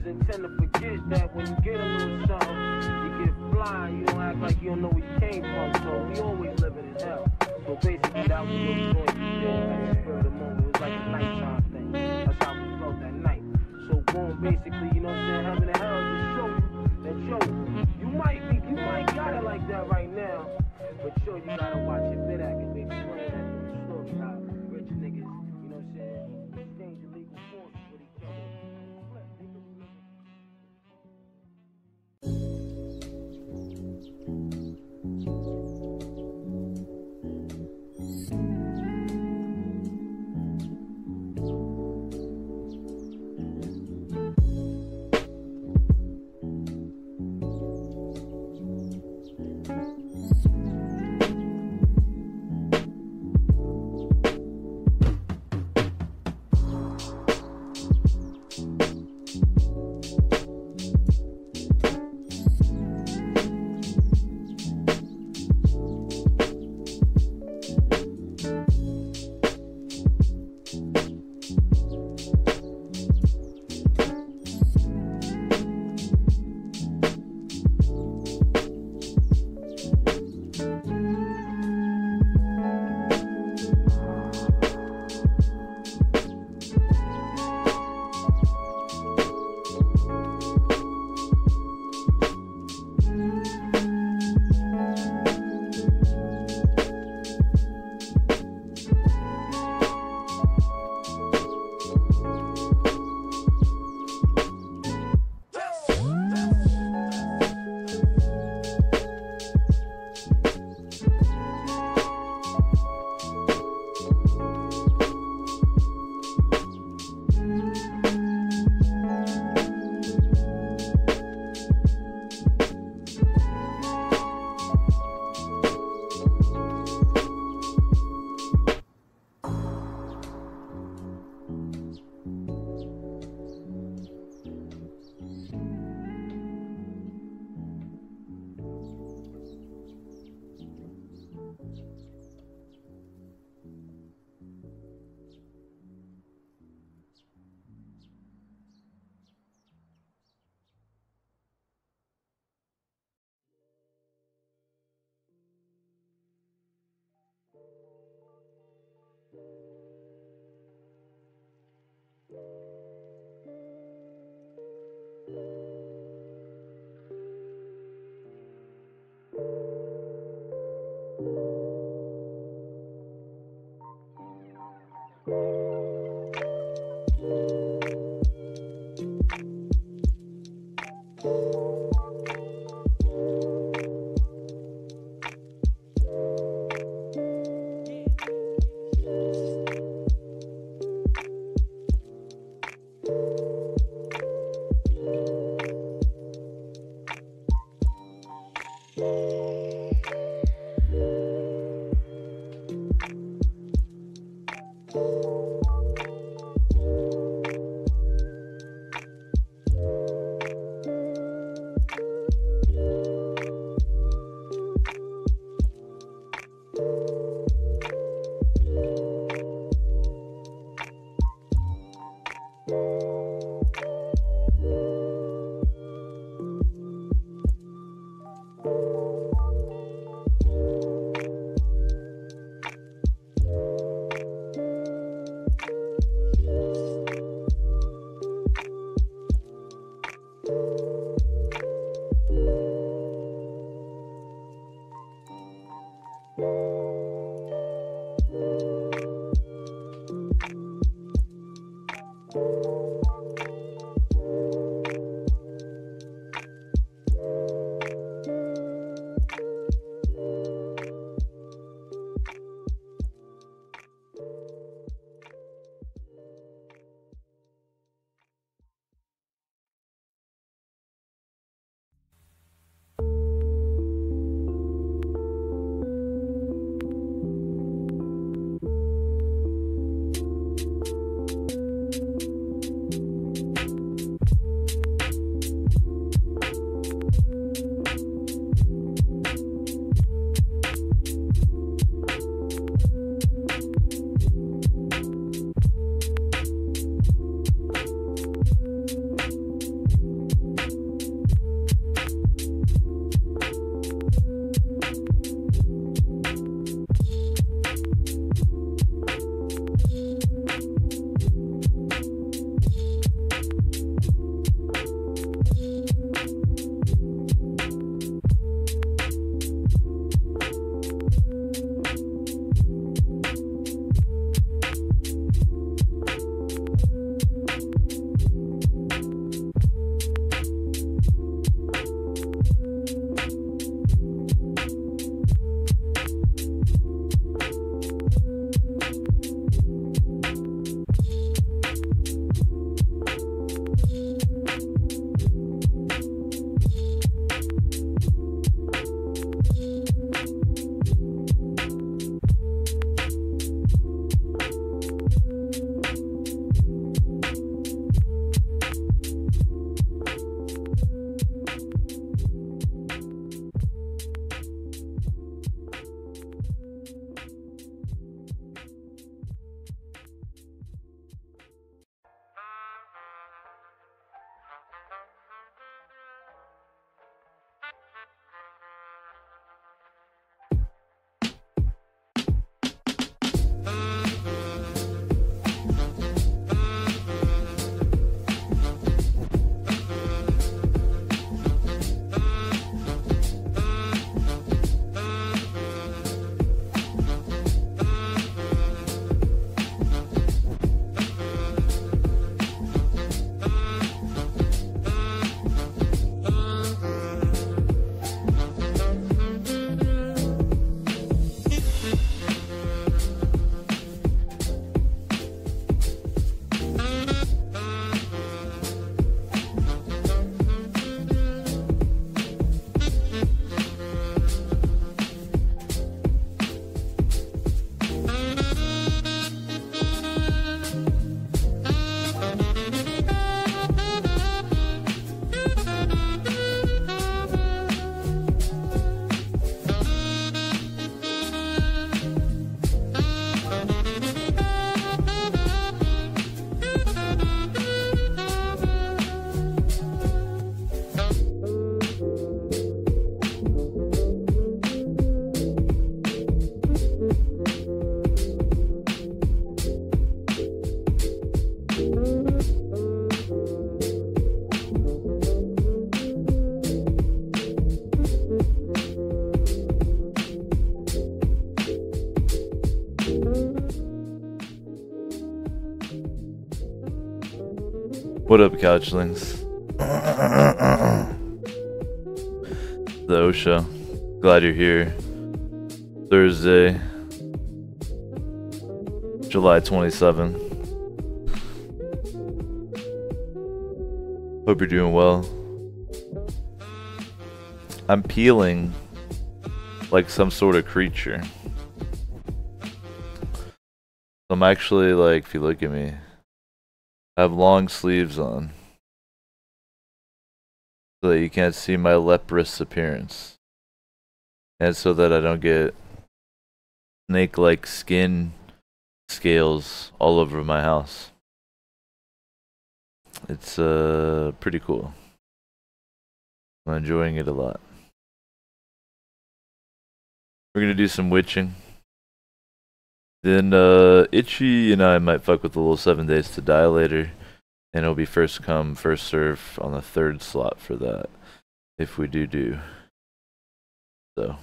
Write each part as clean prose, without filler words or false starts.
and tend to forget that when you get a little something, you get fly, you don't act like you don't know where you came from. So we always living in hell. So basically that was what the joint we did at the spur of the moment. It was like a nighttime thing. That's how we felt that night. So boom, basically, you know what I'm saying, heaven and hell just show you that, yo, you might got it like that right now, but yo, you gotta watch your bit act and they explain that in the story how rich niggas, you know what I'm saying, exchange illegal forces with each other. What up, couchlings? The OSHA. Glad you're here. Thursday, July 27. Hope you're doing well. I'm peeling like some sort of creature. I'm actually like, if you look at me, I have long sleeves on so that you can't see my leprous appearance, and so that I don't get snake-like skin scales all over my house. It's pretty cool. I'm enjoying it a lot. We're gonna do some witching. Then Itchy and I might fuck with a little 7 Days to Die later, and it'll be first come, first serve on the 3rd slot for that, if we do. So.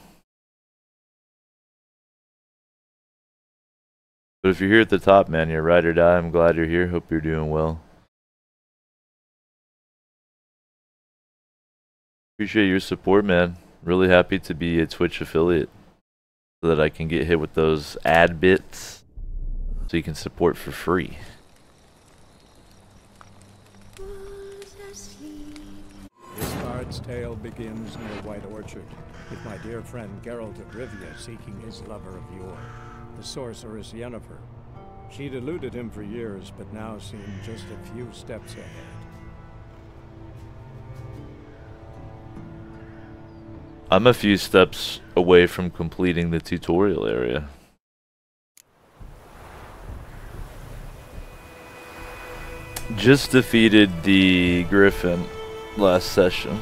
But if you're here at the top, man, you're ride or die. I'm glad you're here. Hope you're doing well. Appreciate your support, man. Really happy to be a Twitch affiliate so that I can get hit with those ad bits so you can support for free. This bard's tale begins near White Orchard, with my dear friend Geralt of Rivia seeking his lover of yore, the sorceress Yennefer. She'd eluded him for years, but now seemed just a few steps ahead. I'm a few steps away from completing the tutorial area. Just defeated the Griffin last session.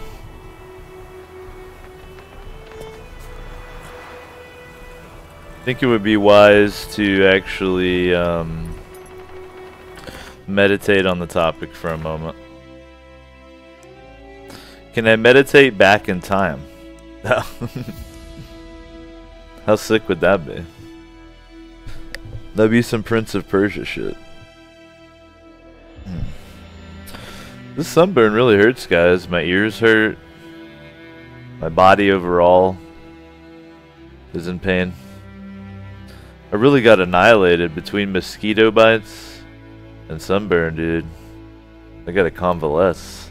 I think it would be wise to actually meditate on the topic for a moment. Can I meditate back in time? How sick would that be? That'd be some Prince of Persia shit. This sunburn really hurts, guys. My ears hurt. My body overall is in pain. I really got annihilated between mosquito bites and sunburn, dude. I gotta convalesce.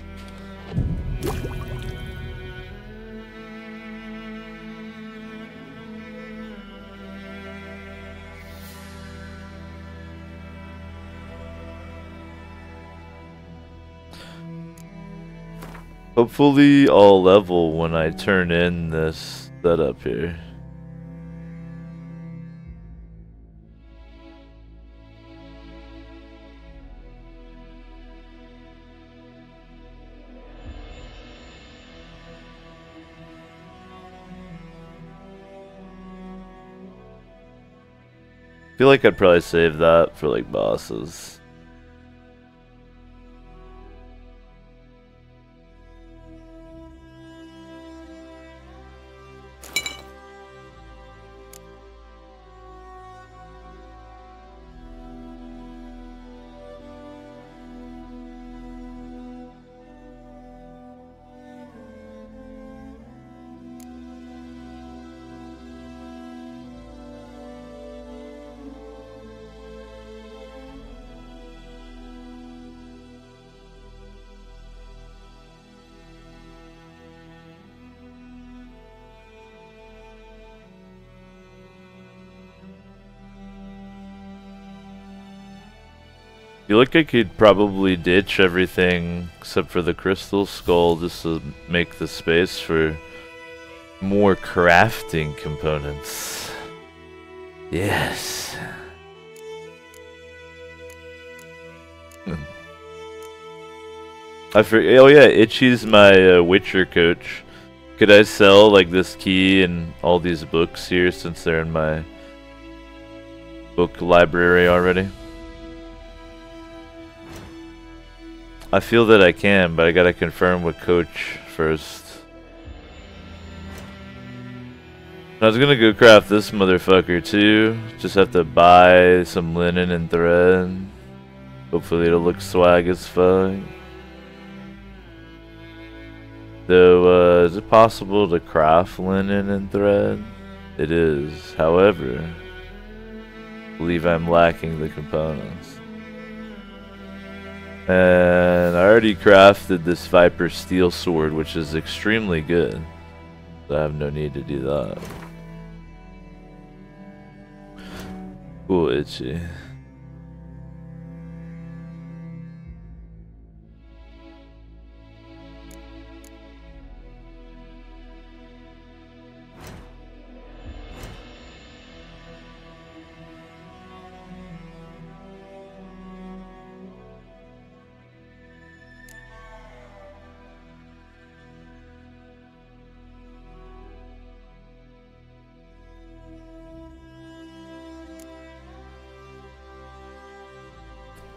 Hopefully I'll level when I turn in this setup here. I feel like I'd probably save that for like bosses. I feel like I could probably ditch everything except for the crystal skull just to make the space for more crafting components. Yes. Oh yeah, Itchy's my Witcher coach. Could I sell like this key and all these books here since they're in my book library already? I feel that I can, but I gotta confirm with Coach first. I was gonna go craft this motherfucker too. Just have to buy some linen and thread. Hopefully it'll look swag as fuck. Though, is it possible to craft linen and thread? It is. However, I believe I'm lacking the components. And I already crafted this Viper steel sword, which is extremely good. So I have no need to do that. Cool, itchy.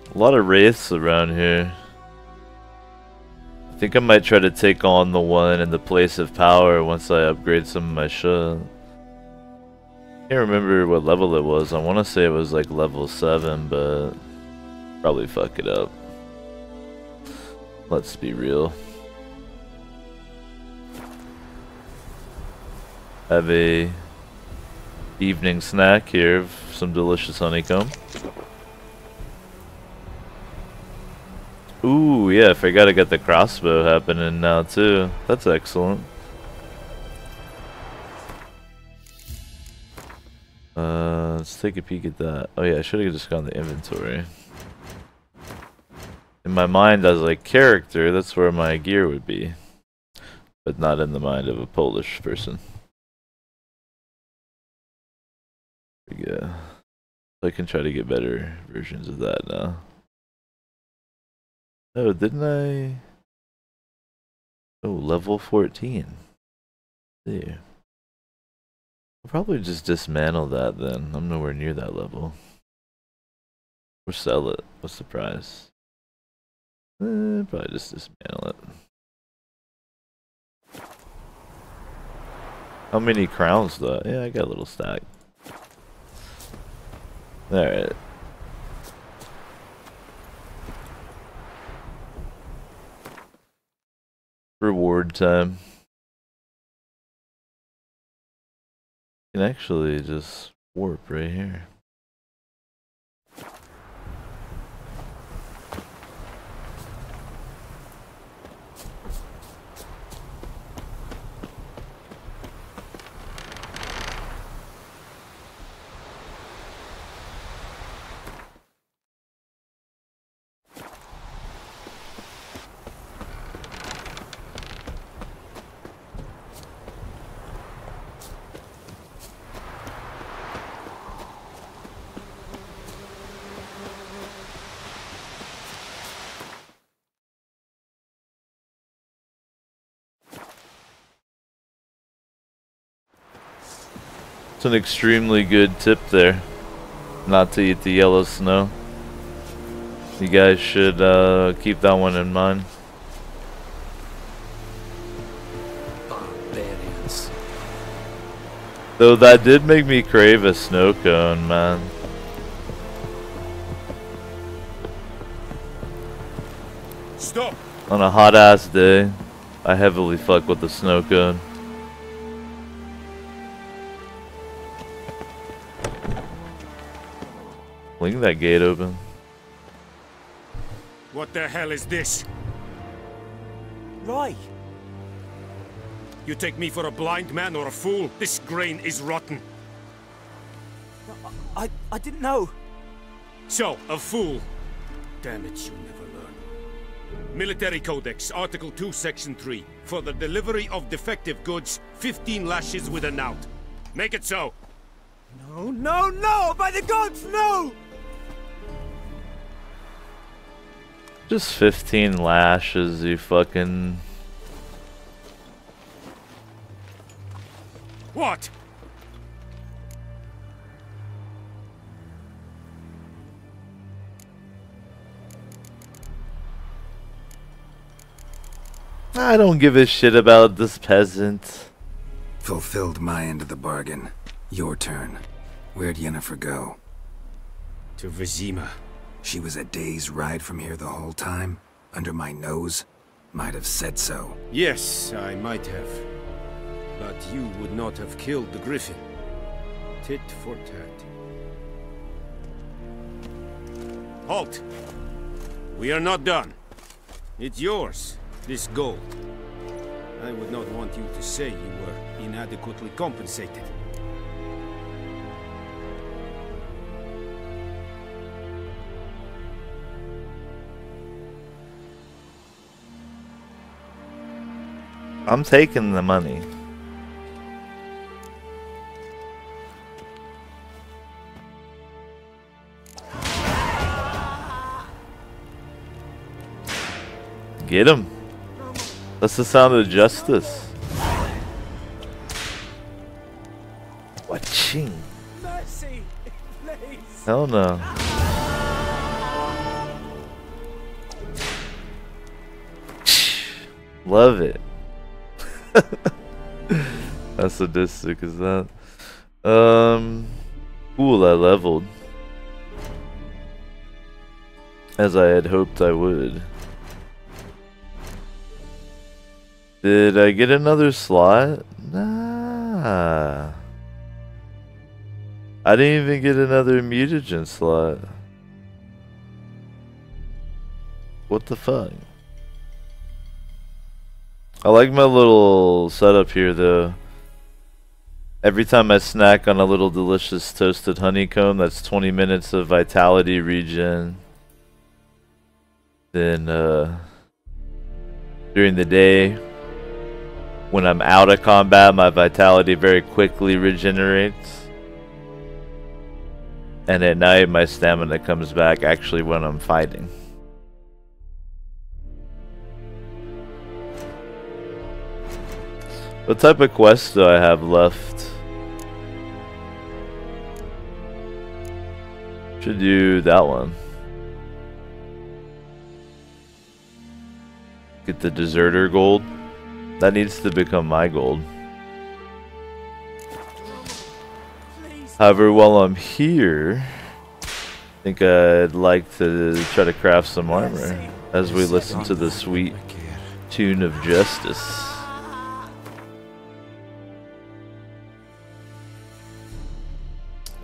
A lot of wraiths around here. I think I might try to take on the one in the place of power once I upgrade some of my shit. Can't remember what level it was. I want to say it was like level 7, but probably fuck it up. Let's be real. Have a evening snack here of some delicious honeycomb. Ooh, yeah, I forgot I got the crossbow happening now too. That's excellent. Let's take a peek at that. Oh yeah, I should have just gone to inventory. In my mind as a character, that's where my gear would be. But not in the mind of a Polish person. There we go. I can try to get better versions of that now. Oh, didn't I? Oh, level 14. There. I'll probably just dismantle that then. I'm nowhere near that level. Or sell it. What's the price? Probably just dismantle it. How many crowns though? Yeah, I got a little stack. Alright. Reward time. You can actually just warp right here. It's an extremely good tip there, not to eat the yellow snow. You guys should keep that one in mind. Barbarians. Though that did make me crave a snow cone, man. Stop! On a hot ass day, I heavily fuck with the snow cone. Fling that gate open. What the hell is this? Right. You take me for a blind man or a fool? This grain is rotten. I didn't know. So, a fool. Damn it, you never learn. Military Codex, Article 2, Section 3. For the delivery of defective goods, 15 lashes with a knout. Make it so. No, no, no! By the gods, no! Just 15 lashes, you fucking... What? I don't give a shit about this peasant. Fulfilled my end of the bargain. Your turn. Where'd Yennefer go? To Vizima. She was a day's ride from here the whole time? Under my nose? Might have said so. Yes, I might have. But you would not have killed the Griffin. Tit for tat. Halt! We are not done. It's yours, this gold. I would not want you to say you were inadequately compensated. I'm taking the money. Get him. That's the sound of justice. Waching. Mercy, please. Hell no. Love it. How sadistic is that? Cool, I leveled. As I had hoped I would. Did I get another slot? Nah. I didn't even get another mutagen slot. What the fuck? I like my little setup here though. Every time I snack on a little delicious toasted honeycomb, that's 20 minutes of vitality regen. Then during the day, when I'm out of combat, my vitality very quickly regenerates. And at night, my stamina comes back actually when I'm fighting. What type of quest do I have left? Should do that one. Get the deserter gold. That needs to become my gold. However, while I'm here, I think I'd like to try to craft some armor as we listen to the sweet tune of justice.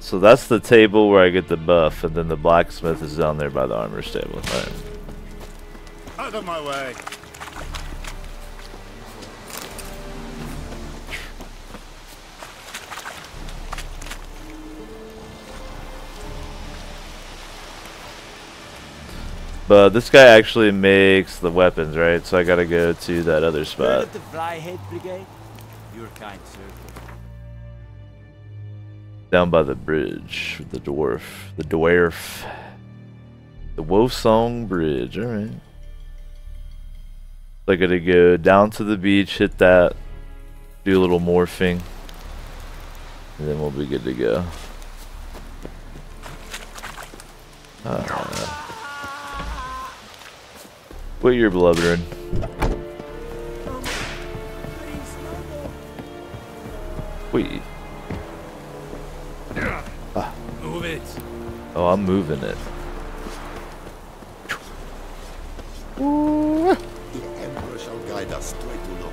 So that's the table where I get the buff, and then the blacksmith is down there by the armor stable. All right. Out of my way. But this guy actually makes the weapons, right? So I gotta go to that other spot. Heard of the Flyhead Brigade? Your kind, sir. Down by the bridge with the dwarf. The dwarf. The Wolfsong Bridge, alright. So I gotta go down to the beach, hit that, do a little morphing, and then we'll be good to go. Quit your blubbering. Wait. Move it. Oh, I'm moving it. The Emperor shall guide us straight to Locke.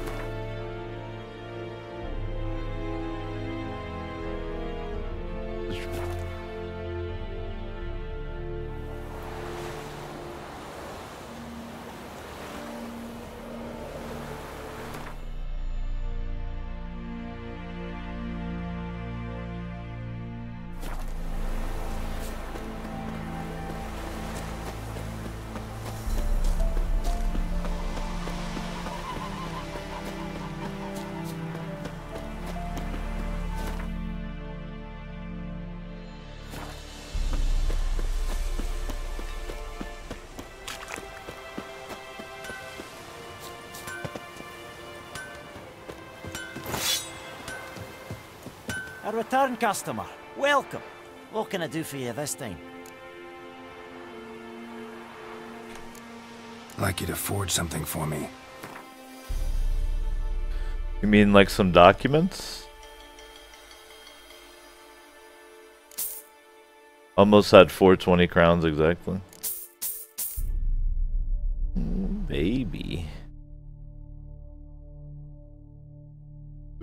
A return customer. Welcome. What can I do for you this time? I'd like you to forge something for me. You mean like some documents? Almost had 420 crowns exactly. Baby.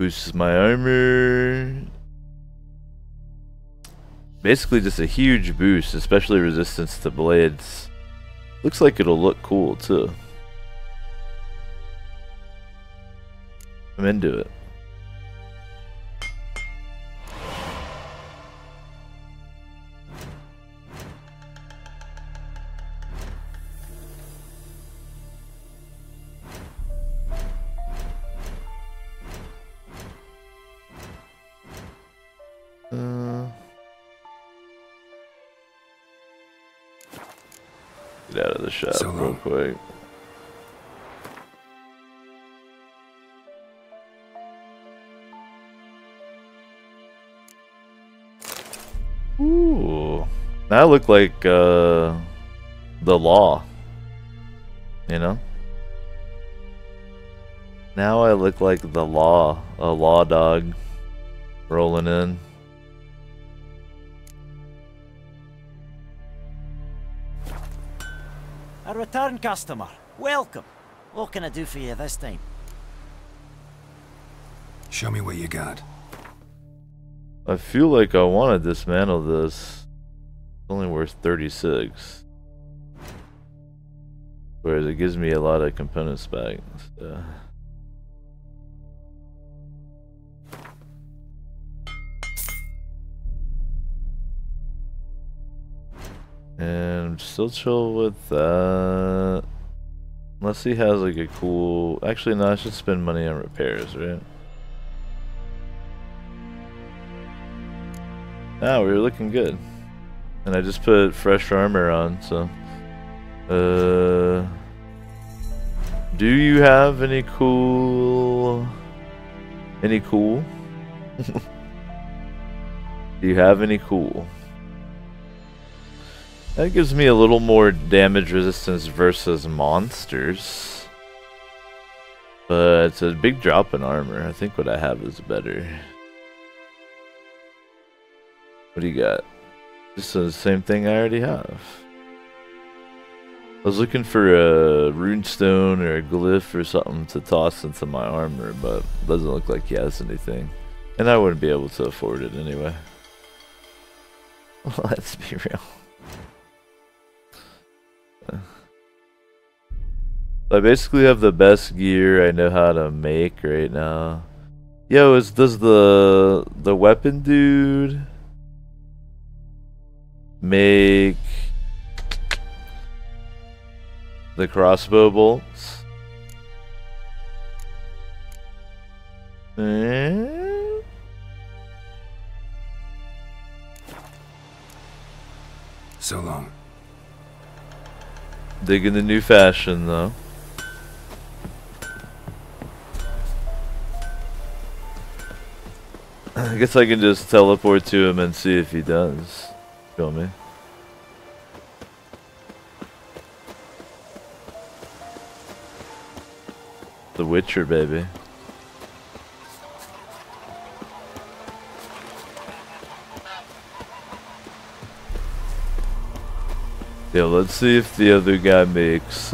Boosts my armor. Basically just a huge boost, especially resistance to blades. Looks like it'll look cool too. I'm into it. Get out of the shop real quick. Ooh, now I look like the law. You know? Now I look like the law, a law dog rolling in. A return customer. Welcome. What can I do for you this time? Show me what you got. I feel like I want to dismantle this. It's only worth 36. Whereas it gives me a lot of components back. So. And I'm still chill with that. Unless he has like a cool... Actually, no, I should spend money on repairs, right? Ah, we were looking good. And I just put fresh armor on, so... Do you have any cool... Any cool? Do you have any cool? That gives me a little more damage resistance versus monsters. But it's a big drop in armor. I think what I have is better. What do you got? Just the same thing I already have. I was looking for a runestone or a glyph or something to toss into my armor, but it doesn't look like he has anything. And I wouldn't be able to afford it anyway. Let's be real. I basically have the best gear I know how to make right now. Yo, does the weapon dude make the crossbow bolts? So long. Digging the new fashion though. I guess I can just teleport to him and see if he does. Feel me? The Witcher, baby. Yeah, let's see if the other guy makes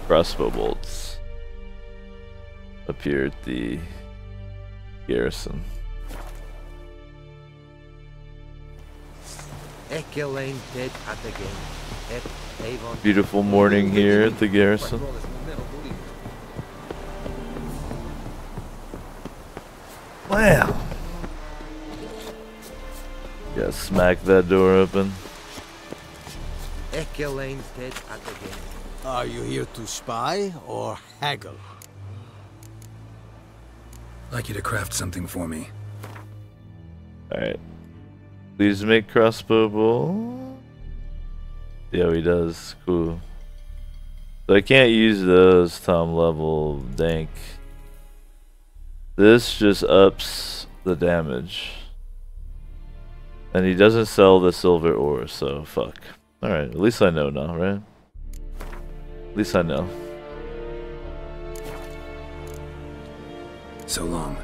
crossbow bolts up here at the garrison. Beautiful morning here at the garrison. Wow. Yeah, smack that door open. Are you here to spy or haggle? I'd like you to craft something for me. Alright. Please make crossbow bolt. Yeah, he does. Cool. So I can't use those Tom level dank. This just ups the damage. And he doesn't sell the silver ore, so fuck. Alright, at least I know now, right? At least I know. So long.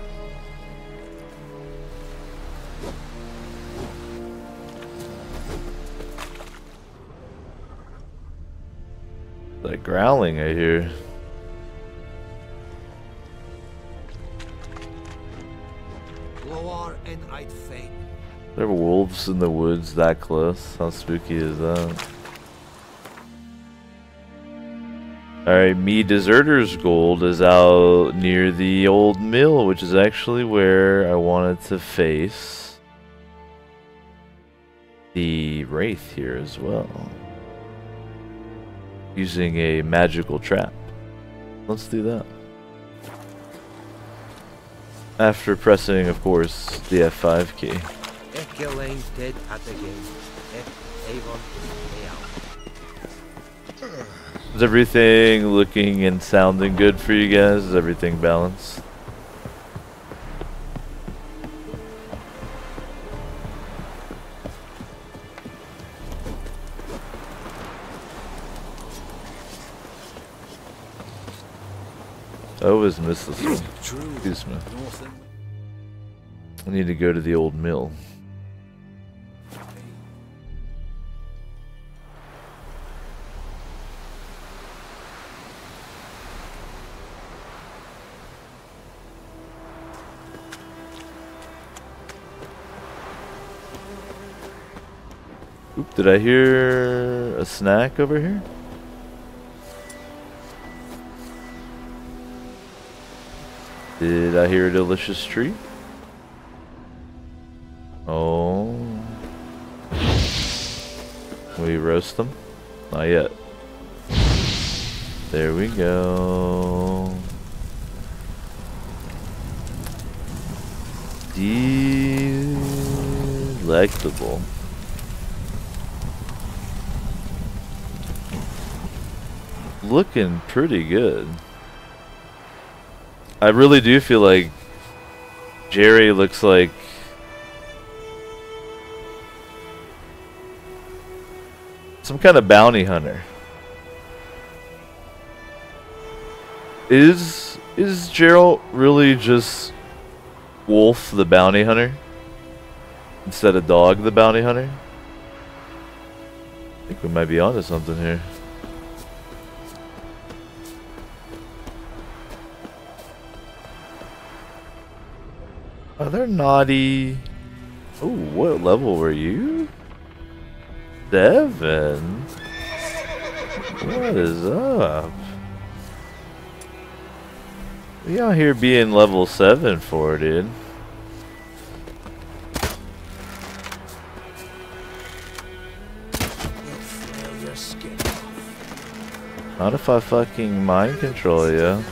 That growling I hear. might fade. There were wolves in the woods that close. How spooky is that? Alright, me Deserter's Gold is out near the old mill, which is actually where I wanted to face the Wraith here as well. Using a magical trap. Let's do that. After pressing, of course, the F5 key. Dead at the game. Avon, Is everything looking and sounding good for you guys? Is everything balanced? I always miss this one. Excuse me. I need to go to the old mill. Oop, did I hear a snack over here? Did I hear a delicious treat? Oh. We roast them? Not yet. There we go. Delectable. Looking pretty good. I really do feel like Jerry looks like some kind of bounty hunter. Is Geralt really just Wolf the bounty hunter instead of Dog the bounty hunter? I think we might be onto something here. Are there naughty? Oh, what level were you? 7? What is up? We out here being level 7 for, dude. Not if I fucking mind control you.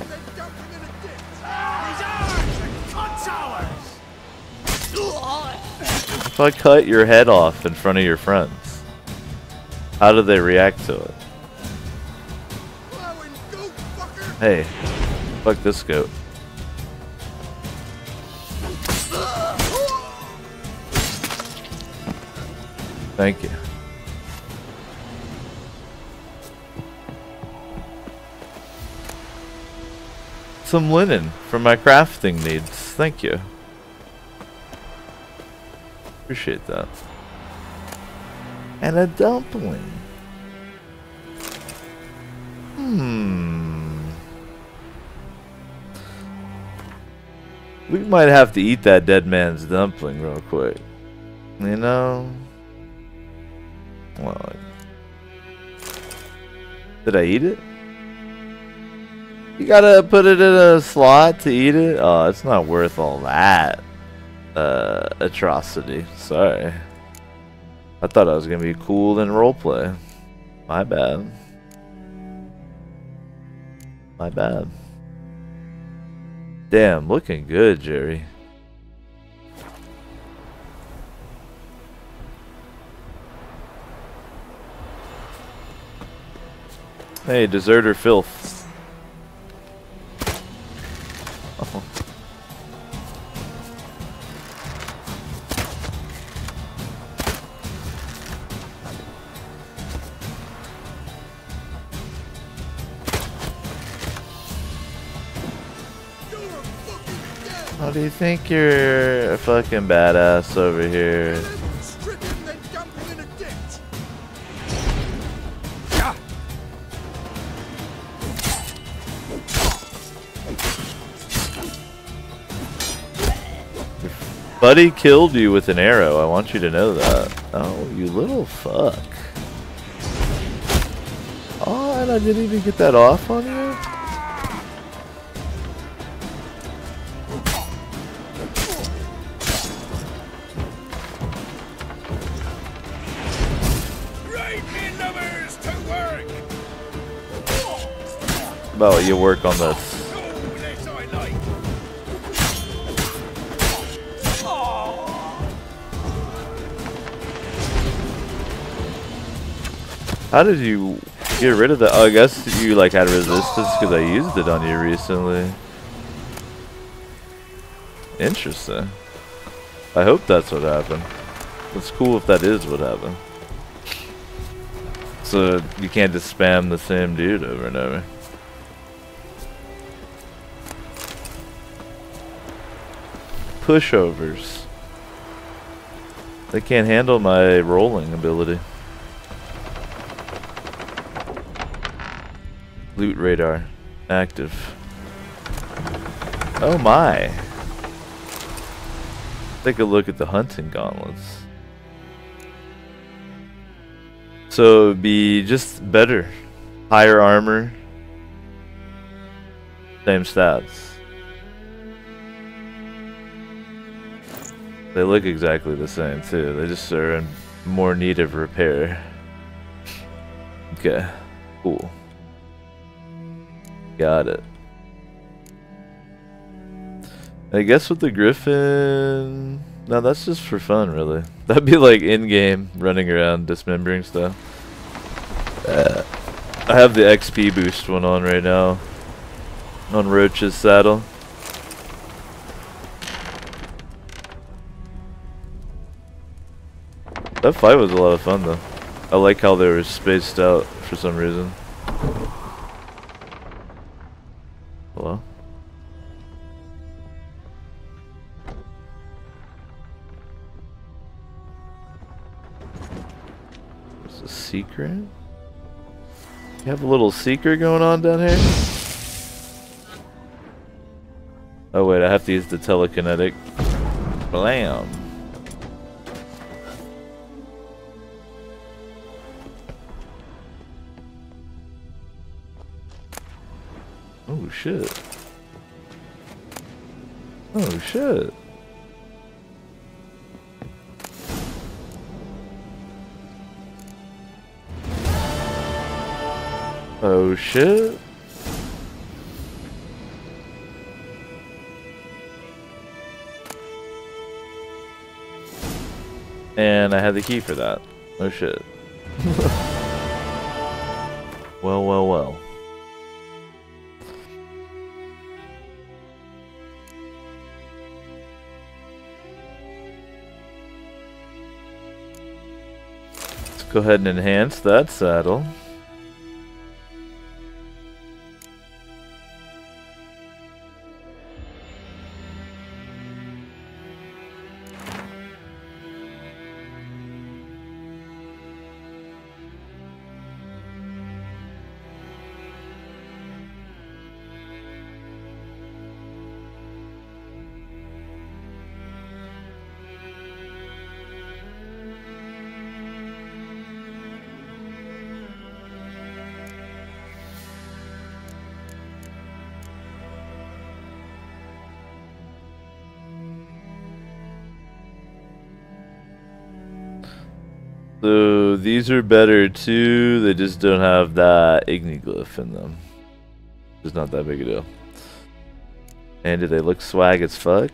If I cut your head off in front of your friends, how do they react to it? Hey, fuck this goat. Thank you. Some linen for my crafting needs. Thank you. Appreciate that. And a dumpling. We might have to eat that dead man's dumpling real quick. You know? Well, did I eat it? You gotta put it in a slot to eat it? Oh, it's not worth all that. Atrocity. Sorry. I thought I was gonna be cool in roleplay. My bad. My bad. Damn, looking good, Jerry. Hey, deserter filth. Oh. How do you think you're a fucking badass over here? Buddy killed you with an arrow. I want you to know that. Oh, you little fuck. Oh, and I didn't even get that off on you? How about you work on this? How did you get rid of that? Oh, I guess you like had resistance because I used it on you recently. Interesting. I hope that's what happened. It's cool if that is what happened. So you can't just spam the same dude over and over. Pushovers. They can't handle my rolling ability. Loot radar active. Oh my. Take a look at the hunting gauntlets. So it'd be just better. Higher armor. Same stats. They look exactly the same too. They just are in more need of repair. Okay. Cool. Got it. I guess with the Griffin... No, that's just for fun, really. That'd be like in-game, running around, dismembering stuff. I have the XP boost one on right now. On Roach's saddle. That fight was a lot of fun, though. I like how they were spaced out for some reason. Hello? There's a secret? You have a little secret going on down here? Oh wait, I have to use the telekinetic. Blam! Oh shit. Oh shit. Oh shit. And I had the key for that. Oh shit. Well, well, well. Go ahead and enhance that saddle. So these are better too, they just don't have that Igniglyph in them. It's not that big a deal. And do they look swag as fuck?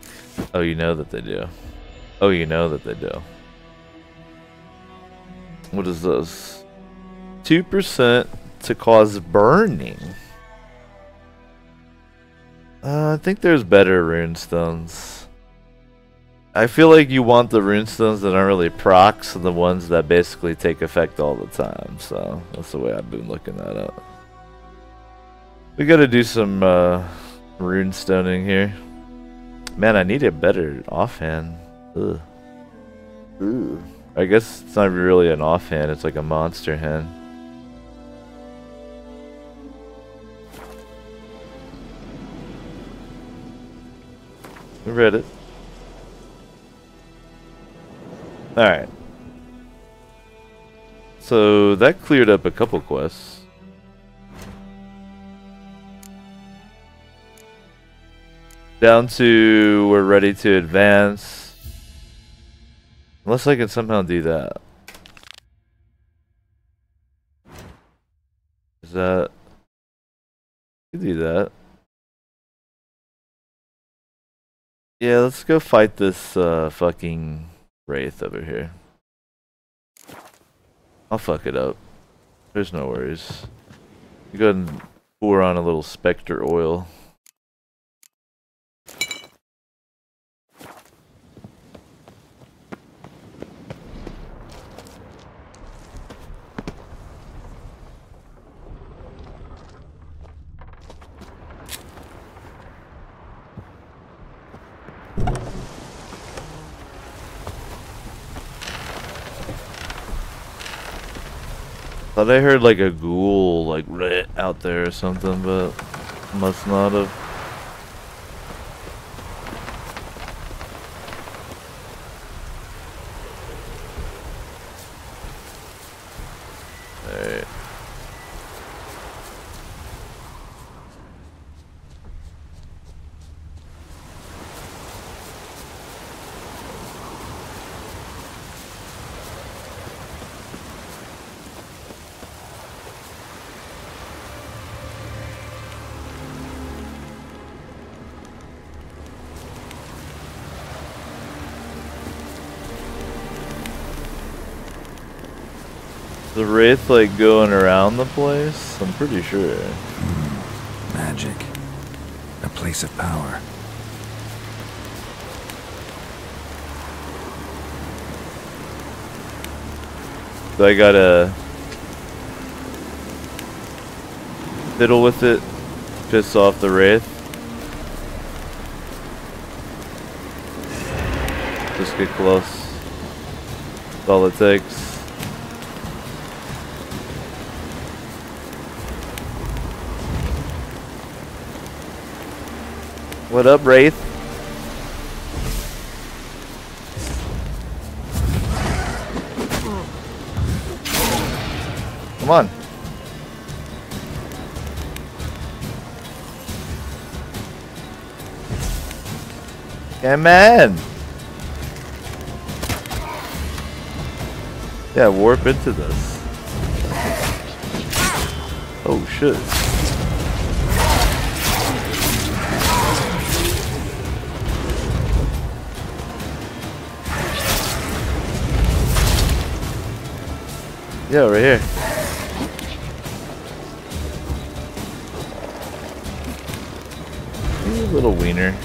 Oh, you know that they do. Oh, you know that they do. What is this? 2% to cause burning. I think there's better runestones. I feel like you want the runestones that aren't really procs and the ones that basically take effect all the time. So that's the way I've been looking that up. We gotta do some runestoning here. Man, I need a better offhand. Ugh. Ooh. I guess it's not really an offhand, it's like a monster hand. We read it. Alright. So that cleared up a couple quests. Down to we're ready to advance. Unless I can somehow do that. Is that... I can do that. Yeah, let's go fight this fucking wraith over here. I'll fuck it up. There's no worries. You go ahead and pour on a little Spectre oil. Thought I heard like a ghoul like out there or something, but must not have. Alright. The wraith like going around the place? I'm pretty sure. Magic. A place of power. So I gotta fiddle with it, piss off the wraith. Just get close. That's all it takes. What up, Wraith? Come on. Come on. Yeah, warp into this. Oh shit. Yeah, right here. You little wiener.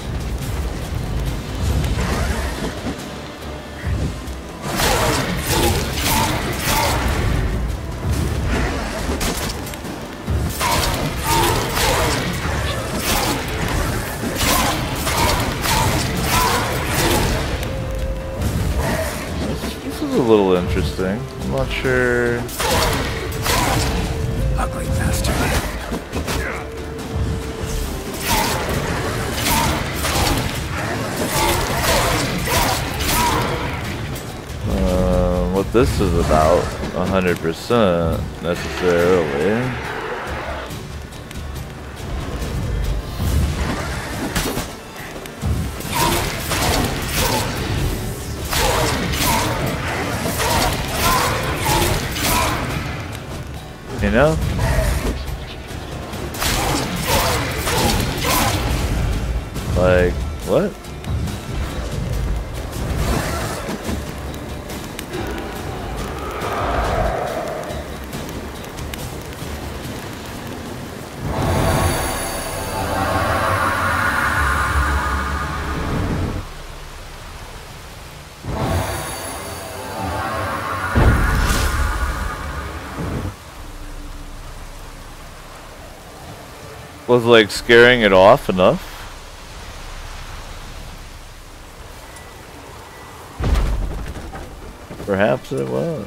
This is a little interesting. I'm not sure. Ugly bastard. What this is about 100% necessarily. You know? Like, what? Was like scaring it off enough? Perhaps it was.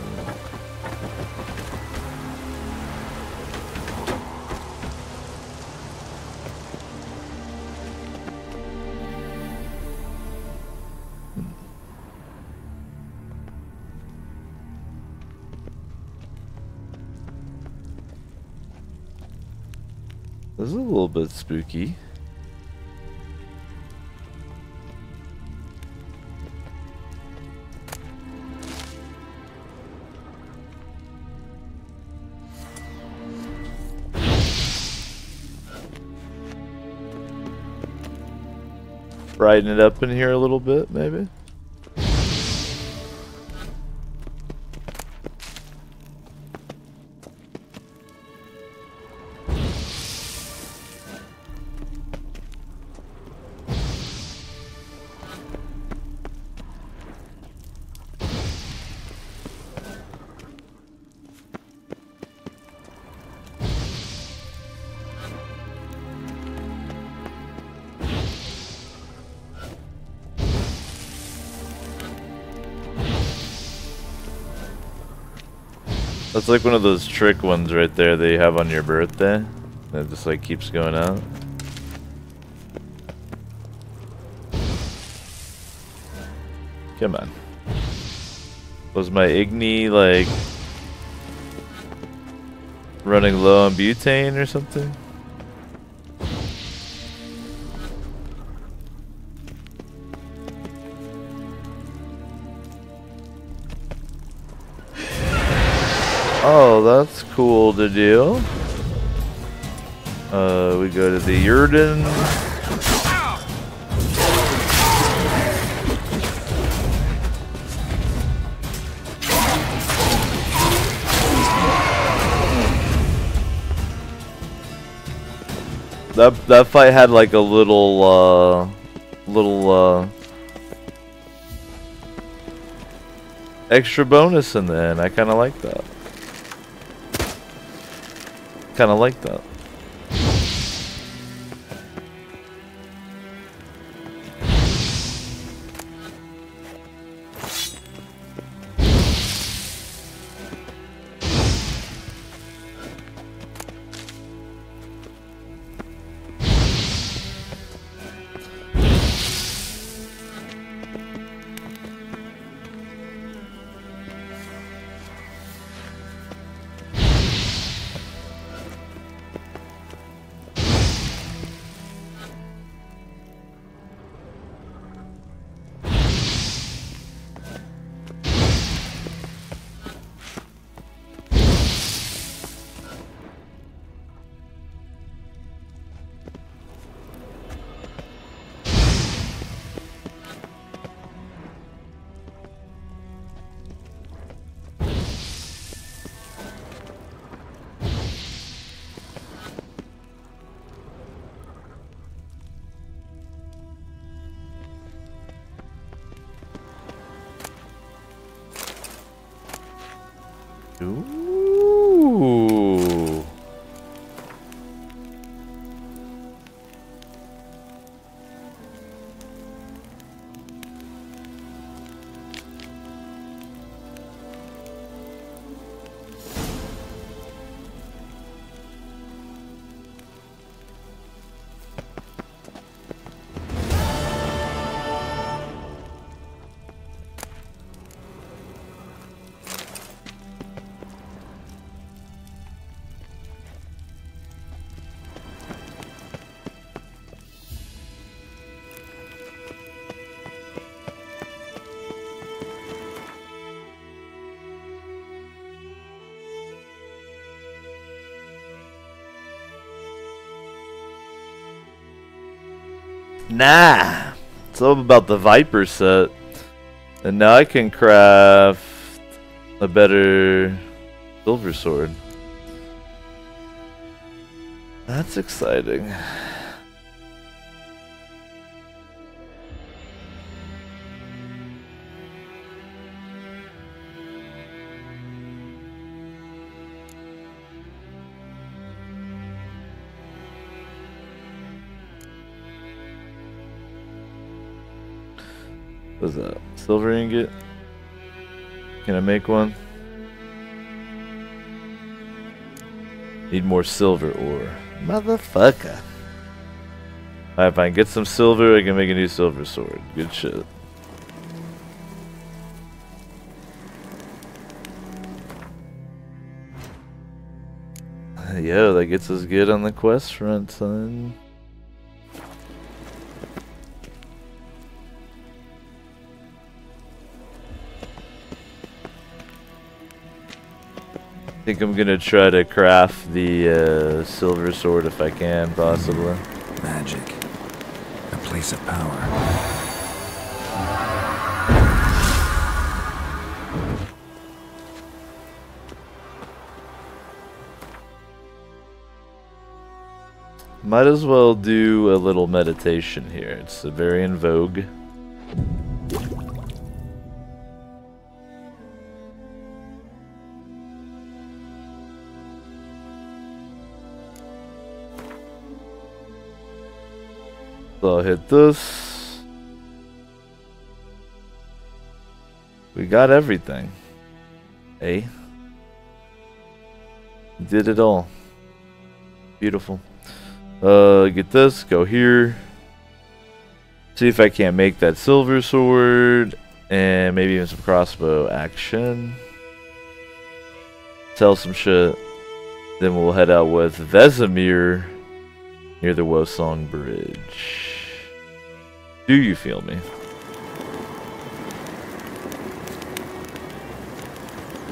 This is a little bit spooky. Brighten it up in here a little bit, maybe. That's like one of those trick ones right there that you have on your birthday. That just like keeps going out. Come on. Was my Igni like running low on butane or something? Oh, that's cool to do. We go to the Yurden. That fight had like a little extra bonus in the end. I kind of like that. Kind of like that. Ooh. Nah, it's all about the Viper set. And now I can craft a better silver sword. That's exciting. What's that? Silver ingot? Can I make one? Need more silver ore. Motherfucker. Alright, if I can get some silver, I can make a new silver sword. Good shit. Yo, that gets us good on the quest front, son. I think I'm gonna try to craft the silver sword if I can, possibly. Magic. A place of power. Might as well do a little meditation here. It's very in vogue. So I'll hit this. We got everything. Eh? Did it all. Beautiful. Get this, go here. See if I can't make that silver sword. And maybe even some crossbow action. Sell some shit. Then we'll head out with Vesemir near the Wosong Bridge. Do you feel me?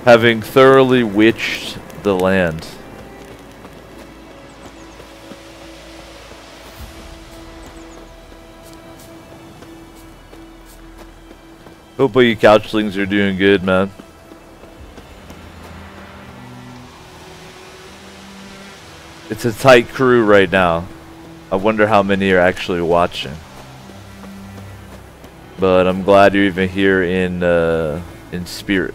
Having thoroughly witched the land. Hope all you couchlings are doing good, man. It's a tight crew right now. I wonder how many are actually watching. But I'm glad you're even here in spirit.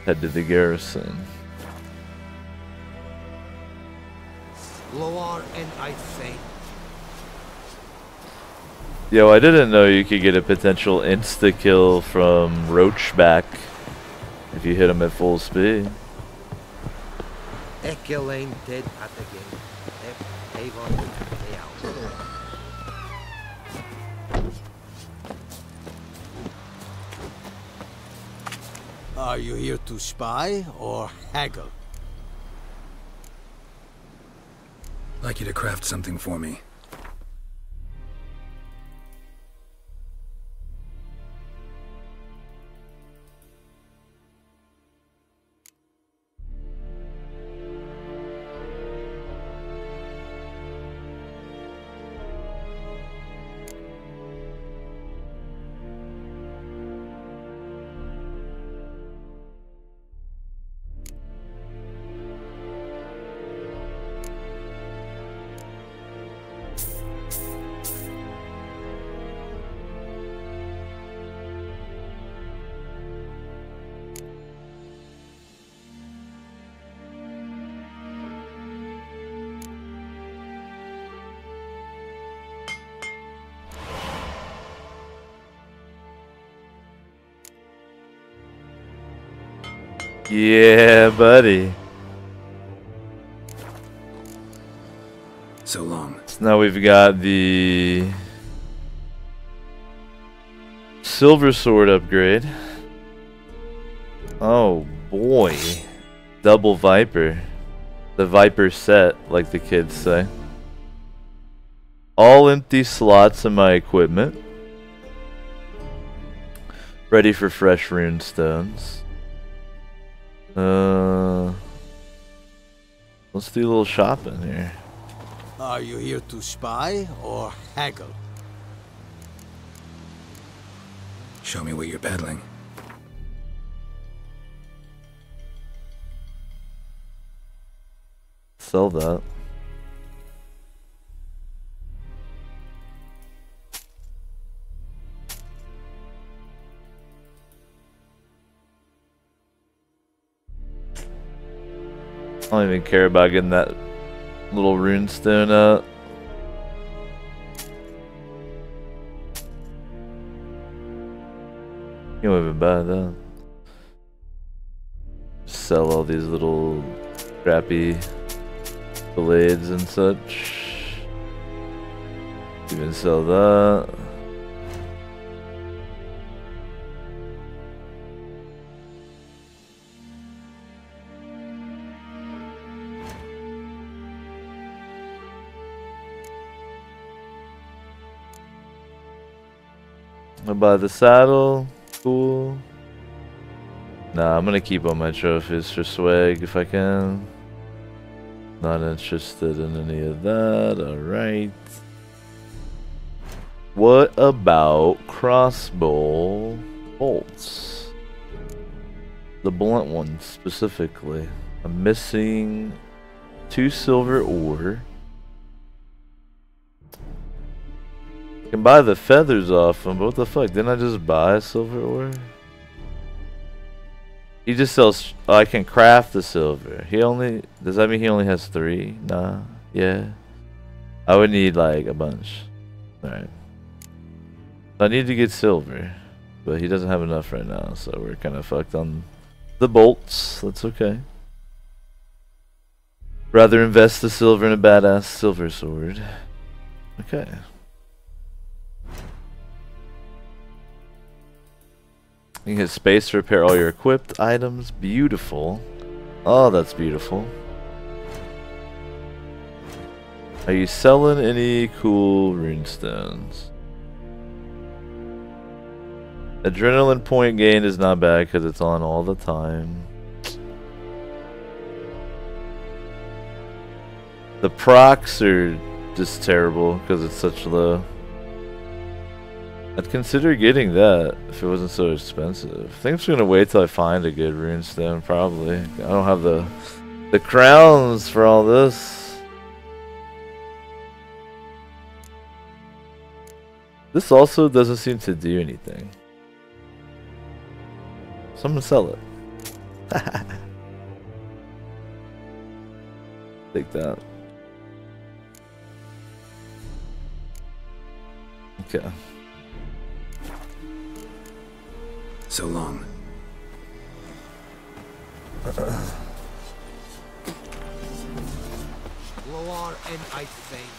Head to the garrison. Loar and I think. Yo, I didn't know you could get a potential insta-kill from Roachback if you hit him at full speed. Ekelain dead at the game. Avon Are you here to spy or haggle? Like you to craft something for me. Yeah, buddy. So long. So now we've got the silver sword upgrade. Oh boy. Double Viper. The Viper set, like the kids say. All empty slots in my equipment. Ready for fresh rune stones. Let's do a little shopping here. Are you here to spy or haggle? Show me what you're peddling. Sell that. I don't even care about getting that little runestone up. You won't even buy that. Sell all these little crappy blades and such. even sell that. I'm gonna buy the saddle. Cool. Nah, I'm gonna keep all my trophies for swag if I can. Not interested in any of that. Alright. What about crossbow bolts? The blunt ones specifically. I'm missing 2 silver ore. I can buy the feathers off them, but what the fuck? Didn't I just buy silver ore? He just sells. Oh, I can craft the silver. He only. Does that mean he only has 3? Nah. Yeah. I would need like a bunch. Alright. I need to get silver, but he doesn't have enough right now, so we're kind of fucked on the bolts. That's okay. Rather invest the silver in a badass silver sword. Okay. You can get space to repair all your equipped items. Beautiful. Oh, that's beautiful. Are you selling any cool runestones? Adrenaline point gain is not bad because it's on all the time. The procs are just terrible because it's such low. I'd consider getting that if it wasn't so expensive. I think I'm just gonna wait till I find a good runestone, probably. I don't have the crowns for all this. This also doesn't seem to do anything. So I'm gonna sell it. Take that. Okay. So long. Lower and I think.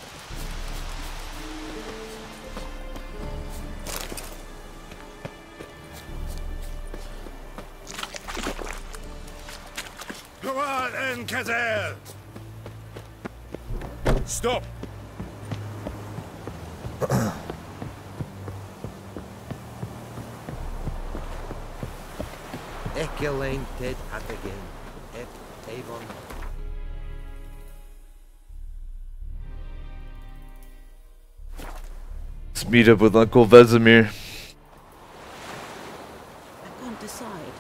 Gloire and Kazer! Stop! Ekelain Ted at again. Avon. Let's meet up with Uncle Vesemir. I can't decide.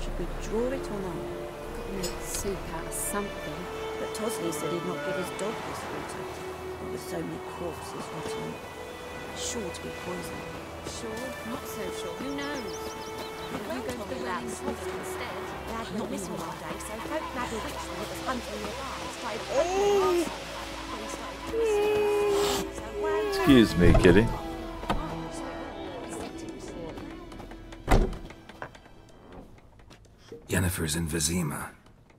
Should we draw it or not? Got to make soup out of something. But Tosley said he'd not give his dog this water. There were so many corpses rotting. Sure to be poison. Sure? Not so sure. Who knows? You go to the Welling Hospital instead. They had not missing one day, so folk nabbed a witch that was hunting nearby. Excuse me, kitty. Yennefer's in Vizima.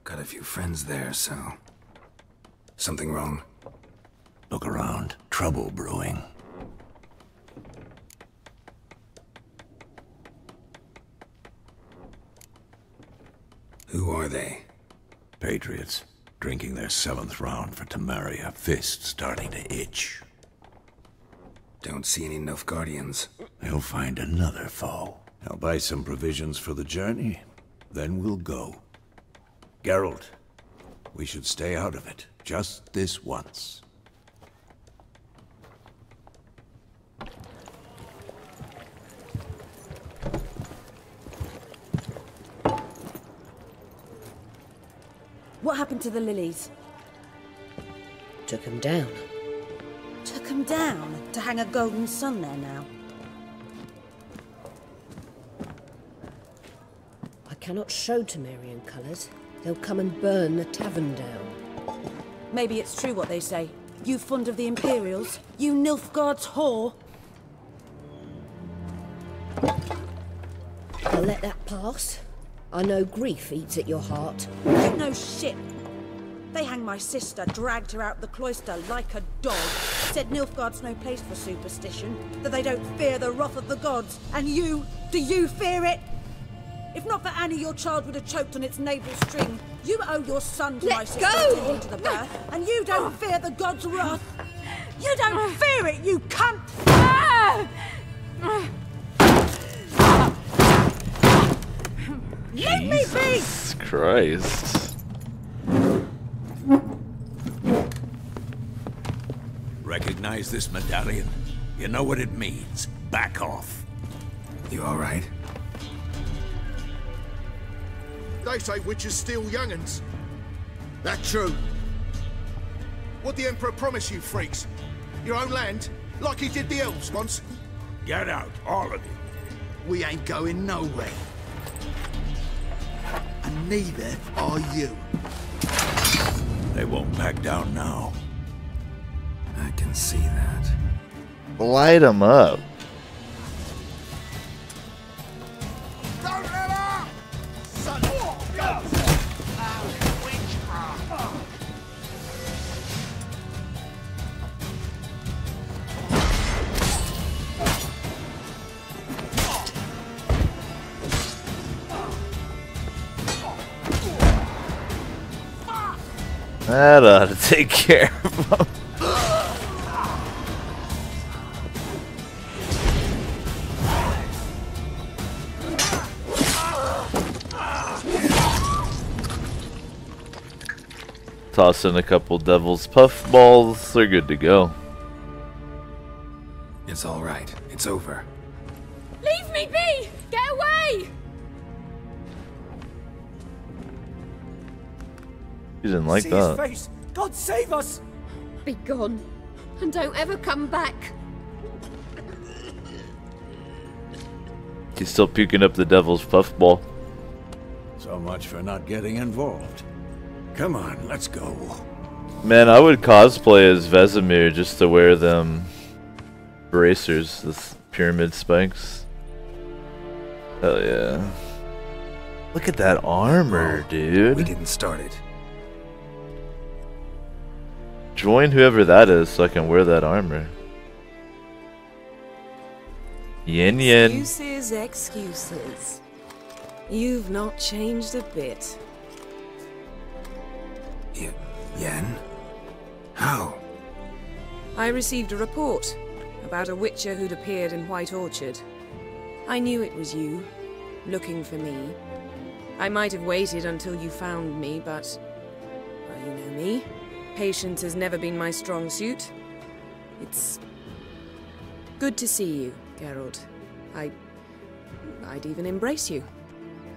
Got a few friends there, so... Something wrong? Look around. Trouble brewing. Who are they? Patriots. Drinking their 7th round for Temeria. Fist starting to itch. Don't see any Nilfgaardians. They'll find another foe. I'll buy some provisions for the journey. Then we'll go. Geralt, we should stay out of it. Just this once. What happened to the lilies? Took them down. Took them down? To hang a golden sun there now? I cannot show Temerian colours. They'll come and burn the tavern down. Maybe it's true what they say. You fond of the Imperials? You Nilfgaard's whore? I'll let that pass. I know grief eats at your heart. You know shit. They hanged my sister, dragged her out the cloister like a dog. Said Nilfgaard's no place for superstition, that they don't fear the wrath of the gods. And you, do you fear it? If not for Annie, your child would have choked on its navel string. You owe your son to my sister attending to the birth, and you don't fear the gods' wrath. You don't fear it, you cunt! Let me be! Jesus Christ. Recognize this medallion? You know what it means. Back off. You alright? They say witches steal young'uns. That true? What'd the Emperor promise you, freaks? Your own land? Like he did the elves once? Get out, all of you. We ain't going nowhere. And neither are you. They won't back down now. I can see that. Light them up. Don't let up! Son of a gun! That ought to take care of them. Toss in a couple devil's puff balls, they're good to go. It's alright. It's over. Leave me be! Get away! You didn't like See that. his face! God save us! Be gone, and don't ever come back. He's still puking up the devil's puffball. So much for not getting involved. Come on, let's go. Man, I would cosplay as Vesemir just to wear them bracers, the pyramid spikes. Hell yeah. Look at that armor, dude. We didn't start it. Join whoever that is so I can wear that armor. Yin yin. Excuses, excuses. You've not changed a bit. Yen? How? I received a report about a witcher who'd appeared in White Orchard. I knew it was you, looking for me. I might have waited until you found me, but... well, you know me. Patience has never been my strong suit. It's... good to see you, Geralt. I'd even embrace you.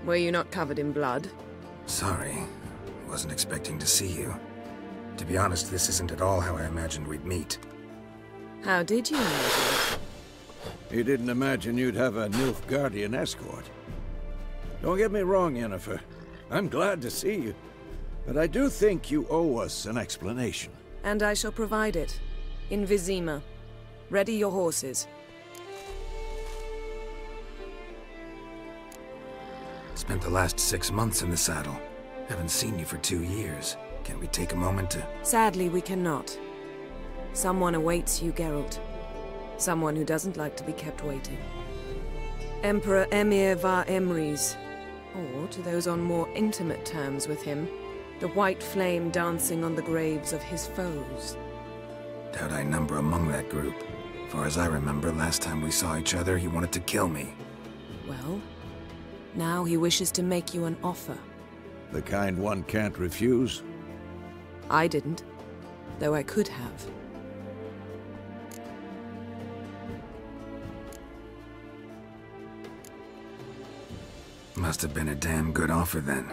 Were you not covered in blood? Sorry. Wasn't expecting to see you. To be honest, this isn't at all how I imagined we'd meet. How did you imagine? You didn't imagine you'd have a Nilfgaardian escort. Don't get me wrong, Yennefer. I'm glad to see you. But I do think you owe us an explanation. And I shall provide it. In Vizima. Ready your horses. Spent the last 6 months in the saddle. Haven't seen you for 2 years. Can we take a moment to... Sadly, we cannot. Someone awaits you, Geralt. Someone who doesn't like to be kept waiting. Emperor Emhyr var Emreis. Or, to those on more intimate terms with him, the white flame dancing on the graves of his foes. Doubt I number among that group. Far as I remember, last time we saw each other, he wanted to kill me. Well, now he wishes to make you an offer. The kind one can't refuse? I didn't, though I could have. Must have been a damn good offer then.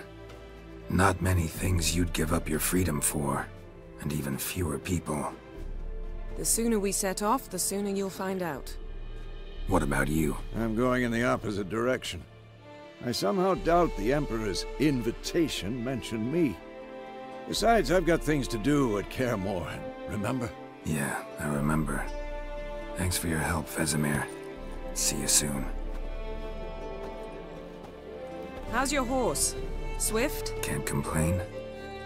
Not many things you'd give up your freedom for, and even fewer people. The sooner we set off, the sooner you'll find out. What about you? I'm going in the opposite direction. I somehow doubt the Emperor's invitation mentioned me. Besides, I've got things to do at Kaer Morhen, remember? Yeah, I remember. Thanks for your help, Vesemir. See you soon. How's your horse? Swift? Can't complain.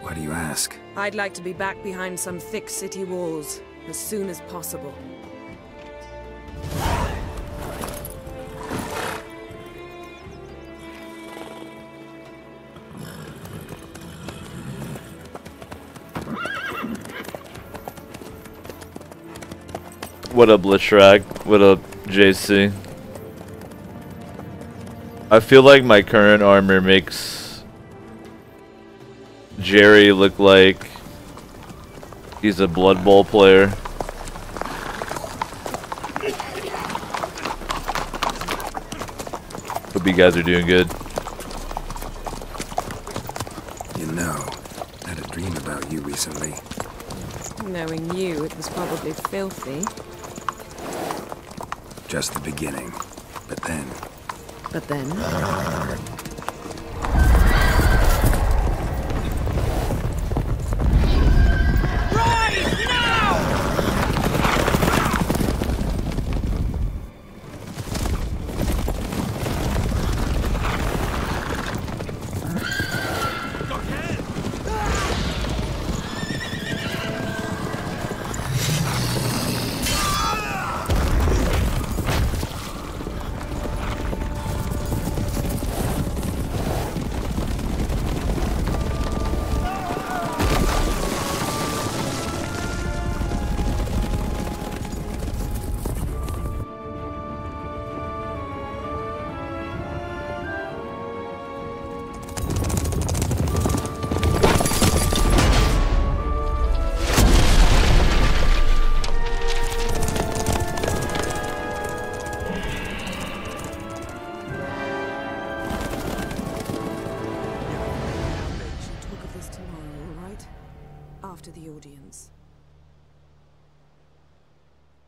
Why do you ask? I'd like to be back behind some thick city walls as soon as possible. What up, Lishrak? What up, JC? I feel like my current armor makes Jerry look like he's a Blood Bowl player. Hope you guys are doing good. You know, I had a dream about you recently. Knowing you, it was probably filthy. Just the beginning. But then... But then...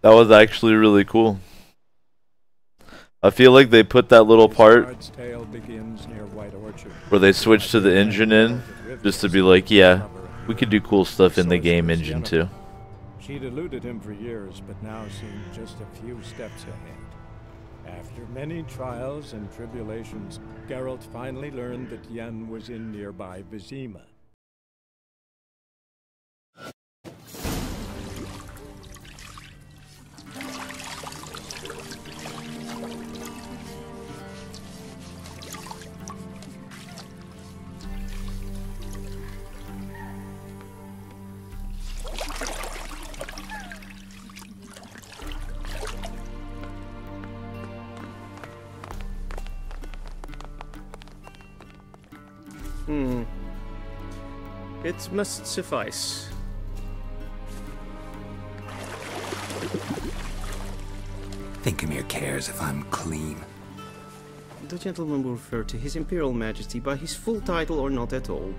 That was actually really cool. I feel like they put that little part where they switched to the engine in, just to be like, yeah, we could do cool stuff in the game engine too. She'd eluded him for years, but now seemed just a few steps ahead. After many trials and tribulations, Geralt finally learned that Yen was in nearby Vizima. It must suffice. Thinkamir cares if I'm clean. The gentleman will refer to His Imperial Majesty by his full title or not at all.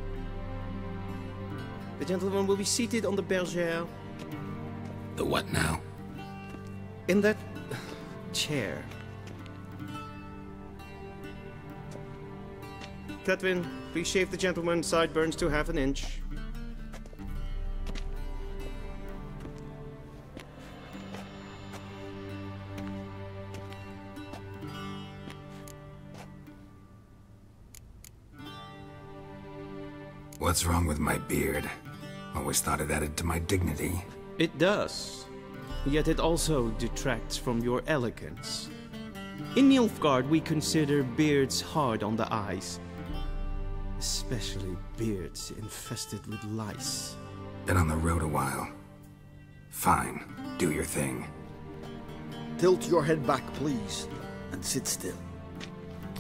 The gentleman will be seated on the bergère. The what now? In that chair. Cletwin, please shave the gentleman's sideburns to ½ an inch. What's wrong with my beard? Always thought it added to my dignity. It does. Yet it also detracts from your elegance. In Nilfgaard, we consider beards hard on the eyes. Especially beards infested with lice. Been on the road a while. Fine, do your thing. Tilt your head back, please, and sit still.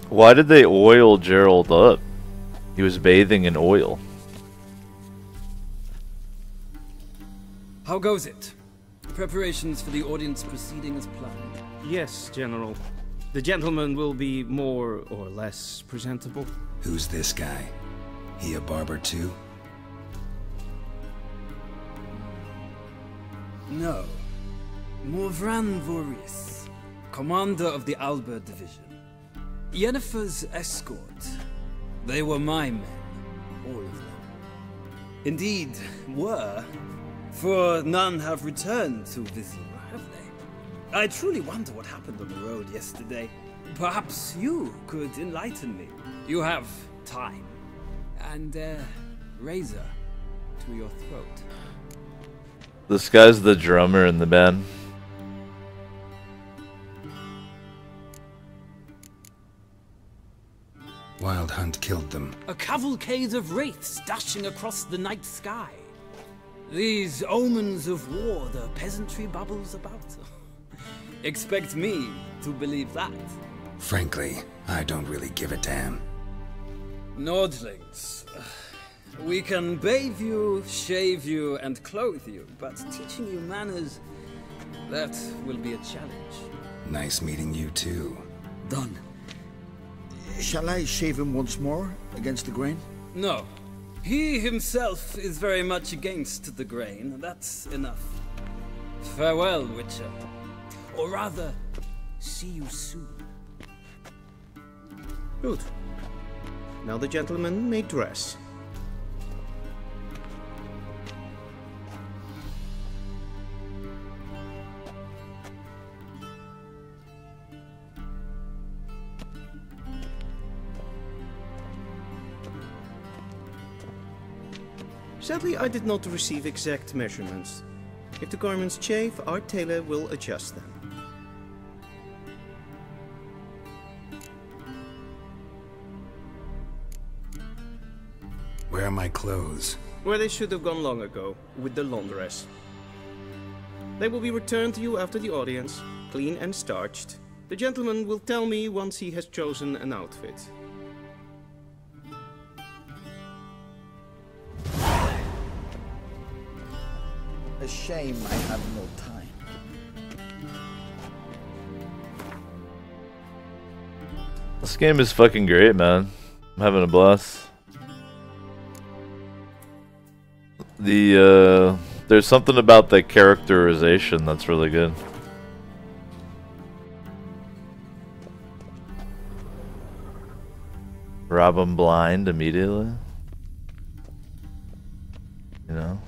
Why did they oil Gerald up? He was bathing in oil. How goes it? Preparations for the audience proceeding as planned? Yes, General. The gentleman will be more or less presentable. Who's this guy? He a barber too? No. Morvran Voorhis, commander of the Alba Division. Yennefer's escort. They were my men, all of them. Indeed, were, for none have returned to Vizima, have they? I truly wonder what happened on the road yesterday. Perhaps you could enlighten me. You have time. And, Razor, to your throat. This guy's the drummer in the band. Wild Hunt killed them. A cavalcade of wraiths dashing across the night sky. These omens of war the peasantry babbles about. Expect me to believe that. Frankly, I don't really give a damn. Nordlings. We can bathe you, shave you, and clothe you, but teaching you manners, that will be a challenge. Nice meeting you too. Done. Shall I shave him once more, against the grain? No. He himself is very much against the grain. That's enough. Farewell, Witcher. Or rather, see you soon. Good. Now the gentleman may dress. Sadly, I did not receive exact measurements. If the garments chafe, our tailor will adjust them. Where are my clothes? Where they should have gone long ago, with the laundress. They will be returned to you after the audience, clean and starched. The gentleman will tell me once he has chosen an outfit. A shame I have no time. This game is fucking great, man. I'm having a blast. There's something about the characterization that's really good. Rob him blind immediately. You know?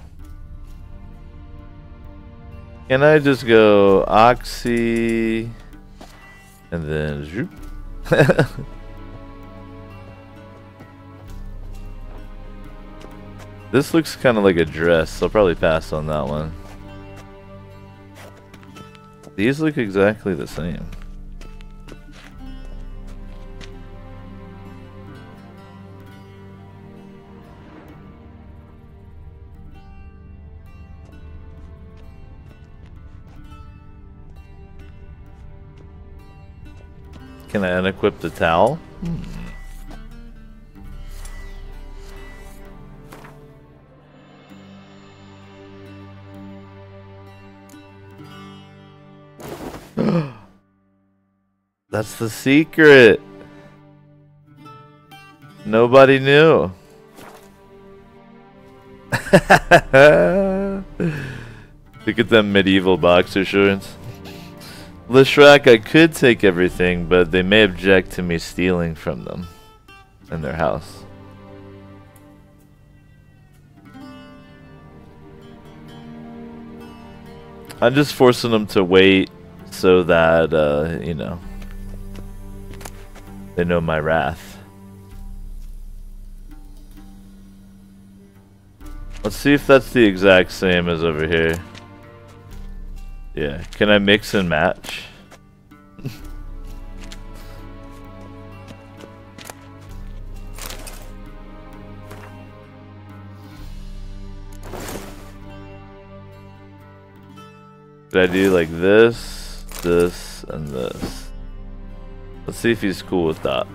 Can I just go Oxy and then zoop? This looks kind of like a dress. I'll probably pass on that one. These look exactly the same. Can I unequip the towel? That's the secret. Nobody knew. Look at them medieval boxer shorts. Leshrac, I could take everything, but they may object to me stealing from them in their house. I'm just forcing them to wait so that, you know, they know my wrath. Let's see if that's the exact same as over here. Yeah, can I mix and match? Could I do like this, this, and this? Let's see if he's cool with that.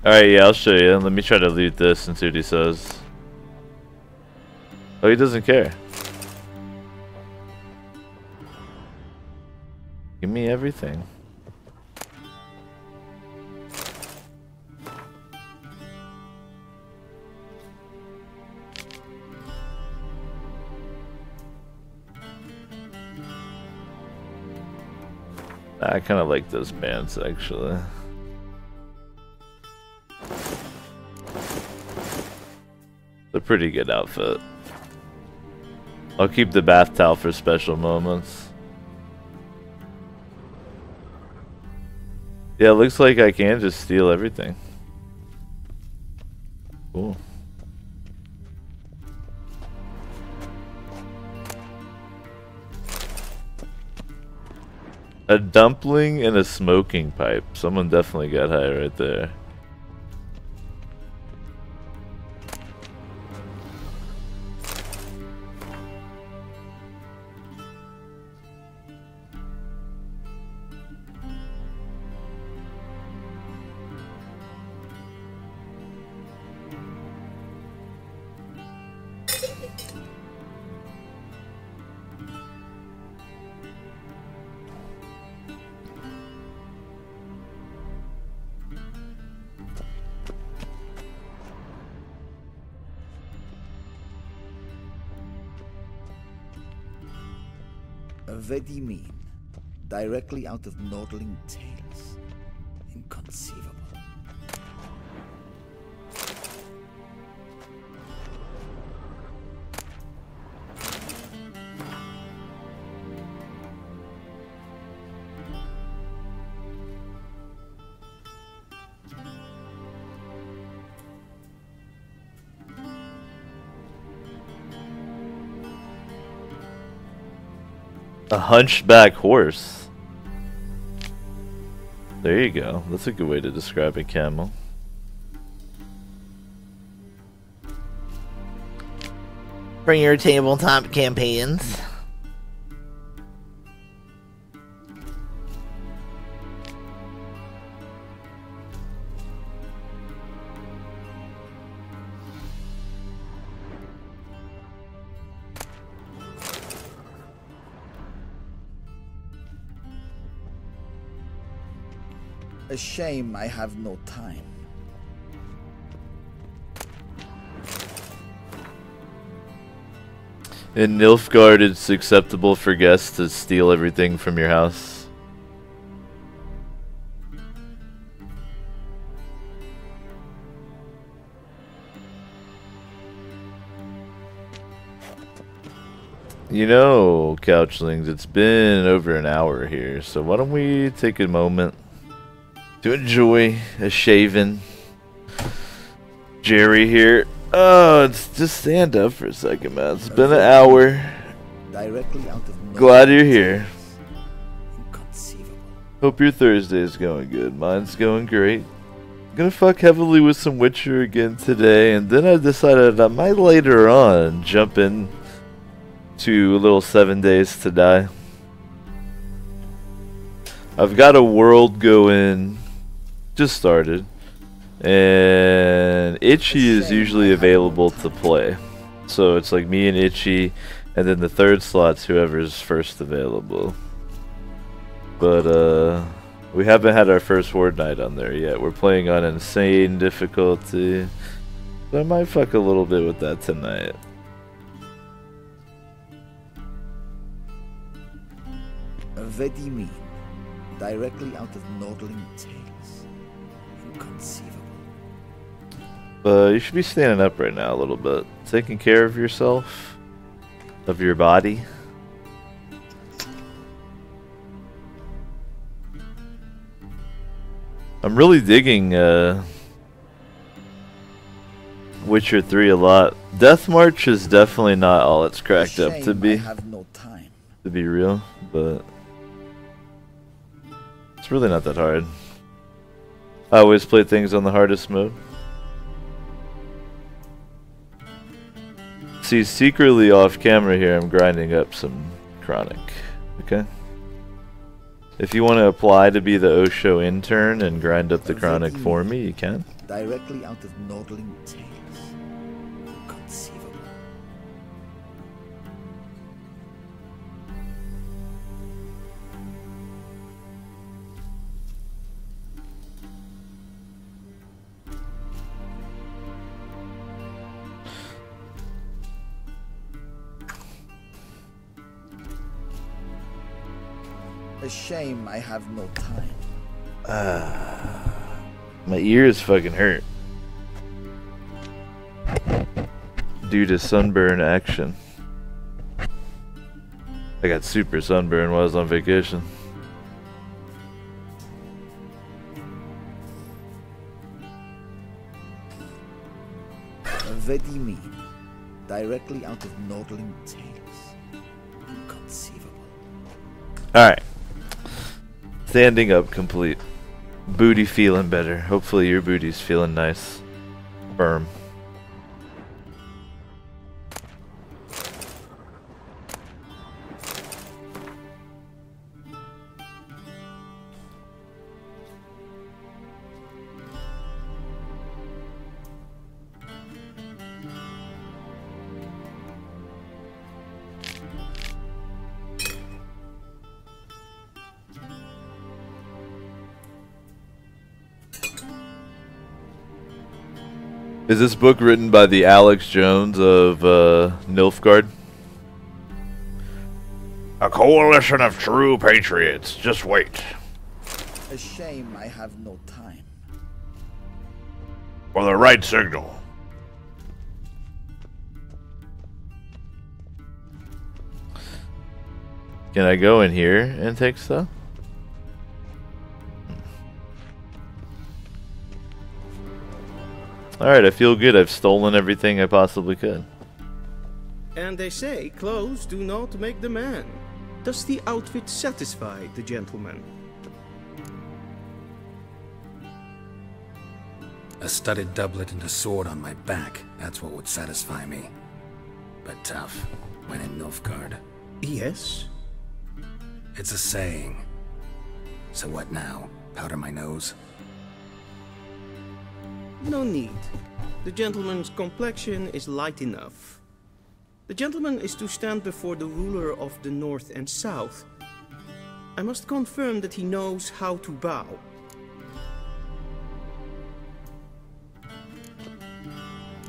Alright, yeah, I'll show you. Let me try to loot this and see what he says. Oh, he doesn't care. Give me everything. I kind of like those pants, actually. It's a pretty good outfit. I'll keep the bath towel for special moments. Yeah, it looks like I can just steal everything. Cool. A dumpling and a smoking pipe. Someone definitely got high right there. Vedimin, directly out of Nordling Tales. Inconceivable. A hunchback horse. There you go. That's a good way to describe a camel. For your tabletop campaigns. A shame I have no time. In Nilfgaard, it's acceptable for guests to steal everything from your house. You know, Couchlings, it's been over an hour here, so why don't we take a moment to enjoy a shaven Jerry here. Oh, it's just stand up for a second, man. It's been an hour. Directly out of Glad you're here. Hope your Thursday is going good. Mine's going great. Gonna fuck heavily with some Witcher again today, and then I decided I might later on jump in to a little 7 Days to Die. I've got a world going. Just started, and Itchy is usually available to play, so it's like me and Itchy, and then the third slot's whoever's first available. But we haven't had our first Horde night on there yet. We're playing on insane difficulty, so I might fuck a little bit with that tonight. Vedimin, directly out of Nordling Tales. Inconceivable. You should be standing up right now a little bit. Taking care of yourself. Of your body. I'm really digging Witcher 3 a lot. Death March is definitely not all it's cracked up to be. I have no time. To be real, but it's really not that hard. I always play things on the hardest mode. See, secretly off camera here, I'm grinding up some Chronic. Okay? If you want to apply to be the Osho intern and grind up the Chronic for me, you can. Directly out of Nordling Tales. Inconceivable. A shame I have no time. My ears fucking hurt. Due to sunburn action. I got super sunburn while I was on vacation. Vedimin, directly out of Nordling Tales. Inconceivable. Alright. Standing up complete. Booty feeling better. Hopefully your booty's feeling nice. Firm. Is this book written by the Alex Jones of Nilfgaard? A coalition of true patriots. Just wait. A shame I have no time. For the right signal. Can I go in here and take stuff? Alright, I feel good. I've stolen everything I possibly could. And they say clothes do not make the man. Does the outfit satisfy the gentleman? A studded doublet and a sword on my back, that's what would satisfy me. But tough, when in Nilfgaard. Yes? It's a saying. So what now? Powder my nose? No need. The gentleman's complexion is light enough. The gentleman is to stand before the ruler of the North and South. I must confirm that he knows how to bow.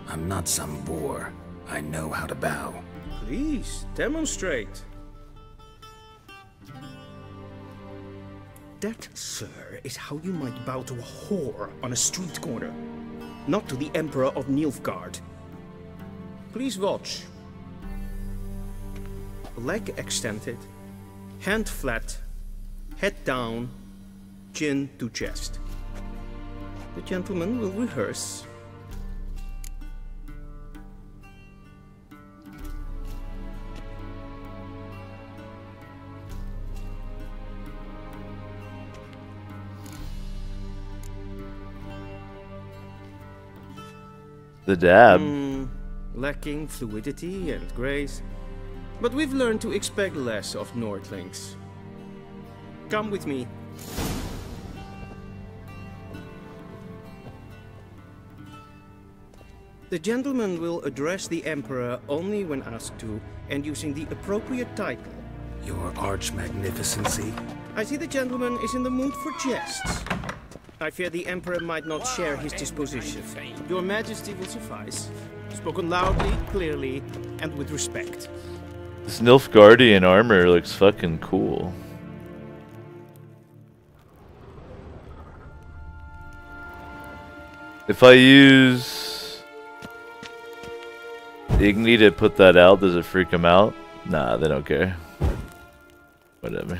I'm not some boor. I know how to bow. Please, demonstrate. That, sir, is how you might bow to a whore on a street corner. Not to the Emperor of Nilfgaard. Please watch. Leg extended, hand flat, head down, chin to chest. The gentleman will rehearse. The dab. Lacking fluidity and grace. But we've learned to expect less of Nordlings. Come with me. The gentleman will address the Emperor only when asked to, and using the appropriate title. Your Arch-Magnificency? I see the gentleman is in the mood for jests. I fear the Emperor might not share his disposition. Your Majesty will suffice. Spoken loudly, clearly, and with respect. This Nilfgaardian armor looks fucking cool. If I use Igni to put that out, does it freak them out? Nah, they don't care. Whatever.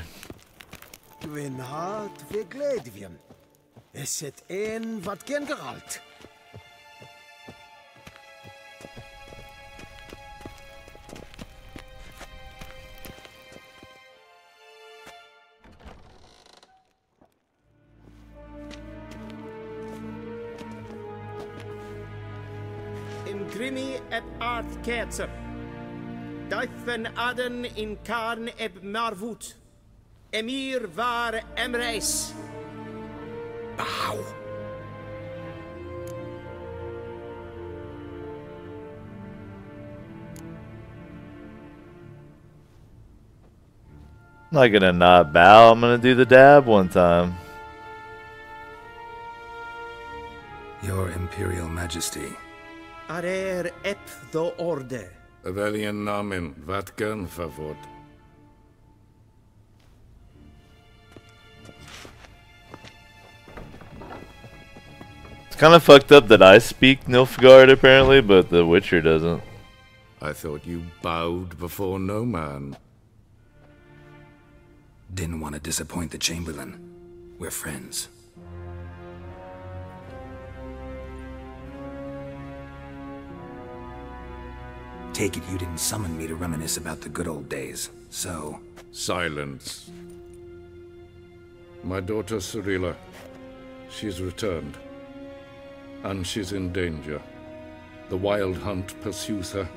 Is het een wat gen Geralt? In Grimmi eb Aard Ketzer. Duifen Aden in Karn eb Marvoet. Emir var Emreis. Bow. I'm not gonna not bow, I'm gonna do the dab one time. Your Imperial Majesty. Arer ep the orde. Welchen Namen? Wat gern favor? It's kind of fucked up that I speak Nilfgaard apparently, but The Witcher doesn't. I thought you bowed before no man. Didn't want to disappoint the Chamberlain. We're friends. Take it you didn't summon me to reminisce about the good old days, so... Silence. My daughter Cirilla, she's returned. And she's in danger. The Wild Hunt pursues her.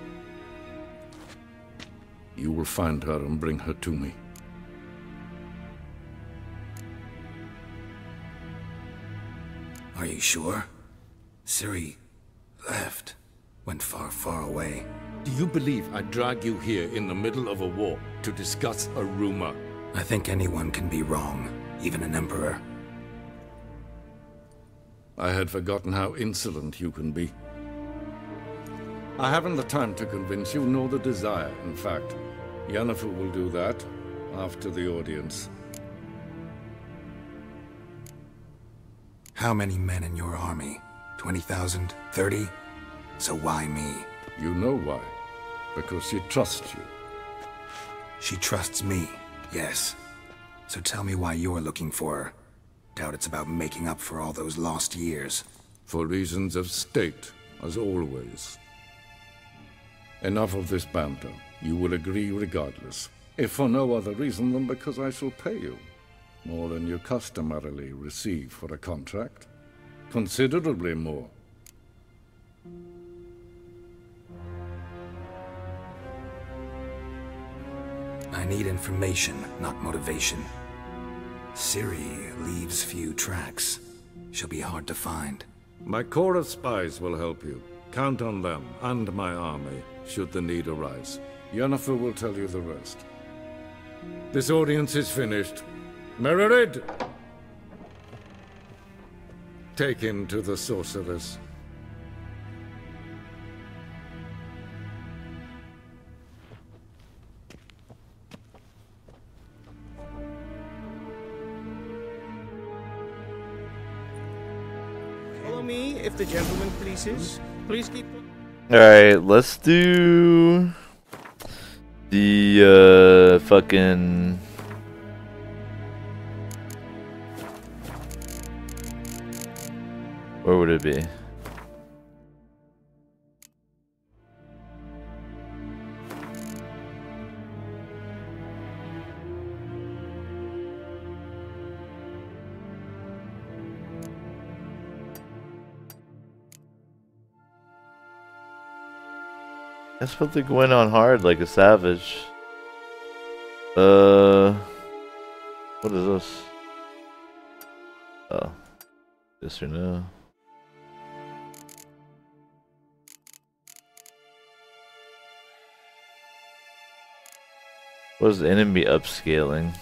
You will find her and bring her to me. Are you sure? Ciri left. Went far, far away. Do you believe I'd drag you here in the middle of a war to discuss a rumor? I think anyone can be wrong, even an emperor. I had forgotten how insolent you can be. I haven't the time to convince you, nor the desire, in fact. Yennefer will do that after the audience. How many men in your army? 20,000? 30? So why me? You know why. Because she trusts you. She trusts me, yes. So tell me why you're looking for her. Doubt it's about making up for all those lost years. For reasons of state, as always. Enough of this banter. You will agree regardless. If for no other reason than because I shall pay you. More than you customarily receive for a contract. Considerably more. I need information, not motivation. Ciri leaves few tracks. She'll be hard to find. My corps of spies will help you. Count on them, and my army, should the need arise. Yennefer will tell you the rest. This audience is finished. Mererid! Take him to the sorceress. Follow me, if the gentleman pleases. Please keep... Alright, let's do... the, fucking... Where would it be? I suppose they went on hard like a savage. What is this? Oh. Yes or no? What is enemy upscaling?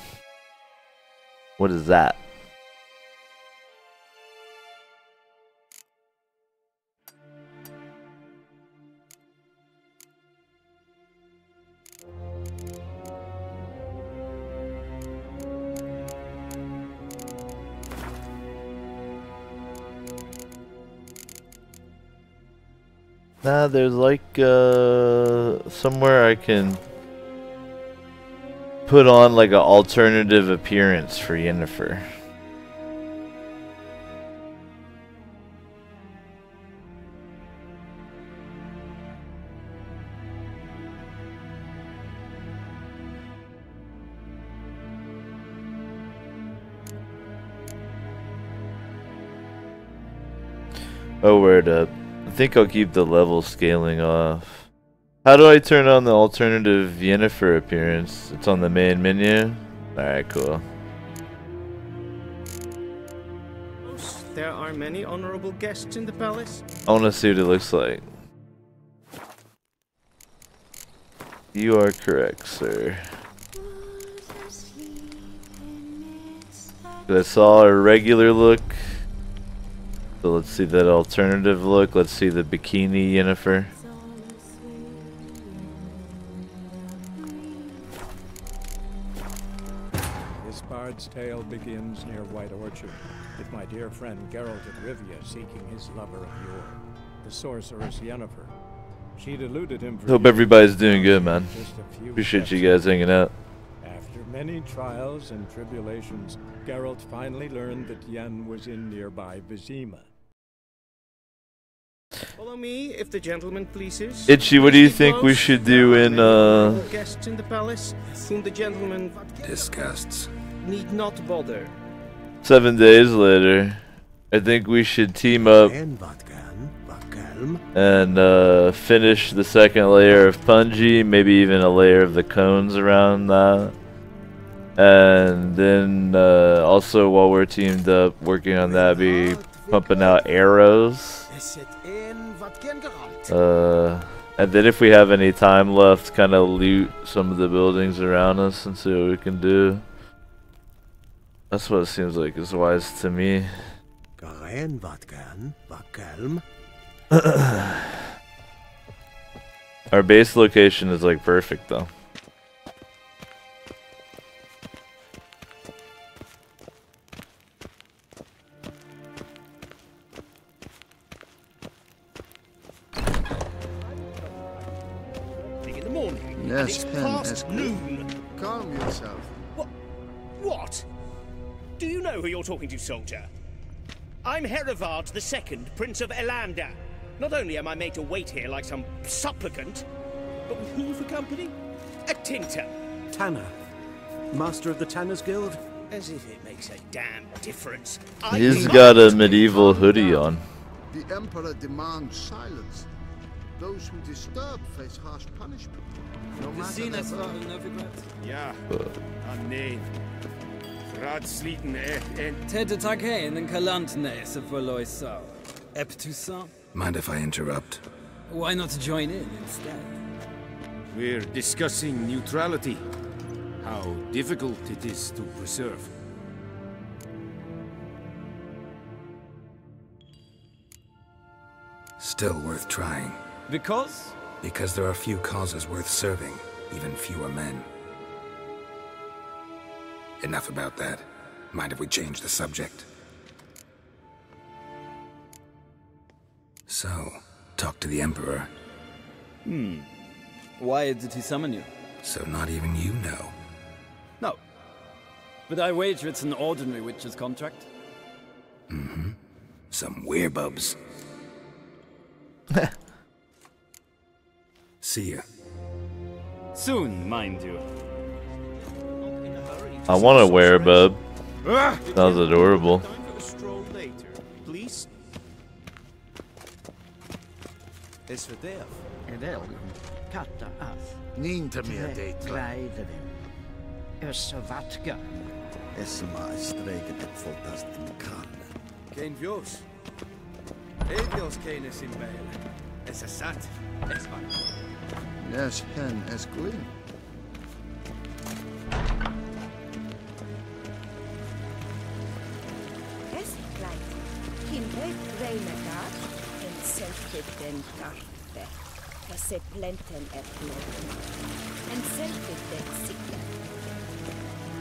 What is that? Nah, there's like somewhere I can put on like an alternative appearance for Yennefer. Oh, word up. I think I'll keep the level scaling off. How do I turn on the alternative Yennefer appearance? It's on the main menu? Alright, cool. There are many honorable guests in the palace. I want to see what it looks like. You are correct, sir. I saw a regular look. So let's see that alternative look. Let's see the bikini Yennefer. This bard's tale begins near White Orchard, with my dear friend Geralt of Rivia seeking his lover of yore, the sorceress Yennefer. She'd eluded him for Hope years. everybody's doing good, man. Just a few Appreciate steps you guys hanging out. After many trials and tribulations, Geralt finally learned that Yen was in nearby Vizima. Follow me, if the gentleman pleases. Itchy, what do you think we should do in, Guests in the palace, whom the gentleman disgusts need not bother. 7 days later, I think we should team up and finish the second layer of Punji, maybe even a layer of the cones around that. And then also while we're teamed up working on that, be pumping out arrows. And then if we have any time left, kind of loot some of the buildings around us and see what we can do. That's what it seems like is wise to me. Our base location is like perfect though. Yes, past noon. Calm yourself. What? Do you know who you're talking to, soldier? I'm Herivard II, Prince of Elander. Not only am I made to wait here like some supplicant, but with who for company? A tinter. Tanner. Master of the Tanners Guild? As if it makes a damn difference. He's got a medieval hoodie on. The Emperor demands silence. Those who disturb face harsh punishment. No matter their birth. Ja, nee. Radsliten en... Ted Takane and Kalantnes for Loisau. Eptusan? Mind if I interrupt? Why not join in instead? We're discussing neutrality. How difficult it is to preserve. Still worth trying. Because? Because there are few causes worth serving, even fewer men. Enough about that. Mind if we change the subject? So, talk to the Emperor. Why did he summon you? So not even you know. No. But I wager it's an ordinary witch's contract. Mm-hmm. Some werebubs. See ya. Soon, mind you. I want to wear a bub. Sounds adorable. Please. Es verderf. En elgen katta af. Niet meer date. Grijden. Usavatka. Es maar streken het voltast in karne. Geen vjos. Evios kenes in beilen. Es is zat. Es var. Yes, hen es glin. Es klein. Kinder Reinegar en selfiden karpe. Esse plenten erkloten. En selfiden sikla.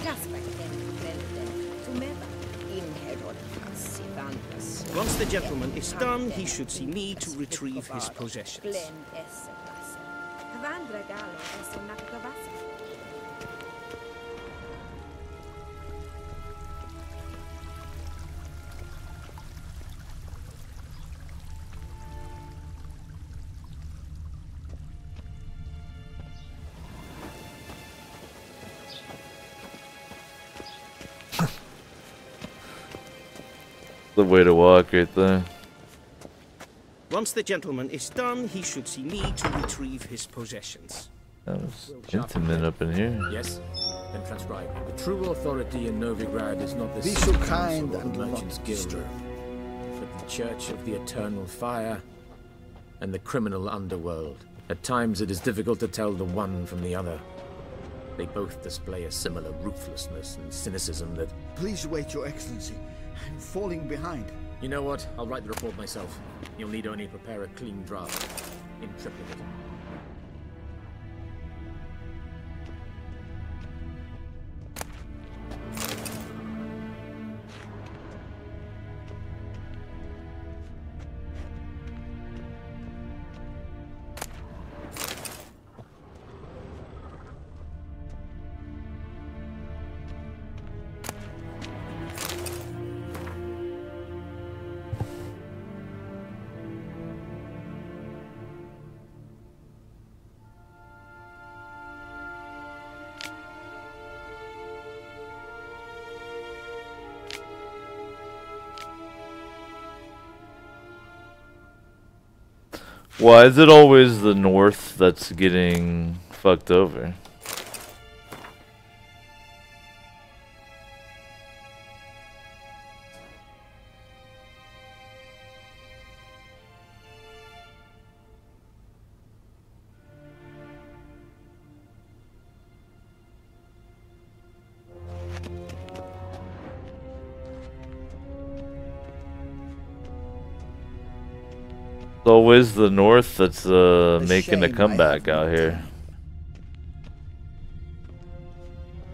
Kasperten velden. Tumeva. In herod sivantas. Once the gentleman is done, he should see me to retrieve his possessions. Glen esse passa. Kvandra galo esse nakavasa. The way to walk right there. Once the gentleman is done, he should see me to retrieve his possessions. That was intimate up in here. Yes, then transcribe. The true authority in Novigrad is not the Be so kind and Merchants Guild, but the Church of the Eternal Fire and the criminal underworld. At times it is difficult to tell the one from the other. They both display a similar ruthlessness and cynicism that... Please wait, Your Excellency. I'm falling behind. You know what? I'll write the report myself. You'll need only prepare a clean draft in triplicate. Why is it always the north that's getting fucked over? It's always the north that's making a comeback out here.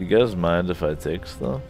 You guys mind if I take stuff?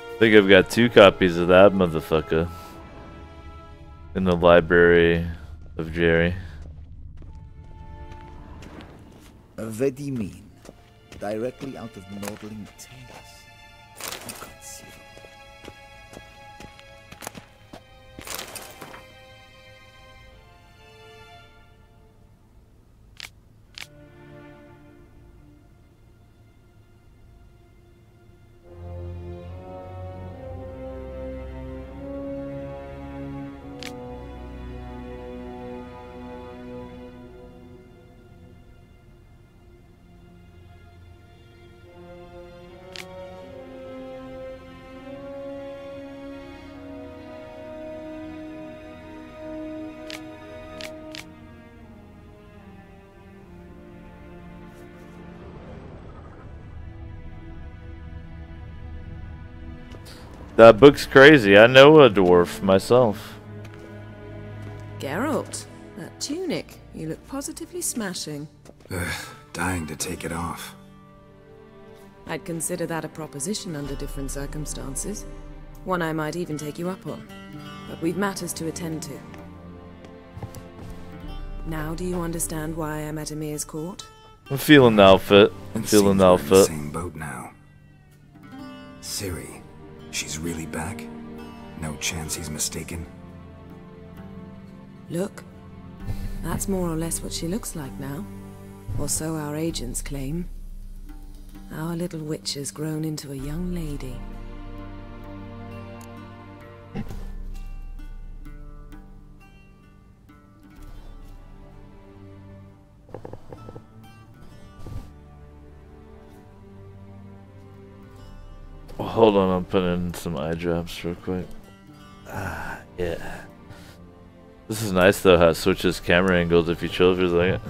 I think I've got 2 copies of that motherfucker in the library of Jerry. What do you mean? Directly out of Nordling Tales? Inconceivable. That book's crazy. I know a dwarf myself. Geralt, that tunic. You look positively smashing. Dying to take it off. I'd consider that a proposition under different circumstances. One I might even take you up on. But we've matters to attend to. Now do you understand why I'm at Emir's court? I'm feeling the outfit. I'm feeling the We're in the outfit. same boat now. Ciri, she's really back? No chance he's mistaken? Look, that's more or less what she looks like now. Or so our agents claim. Our little witch has grown into a young lady. Hold on, I'm putting in some eye drops real quick. Yeah. This is nice though, how it switches camera angles if you chose it like it.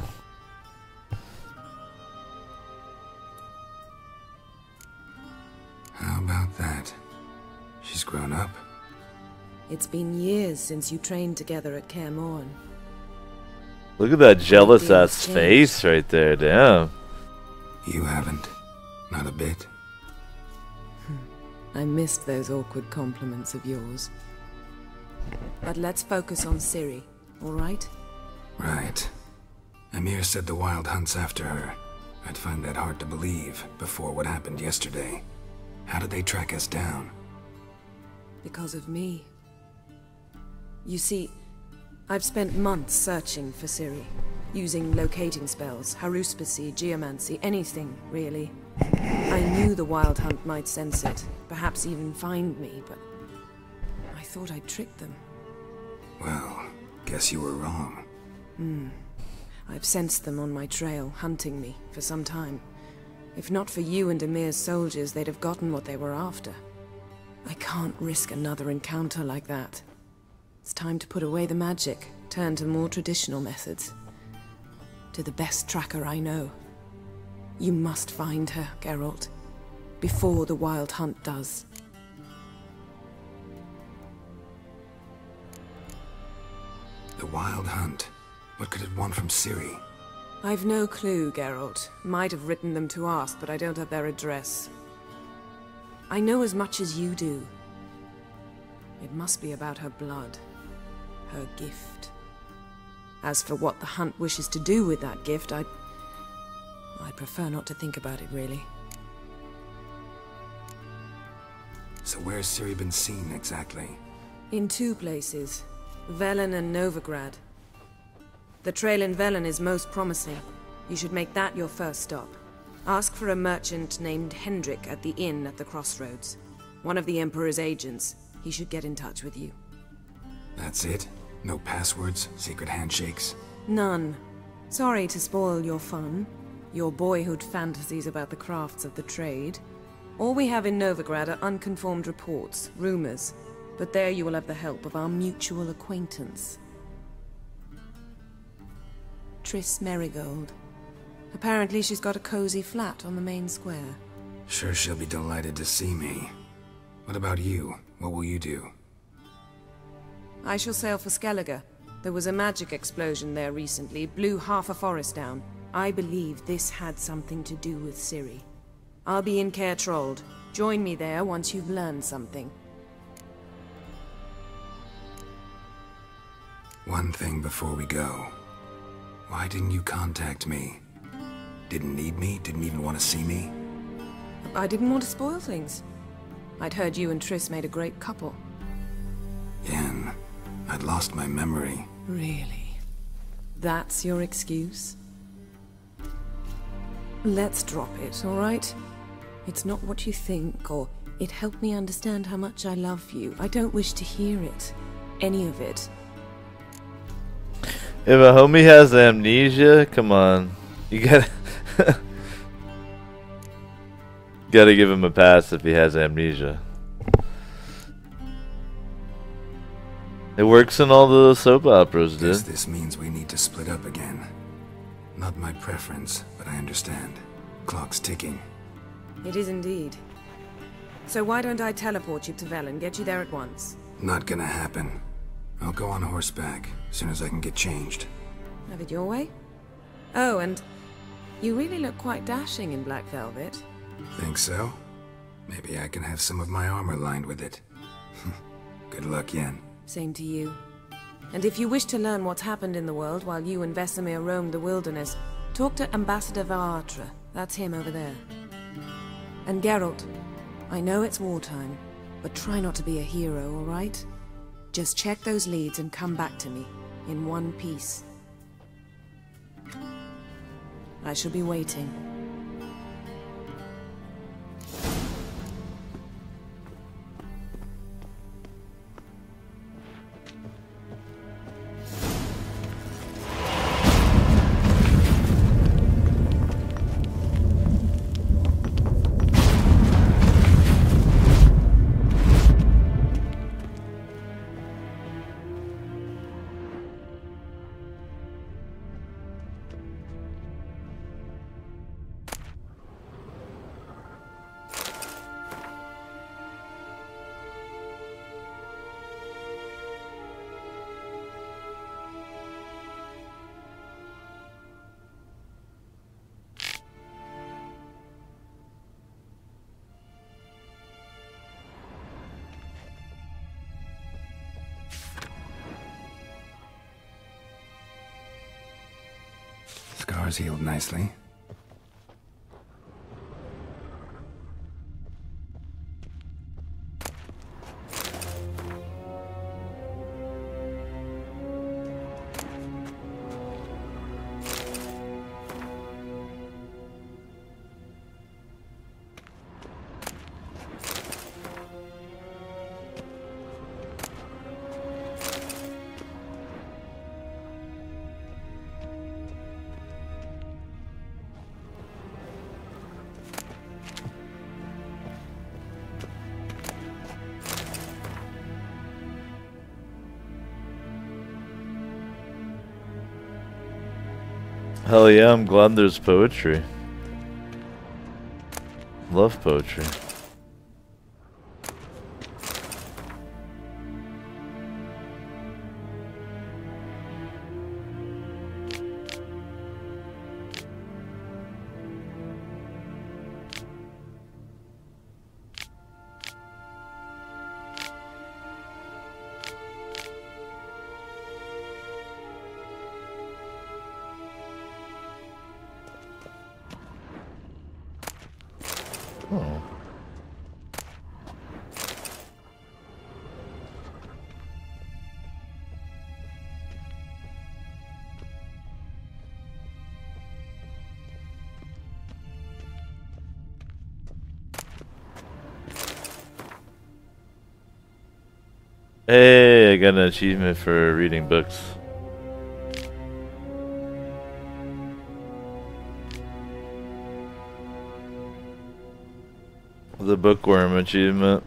How about that? She's grown up? It's been years since you trained together at Kaer Morhen. Look at that jealous ass face right there, damn. You haven't? Not a bit? I missed those awkward compliments of yours. But let's focus on Ciri, alright? Right. Emir said the Wild Hunt's after her. I'd find that hard to believe before what happened yesterday. How did they track us down? Because of me. You see, I've spent months searching for Ciri, using locating spells, haruspicy, geomancy, anything, really. I knew the Wild Hunt might sense it, perhaps even find me, but I thought I'd tricked them. Well, guess you were wrong. I've sensed them on my trail, hunting me, for some time. If not for you and Emir's soldiers, they'd have gotten what they were after. I can't risk another encounter like that. It's time to put away the magic, turn to more traditional methods. To the best tracker I know. You must find her, Geralt, before the Wild Hunt does. The Wild Hunt. What could it want from Ciri? I've no clue, Geralt. Might have written them to ask, but I don't have their address. I know as much as you do. It must be about her blood. Her gift. As for what the Hunt wishes to do with that gift, I'd prefer not to think about it, really. So where's Ciri been seen, exactly? In 2 places. Velen and Novigrad. The trail in Velen is most promising. You should make that your first stop. Ask for a merchant named Hendrik at the inn at the crossroads. One of the Emperor's agents. He should get in touch with you. That's it? No passwords? Secret handshakes? None. Sorry to spoil your fun. Your boyhood fantasies about the crafts of the trade. All we have in Novigrad are unconfirmed reports, rumors. But there you will have the help of our mutual acquaintance. Triss Merigold. Apparently she's got a cozy flat on the main square. Sure she'll be delighted to see me. What about you? What will you do? I shall sail for Skellige. There was a magic explosion there recently, blew half a forest down. I believe this had something to do with Ciri. I'll be in Caer Trolde. Join me there once you've learned something. One thing before we go. Why didn't you contact me? Didn't need me? Didn't even want to see me? I didn't want to spoil things. I'd heard you and Triss made a great couple. Yen, I'd lost my memory. Really? That's your excuse? Let's drop it, all right? It's not what you think, or it helped me understand how much I love you. I don't wish to hear it. Any of it. If a homie has amnesia, come on. You gotta... gotta give him a pass if he has amnesia. It works in all the soap operas, dude. Guess this means we need to split up again. Not my preference, but I understand. Clock's ticking. It is indeed. So why don't I teleport you to Velen, get you there at once? Not gonna happen. I'll go on horseback, as soon as I can get changed. Have it your way? Oh, and you really look quite dashing in black velvet. Think so? Maybe I can have some of my armor lined with it. Good luck, Yen. Same to you. And if you wish to learn what's happened in the world while you and Vesemir roamed the wilderness, talk to Ambassador Varatra. That's him over there. And Geralt, I know it's wartime, but try not to be a hero, all right? Just check those leads and come back to me, in one piece. I shall be waiting. Scars healed nicely. Hell yeah, I'm glad there's poetry. Love poetry. Oh. Hey, I got an achievement for reading books. The bookworm achievement.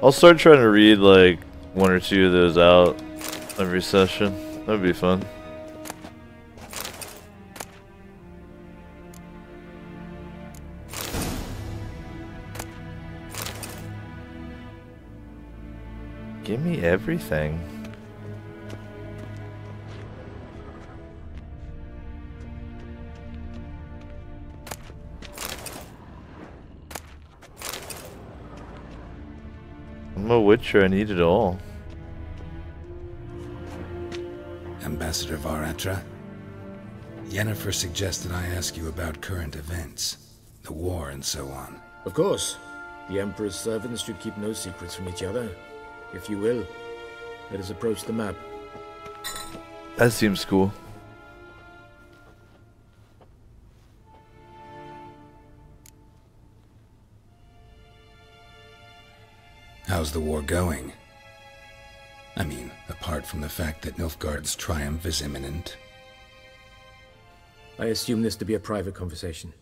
I'll start trying to read like 1 or 2 of those out every session. That'd be fun. Give me everything. I'm a witcher, I need it all. Ambassador Varatra, Yennefer suggested I ask you about current events, the war and so on. Of course. The Emperor's servants should keep no secrets from each other. If you will, let us approach the map. That seems cool. How's the war going? I mean, apart from the fact that Nilfgaard's triumph is imminent. I assume this to be a private conversation.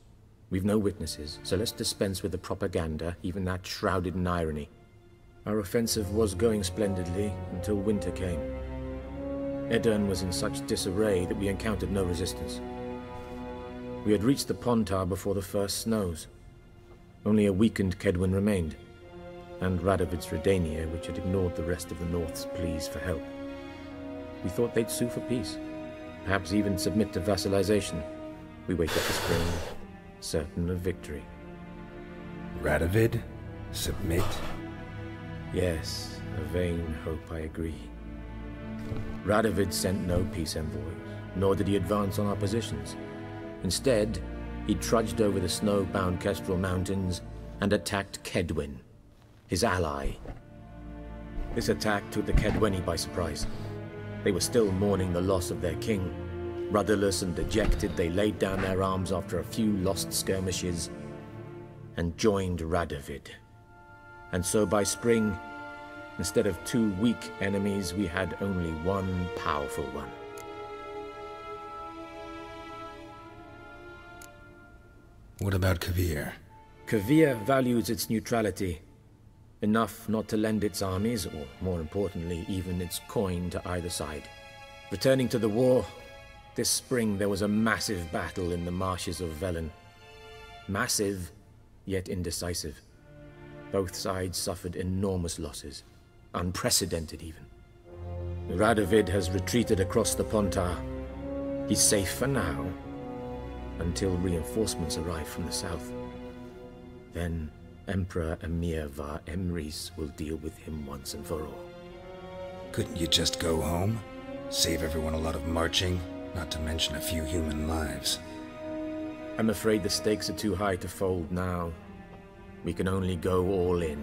We've no witnesses, so let's dispense with the propaganda, even that shrouded in irony. Our offensive was going splendidly until winter came. Edirn was in such disarray that we encountered no resistance. We had reached the Pontar before the first snows. Only a weakened Kedwin remained, and Radovid's Redania, which had ignored the rest of the North's pleas for help. We thought they'd sue for peace, perhaps even submit to vassalization. We waited for spring, certain of victory. Radovid? Submit? Yes, a vain hope, I agree. Radovid sent no peace envoys, nor did he advance on our positions. Instead, he trudged over the snow-bound Kestrel Mountains and attacked Kedwin, his ally. This attack took the Kedweni by surprise. They were still mourning the loss of their king. Rudderless and dejected, they laid down their arms after a few lost skirmishes and joined Radovid. And so by spring, instead of 2 weak enemies, we had only 1 powerful one. What about Kovir? Kovir values its neutrality, enough not to lend its armies, or more importantly, even its coin to either side. Returning to the war, this spring there was a massive battle in the marshes of Velen. Massive, yet indecisive. Both sides suffered enormous losses, unprecedented even. Radovid has retreated across the Pontar. He's safe for now, until reinforcements arrive from the south. Then Emperor Emhyr var Emreis will deal with him once and for all. Couldn't you just go home? Save everyone a lot of marching, not to mention a few human lives. I'm afraid the stakes are too high to fold now. We can only go all in.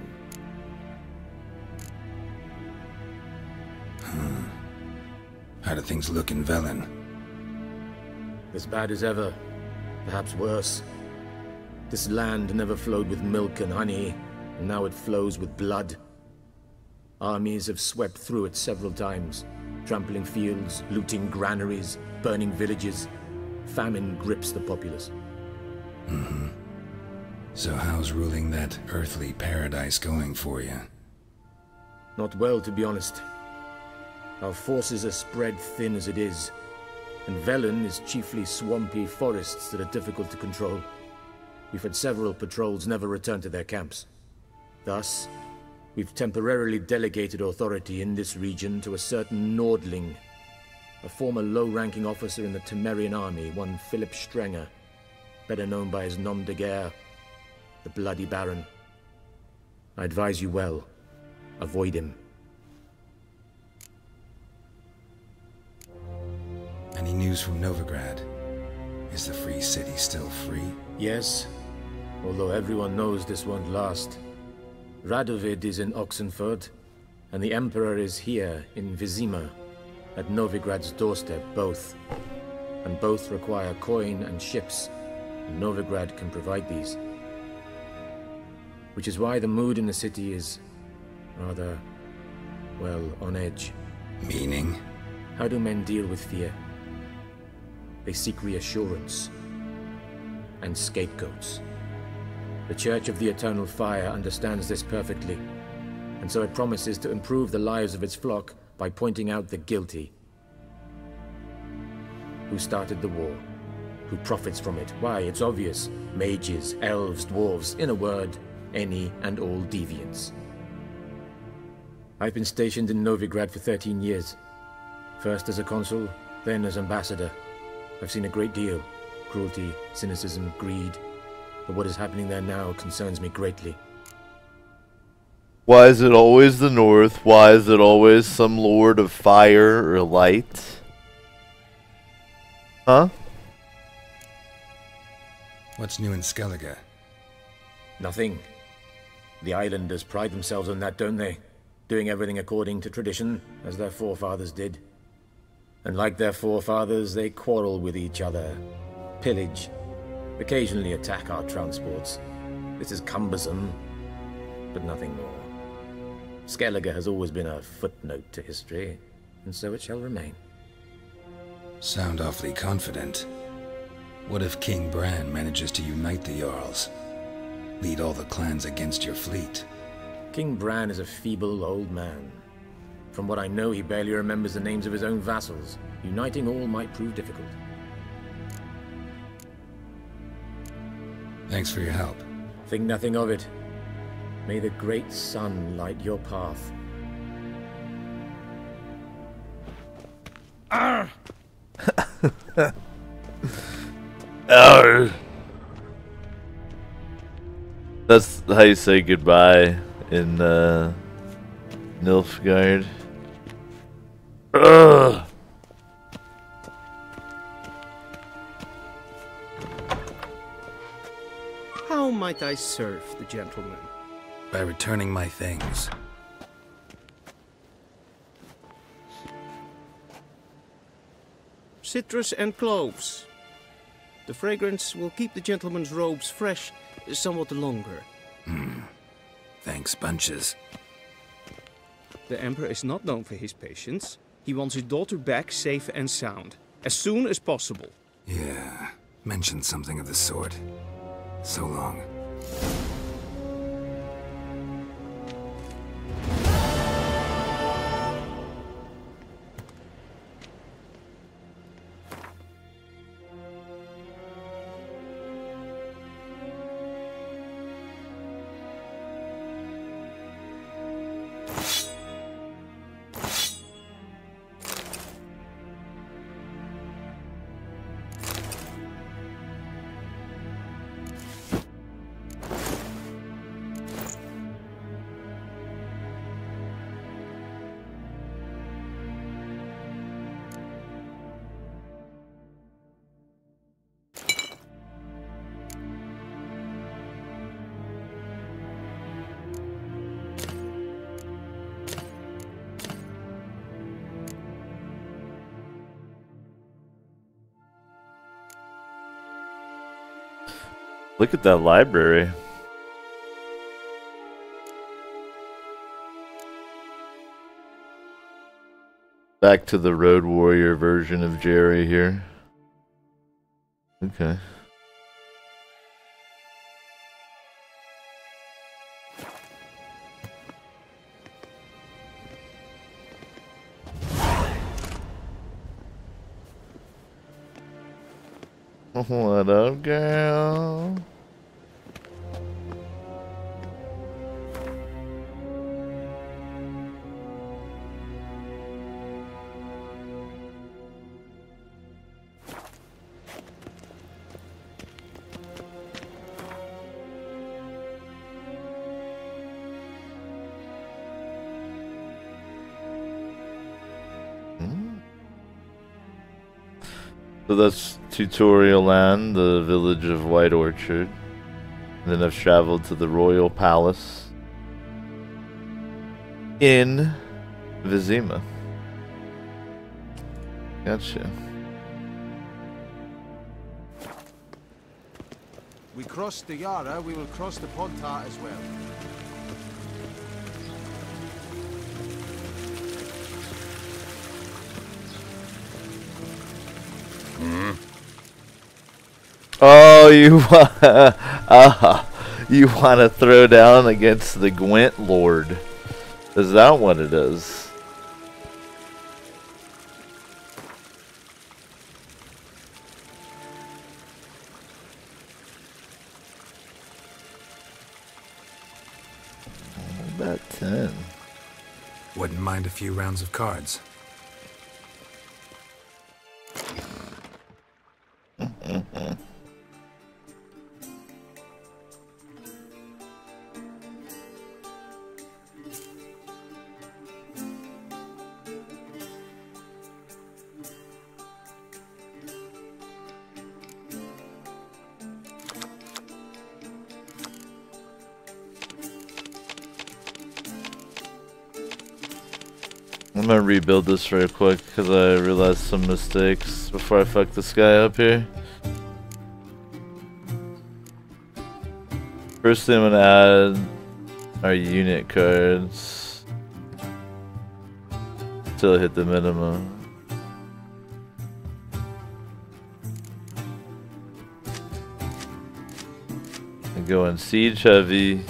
How do things look in Velen? As bad as ever, perhaps worse. This land never flowed with milk and honey, and now it flows with blood. Armies have swept through it several times, trampling fields, looting granaries, burning villages. Famine grips the populace. So how's ruling that earthly paradise going for you? Not well, to be honest. Our forces are spread thin as it is, and Velen is chiefly swampy forests that are difficult to control. We've had several patrols never return to their camps. Thus, we've temporarily delegated authority in this region to a certain Nordling, a former low-ranking officer in the Temerian army, one Philip Strenger, better known by his nom de guerre, the Bloody Baron. I advise you well. Avoid him. Any news from Novigrad? Is the Free City still free? Yes, although everyone knows this won't last. Radovid is in Oxenford, and the Emperor is here in Vizima, at Novigrad's doorstep, both. And both require coin and ships, and Novigrad can provide these. Which is why the mood in the city is rather, well, on edge. Meaning? How do men deal with fear? They seek reassurance and scapegoats. The Church of the Eternal Fire understands this perfectly, and so it promises to improve the lives of its flock by pointing out the guilty. Who started the war? Who profits from it? Why, it's obvious. Mages, elves, dwarves, in a word, any and all deviants. I've been stationed in Novigrad for 13 years. First as a consul, then as ambassador. I've seen a great deal. Cruelty, cynicism, greed. But what is happening there now concerns me greatly. Why is it always the North? Why is it always some lord of fire or light? Huh? What's new in Skellige? Nothing. The islanders pride themselves on that, don't they? Doing everything according to tradition, as their forefathers did. And like their forefathers, they quarrel with each other, pillage, occasionally attack our transports. This is cumbersome, but nothing more. Skellige has always been a footnote to history, and so it shall remain. Sound awfully confident. What if King Bran manages to unite the Jarls? Lead all the clans against your fleet? King Bran is a feeble old man. From what I know, he barely remembers the names of his own vassals. Uniting all might prove difficult. Thanks for your help. Think nothing of it. May the great sun light your path. Arr! Arr! That's how you say goodbye in Nilfgaard. Ugh. How might I serve the gentleman? By returning my things. Citrus and cloves. The fragrance will keep the gentleman's robes fresh somewhat longer. Thanks, bunches. The Emperor is not known for his patience. He wants his daughter back safe and sound, as soon as possible. Yeah, mentioned something of the sort. So long. Look at that library. Back to the Road Warrior version of Jerry here. Okay. What up, girl? So that's Tutorial Land, the village of White Orchard. And then I've traveled to the Royal Palace in Vizima. Gotcha. We crossed the Yara, we will cross the Pontar as well. Oh, you want to throw down against the Gwent Lord? Is that what it is? About 10. Wouldn't mind a few rounds of cards. I'm gonna rebuild this real quick because I realized some mistakes before I fuck this guy up here. First thing I'm gonna add are unit cards until I hit the minimum. I go in Siege Heavy.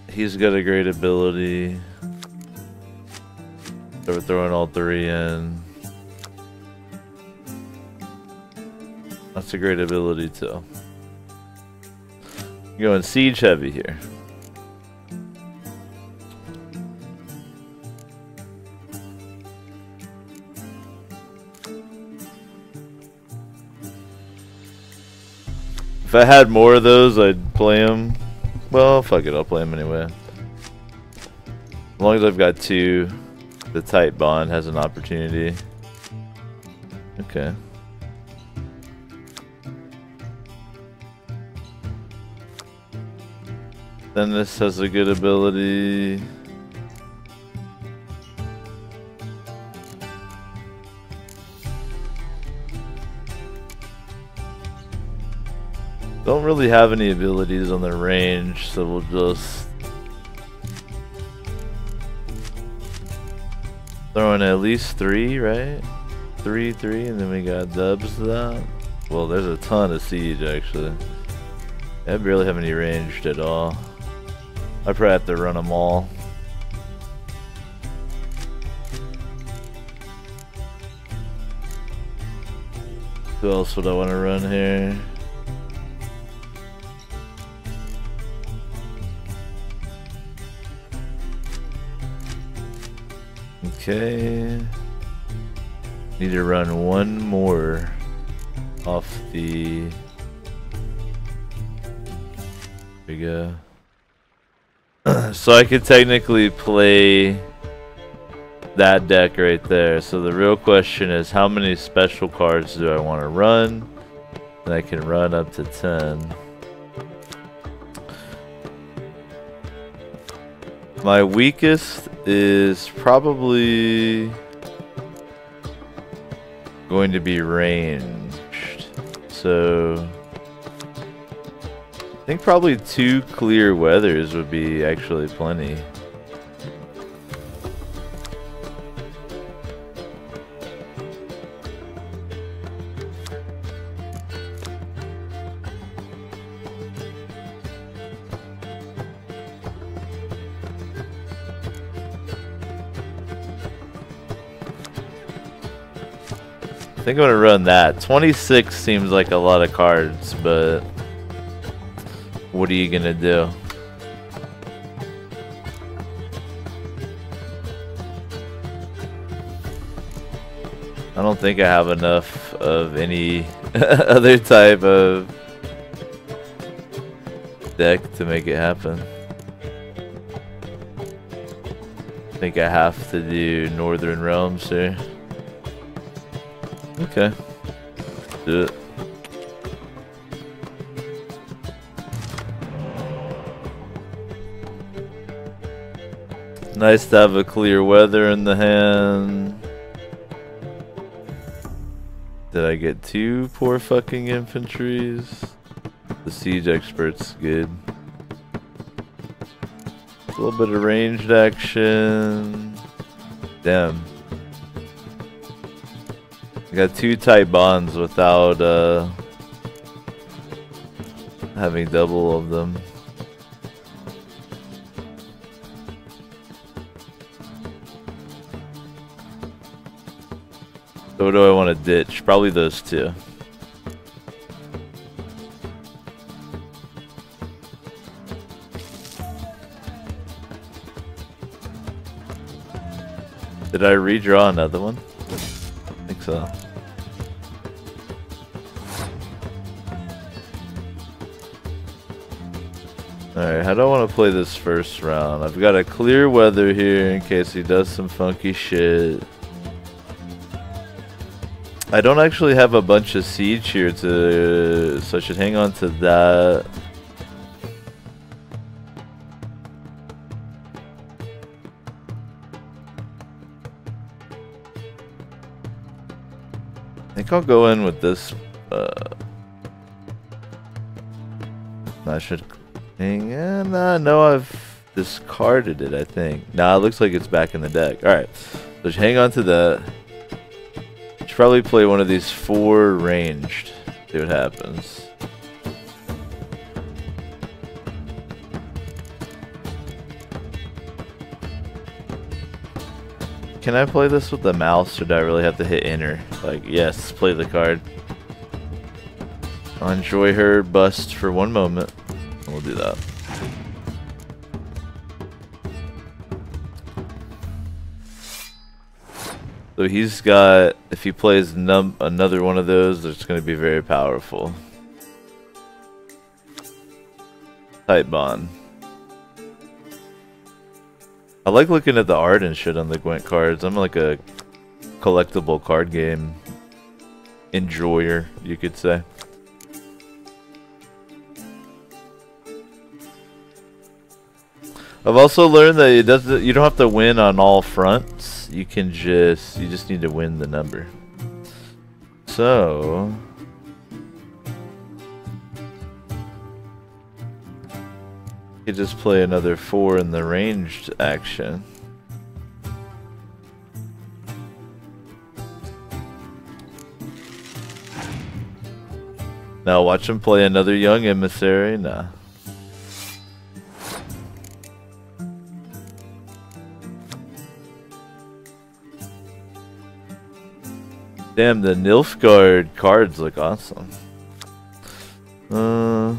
He's got a great ability. So we're throwing all three in. That's a great ability too. Going Siege Heavy here. If I had more of those, I'd play them. Well, fuck it, I'll play him anyway. As long as I've got two, the tight bond has an opportunity. Okay. Then this has a good ability. Don't really have any abilities on the range, so we'll just throw in at least 3, right? 3, and then we got dubs to that. Well, there's a ton of siege actually. I barely have any ranged at all. I probably have to run them all. Who else would I want to run here? Okay. Need to run one more off the. There we go. So I could technically play that deck right there. So the real question is, how many special cards do I want to run? And I can run up to 10. My weakest is probably going to be ranged. So I think probably 2 clear weathers would be actually plenty. I think I'm gonna run that. 26 seems like a lot of cards, but what are you gonna do? I don't think I have enough of any other type of deck to make it happen. I think I have to do Northern Realms here. Okay. Do it. Nice to have a clear weather in the hand. Did I get 2 poor fucking infantries? The siege expert's good. A little bit of ranged action. Damn. I got 2 tight bonds without having double of them. So what do I want to ditch? Probably those 2. Did I redraw another one? I think so. Alright, how do I want to play this first round? I've got a clear weather here in case he does some funky shit. I don't actually have a bunch of siege here so I should hang on to that. I think I'll go in with this. I should hang in. No, I've discarded it, I think. Nah, it looks like it's back in the deck. Alright, so just hang on to that. Should probably play one of these 4 ranged. See what happens. Can I play this with the mouse, or do I really have to hit enter? Like, yes, play the card. I'll enjoy her bust for 1 moment. We'll do that. So he's got, if he plays another one of those, it's going to be very powerful. Tight bond. I like looking at the art and shit on the Gwent cards. I'm like a collectible card game enjoyer, you could say. I've also learned that you don't have to win on all fronts. You just need to win the number. So you could just play another 4 in the ranged action. Now watch him play another young emissary. Nah. Damn, the Nilfgaard cards look awesome. I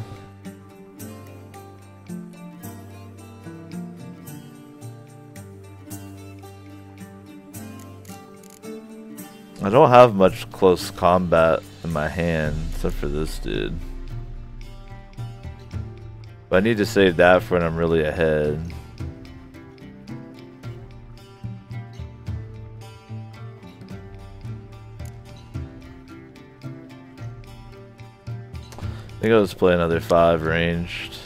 don't have much close combat in my hand, except for this dude. But I need to save that for when I'm really ahead. I think I'll just play another 5 ranged.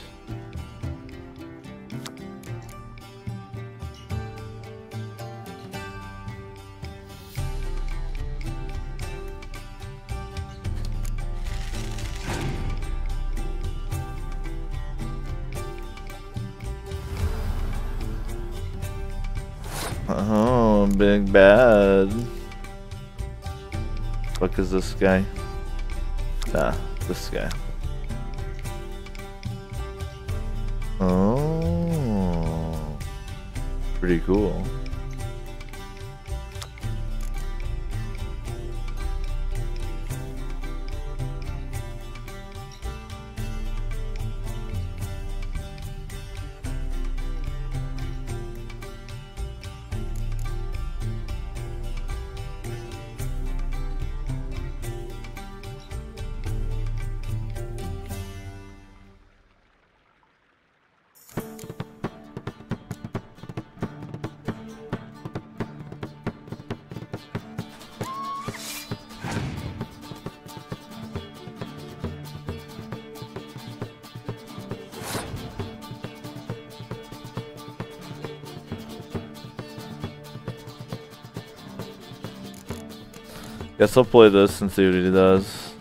Oh, big bad. Fuck is this guy? Nah, this guy. Oh, pretty cool. Guess I'll play this and see what he does.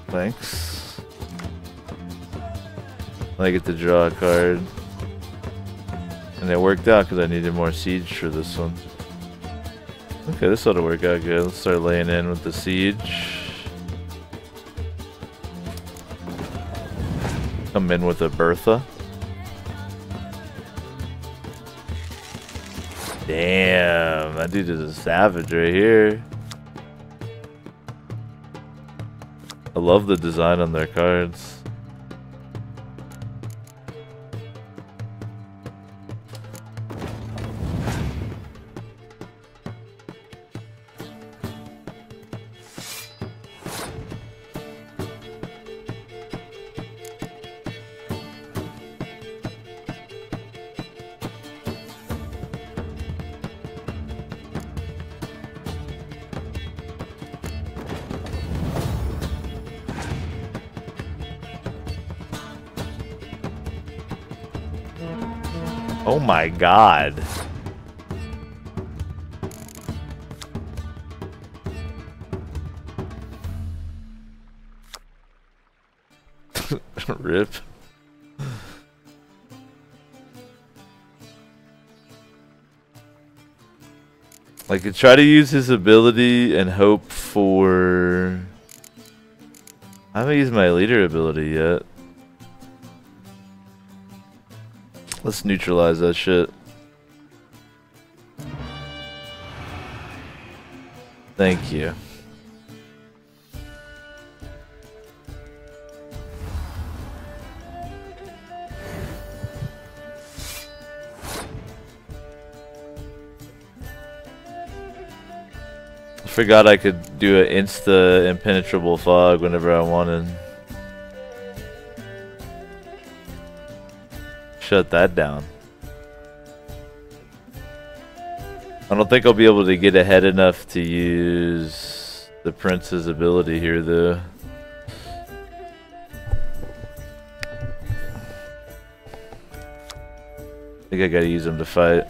Thanks. I get to draw a card. And it worked out because I needed more siege for this one. Okay, this ought to work out good. Let's start laying in with the siege. Come in with a Bertha. Damn, that dude is a savage right here. I love the design on their cards. Oh my god. Rip. I could try to use his ability and hope for... I haven't used my leader ability yet. Let's neutralize that shit. Thank you. I forgot I could do an insta impenetrable fog whenever I wanted. Shut that down. I don't think I'll be able to get ahead enough to use the prince's ability here though. I think I gotta use him to fight.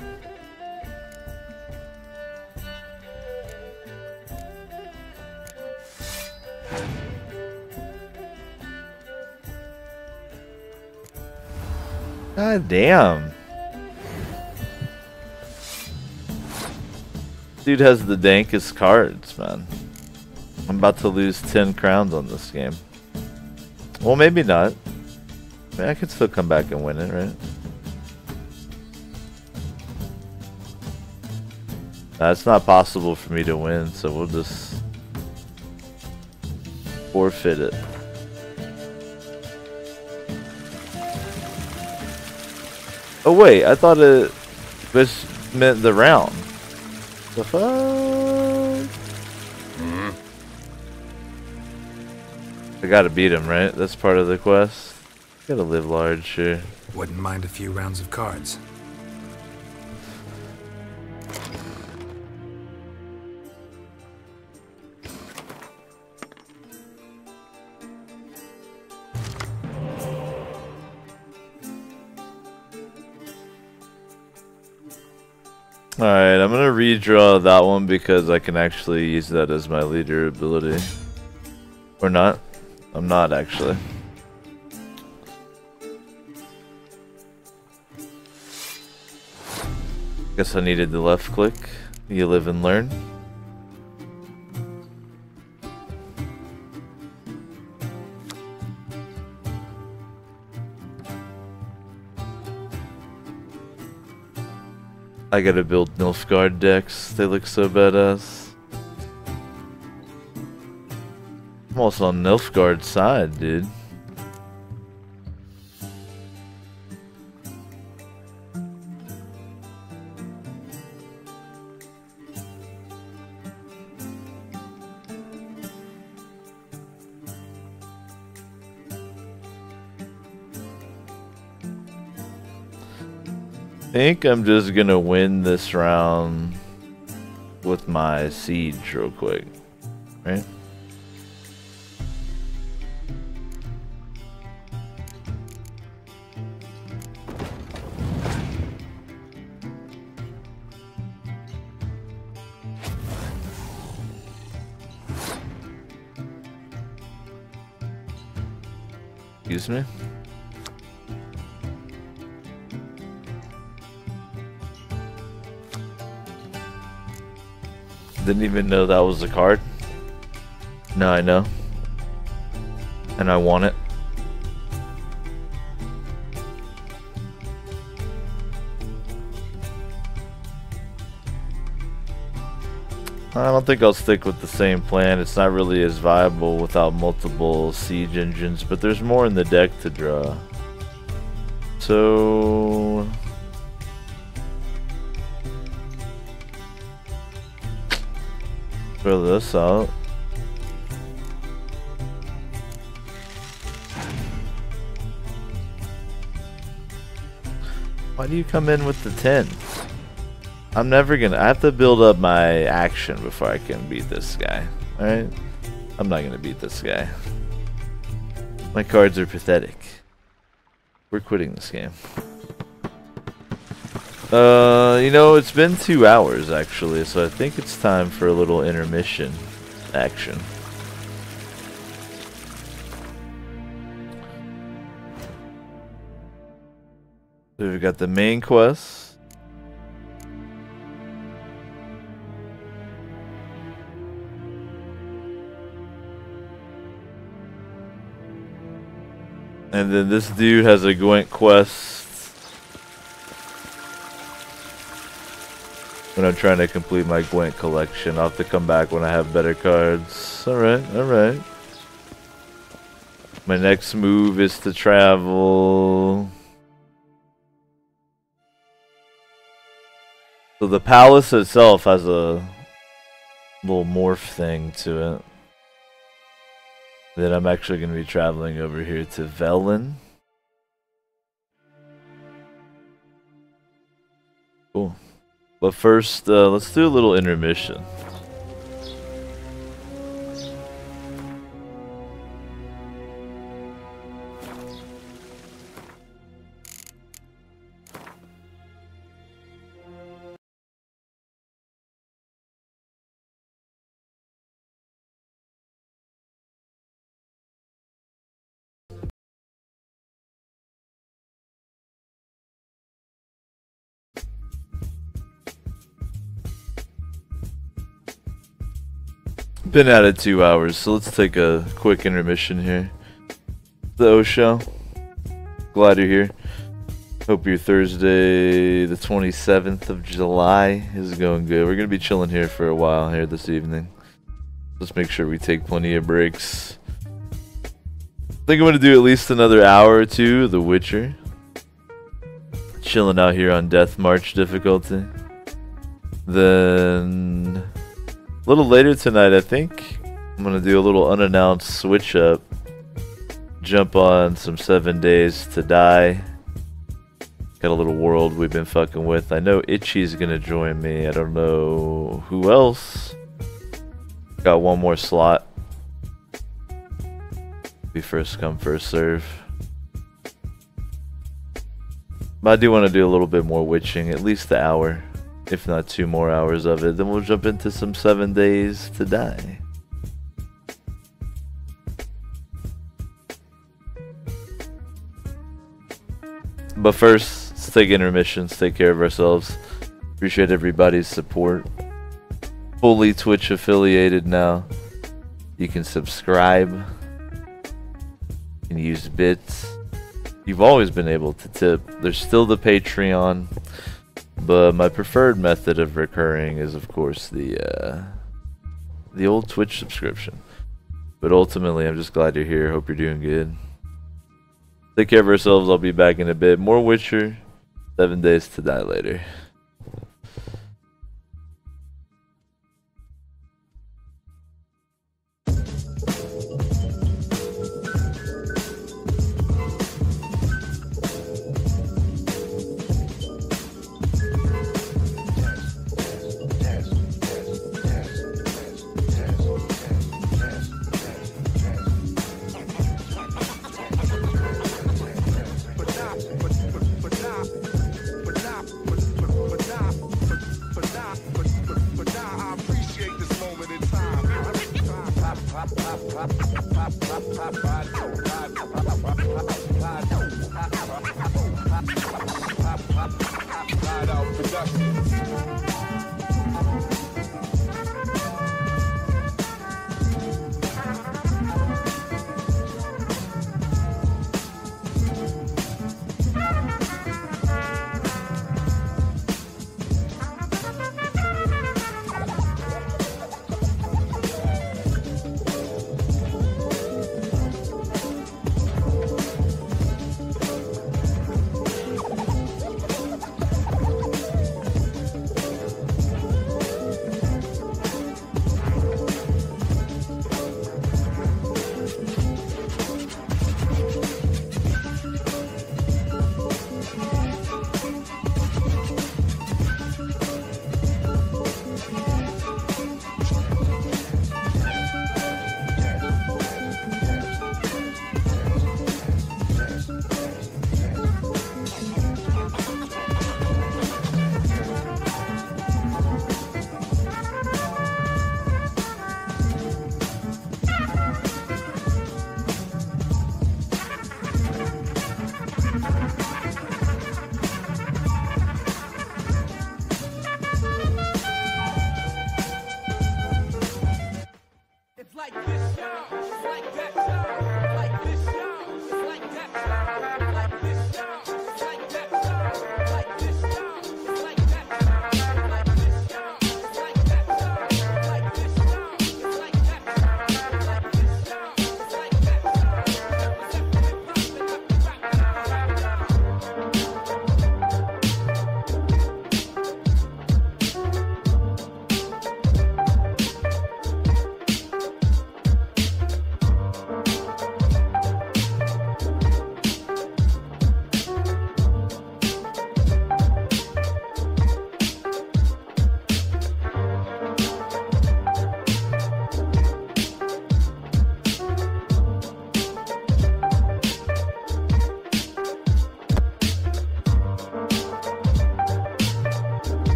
God damn. Dude has the dankest cards, man. I'm about to lose 10 crowns on this game. Well, maybe not. I mean, I could still come back and win it, right? It's not possible for me to win, so we'll just forfeit it. Oh wait, I thought it was meant the round. The fuck? I gotta beat him, right? That's part of the quest. Gotta live large, sure. Wouldn't mind a few rounds of cards. Alright, I'm gonna redraw that one because I can actually use that as my leader ability. Or not. I'm not actually. Guess I needed the left click. You live and learn. I gotta build Nilfgaard decks. They look so badass. I'm also on Nilfgaard's side, dude. I think I'm just gonna win this round with my siege real quick. right? Excuse me? Didn't even know that was a card. Now I know. And I want it. I don't think I'll stick with the same plan. It's not really as viable without multiple siege engines, but there's more in the deck to draw. So throw this out. Why do you come in with the 10? I'm never gonna. I have to build up my action before I can beat this guy. Alright? I'm not gonna beat this guy. My cards are pathetic. We're quitting this game. You know, it's been 2 hours actually, so I think it's time for a little intermission action. So we've got the main quest. And then this dude has a Gwent quest. When I'm trying to complete my Gwent collection, I'll have to come back when I have better cards. Alright, alright. My next move is to travel. So the palace itself has a little morph thing to it. Then I'm actually going to be traveling over here to Velen. Cool. But first, let's do a little intermission. Been at it 2 hours, so let's take a quick intermission here. The Osho, glad you're here. Hope your Thursday, the 27th of July, is going good. We're gonna be chilling here for a while here this evening. Let's make sure we take plenty of breaks. I think I'm gonna do at least another hour or two of The Witcher. Chilling out here on Death March difficulty. Then a little later tonight, I think I'm gonna do a little unannounced switch up. Jump on some 7 Days to Die. Got a little world we've been fucking with. I know Itchy's gonna join me. I don't know who else. Got one more slot. Be first come, first serve. But I do want to do a little bit more witching, at least an hour. If not 2 more hours of it, then we'll jump into some 7 Days to Die. But first, let's take intermissions, take care of ourselves. Appreciate everybody's support. Fully Twitch affiliated now. You can subscribe. You can use bits. You've always been able to tip. There's still the Patreon. But my preferred method of recurring is, of course, the old Twitch subscription. But ultimately, I'm just glad you're here. Hope you're doing good. Take care of ourselves. I'll be back in a bit. More Witcher. 7 Days to Die later.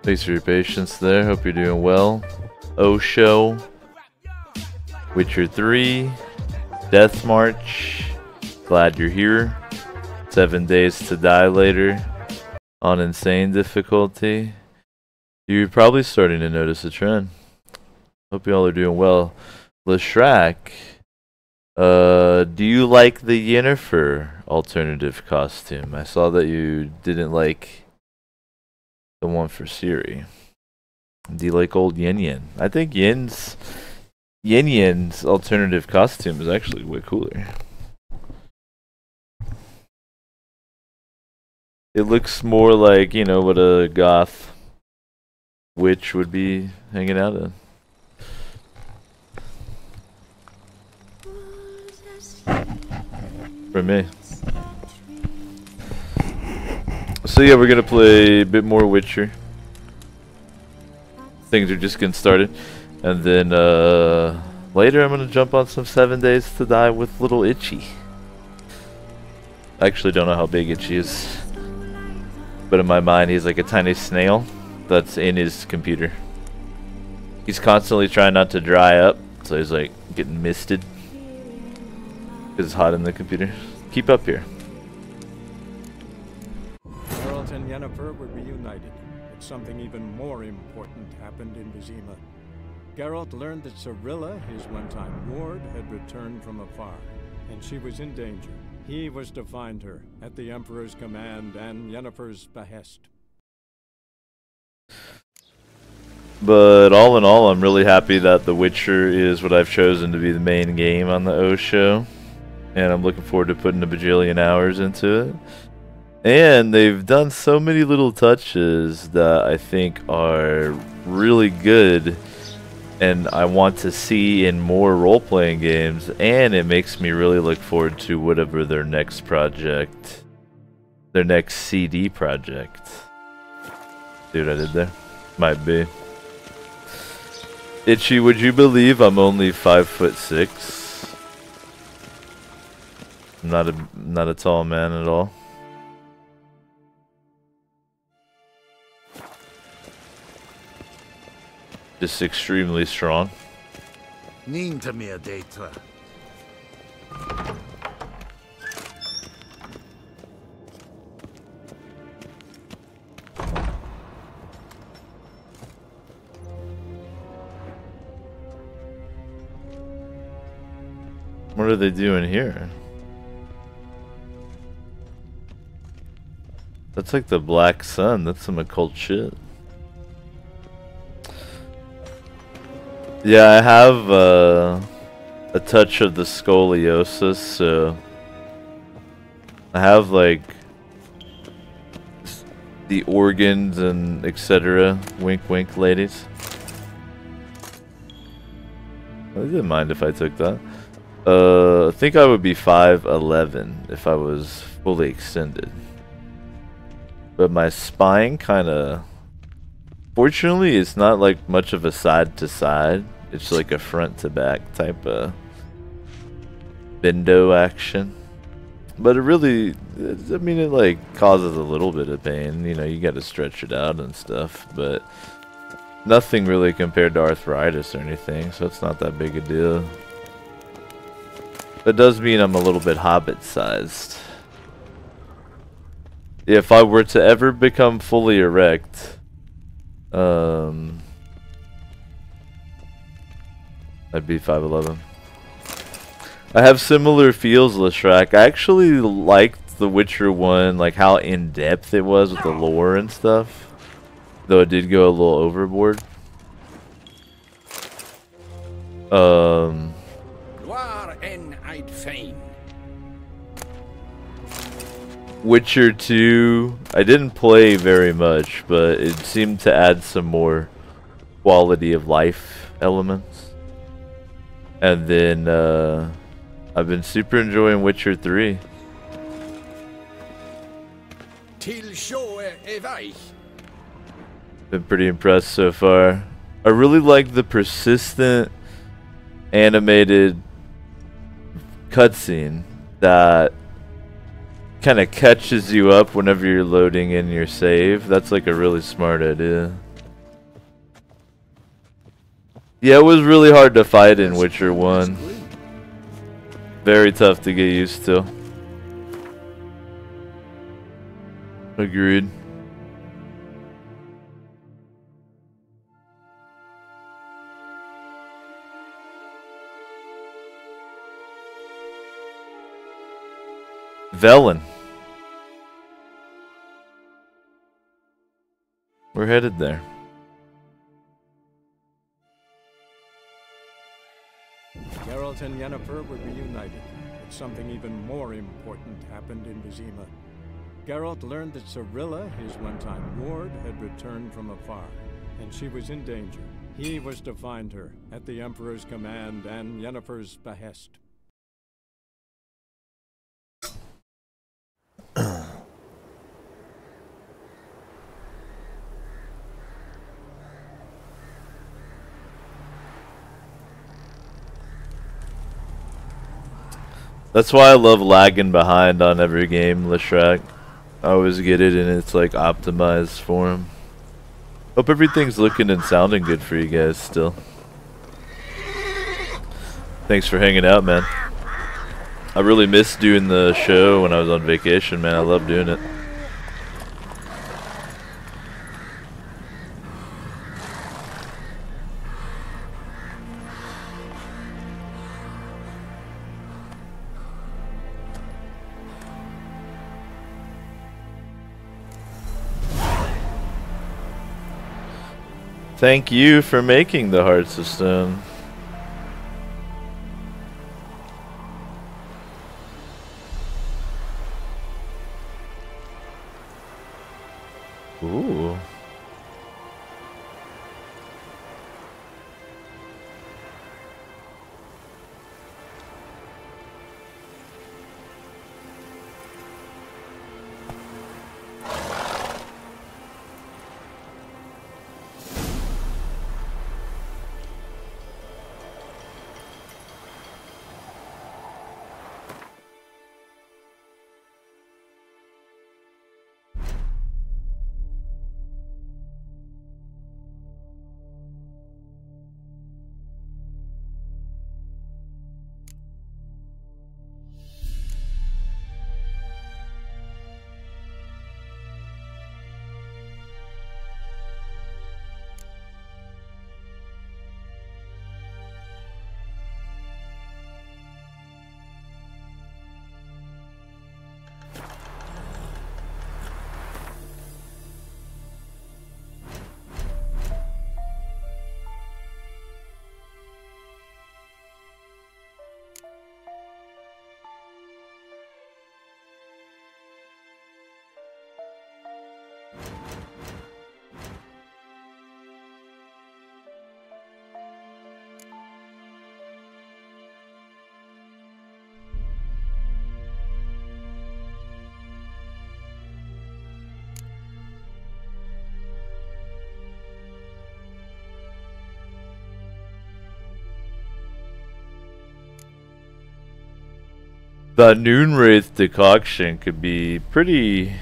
Thanks for your patience there. Hope you're doing well. Osho, Witcher 3, Death March. Glad you're here. 7 Days to Die Later on insane difficulty. You're probably starting to notice a trend. Hope you all are doing well. Leshrac, do you like the Yennefer alternative costume? I saw that you didn't like the one for Ciri. Do you like old Yin Yin? I think Yin Yin's alternative costume is actually way cooler. It looks more like, you know, what a goth witch would be hanging out in. For me. So yeah, we're gonna play a bit more Witcher. Things are just getting started. And then later I'm gonna jump on some 7 Days to Die with little Itchy. I actually don't know how big Itchy is. But in my mind he's like a tiny snail that's in his computer. He's constantly trying not to dry up, so he's like getting misted. Because it's hot in the computer. Keep up here. Geralt and Yennefer were reunited. But something even more important happened in Vizima. Geralt learned that Cirilla, his one-time ward, had returned from afar, and she was in danger. He was to find her, at the Emperor's command and Yennefer's behest. But all in all, I'm really happy that The Witcher is what I've chosen to be the main game on the O show. And I'm looking forward to putting a bajillion hours into it. And they've done so many little touches that I think are really good. And I want to see in more role-playing games. And it makes me really look forward to whatever their next project, their next CD project. See what I did there? Might be. Itchy, would you believe I'm only 5'6"? I'm not a tall man at all. Just extremely strong. Ninta mir data. What are they doing here? That's like the Black Sun. That's some occult shit. Yeah, I have a touch of the scoliosis, so I have like the organs and etc. Wink, wink, ladies. I didn't mind if I took that. I think I would be 5'11" if I was fully extended. But my spine kind of... Fortunately, it's not like much of a side to side. It's like a front to back type of bendo action. But it really... I mean, it like causes a little bit of pain. You know, you got to stretch it out and stuff. But nothing really compared to arthritis or anything. So it's not that big a deal. That does mean I'm a little bit hobbit-sized. If I were to ever become fully erect, I'd be 5'11". I have similar feels, Leshrac. I actually liked The Witcher 1, like how in-depth it was with the lore and stuff. Though it did go a little overboard. Witcher 2, I didn't play very much, but it seemed to add some more quality of life elements. And then I've been super enjoying Witcher 3. Been pretty impressed so far. I really like the persistent animated cutscene that kind of catches you up whenever you're loading in your save. That's like a really smart idea. Yeah, it was really hard to fight in Witcher 1. Very tough to get used to. Agreed. Velen. We're headed there. Geralt and Yennefer were reunited, but something even more important happened in Vizima. Geralt learned that Cirilla, his one-time ward, had returned from afar, and she was in danger. He was to find her, at the Emperor's command and Yennefer's behest. That's why I love lagging behind on every game, Leshrac. I always get it in its like optimized form. Hope everything's looking and sounding good for you guys still. Thanks for hanging out, man. I really missed doing the show when I was on vacation, man. I love doing it. Thank you for making the Hearts of Stone. Ooh. The Noonwraith decoction could be pretty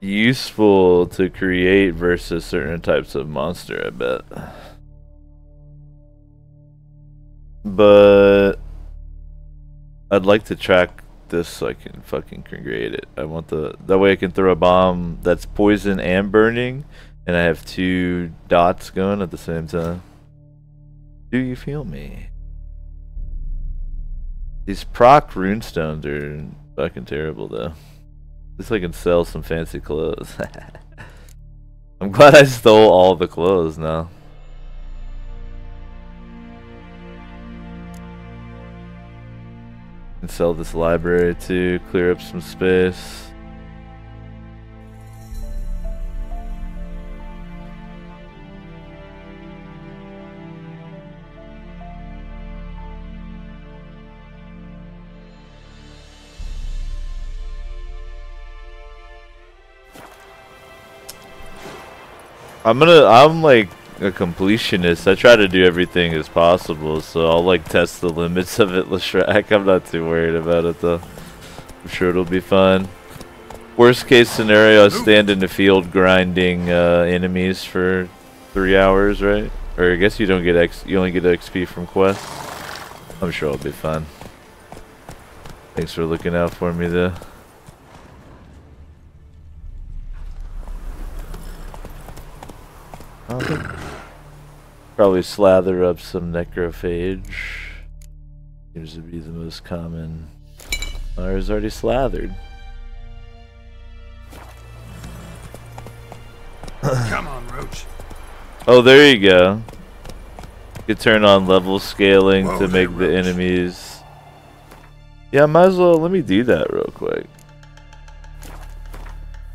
useful to create versus certain types of monster, I bet. But I'd like to track this so I can fucking create it. I want that way I can throw a bomb that's poison and burning, and I have 2 dots going at the same time. Do you feel me? These proc runestones are fucking terrible though. At least I can sell some fancy clothes. I'm glad I stole all the clothes now. And sell this library too, clear up some space. I'm like a completionist. I try to do everything as possible, so I'll like test the limits of it, Leshrac. I'm not too worried about it though. I'm sure it'll be fun. Worst case scenario, I stand in the field grinding enemies for 3 hours, right? Or I guess you don't get you only get XP from quests. I'm sure it'll be fun. Thanks for looking out for me though. Probably slather up some necrophage. Seems to be the most common. Ours already slathered. Come on, Roach. Oh, there you go. You could turn on level scaling to make the enemies. Yeah, might as well. Let me do that real quick.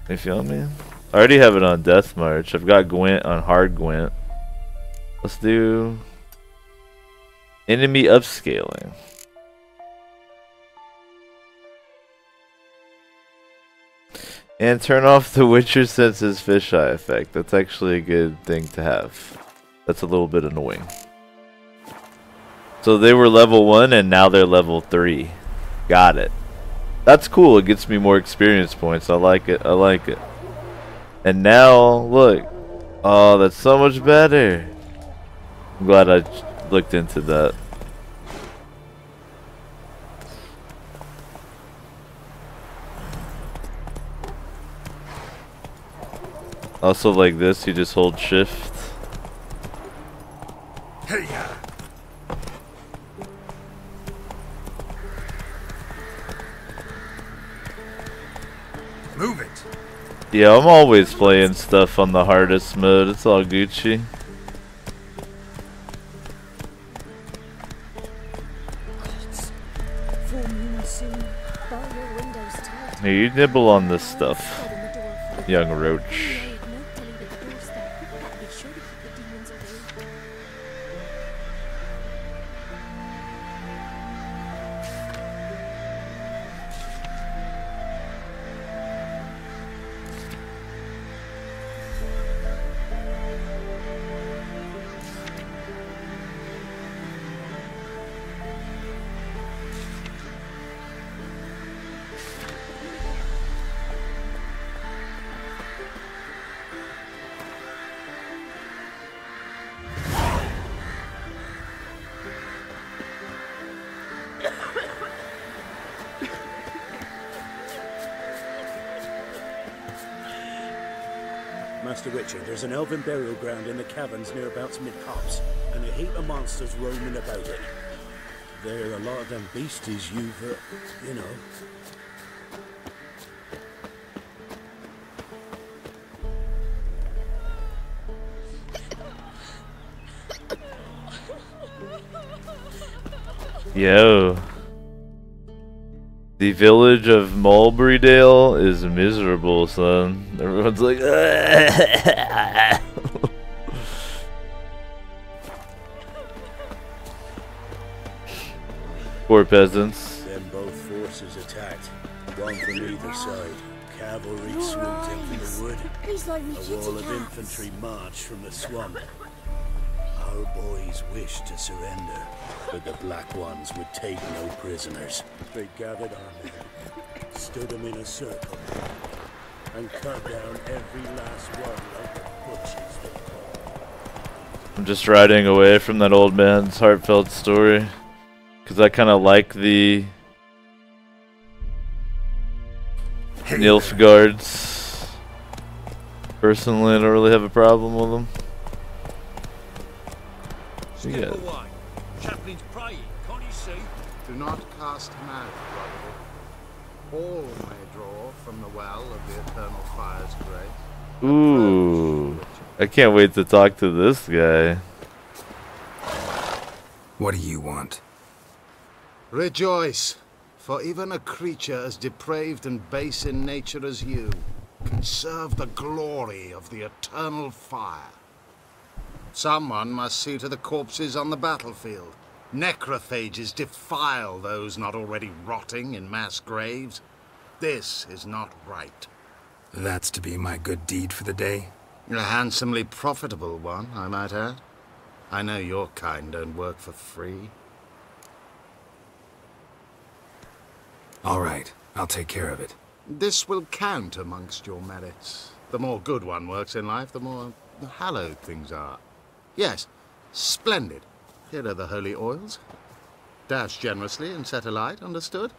You feel me? I already have it on Death March. I've got Gwent on Hard Gwent. Let's do enemy upscaling. And turn off the Witcher Senses fisheye effect. That's actually a good thing to have. That's a little bit annoying. So they were level 1 and now they're level 3. Got it. That's cool. It gets me more experience points. I like it. I like it. And now, look. Oh, that's so much better. I'm glad I looked into that. Also, like this, you just hold shift. Hey, move it. Yeah, I'm always playing stuff on the hardest mode. It's all Gucci. Here, you nibble on this stuff, young roach. Master Witcher, there's an elven burial ground in the caverns nearabouts mid-copse, and a heap of monsters roaming about it. There are a lot of them beasties you've, you know. Yo. The village of Mulberrydale is miserable, son. Everyone's like, poor peasants. Then both forces attacked, one from either side. Cavalry swooped in from the wood. A wall of infantry marched from the swamp. Our boys wished to surrender, but the Black Ones would take no prisoners. They gathered our men, stood them in a circle, and cut down every last one like the butchers they called. I'm just riding away from that old man's heartfelt story, because I kind of like the Nilfgaards. Personally, I don't really have a problem with them. Yeah. Chaplain's praying, can't you see? Do not cast mad, brother. All may draw from the well of the eternal fire's grace. Ooh, I can't wait to talk to this guy. What do you want? Rejoice, for even a creature as depraved and base in nature as you can serve the glory of the eternal fire. Someone must see to the corpses on the battlefield. Necrophages defile those not already rotting in mass graves. This is not right. That's to be my good deed for the day? A handsomely profitable one, I might add. I know your kind don't work for free. All right, I'll take care of it. This will count amongst your merits. The more good one works in life, the more hallowed things are. Yes, splendid. Here are the holy oils. Dash generously and set alight, understood?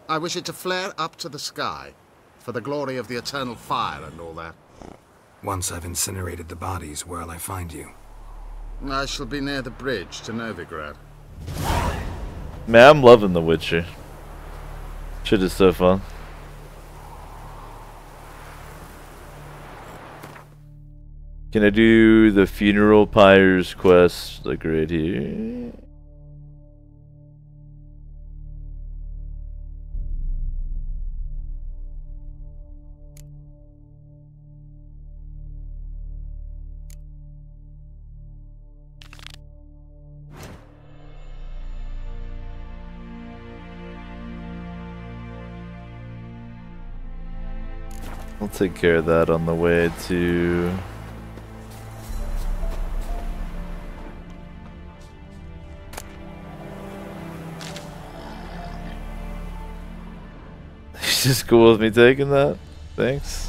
I wish it to flare up to the sky, for the glory of the eternal fire and all that. Once I've incinerated the bodies, where'll I find you? I shall be near the bridge to Novigrad. Man, I'm loving The Witcher. Shit is so fun. Can I do the funeral pyres quest like right here? I'll take care of that on the way to... He's just cool with me taking that. Thanks.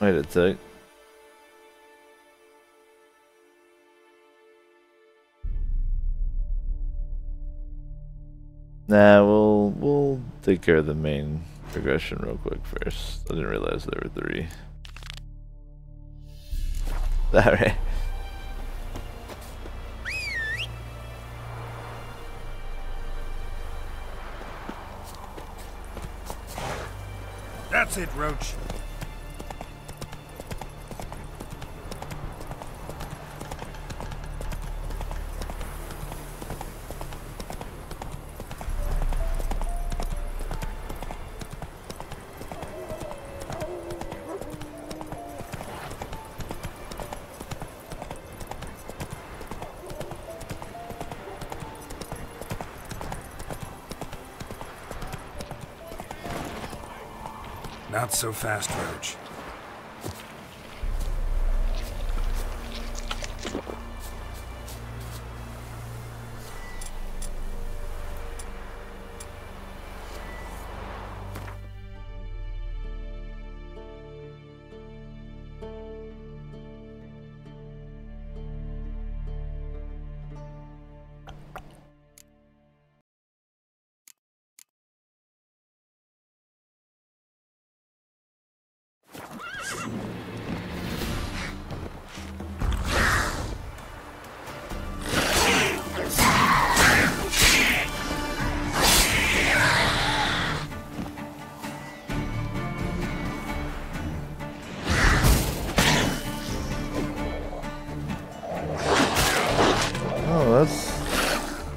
Wait a sec. Nah, we'll take care of the main progression real quick first. I didn't realize there were 3. Alright. That's it, Roach. Not so fast, Roach.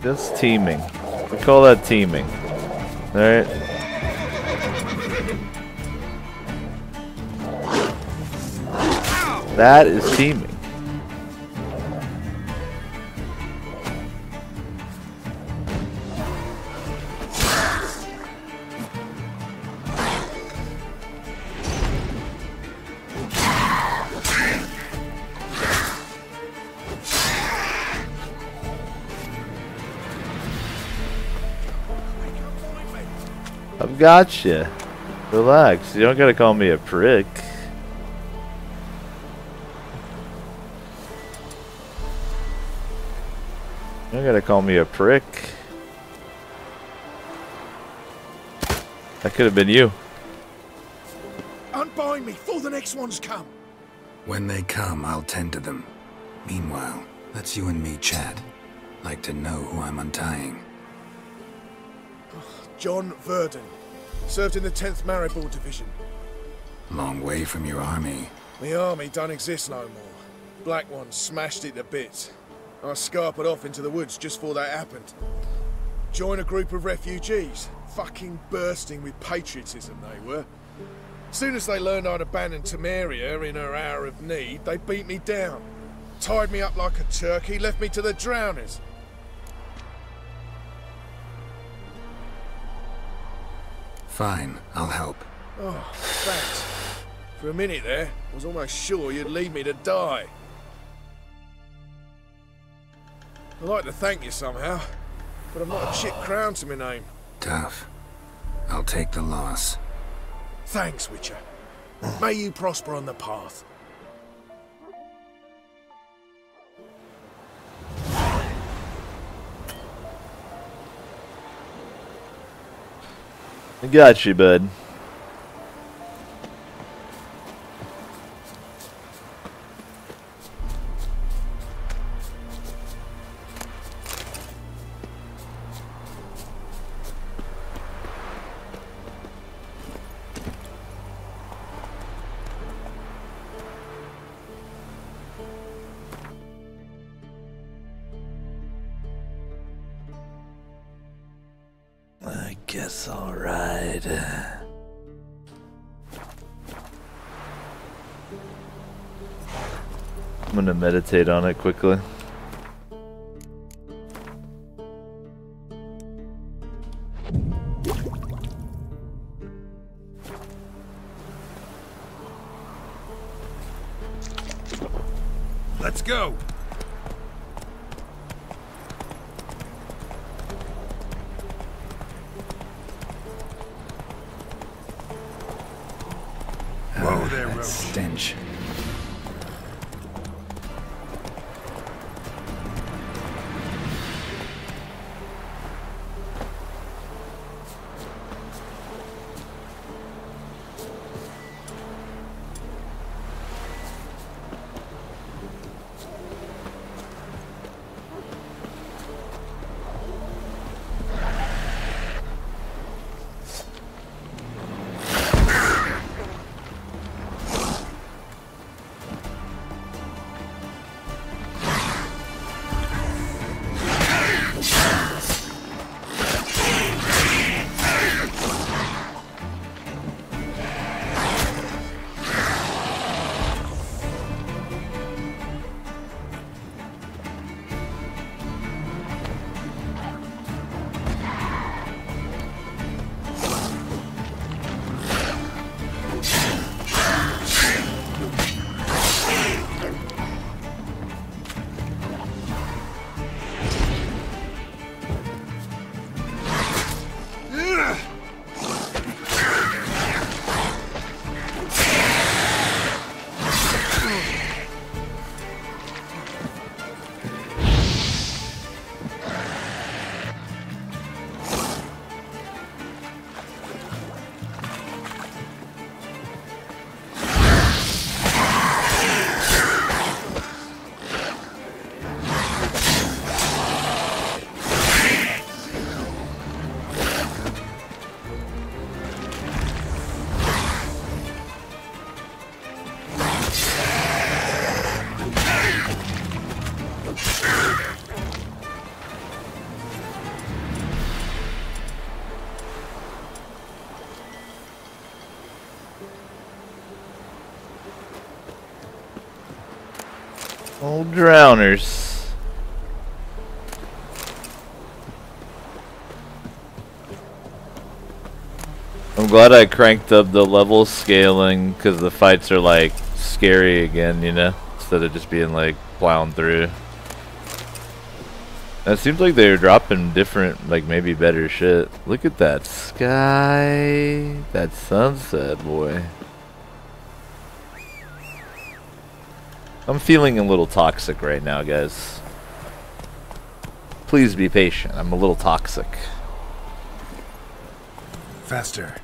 That's teaming. We call that teaming. Alright. That is teaming. I've got you. Relax. You don't gotta call me a prick. You don't gotta call me a prick. That could have been you. Unbind me before the next ones come. When they come, I'll tend to them. Meanwhile, let's you and me chat. Like to know who I'm untying. John Verdon. Served in the 10th Maribor Division. Long way from your army. The army don't exist no more. Black Ones smashed it to bits. I scarpered off into the woods just before that happened. Joined a group of refugees. Fucking bursting with patriotism they were. Soon as they learned I'd abandoned Temeria in her hour of need, they beat me down. Tied me up like a turkey, left me to the drowners. Fine, I'll help. Oh, thanks. For a minute there, I was almost sure you'd leave me to die. I'd like to thank you somehow, but I've not a chit crown to my name. Tough. I'll take the loss. Thanks, Witcher. May you prosper on the path. I got you, bud. I guess all right. I'm gonna meditate on it quickly. Let's go. Whoa there, Roach. Stench. Old drowners. I'm glad I cranked up the level scaling because the fights are like scary again, you know, instead of just being like plowing through. And it seems like they're dropping different, like maybe better shit. Look at that sky, that sunset, boy. I'm feeling a little toxic right now, guys. Please be patient. I'm a little toxic. Faster.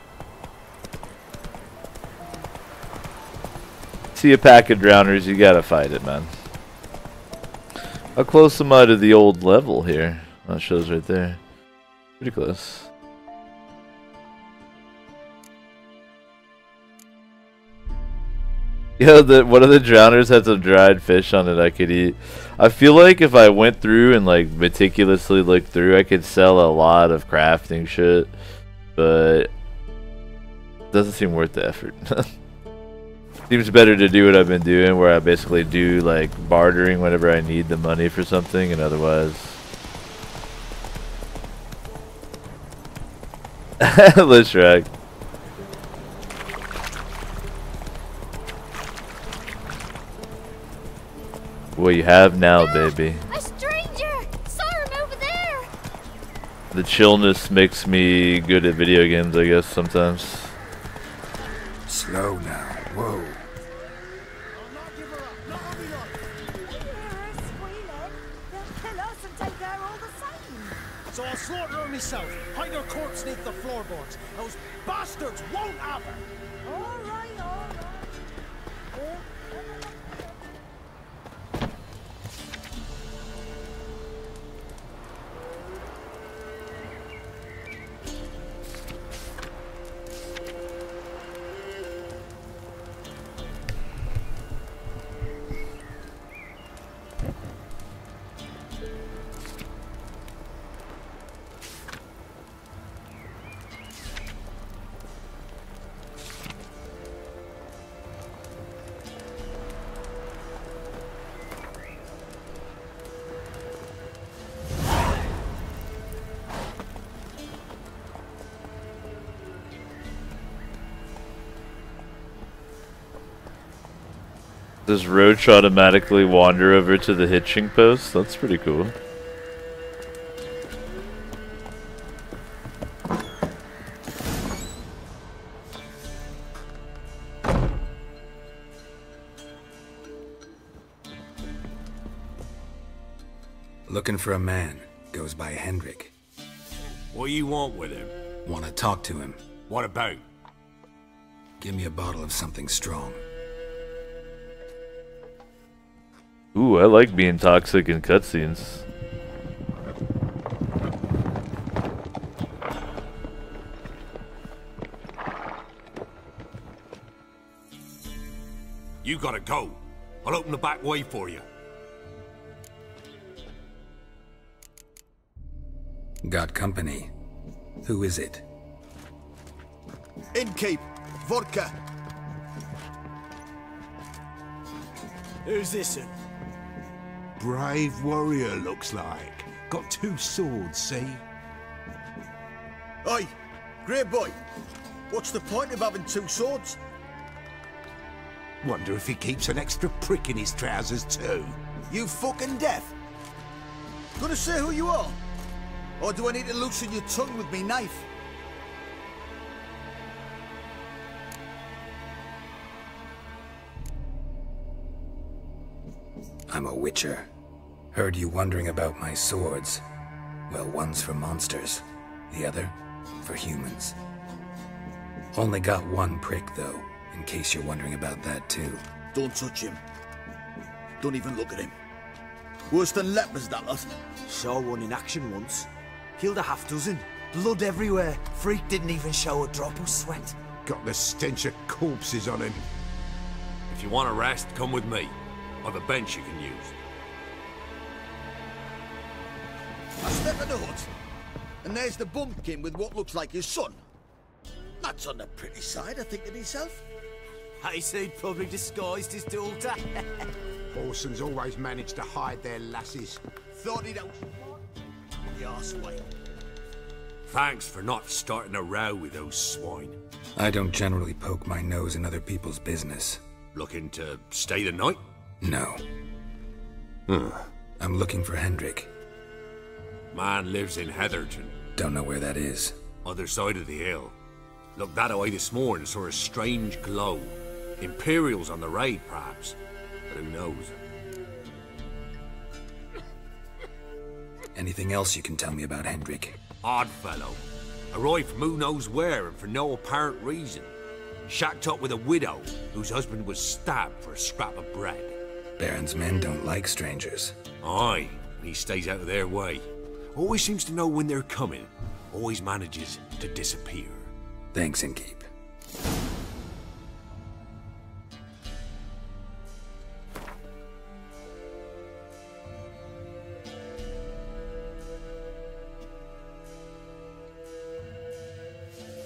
See a pack of drowners, you gotta fight it, man. How close am I to the old level here? That shows right there. Pretty close. Yeah, one of the drowners had some dried fish on it I could eat. I feel like if I went through and like meticulously looked through, I could sell a lot of crafting shit, but it doesn't seem worth the effort. Seems better to do what I've been doing, where I basically do like bartering whenever I need the money for something, and otherwise. Let's try. What you have now, baby. A stranger! Saw him over there! The chillness makes me good at video games, I guess, sometimes. Slow now. Whoa. So I'll slaughter her myself. Hide her corpse beneath the floorboards. Those bastards won't have her. All right, all right. Does Roach automatically wander over to the hitching post? That's pretty cool. Looking for a man. Goes by Hendrik. What do you want with him? Want to talk to him. What about? Give me a bottle of something strong. Ooh, I like being toxic in cutscenes. You gotta go. I'll open the back way for you. Got company. Who is it? Innkeep, vodka. Who's this one? Brave warrior, looks like. Got 2 swords, see? Oi, great boy. What's the point of having 2 swords? Wonder if he keeps an extra prick in his trousers too. You fucking deaf? Gonna say who you are? Or do I need to loosen your tongue with me knife? I'm a witcher. Heard you wondering about my swords. Well, one's for monsters, the other for humans. Only got 1 prick, though, in case you're wondering about that, too. Don't touch him. Don't even look at him. Worse than lepers, that lot. Saw one in action once. Killed a half-dozen. Blood everywhere. Freak didn't even show a drop of sweat. Got the stench of corpses on him. If you want a rest, come with me. Or the bench you can use. I step in the hut, and there's the bumpkin with what looks like his son. That's on the pretty side, I think to myself. Hayseed probably disguised his daughter. Orson's always managed to hide their lasses. Thought he'd the arseway. Thanks for not starting a row with those swine. I don't generally poke my nose in other people's business. Looking to stay the night? No. Huh. I'm looking for Hendrik. Man lives in Heatherton. Don't know where that is. Other side of the hill. Looked that away this morning, saw a strange glow. Imperials on the raid, perhaps. But who knows? Anything else you can tell me about Hendrik? Odd fellow. Arrived from who knows where and for no apparent reason. Shacked up with a widow whose husband was stabbed for a scrap of bread. Baron's men don't like strangers. Aye, and he stays out of their way. Always seems to know when they're coming. Always manages to disappear. Thanks, Inkeep.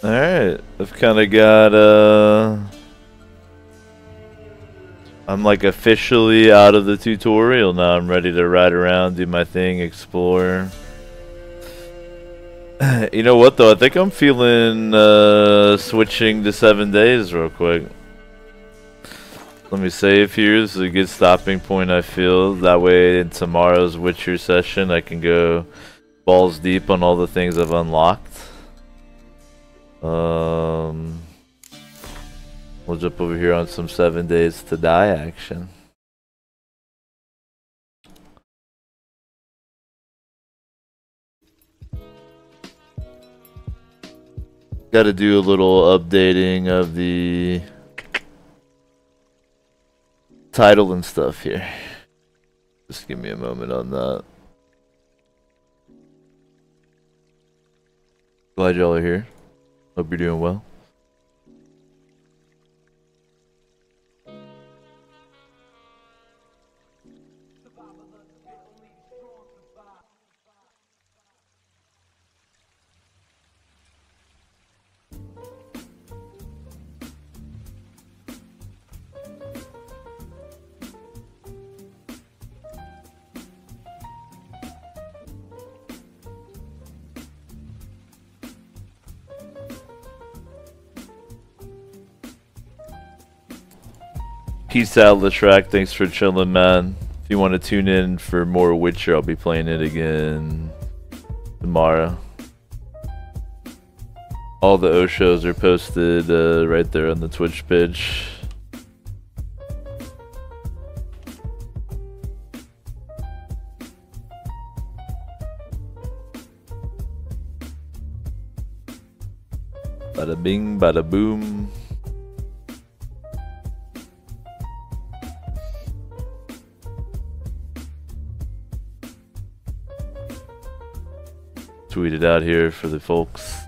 Alright, I've kind of got, I'm like officially out of the tutorial now. I'm ready to ride around, do my thing, explore. You know what though, I think I'm feeling, switching to 7 days real quick. Let me save here, this is a good stopping point I feel. That way in tomorrow's Witcher session I can go balls deep on all the things I've unlocked. We'll jump over here on some 7 days to die action. Got to do a little updating of the title and stuff here. Just give me a moment on that. Glad y'all are here. Hope you're doing well. Peace out, Lashrak. Thanks for chilling, man. If you want to tune in for more Witcher, I'll be playing it again tomorrow. All the O shows are posted right there on the Twitch page. Bada bing, bada boom. Tweet it out here for the folks.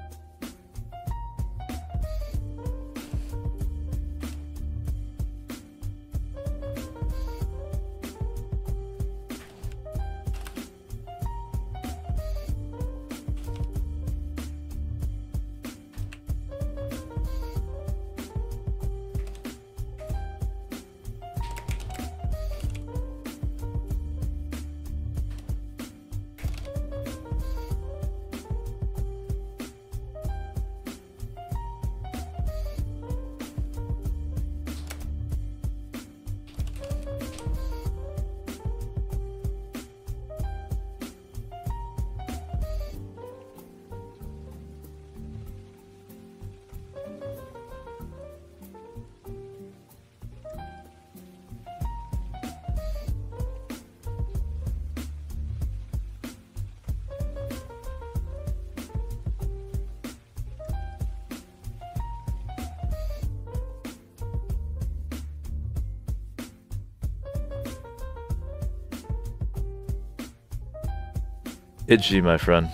Itchy, my friend.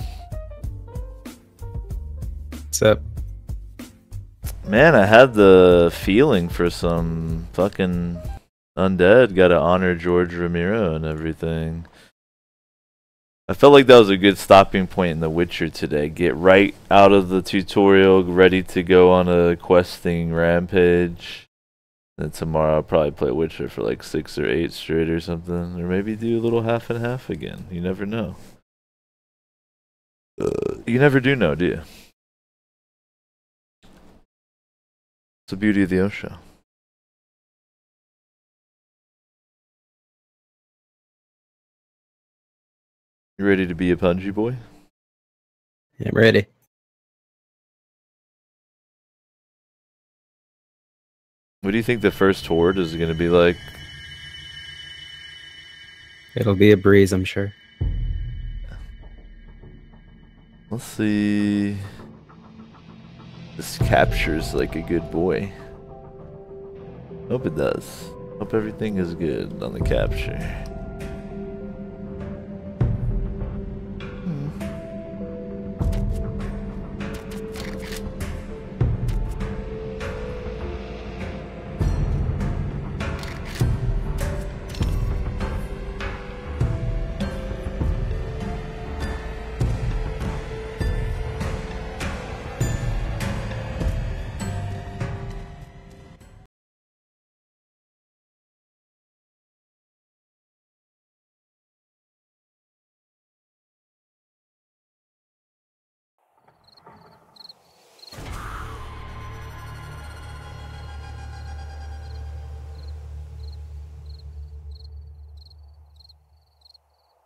What's up? Man, I had the feeling for some fucking undead. Gotta honor George Romero and everything. I felt like that was a good stopping point in The Witcher today. Get right out of the tutorial, ready to go on a questing rampage. Then tomorrow I'll probably play Witcher for like 6 or 8 straight or something. Or maybe do a little half and half again. You never know. You never do know, do you? It's the beauty of the Osho. You ready to be a Punji boy? Yeah, I'm ready. What do you think the first horde is going to be like? It'll be a breeze, I'm sure. Let's see. This captures like a good boy. Hope it does. Hope everything is good on the capture.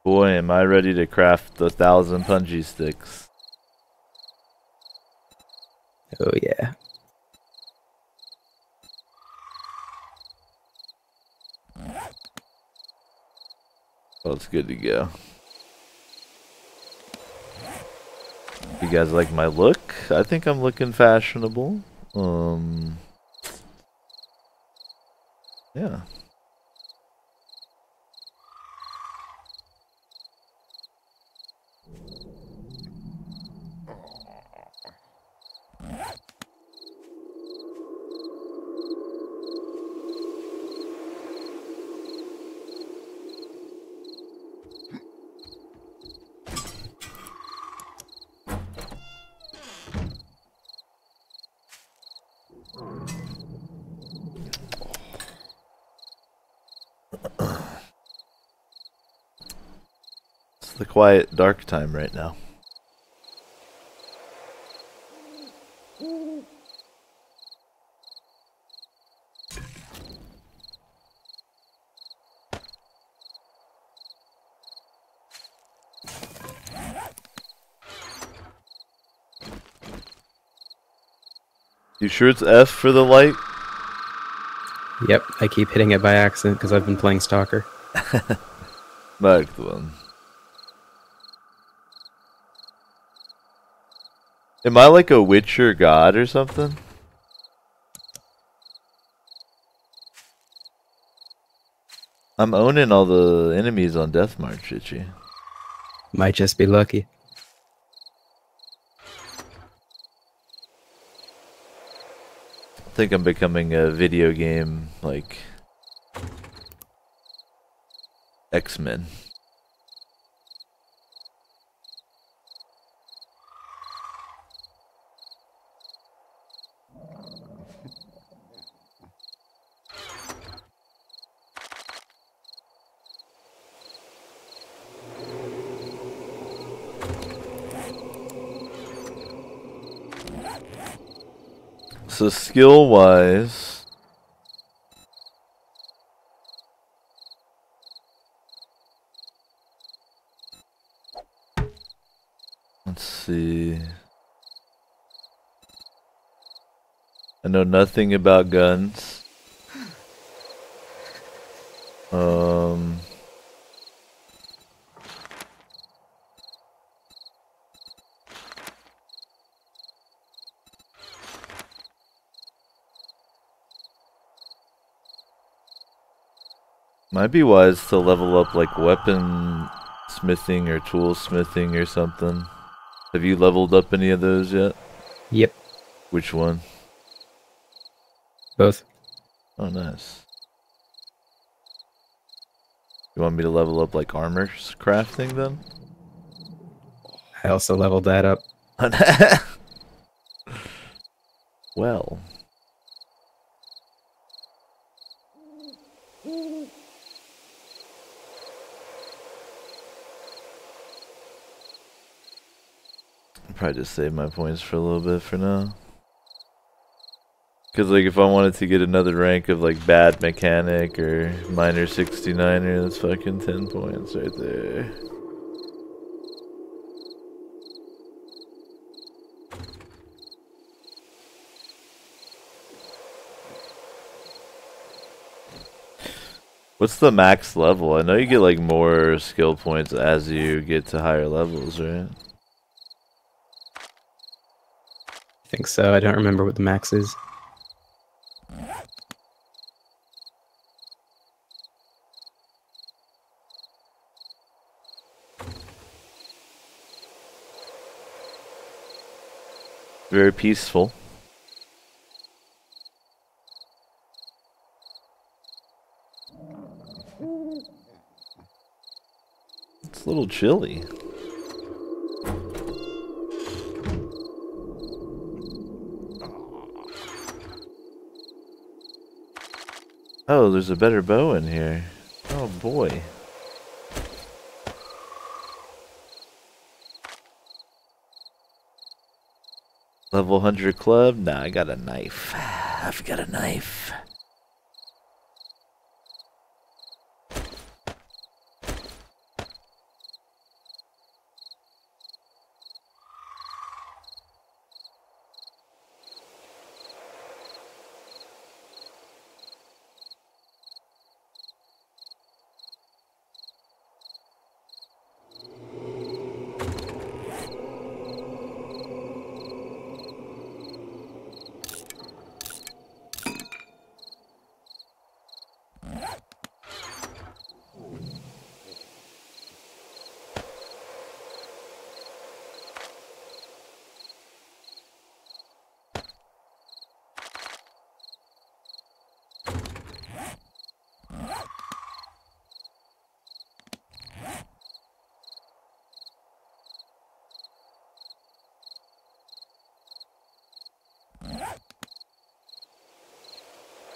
Boy, am I ready to craft 1,000 punji sticks. Oh yeah. Well, it's good to go. You guys like my look? I think I'm looking fashionable. Yeah. It's the quiet, dark time right now. You sure it's F for the light? Yep, I keep hitting it by accident because I've been playing Stalker. Marked one. Am I like a Witcher god or something? I'm owning all the enemies on Death March, Itchy. Might just be lucky. I think I'm becoming a video game, like, X-Men. So skill-wise, let's see. I know nothing about guns. Might be wise to level up like weapon smithing or tool smithing or something. Have you leveled up any of those yet? Yep. Which one? Both. Oh, nice. You want me to level up like armor crafting then? I also leveled that up. Well. I'll probably just save my points for a little bit for now. Because, like, if I wanted to get another rank of, like, bad mechanic or minor 69er, that's fucking 10 points right there. What's the max level? I know you get, like, more skill points as you get to higher levels, right? I think so. I don't remember what the max is. Very peaceful. It's a little chilly. Oh, there's a better bow in here. Oh boy. Level 100 club? Nah, I got a knife. I've got a knife.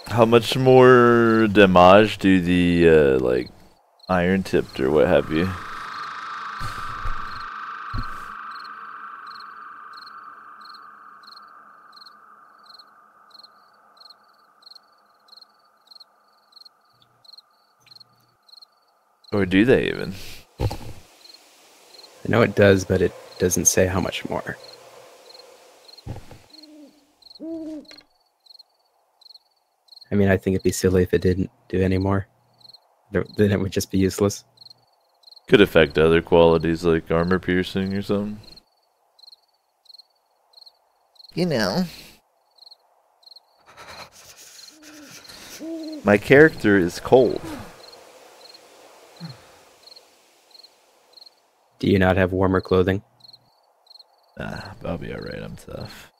How much more damage do the like iron tipped or what have you? Or do they even? I know it does, but it doesn't say how much more. I mean, I think it'd be silly if it didn't do any more. Then it would just be useless. Could affect other qualities like armor piercing or something. You know. My character is cold. Do you not have warmer clothing? Nah, I'll be alright, I'm tough.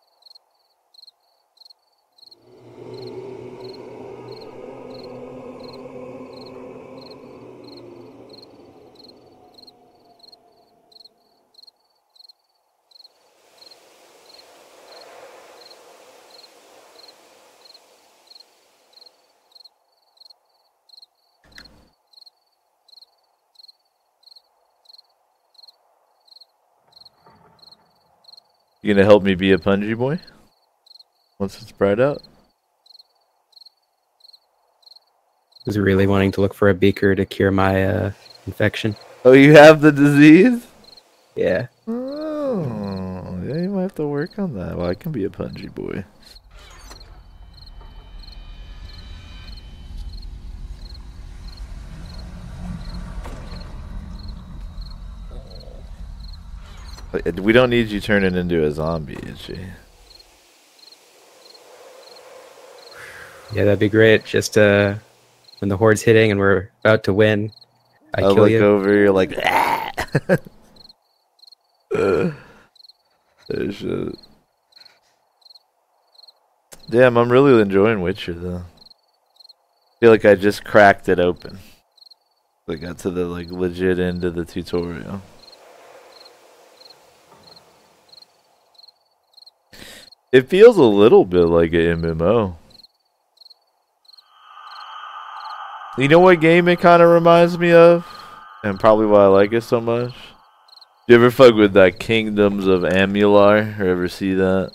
You gonna help me be a Punji boy? Once it's brought out? I was really wanting to look for a beaker to cure my infection. Oh, you have the disease? Yeah. Oh, yeah, you might have to work on that. Well, I can be a Punji boy. We don't need you turning into a zombie, Itchy. Yeah, that'd be great. Just when the horde's hitting and we're about to win, I'll kill look you. over, you're like, ah! Shit. Damn, I'm really enjoying Witcher, though. I feel like I just cracked it open. I got to the, like, legit end of the tutorial. It feels a little bit like an MMO. You know what game it kind of reminds me of? And probably why I like it so much? You ever fuck with that Kingdoms of Amular? Or ever see that?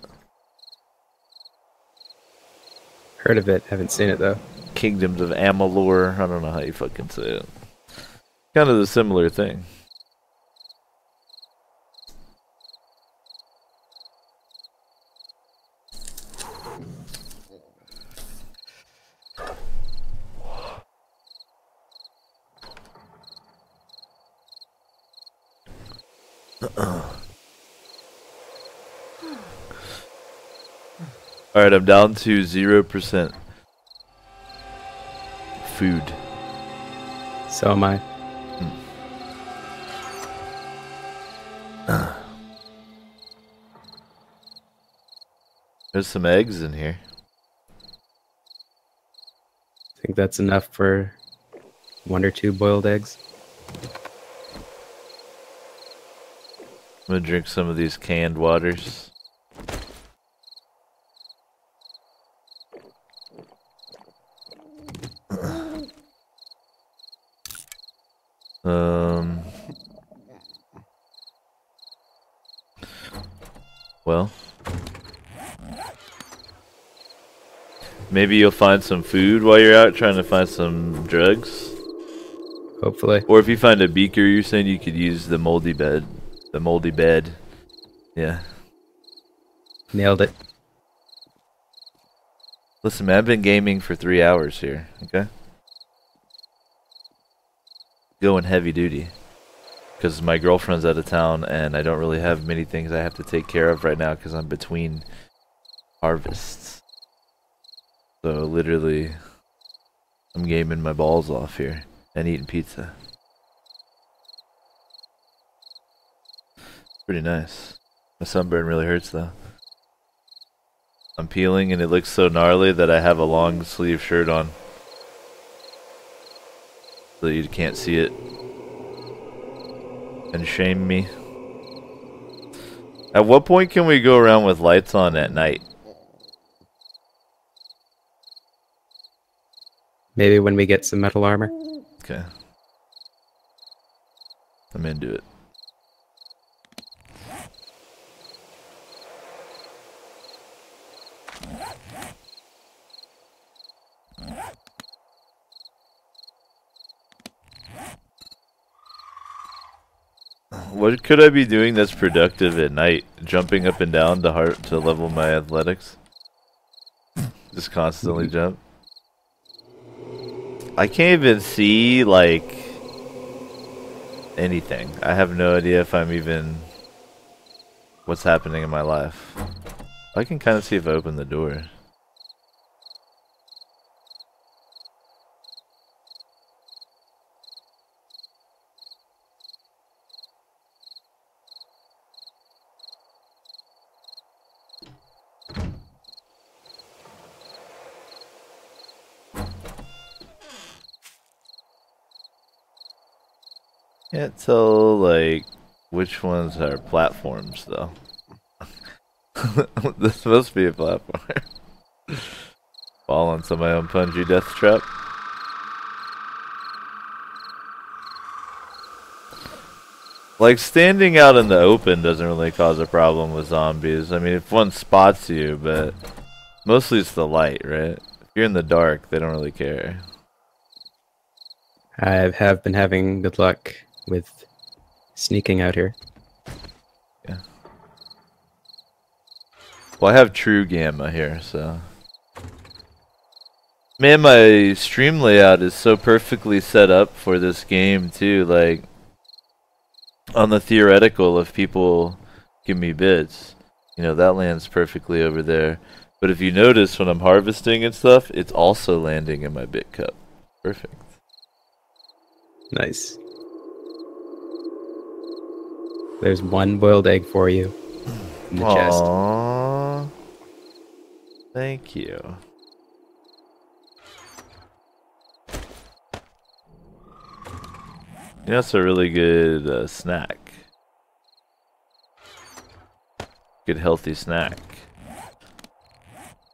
Heard of it, haven't seen it though. Kingdoms of Amalur. I don't know how you fucking say it. Kind of the similar thing. Alright, I'm down to 0% food. So am I. There's some eggs in here. I think that's enough for 1 or 2 boiled eggs. I'm gonna drink some of these canned waters. Well, maybe you'll find some food while you're out trying to find some drugs. Hopefully. Or if you find a beaker, you're saying you could use the moldy bed. The moldy bed. Yeah. Nailed it. Listen, man, I've been gaming for 3 hours here, okay? Going heavy duty. Because my girlfriend's out of town and I don't really have many things I have to take care of right now because I'm between harvests. So literally, I'm gaming my balls off here and eating pizza. Pretty nice. My sunburn really hurts though. I'm peeling and it looks so gnarly that I have a long sleeve shirt on. So you can't see it. And shame me. At what point can we go around with lights on at night? Maybe when we get some metal armor. Okay. I'm into it. What could I be doing that's productive at night? Jumping up and down to level my athletics? Just constantly jump? I can't even see, like, anything. I have no idea if I'm even... what's happening in my life. I can kind of see if I open the door. Can't tell, like, which ones are platforms, though. This must be a platform. Fall into my own Punji death trap. Like, standing out in the open doesn't really cause a problem with zombies. I mean, if one spots you, but mostly it's the light, right? If you're in the dark, they don't really care. I have been having good luck with sneaking out here. Yeah. Well, I have true gamma here, so... Man, my stream layout is so perfectly set up for this game, too. Like, on the theoretical, if people give me bits, you know, that lands perfectly over there. But if you notice, when I'm harvesting and stuff, it's also landing in my bit cup. Perfect. Nice. There's 1 boiled egg for you in the chest. Aww. Thank you. Yeah, that's a really good snack. Good healthy snack.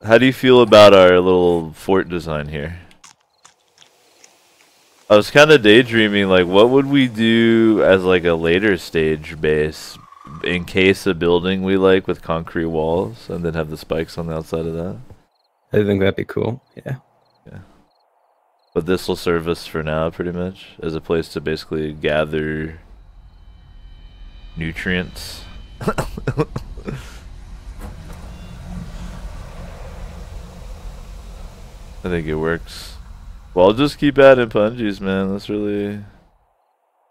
How do you feel about our little fort design here? I was kind of daydreaming, like, what would we do as like a later stage base in case a building we like with concrete walls, and then have the spikes on the outside of that. I think that'd be cool. Yeah. Yeah. But this will serve us for now, pretty much, as a place to basically gather nutrients. I think it works. Well, I'll just keep adding pungies, man. That's really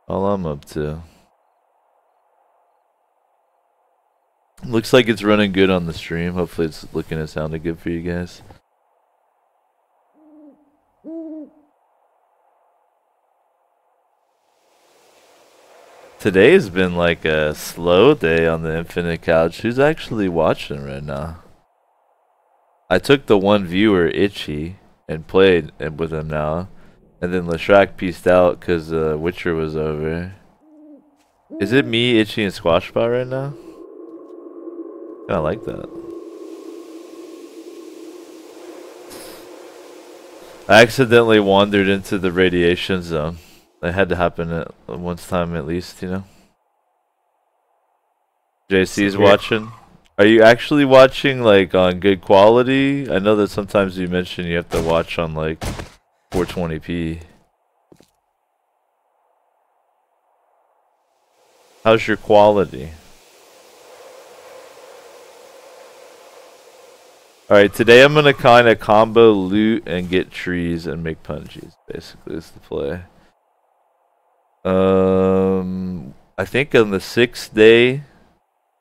all I'm up to. Looks like it's running good on the stream. Hopefully it's looking and sounding good for you guys. Today's been like a slow day on the Infinite Couch. Who's actually watching right now? I took the one viewer, Itchy, and played with him now. And then Leshrac pieced out because Witcher was over. Is it me, Itchy, and Squashbot right now? I like that. I accidentally wandered into the radiation zone. That had to happen at one time at least, you know. JC's watching. Are you actually watching like on good quality? I know that sometimes you mention you have to watch on like 420p. How's your quality? Alright, today I'm gonna kinda combo loot and get trees and make punchies, basically is the play. I think on the 6th day.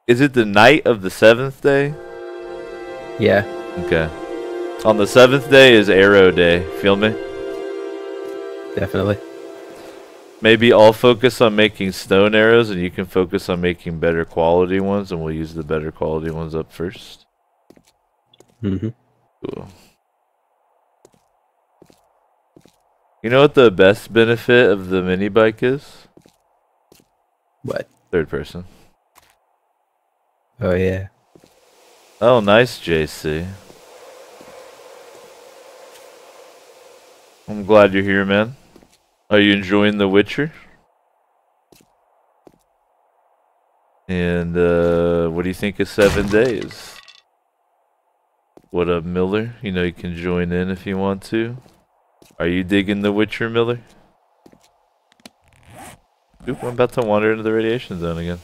Is it the night of the 7th day? Yeah. Okay. On the 7th day is arrow day. Feel me? Definitely. Maybe I'll focus on making stone arrows and you can focus on making better quality ones, and we'll use the better quality ones up first. Mm-hmm. Cool. You know what the best benefit of the mini bike is? What? Third person. Oh yeah. Oh, nice, JC. I'm glad you're here, man. Are you enjoying The Witcher? And what do you think of 7 days? What up, Miller? You know you can join in if you want to. Are you digging The Witcher, Miller? Oop, I'm about to wander into the radiation zone again.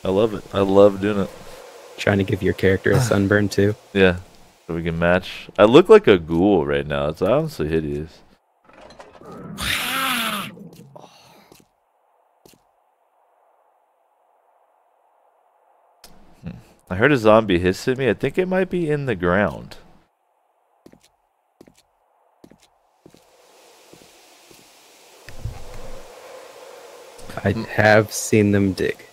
I love it. I love doing it. Trying to give your character a sunburn too. Yeah, so we can match. I look like a ghoul right now. It's honestly hideous. I heard a zombie hiss at me. I think it might be in the ground. I have seen them dig.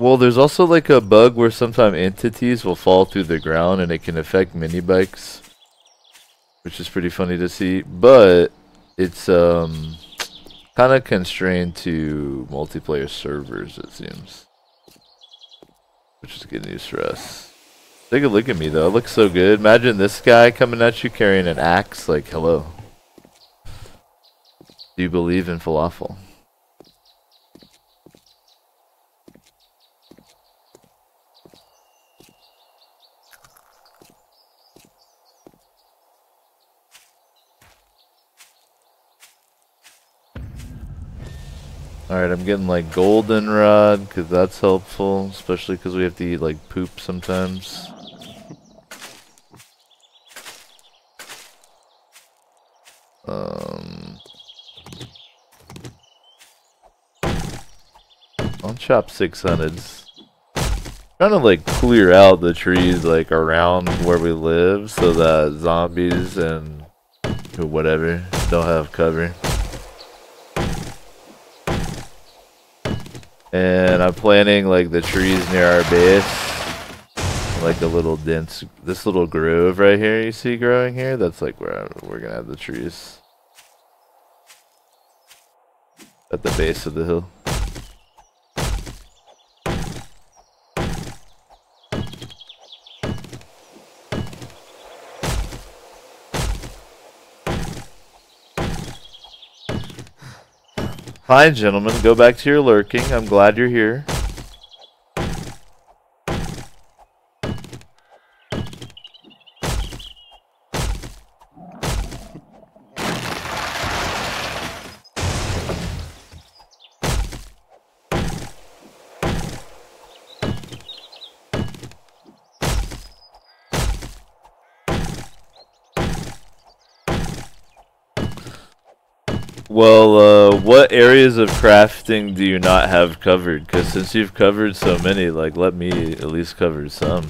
Well, there's also like a bug where sometimes entities will fall through the ground and it can affect mini bikes, which is pretty funny to see. But it's kind of constrained to multiplayer servers, it seems, which is good news for us. Take a look at me though. I look so good. Imagine this guy coming at you carrying an axe. Like, hello. Do you believe in falafel? Alright, I'm getting like goldenrod because that's helpful, especially because we have to eat like poop sometimes. I'll chop 600s. Trying to like clear out the trees like around where we live so that zombies and whatever don't have cover. And I'm planting like the trees near our base, like the little dense, this little grove right here you see growing here. That's like where we're gonna have the trees at the base of the hill. Fine, gentlemen. Go back to your lurking. I'm glad you're here. Well, what areas of crafting do you not have covered? Because since you've covered so many, like, let me at least cover some.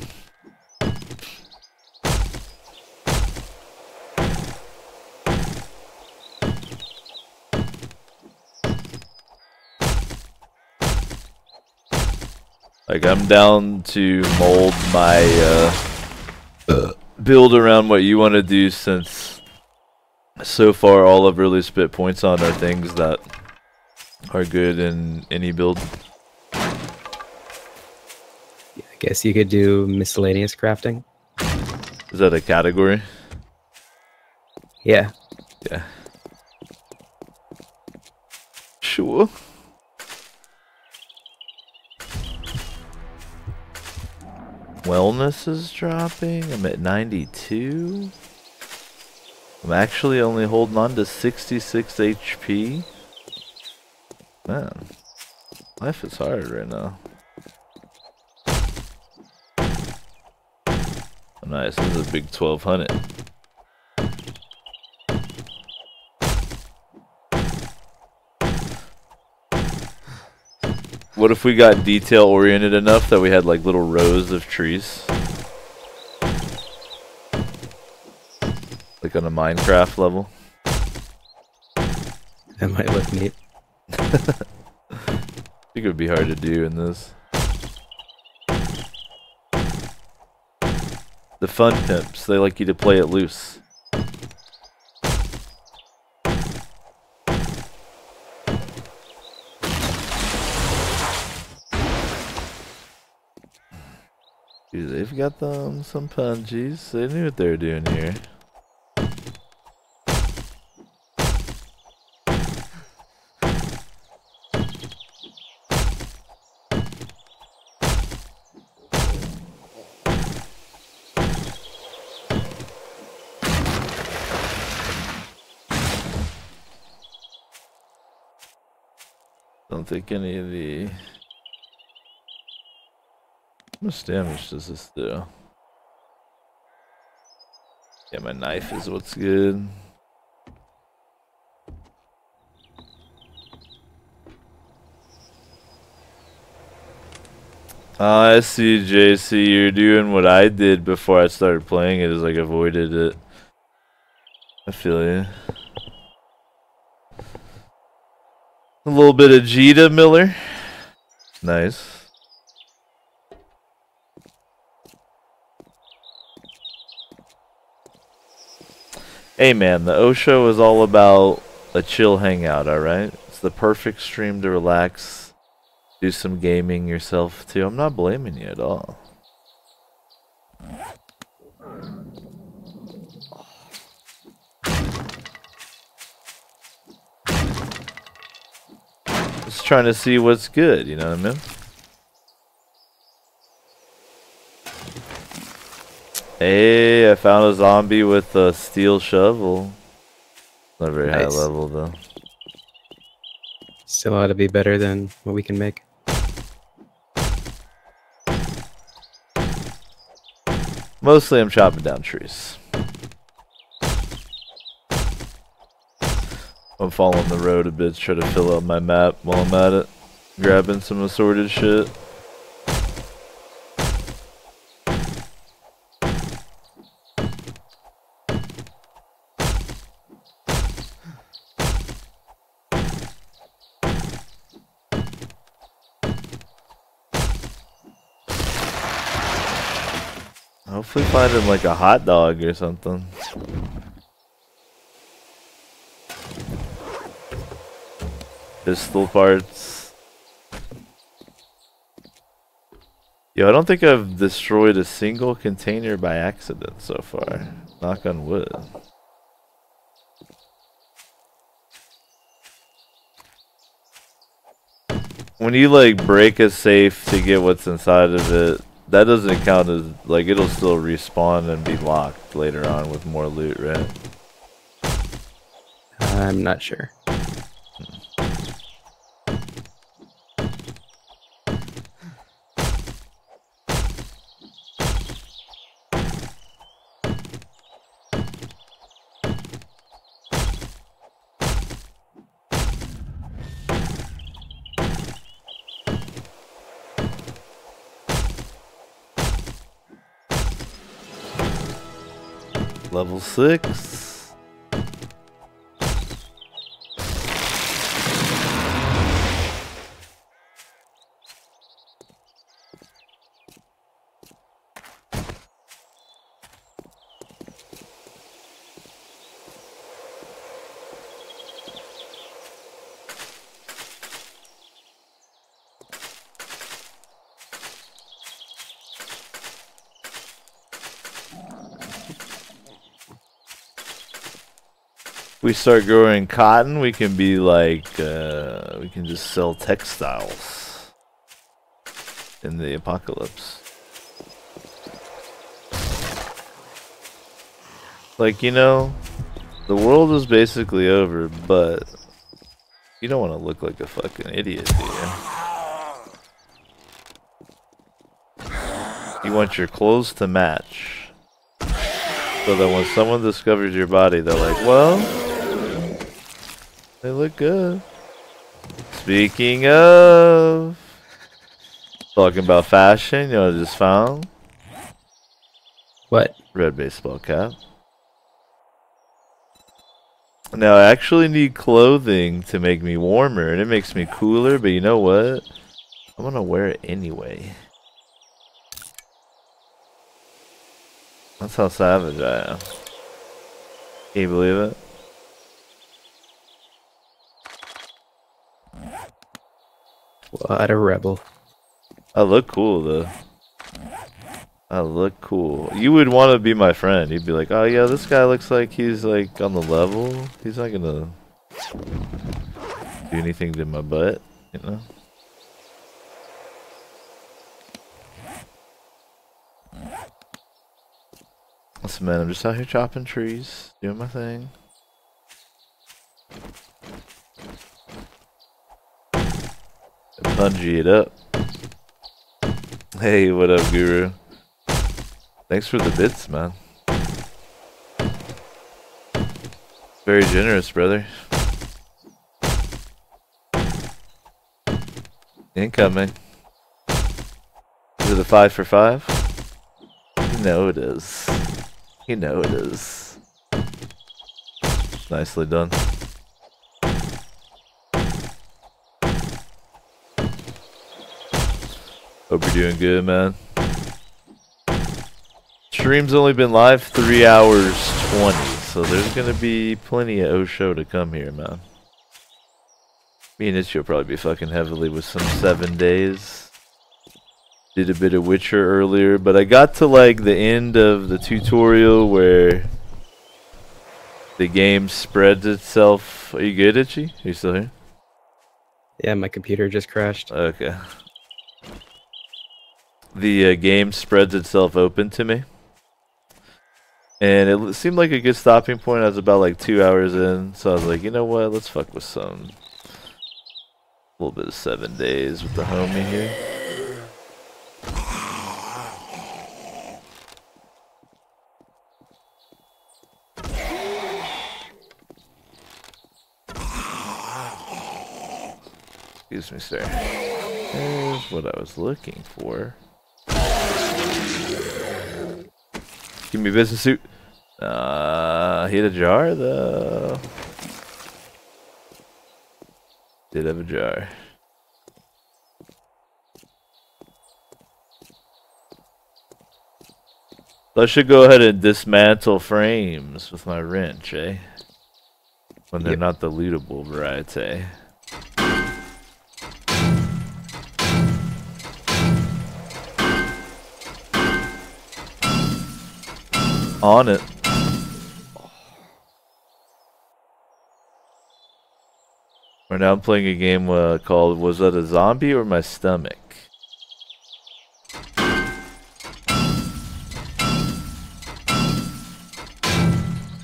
Like, I'm down to mold my build around what you want to do, since so far all I've really spit points on are things that are good in any build. I guess you could do miscellaneous crafting. Is that a category? Yeah. Yeah. Sure. Wellness is dropping. I'm at 92. I'm actually only holding on to 66 HP. Man, life is hard right now. Oh, nice, this is a big 1200. What if we got detail oriented enough that we had like little rows of trees? Like on a Minecraft level. That might look neat. I think it would be hard to do in this. The fun pimps, they like you to play it loose. Dude, they've got them some punchies. They knew what they were doing here. Don't think any of the... How much damage does this do? Yeah, my knife is what's good. I see, JC, you're doing what I did before I started playing it, is like avoided it. I feel you. A little bit of Jita Miller. Nice. Hey man, the O Show is all about a chill hangout, alright? It's the perfect stream to relax, do some gaming yourself too. I'm not blaming you at all. Just trying to see what's good, you know what I mean? Hey, I found a zombie with a steel shovel. Not very high level though. Still ought to be better than what we can make. Mostly I'm chopping down trees. I'm following the road a bit to try to fill out my map while I'm at it. Grabbing some assorted shit. Hopefully find him like a hot dog or something. Pistol parts. Yo, I don't think I've destroyed a single container by accident so far. Knock on wood. when you like break a safe to get what's inside of it, that doesn't count as like it'll still respawn and be locked later on with more loot, right? I'm not sure. Level 6. We start growing cotton, we can be like, we can just sell textiles in the apocalypse. Like, you know, the world is basically over, but you don't want to look like a fucking idiot, do you? You want your clothes to match. So that when someone discovers your body, they're like, well, they look good. Speaking of talking about fashion, you know what I just found? What? Red baseball cap. Now I actually need clothing to make me warmer, and it makes me cooler, but you know what? I'm gonna wear it anyway. That's how savage I am. Can you believe it? What a rebel. I look cool though. I look cool. You would want to be my friend. You'd be like, oh yeah, this guy looks like he's like on the level. He's not gonna do anything to my butt, you know? Listen man, I'm just out here chopping trees, doing my thing. Bungee it up. Hey, what up, Guru? Thanks for the bits, man. Very generous, brother. Incoming. Is it a 5 for 5? You know it is. You know it is. Nicely done. Hope you're doing good, man. Stream's only been live 3 hours 20, so there's gonna be plenty of Osho to come here, man. Me and Itchy will probably be fucking heavily with some 7 days. Did a bit of Witcher earlier, but I got to like the end of the tutorial where the game spreads itself. Are you good, Itchy? Are you still here? Yeah, my computer just crashed. Okay. The game spreads itself open to me. And it seemed like a good stopping point. I was about like 2 hours in. So I was like, you know what? Let's fuck with some. A little bit of 7 days with the homie here. Excuse me, sir. Here's what I was looking for. Give me a business suit. Hit a jar though. Did have a jar. So I should go ahead and dismantle frames with my wrench, eh? When they're not the lootable variety. On it. We're Right now I'm playing a game called Was That a Zombie or My Stomach?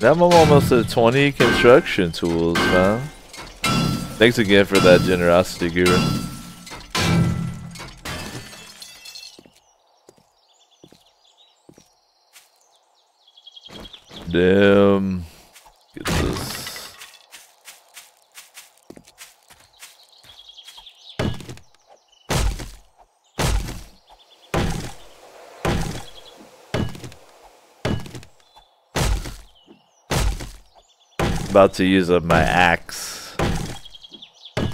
Now I'm almost at 20 construction tools, man. Thanks again for that generosity, Guru. Damn. Get this. About to use up my axe. So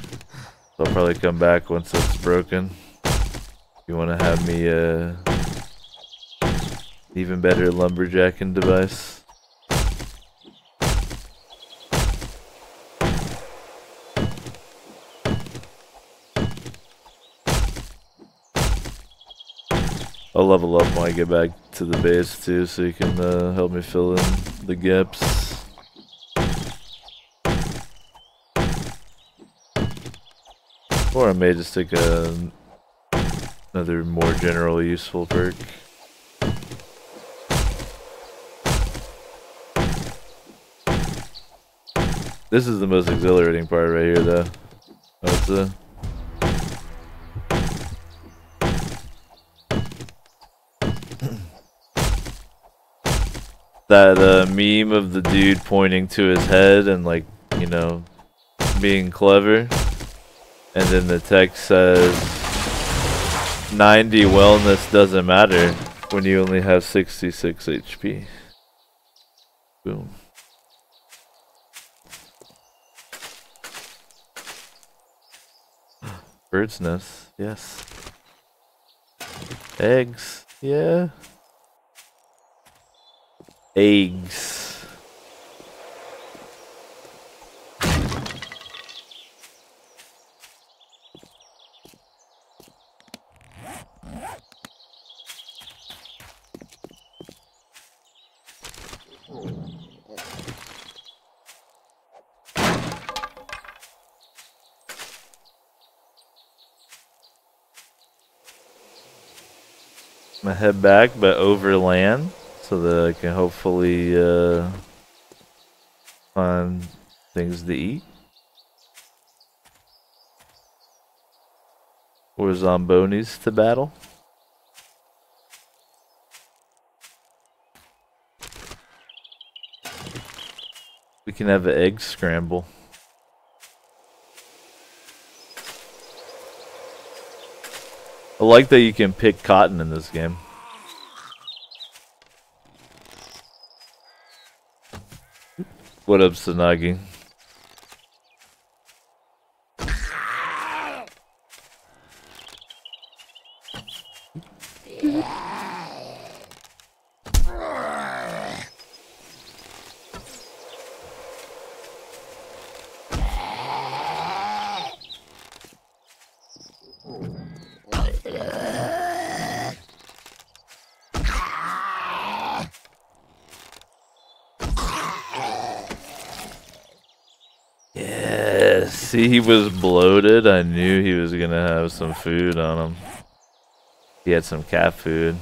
I'll probably come back once it's broken. If you want to have me even better lumberjacking device. I'll level up when I get back to the base too, so you can help me fill in the gaps. Or I may just take another more general useful perk. This is the most exhilarating part right here, though. That's that meme of the dude pointing to his head and, like, you know, being clever. And then the text says 90 wellness doesn't matter when you only have 66 HP. Boom. Bird's nest, yes. Eggs, yeah. Eggs. I'm gonna head back, but overland, so that I can hopefully find things to eat. Or zombonis to battle. We can have an egg scramble. I like that you can pick cotton in this game. What up, Tsunagi? See, he was bloated. I knew he was gonna have some food on him. He had some cat food.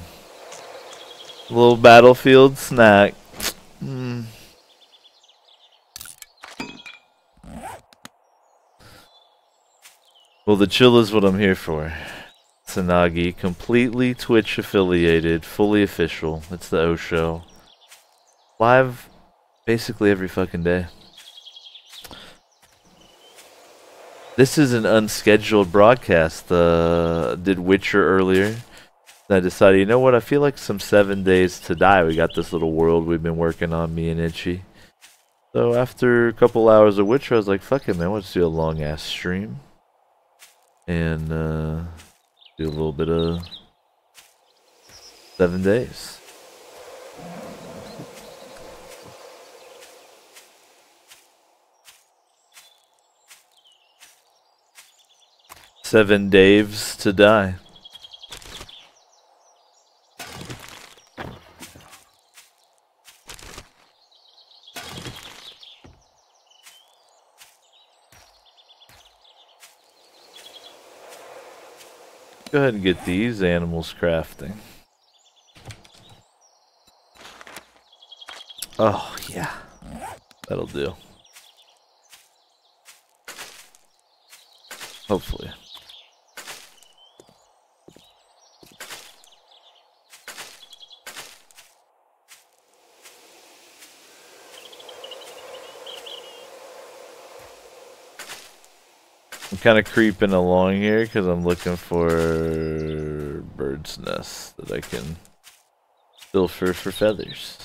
A little battlefield snack. Well, the chill is what I'm here for. Tsunagi, completely Twitch affiliated, fully official. It's the O Show. Live basically every fucking day. This is an unscheduled broadcast. Did Witcher earlier. And I decided, you know what? I feel like some 7 Days to Die. We got this little world we've been working on, me and Itchy. So after a couple hours of Witcher, I was like, fuck it, man. Let's do a long ass stream. And do a little bit of 7 Days. Seven Daves to Die. Go ahead and get these animals crafting. Oh, yeah. That'll do. Hopefully. I'm kind of creeping along here because I'm looking for bird's nests that I can pilfer for feathers.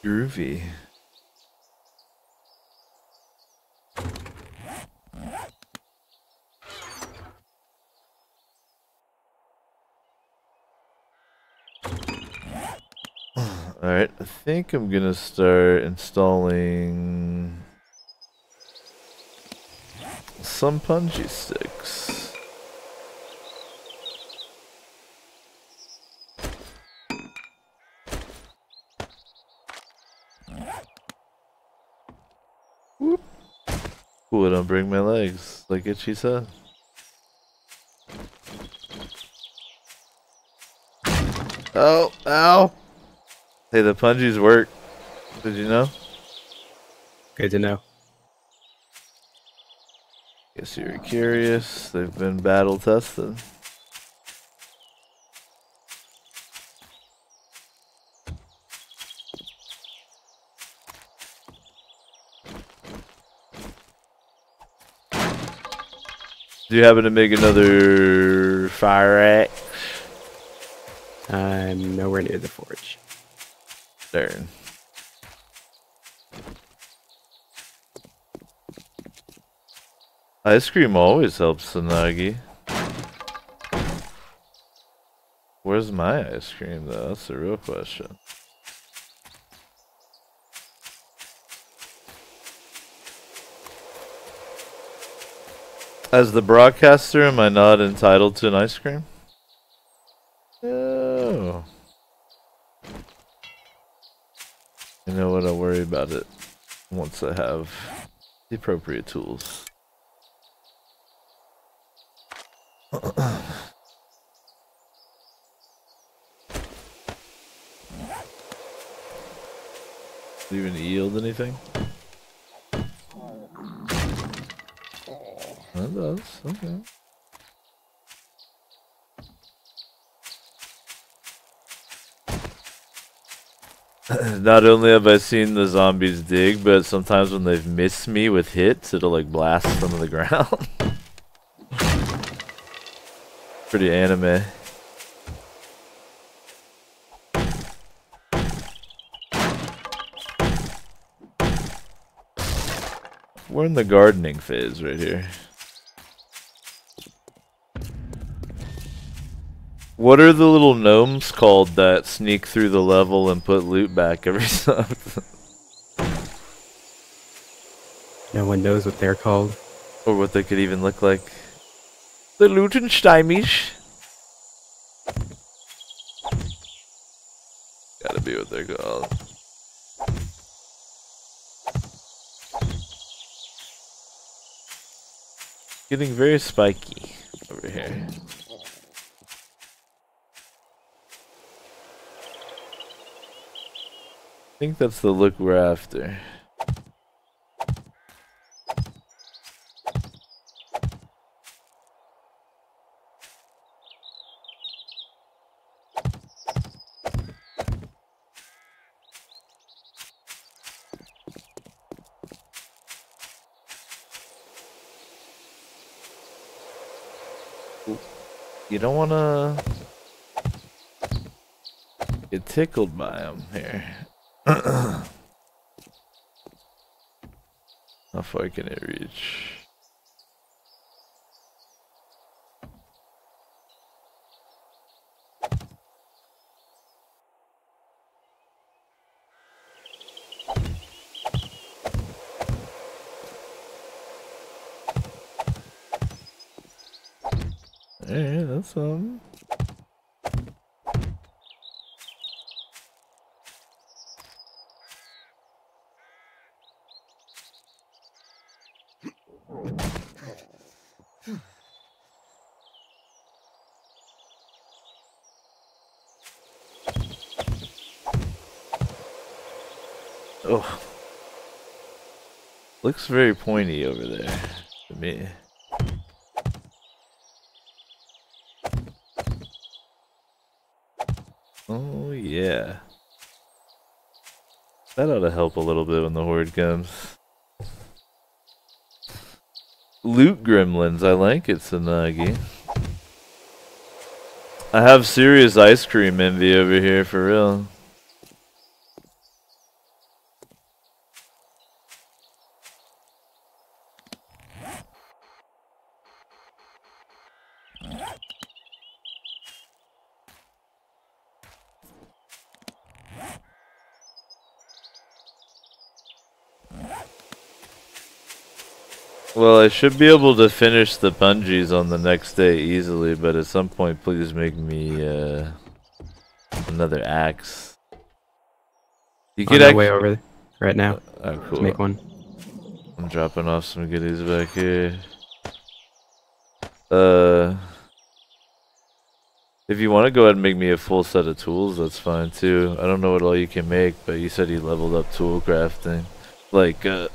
Groovy. Alright, I think I'm gonna start installing some punji sticks. Whoop. Cool, don't break my legs, like Itchy said. Oh, ow! Hey, the punjies work. Did you know? Good to know. Guess you were curious. They've been battle tested. Do you happen to make another fire axe? I'm nowhere near the forge. Darn. Ice cream always helps Tsunagi. Where's my ice cream though? That's the real question. As the broadcaster, am I not entitled to an ice cream? No. You know what? I'll worry about it once I have the appropriate tools. Do you even yield anything? It does, okay. Not only have I seen the zombies dig, but sometimes when they've missed me with hits, it'll like blast them to the ground. Pretty anime. We're in the gardening phase right here. What are the little gnomes called that sneak through the level and put loot back every time? No one knows what they're called. Or what they could even look like. The Lutensteimies. be what they're called. Getting very spiky over here. I think that's the look we're after. You don't want to get tickled by them here. How far can it reach? Yeah, that's oh, looks very pointy over there to me. Oh yeah, that ought to help a little bit when the horde comes. Loot gremlins, I like it, Tsunagi. I have serious ice cream envy over here for real. Well, I should be able to finish the pungees on the next day easily, but at some point please make me another axe. You on my way over right now. Oh, cool. Let's make one. I'm dropping off some goodies back here. If you want to go ahead and make me a full set of tools, that's fine too. I don't know what all you can make, but you said you leveled up tool crafting. Like, the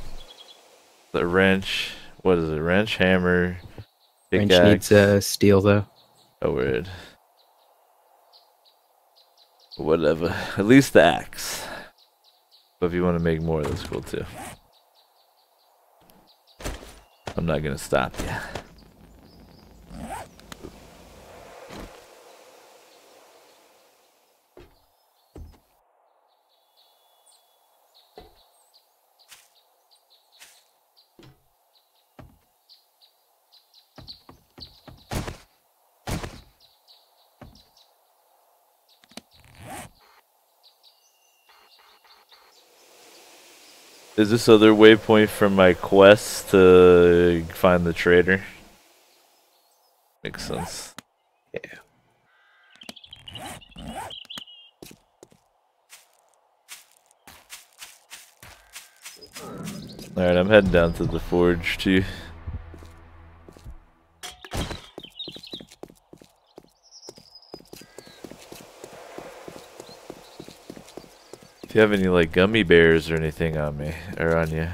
wrench. What is it? Wrench, hammer, pickaxe. Wrench needs steel though. Oh, weird. Whatever. At least the axe. But if you want to make more, that's cool too. I'm not gonna stop you. Is this other waypoint from my quest to find the trader? Makes sense. Yeah. Alright, I'm heading down to the forge too. If you have any like gummy bears or anything on me or on you?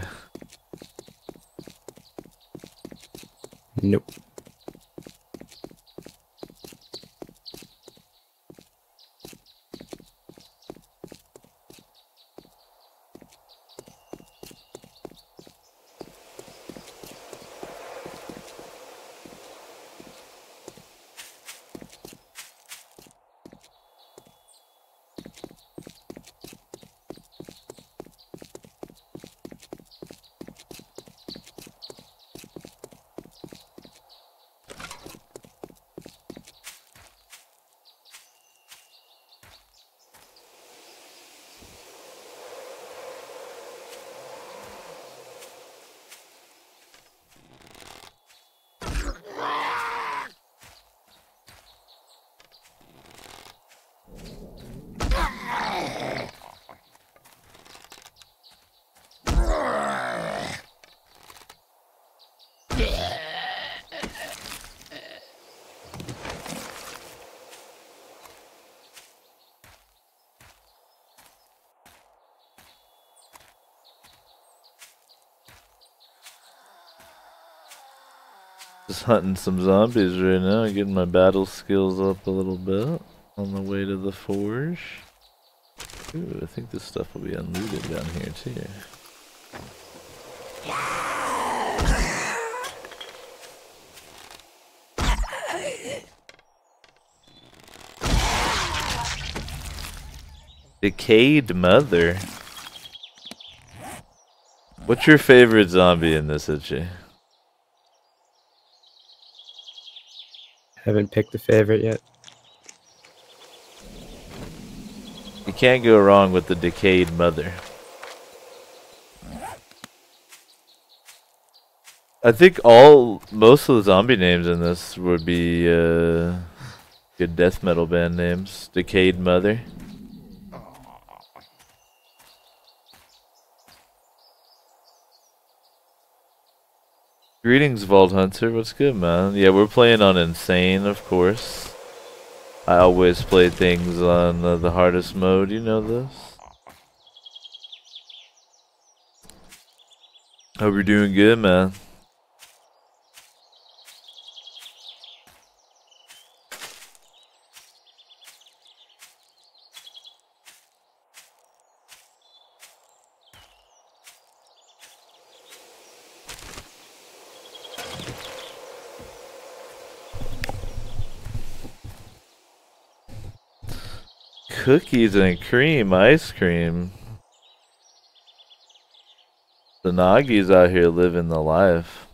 Nope. Just hunting some zombies right now, getting my battle skills up a little bit on the way to the forge. Ooh, I think this stuff will be unlooted down here too. Decayed Mother. What's your favorite zombie in this, Itchy? Haven't picked a favorite yet. You can't go wrong with the Decayed Mother. I think most of the zombie names in this would be good death metal band names. Decayed Mother. Greetings, Vault Hunter. What's good, man? Yeah, we're playing on Insane, of course. I always play things on the hardest mode. You know this. Hope you're doing good, man. Cookies and cream, ice cream. The Nagis out here living the life.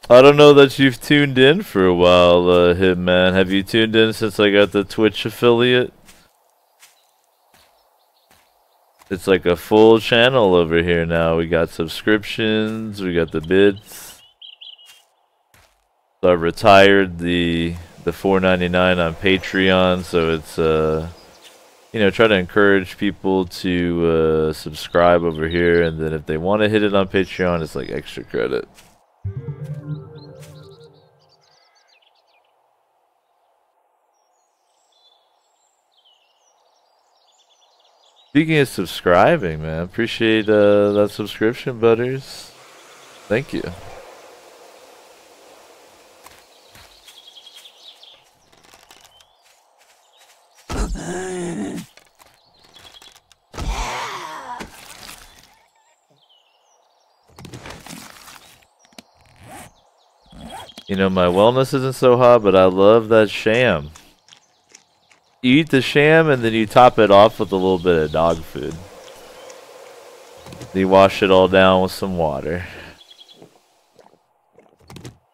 I don't know that you've tuned in for a while, Hitman. Have you tuned in since I got the Twitch affiliate? It's like a full channel over here now. We got subscriptions, we got the bits. So I retired the $4.99 on Patreon, so it's you know, try to encourage people to subscribe over here, and then if they want to hit it on Patreon, it's like extra credit. Speaking of subscribing, man, appreciate that subscription, butters. Thank you. You know, my wellness isn't so hot, but I love that sham. You eat the sham and then you top it off with a little bit of dog food. You wash it all down with some water.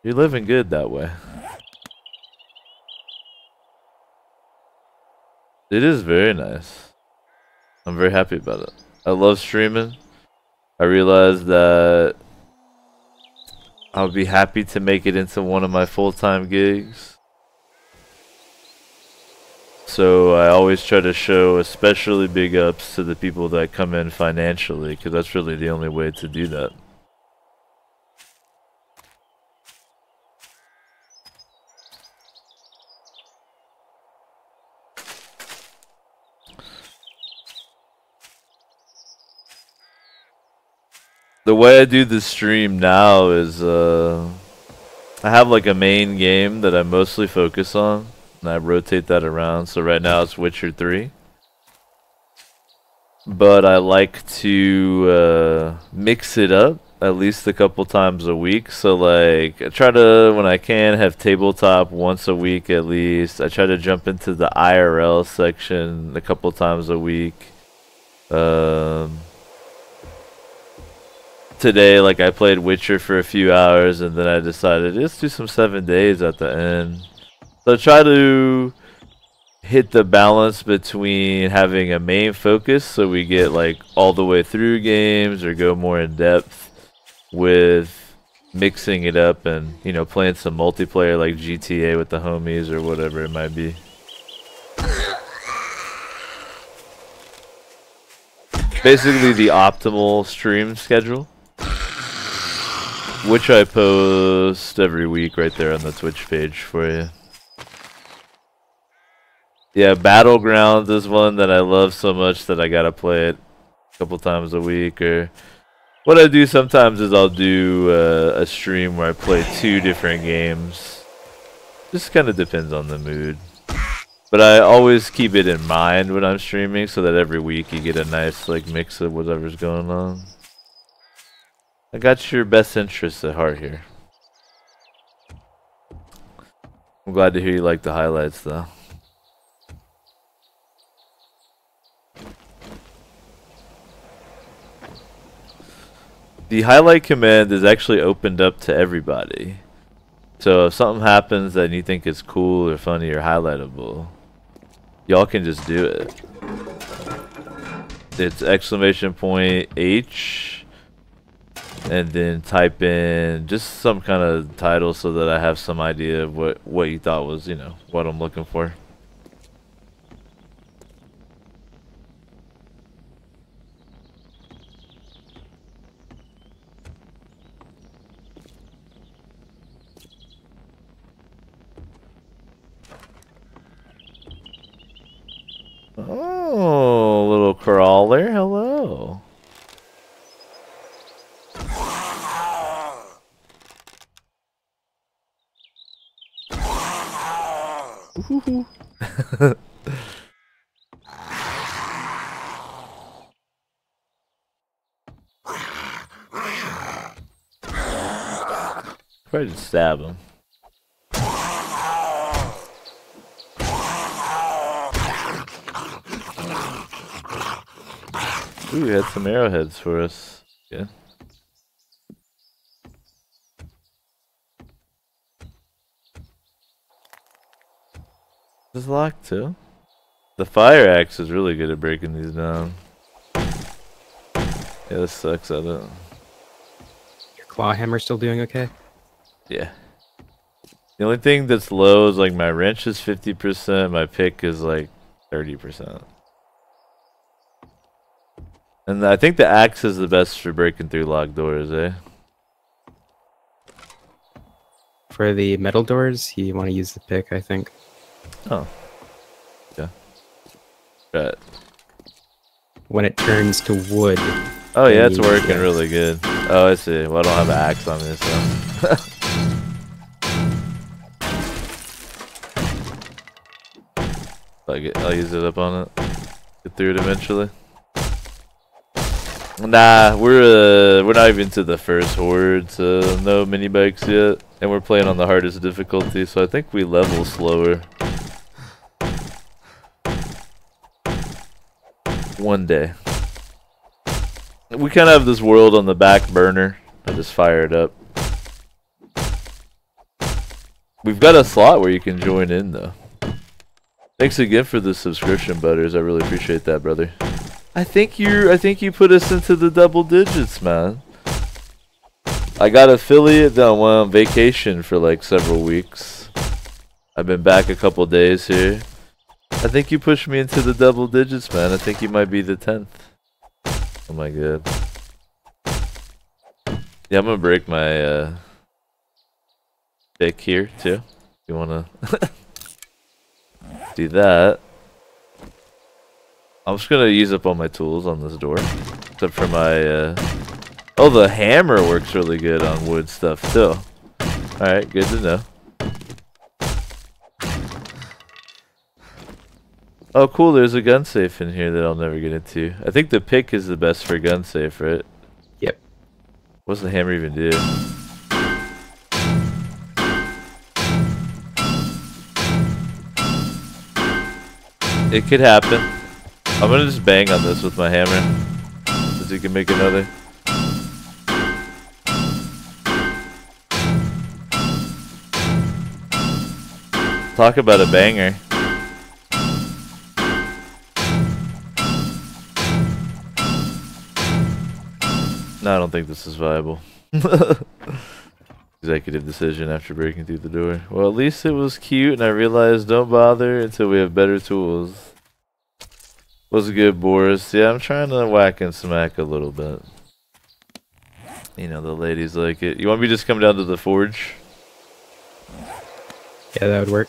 You're living good that way. It is very nice. I'm very happy about it. I love streaming. I realized that I would be happy to make it into one of my full-time gigs. So I always try to show especially big ups to the people that come in financially, because that's really the only way to do that. The way I do the stream now is I have like a main game that I mostly focus on, and I rotate that around. So right now it's Witcher 3. But I like to mix it up at least a couple times a week. So like I try to, when I can, have tabletop once a week at least. I try to jump into the IRL section a couple times a week. Today, like, I played Witcher for a few hours, and then I decided, let's do some 7 days at the end. So I try to hit the balance between having a main focus, so we get, like, all the way through games, or go more in depth, with mixing it up and, you know, playing some multiplayer, like GTA with the homies, or whatever it might be. Basically the optimal stream schedule, which I post every week right there on the Twitch page for you. Yeah, Battlegrounds is one that I love so much that I gotta play it a couple times a week. Or what I do sometimes is I'll do a stream where I play 2 different games. Just kind of depends on the mood. But I always keep it in mind when I'm streaming so that every week you get a nice like mix of whatever's going on. I got your best interests at heart here. I'm glad to hear you like the highlights though. The highlight command is actually opened up to everybody. So if something happens that you think is cool or funny or highlightable, y'all can just do it. It's !H and then type in just some kind of title so that I have some idea of what you thought was, you know, what I'm looking for. Oh, little crawler, hello. Ooh. Probably just stab him. Ooh, he had some arrowheads for us. Yeah. This is locked too. The fire axe is really good at breaking these down. Yeah, this sucks at it. Your claw hammer still doing okay? Yeah. The only thing that's low is like my wrench is 50%, my pick is like 30%. And I think the axe is the best for breaking through locked doors, eh? For the metal doors, you want to use the pick, I think. Oh. Yeah. Right. When it turns to wood. Oh yeah, it's working really good. Oh, I see. Well, I don't have an axe on this, so. I'll use it up on it. Get through it eventually. Nah, we're not even to the first horde, so no mini bikes yet, and we're playing on the hardest difficulty, so I think we level slower. One day. We kind of have this world on the back burner. I just fire it up. We've got a slot where you can join in though. Thanks again for the subscription, Butters. I really appreciate that, brother. I think you put us into the double digits, man. I got affiliate, then I went on vacation for like several weeks. I've been back a couple days here. I think you pushed me into the double digits, man. I think you might be the 10th. Oh my god. Yeah, I'm gonna break my pick here too. You wanna do that? I'm just gonna use up all my tools on this door, except for my. Oh, the hammer works really good on wood stuff too. All right, good to know. Oh, cool. There's a gun safe in here that I'll never get into. I think the pick is the best for gun safe, right? Yep. What's the hammer even do? It could happen. I'm gonna just bang on this with my hammer, so you can make another. Talk about a banger. No, I don't think this is viable. Executive decision after breaking through the door. Well, at least it was cute, and I realized don't bother until we have better tools. What's good, Boris? Yeah, I'm trying to whack and smack a little bit. You know, the ladies like it. You want me to just come down to the forge? Yeah, that would work.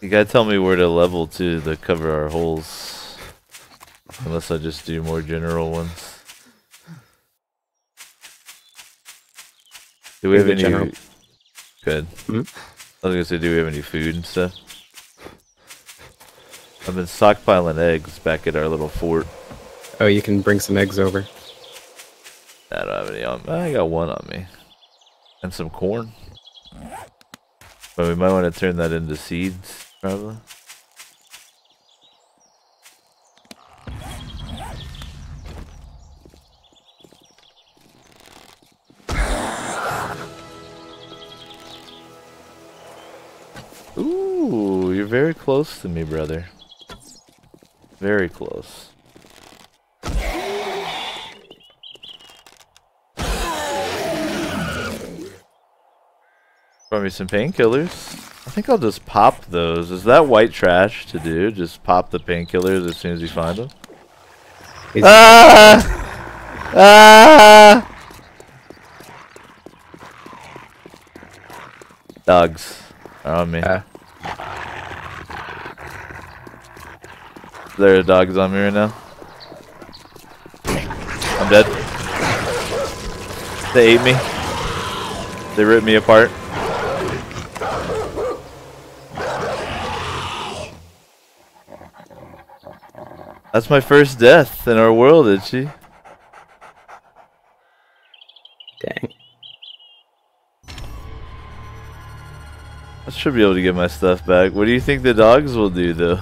You gotta tell me where to level to cover our holes. Unless I just do more general ones. Do we have any... Good. I was gonna say, do we have any food and stuff? I've been stockpiling eggs back at our little fort. Oh, you can bring some eggs over. I don't have any on me. I got one on me. And some corn. But we might want to turn that into seeds, probably. Ooh, you're very close to me, brother. Very close. Brought me some painkillers. I think I'll just pop those. Is that white trash to do? Just pop the painkillers as soon as you find them? Ah! Ah! Dogs are on me. There are dogs on me right now. I'm dead. They ate me. They ripped me apart. That's my first death in our world, Itchy. Dang. I should be able to get my stuff back. What do you think the dogs will do, though?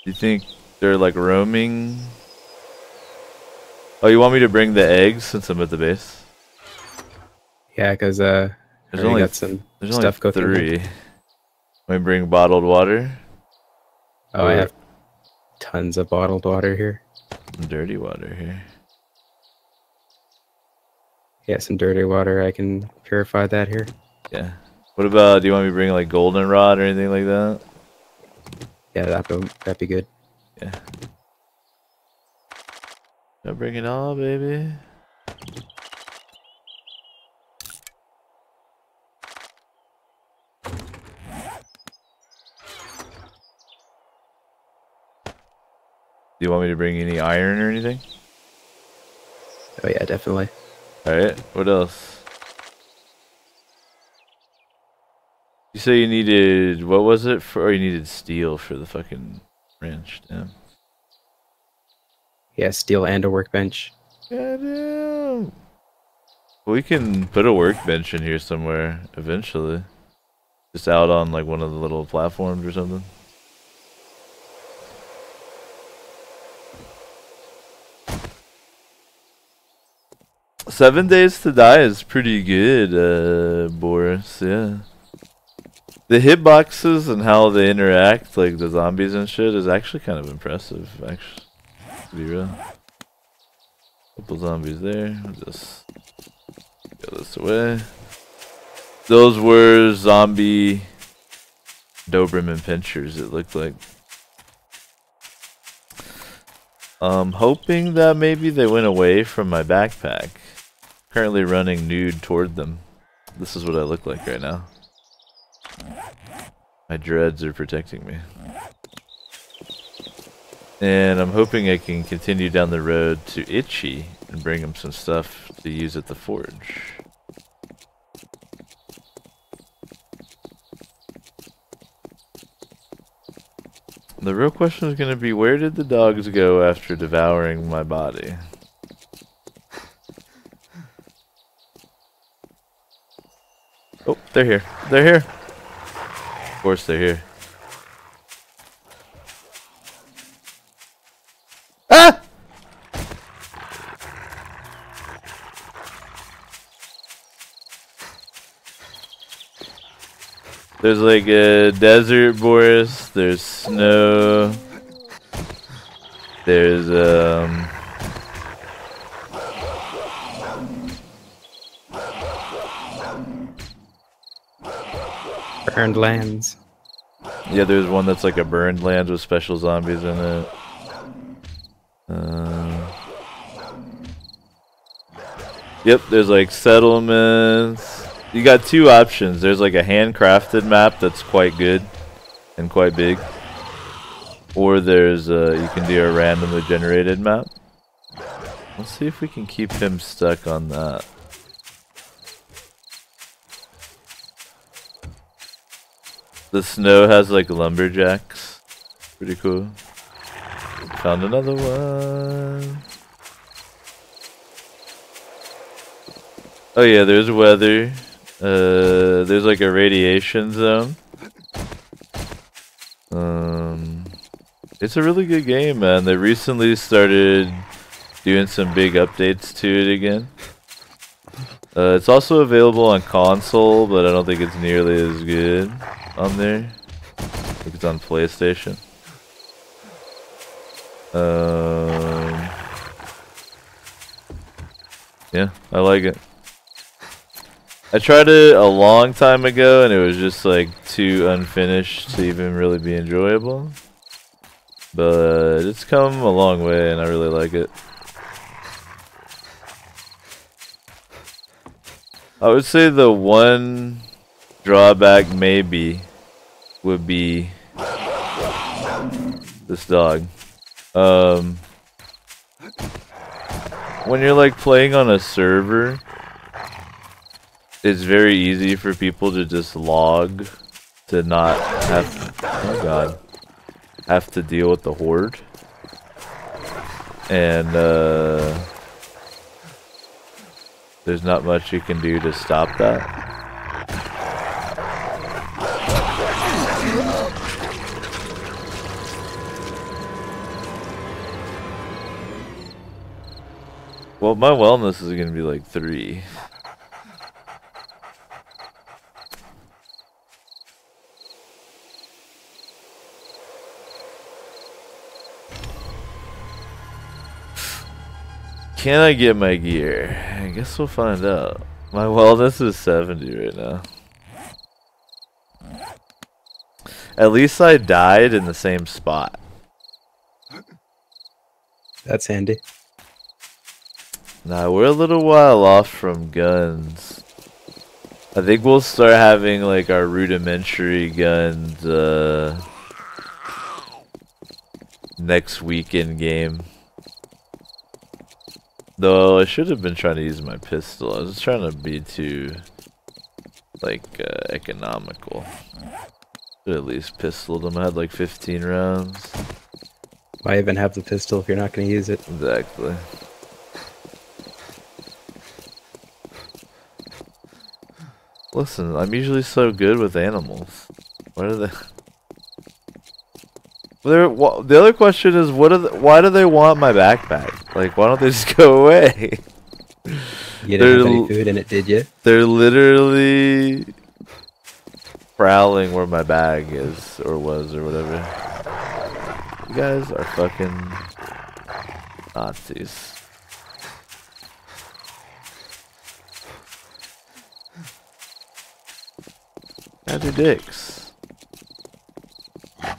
Do you think they're like roaming? Oh, you want me to bring the eggs since I'm at the base? Yeah, because there's only got some stuff cooking. 3. Let me bring bottled water. Oh, I have tons of bottled water here. Dirty water here. Yeah, some dirty water. I can purify that here. Yeah. What about, do you want me to bring like goldenrod or anything like that? Yeah, that'd be good. Yeah. I'll bring it all, baby. Do you want me to bring any iron or anything? Oh yeah, definitely. Alright, what else? You say you needed, what was it for? Oh, you needed steel for the fucking ranch, damn. Yeah, steel and a workbench. Goddamn. We can put a workbench in here somewhere eventually. Just out on like one of the little platforms or something. "7 Days to Die" is pretty good, Boris, yeah. The hitboxes and how they interact, like the zombies and shit, is actually kind of impressive, actually, to be real. Couple zombies there, I'll just go this away. Those were zombie Doberman pinchers, it looked like. I'm hoping that maybe they went away from my backpack. Currently running nude toward them. This is what I look like right now. My dreads are protecting me. And I'm hoping I can continue down the road to Itchy and bring him some stuff to use at the forge. The real question is going to be, where did the dogs go after devouring my body? Oh, they're here. They're here. Of course they're here. Ah! There's like a desert, Boris. There's snow. There's burned lands. Yeah, there's one that's like a burned land with special zombies in it. Yep, there's like settlements. you got two options. There's like a handcrafted map that's quite good and quite big, or there's you can do a randomly generated map. Let's see if we can keep him stuck on that. The snow has like lumberjacks. Pretty cool. Found another one. Oh yeah, there's weather. There's like a radiation zone. It's a really good game, man. They recently started doing some big updates to it again. It's also available on console, but I don't think it's nearly as good on there. I think it's on PlayStation. Yeah, I like it. I tried it a long time ago and it was just like too unfinished to even really be enjoyable. But it's come a long way and I really like it. I would say the one drawback maybe would be this dog. When you're like playing on a server, it's very easy for people to just log to not have, oh god, have to deal with the horde. And there's not much you can do to stop that. Well, my wellness is going to be like 3. Can I get my gear? I guess we'll find out. My wellness is 70 right now. At least I died in the same spot. That's handy. Nah, we're a little while off from guns. I think we'll start having like our rudimentary guns next weekend game. Though I should have been trying to use my pistol. I was trying to be too like economical. Should at least pistoled them. I had like 15 rounds. Why even have the pistol if you're not going to use it? Exactly. Listen, I'm usually so good with animals. What are they? The other question is, why do they want my backpack? Like, why don't they just go away? You didn't have any food in it, did you? They're literally prowling where my bag is, or was, or whatever. You guys are fucking Nazis. Guys are dicks.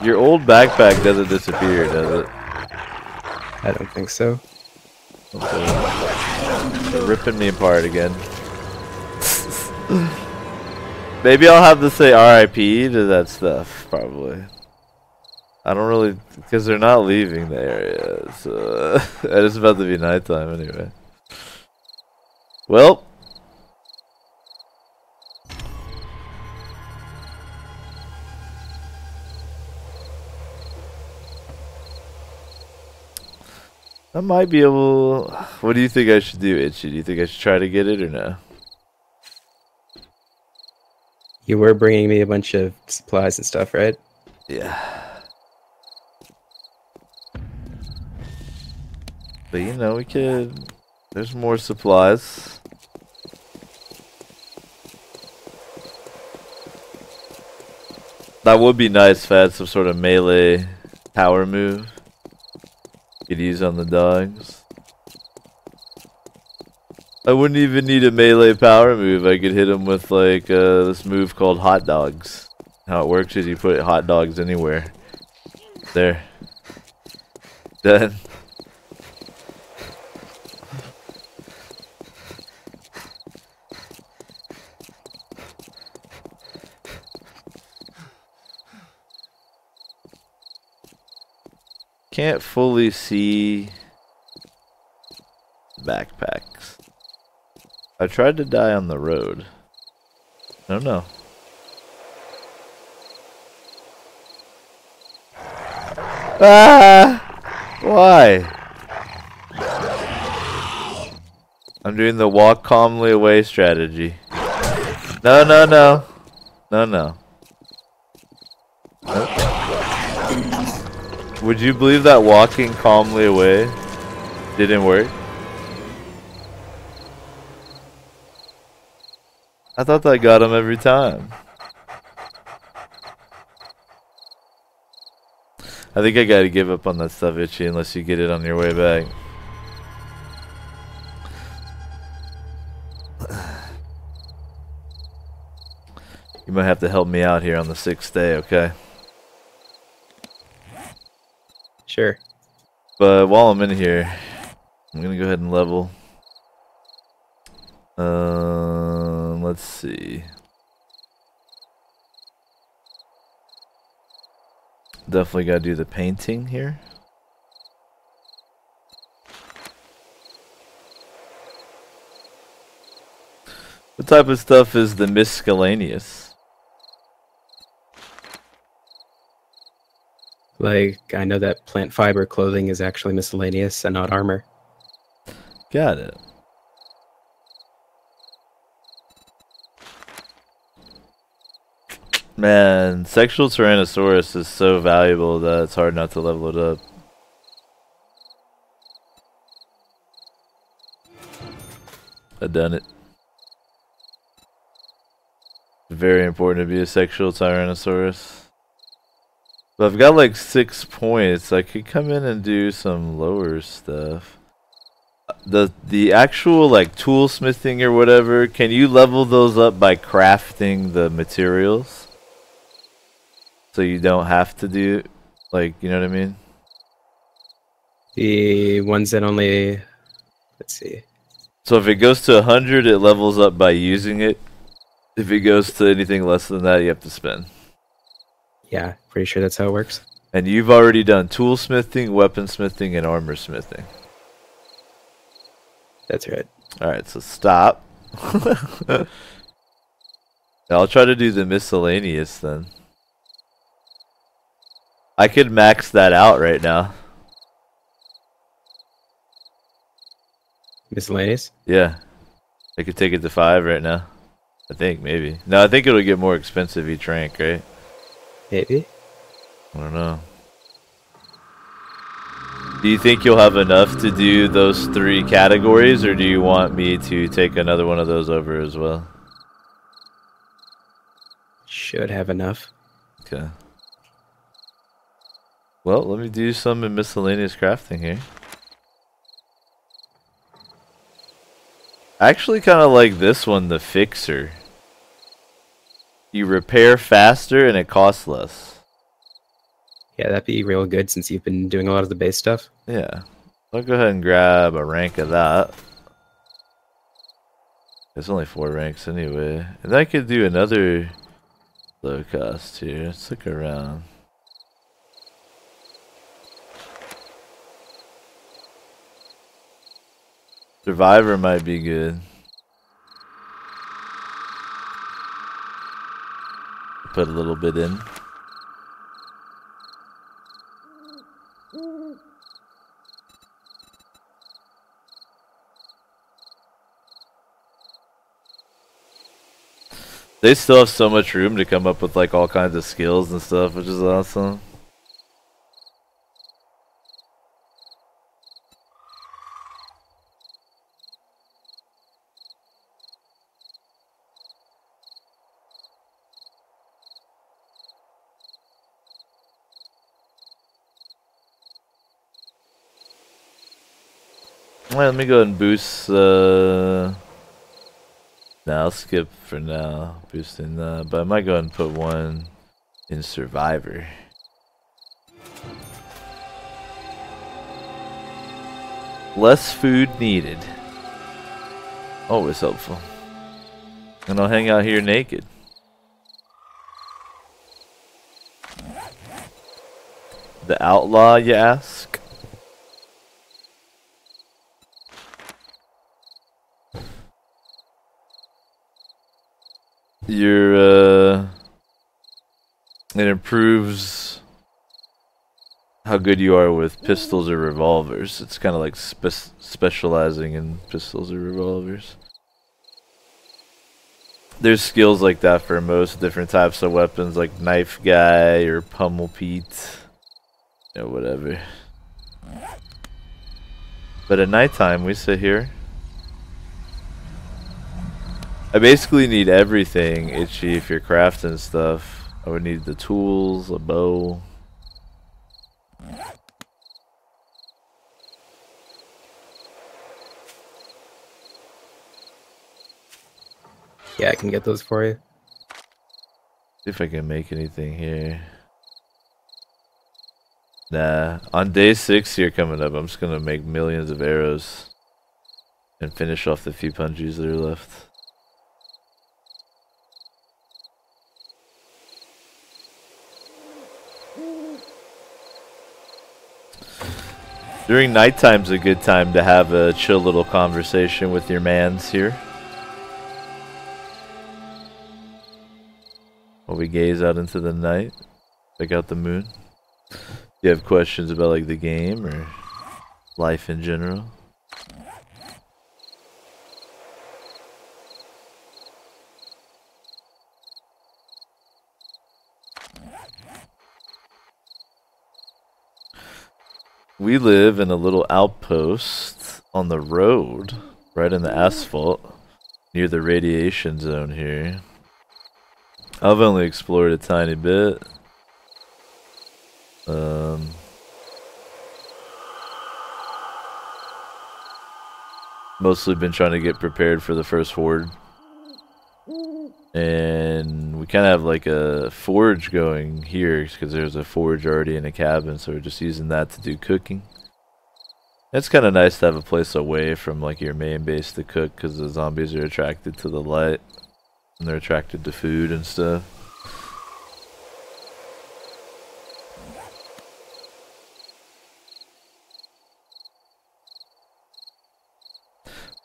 Your old backpack doesn't disappear, does it? I don't think so. Okay. They're ripping me apart again. Maybe I'll have to say RIP to that stuff, probably. I don't really, because they're not leaving the area, so it's about to be nighttime anyway. Well. I might be able... What do you think I should do, Itchy? Do you think I should try to get it or no? You were bringing me a bunch of supplies and stuff, right? Yeah. But you know, we could... There's more supplies. That would be nice if I had some sort of melee power move. Could use on the dogs. I wouldn't even need a melee power move. I could hit them with like this move called hot dogs. How it works is you put hot dogs anywhere. There. Done. can't fully see backpacks. I tried to die on the road. I don't know. Ah! Why? I'm doing the walk calmly away strategy. No, no, no. No, no. Nope. Would you believe that walking calmly away didn't work? I thought that got him every time. I think I gotta give up on that stuff, Itchy, unless you get it on your way back. You might have to help me out here on the 6th day, okay? Sure. But while I'm in here, I'm gonna go ahead and level. Let's see. Definitely gotta do the painting here. What type of stuff is the miscellaneous? Like, I know that plant fiber clothing is actually miscellaneous and not armor. Got it. Man, sexual Tyrannosaurus is so valuable that it's hard not to level it up. I've done it. Very important to be a sexual Tyrannosaurus. But I've got like 6 points. I could come in and do some lower stuff. The actual like toolsmithing or whatever, can you level those up by crafting the materials? So you don't have to do, like, you know what I mean? The ones that only, let's see. So if it goes to 100, it levels up by using it. If it goes to anything less than that, you have to spend. Yeah, pretty sure that's how it works. And you've already done toolsmithing, weaponsmithing, and armor smithing. That's right. Alright, so stop. I'll try to do the miscellaneous then. I could max that out right now. Miscellaneous? Yeah. I could take it to 5 right now. I think, maybe. No, I think it'll get more expensive each rank, right? Maybe. I don't know. Do you think you'll have enough to do those 3 categories, or do you want me to take another one of those over as well? Should have enough. Okay. Well, let me do some in miscellaneous crafting here. I actually kind of like this one, the Fixer. You repair faster and it costs less. Yeah, that'd be real good since you've been doing a lot of the base stuff. Yeah. I'll go ahead and grab a rank of that. It's only 4 ranks anyway. And I could do another low cost here. Let's look around. Survivor might be good. Put a little bit in. They still have so much room to come up with like all kinds of skills and stuff, which is awesome. Well, let me go ahead and boost. Now I'll skip for now, boosting that. But I might go ahead and put one in Survivor. Less food needed. Always helpful. And I'll hang out here naked. The outlaw, you ask? your it improves how good you are with pistols or revolvers. It's kind of like specializing in pistols or revolvers. There's skills like that for most different types of weapons, like Knife Guy or Pummel Pete, you know, whatever. But at nighttime, we sit here. I basically need everything, Itchy, if you're crafting stuff. I would need the tools, a bow. Yeah, I can get those for you. See if I can make anything here. Nah, on day 6 here coming up, I'm just gonna make millions of arrows and finish off the few punchies that are left. During nighttime's a good time to have a chill little conversation with your mans here. While we gaze out into the night, check out the moon. You have questions about like the game or life in general? We live in a little outpost on the road, right in the asphalt, near the radiation zone here. I've only explored a tiny bit. Mostly been trying to get prepared for the first horde. And we kind of have like a forge going here because there's a forge already in a cabin, so we're just using that to do cooking. It's kind of nice to have a place away from like your main base to cook because the zombies are attracted to the light and they're attracted to food and stuff.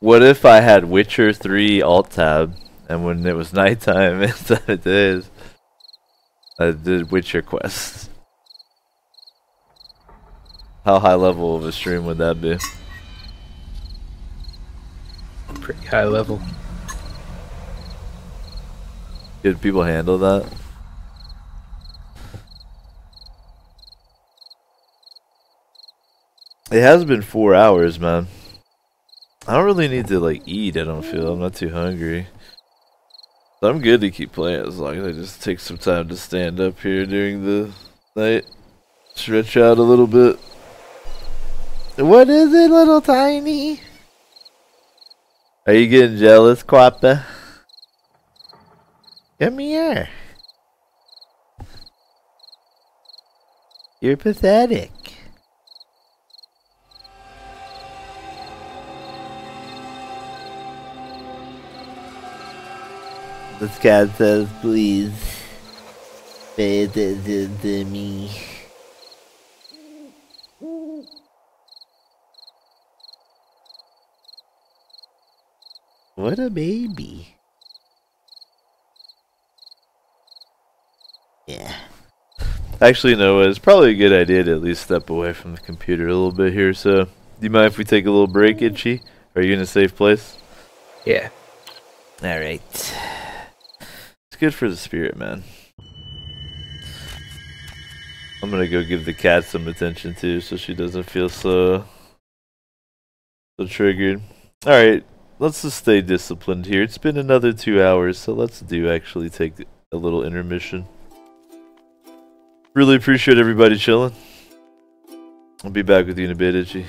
What if I had Witcher 3 alt tab, and when it was nighttime instead of days, I did Witcher quests? How high level of a stream would that be? Pretty high level. Could people handle that? It has been 4 hours, man. I don't really need to like eat, I don't feel. I'm not too hungry. So I'm good to keep playing as long as I just take some time to stand up here during the night. Stretch out a little bit. What is it, little tiny? Are you getting jealous, Quappa? Come here. You're pathetic. This cat says, please pay attention to me. What a baby. Yeah. Actually, no, it's probably a good idea to at least step away from the computer a little bit here, so do you mind if we take a little break, Itchy? Are you in a safe place? Yeah. Alright. It's good for the spirit, man. I'm gonna go give the cat some attention too, so she doesn't feel so triggered. Alright, let's just stay disciplined here. It's been another 2 hours, so let's actually take a little intermission. Really appreciate everybody chilling. I'll be back with you in a bit, Itchy.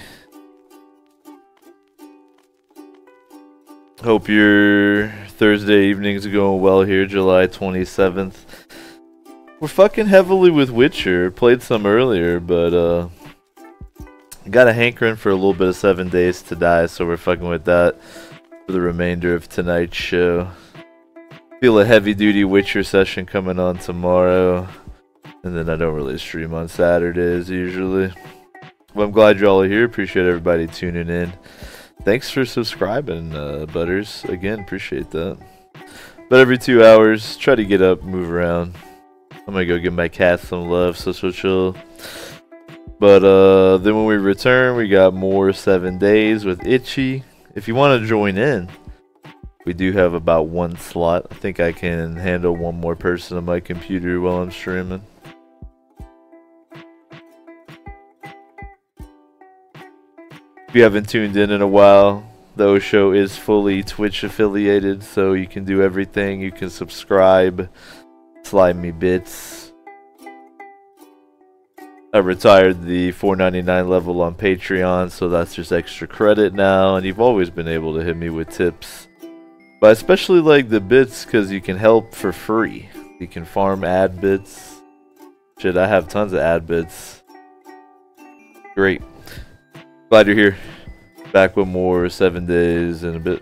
Hope your Thursday evenings are going well here, July 27th. We're fucking heavily with Witcher. Played some earlier, but got a hankering for a little bit of 7 Days to Die, so we're fucking with that for the remainder of tonight's show. Feel a heavy-duty Witcher session coming on tomorrow, and then I don't really stream on Saturdays usually. Well, I'm glad y'all are here. Appreciate everybody tuning in. Thanks for subscribing, Butters. Again, appreciate that. But every 2 hours, try to get up, move around. I'm gonna go give my cat some love, so she'll chill. But then when we return, we got more 7 days with Itchy. If you want to join in, we do have about 1 slot. I think I can handle 1 more person on my computer while I'm streaming. If you haven't tuned in a while, the Osho is fully Twitch affiliated, so you can do everything. You can subscribe, slide me bits. I retired the $4.99 level on Patreon, so that's just extra credit now, and you've always been able to hit me with tips. But I especially like the bits because you can help for free. You can farm ad bits. Shit, I have tons of ad bits. Great. Glad you're here. Back with more 7 days in a bit.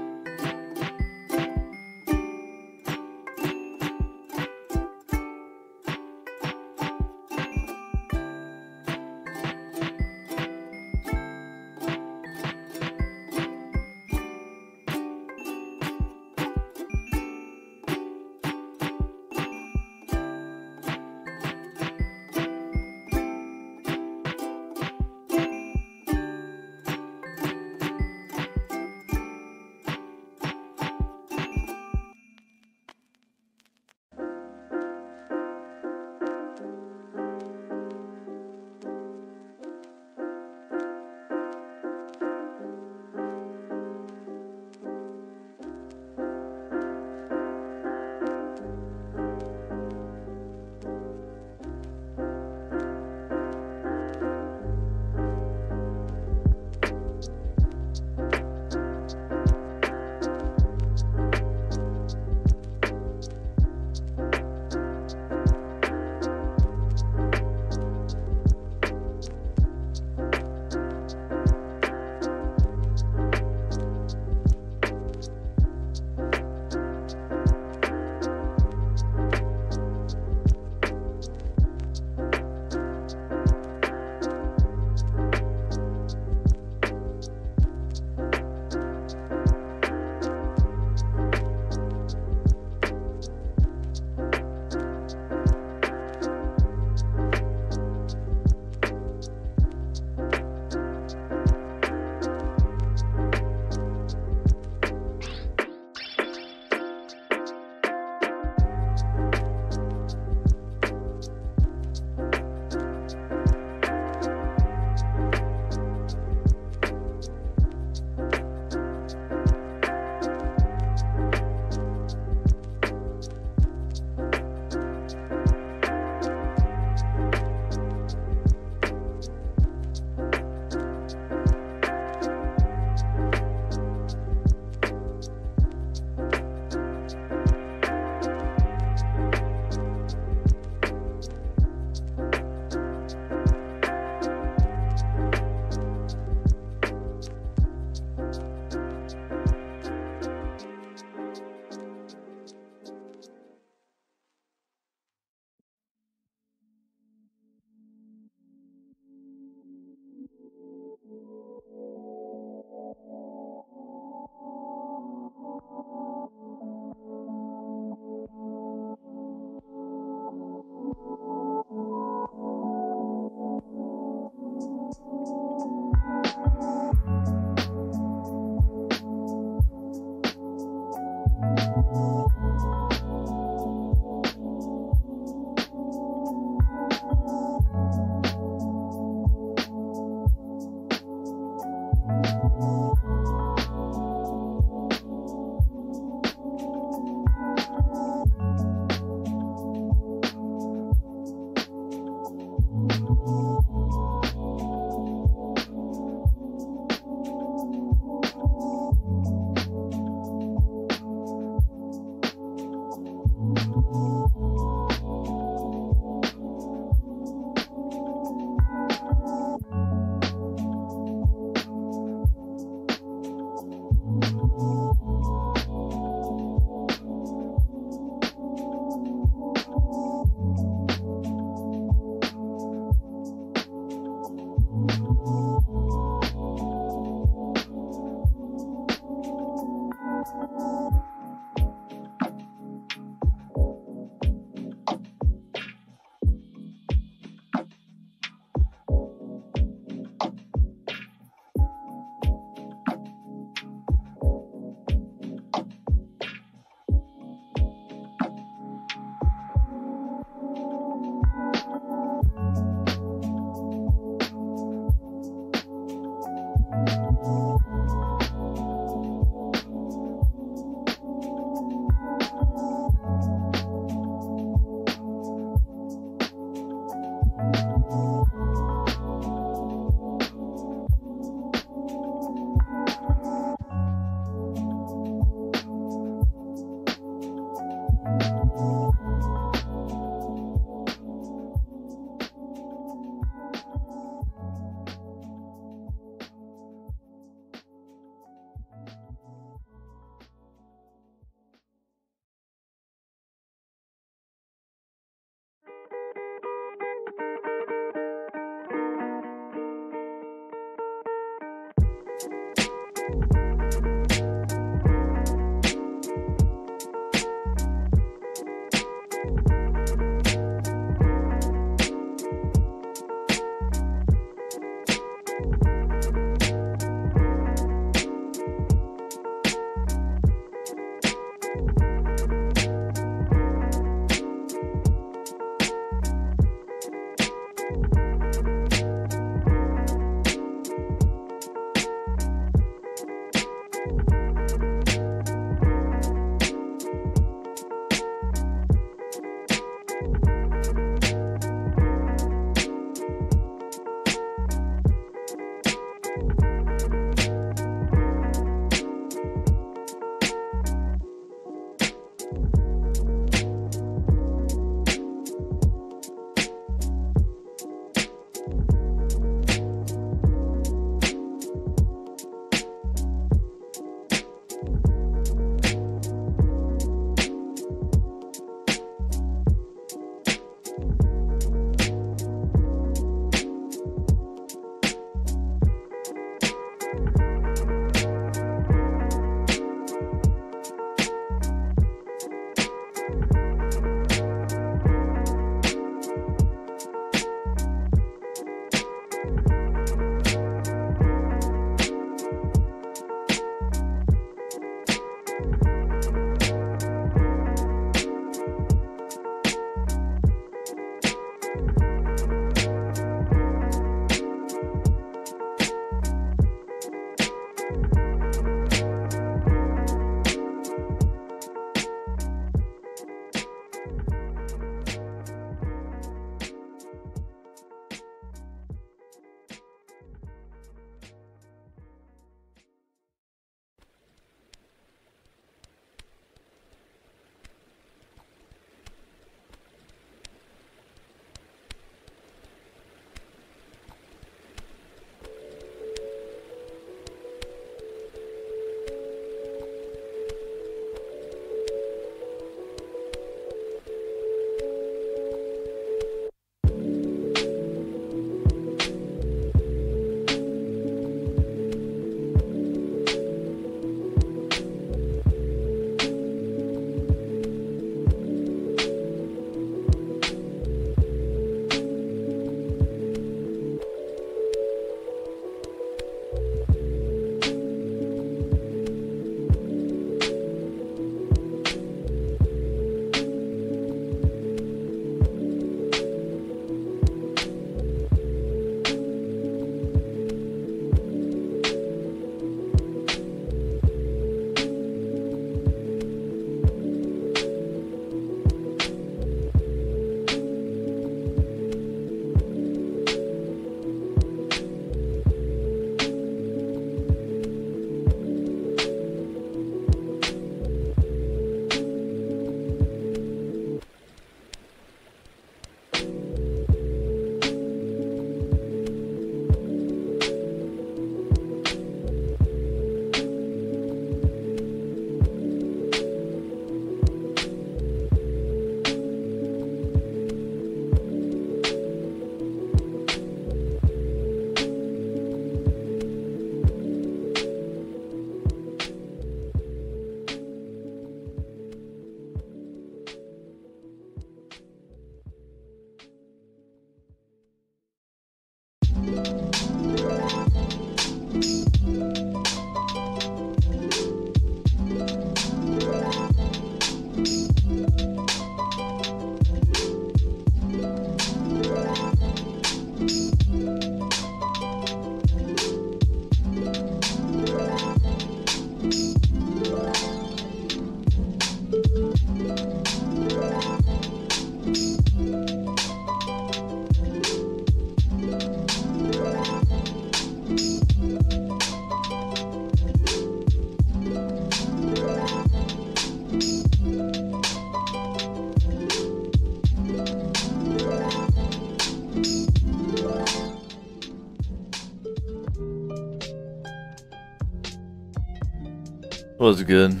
Was good.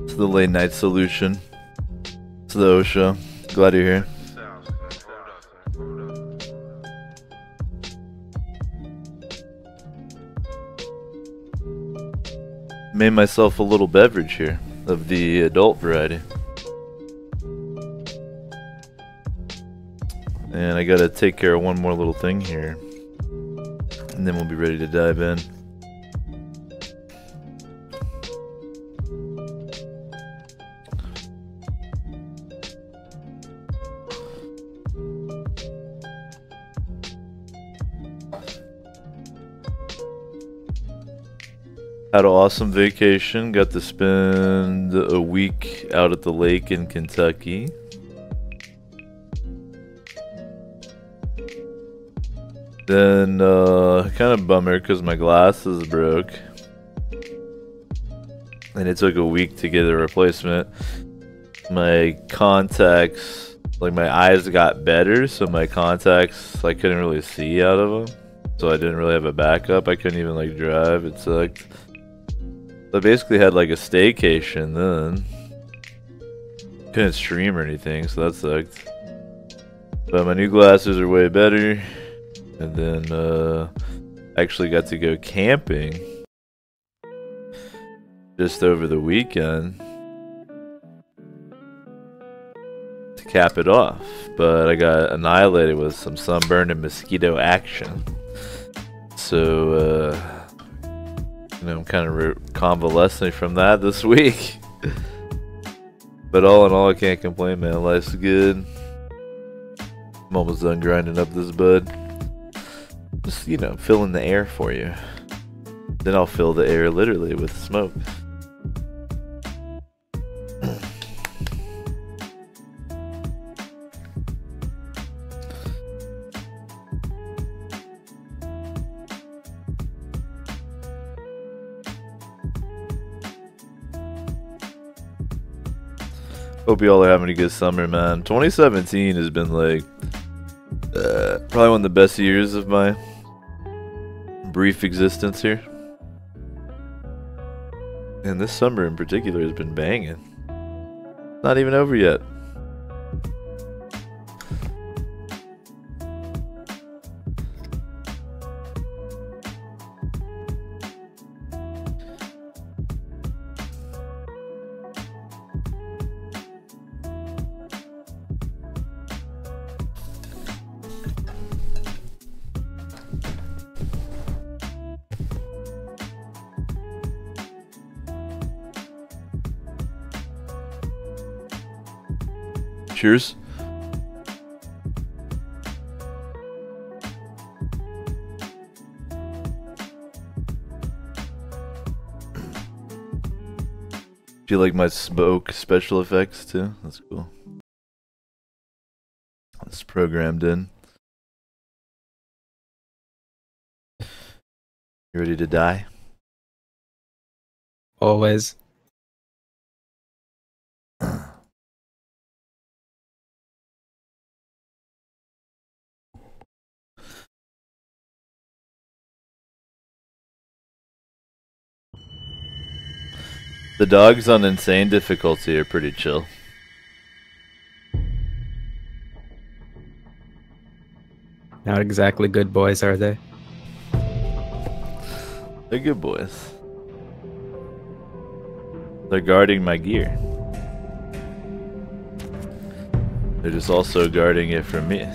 It's the late night solution. It's the OSHA. Glad you're here. Made myself a little beverage here of the adult variety. And I gotta take care of one more little thing here. And then we'll be ready to dive in. Had an awesome vacation. Got to spend a week out at the lake in Kentucky. Then, kind of bummer because my glasses broke. And it took a week to get a replacement. My contacts, like my eyes got better, so my contacts, I couldn't really see out of them. So I didn't really have a backup. I couldn't even like drive. It sucked. I basically had like a staycation then. Couldn't stream or anything, so that sucked. But my new glasses are way better. And then actually got to go camping just over the weekend. cap it off, but I got annihilated with some sunburn and mosquito action. So, you know, I'm kind of convalescing from that this week. But all in all, I can't complain, man. Life's good. I'm almost done grinding up this bud. Just, you know, filling the air for you. Then I'll fill the air literally with smoke. Hope you all are having a good summer, man. 2017 has been like probably one of the best years of my brief existence here. And this summer in particular has been banging. Not even over yet. Cheers. Do you like my smoke special effects too? That's cool. It's programmed in. You ready to die? Always. The dogs on insane difficulty are pretty chill. Not exactly good boys, are they? They're good boys. They're guarding my gear. They're just also guarding it from me.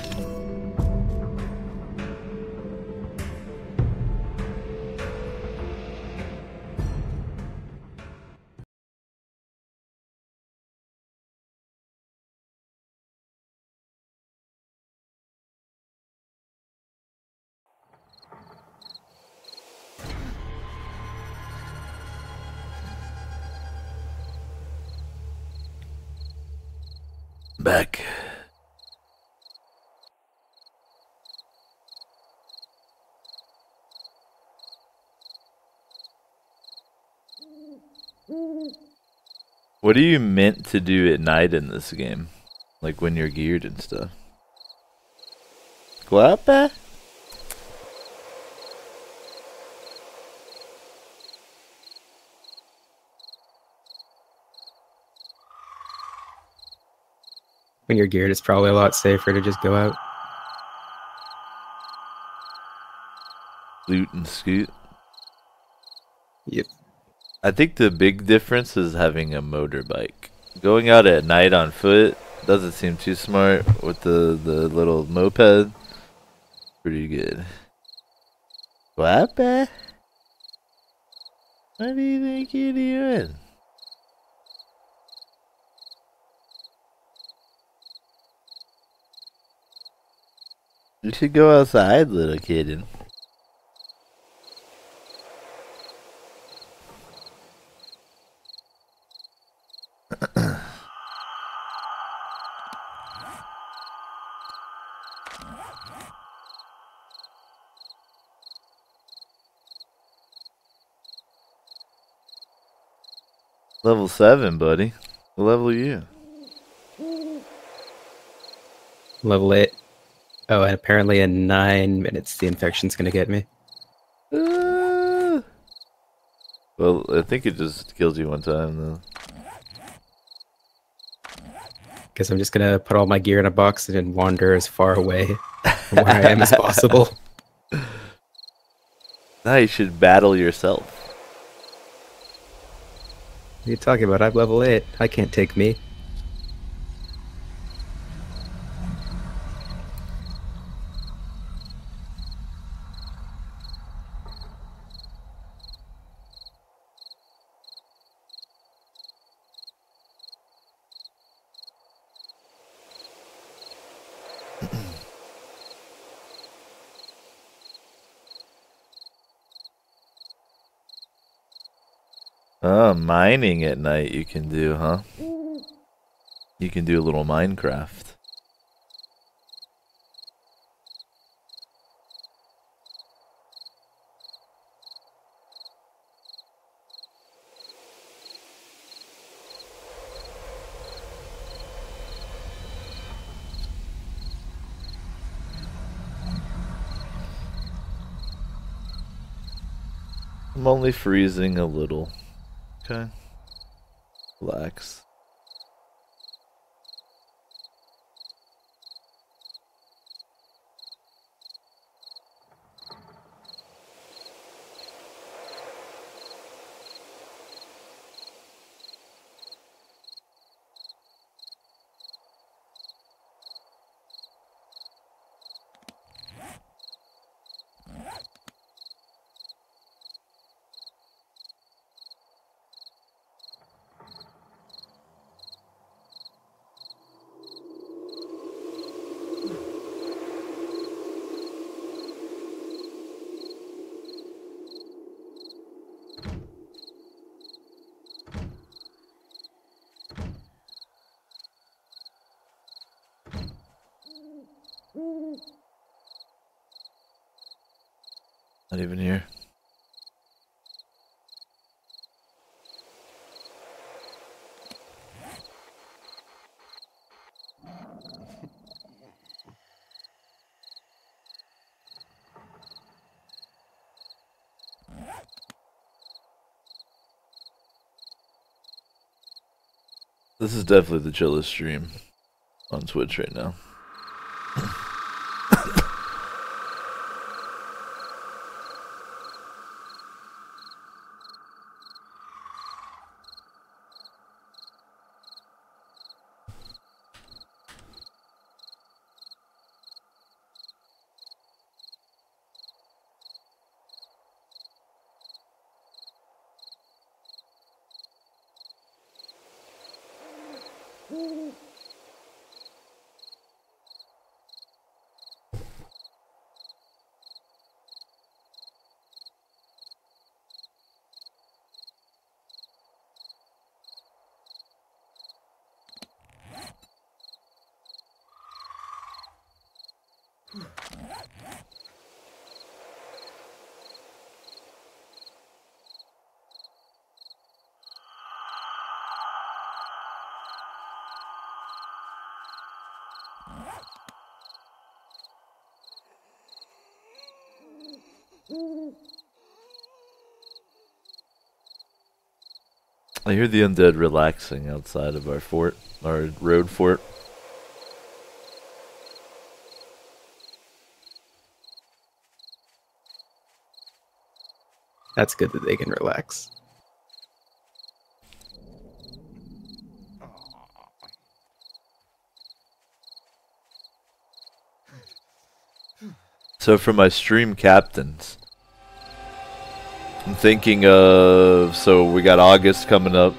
Back. What are you meant to do at night in this game? Like when you're geared and stuff? Guapa? When you're geared, it's probably a lot safer to just go out. Loot and scoot. Yep. I think the big difference is having a motorbike. Going out at night on foot doesn't seem too smart with the little moped. Pretty good. Guapa? What do you think you're doing? You should go outside, little kitten. Level 7, buddy. What level are you? Level 8. Oh, and apparently in 9 minutes the infection's gonna get me. Well, I think it just kills you one time, though. Guess I'm just gonna put all my gear in a box and then wander as far away from where I am as possible. Now you should battle yourself. What are you talking about? I'm level 8. I can't take me. Oh, mining at night you can do, huh? You can do a little Minecraft. I'm only freezing a little. Okay. Relax. Not even here. This is definitely the chillest stream on Twitch right now. I hear the undead relaxing outside of our fort, our road fort. That's good that they can relax. So for my stream captains, I'm thinking of, so we got August coming up.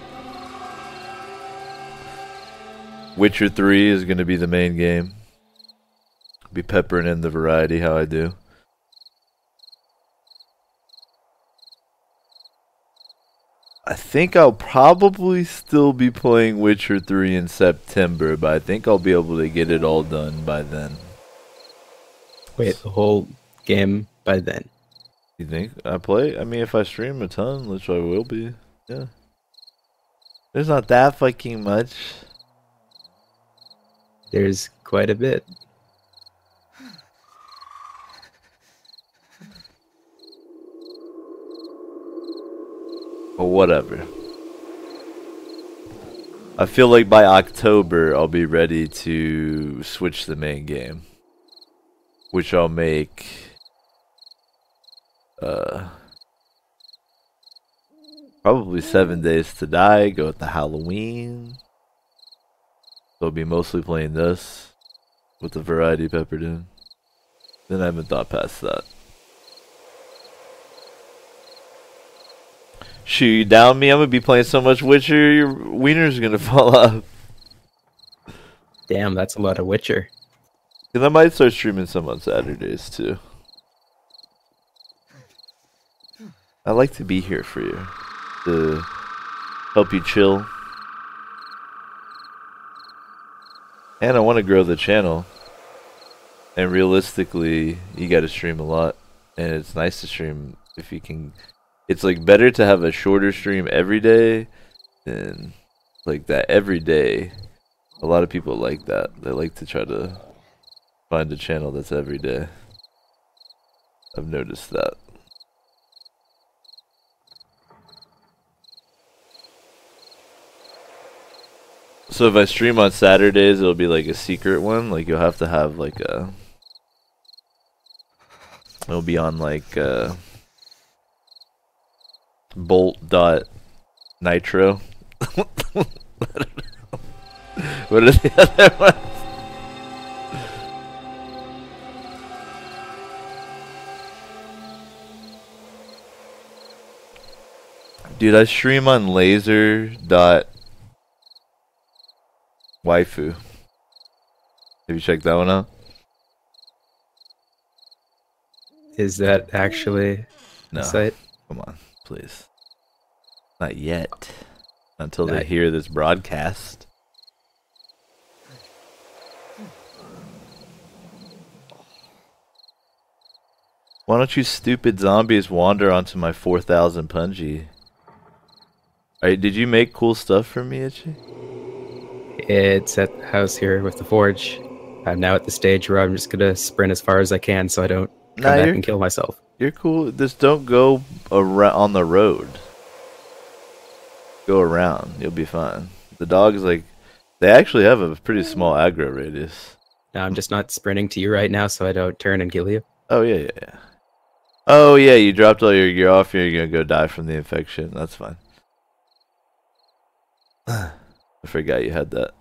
Witcher 3 is going to be the main game. Be peppering in the variety how I do. I think I'll probably still be playing Witcher 3 in September, but I think I'll be able to get it all done by then. Wait, the whole game by then? You think I play? I mean, if I stream a ton, which I will be, yeah. There's not that fucking much. There's quite a bit. Or whatever. I feel like by October I'll be ready to switch the main game, which I'll make probably 7 Days to Die, go with the Halloween. So I'll be mostly playing this with the variety peppered in. Then I haven't thought past that. Shoot, you down me? I'm gonna be playing so much Witcher, your wiener's gonna fall off. Damn, that's a lot of Witcher. And I might start streaming some on Saturdays too. I like to be here for you. To help you chill. And I want to grow the channel. And realistically, you got to stream a lot. And it's nice to stream if you can. It's like better to have a shorter stream every day than like that every day. A lot of people like that. They like to try to find a channel that's every day. I've noticed that. So if I stream on Saturdays, it'll be like a secret one. Like you'll have to have like a. It'll be on like Bolt.nitro. What are the other ones? Dude, I stream on laser.waifu. Have you checked that one out? Is that actually No. a site? Come on, please. Not yet. Until they hear this broadcast. Why don't you stupid zombies wander onto my 4,000 Punji? Alright, did you make cool stuff for me, Itchy? It's at the house here with the forge. I'm now at the stage where I'm just gonna sprint as far as I can so I don't come back and kill myself. You're cool. Just don't go on the road. Go around. You'll be fine. The dogs, like, they actually have a pretty small aggro radius. No, I'm just not sprinting to you right now so I don't turn and kill you. Oh, yeah. Oh, yeah, you dropped all your gear off. You're going to go die from the infection. That's fine. I forgot you had that.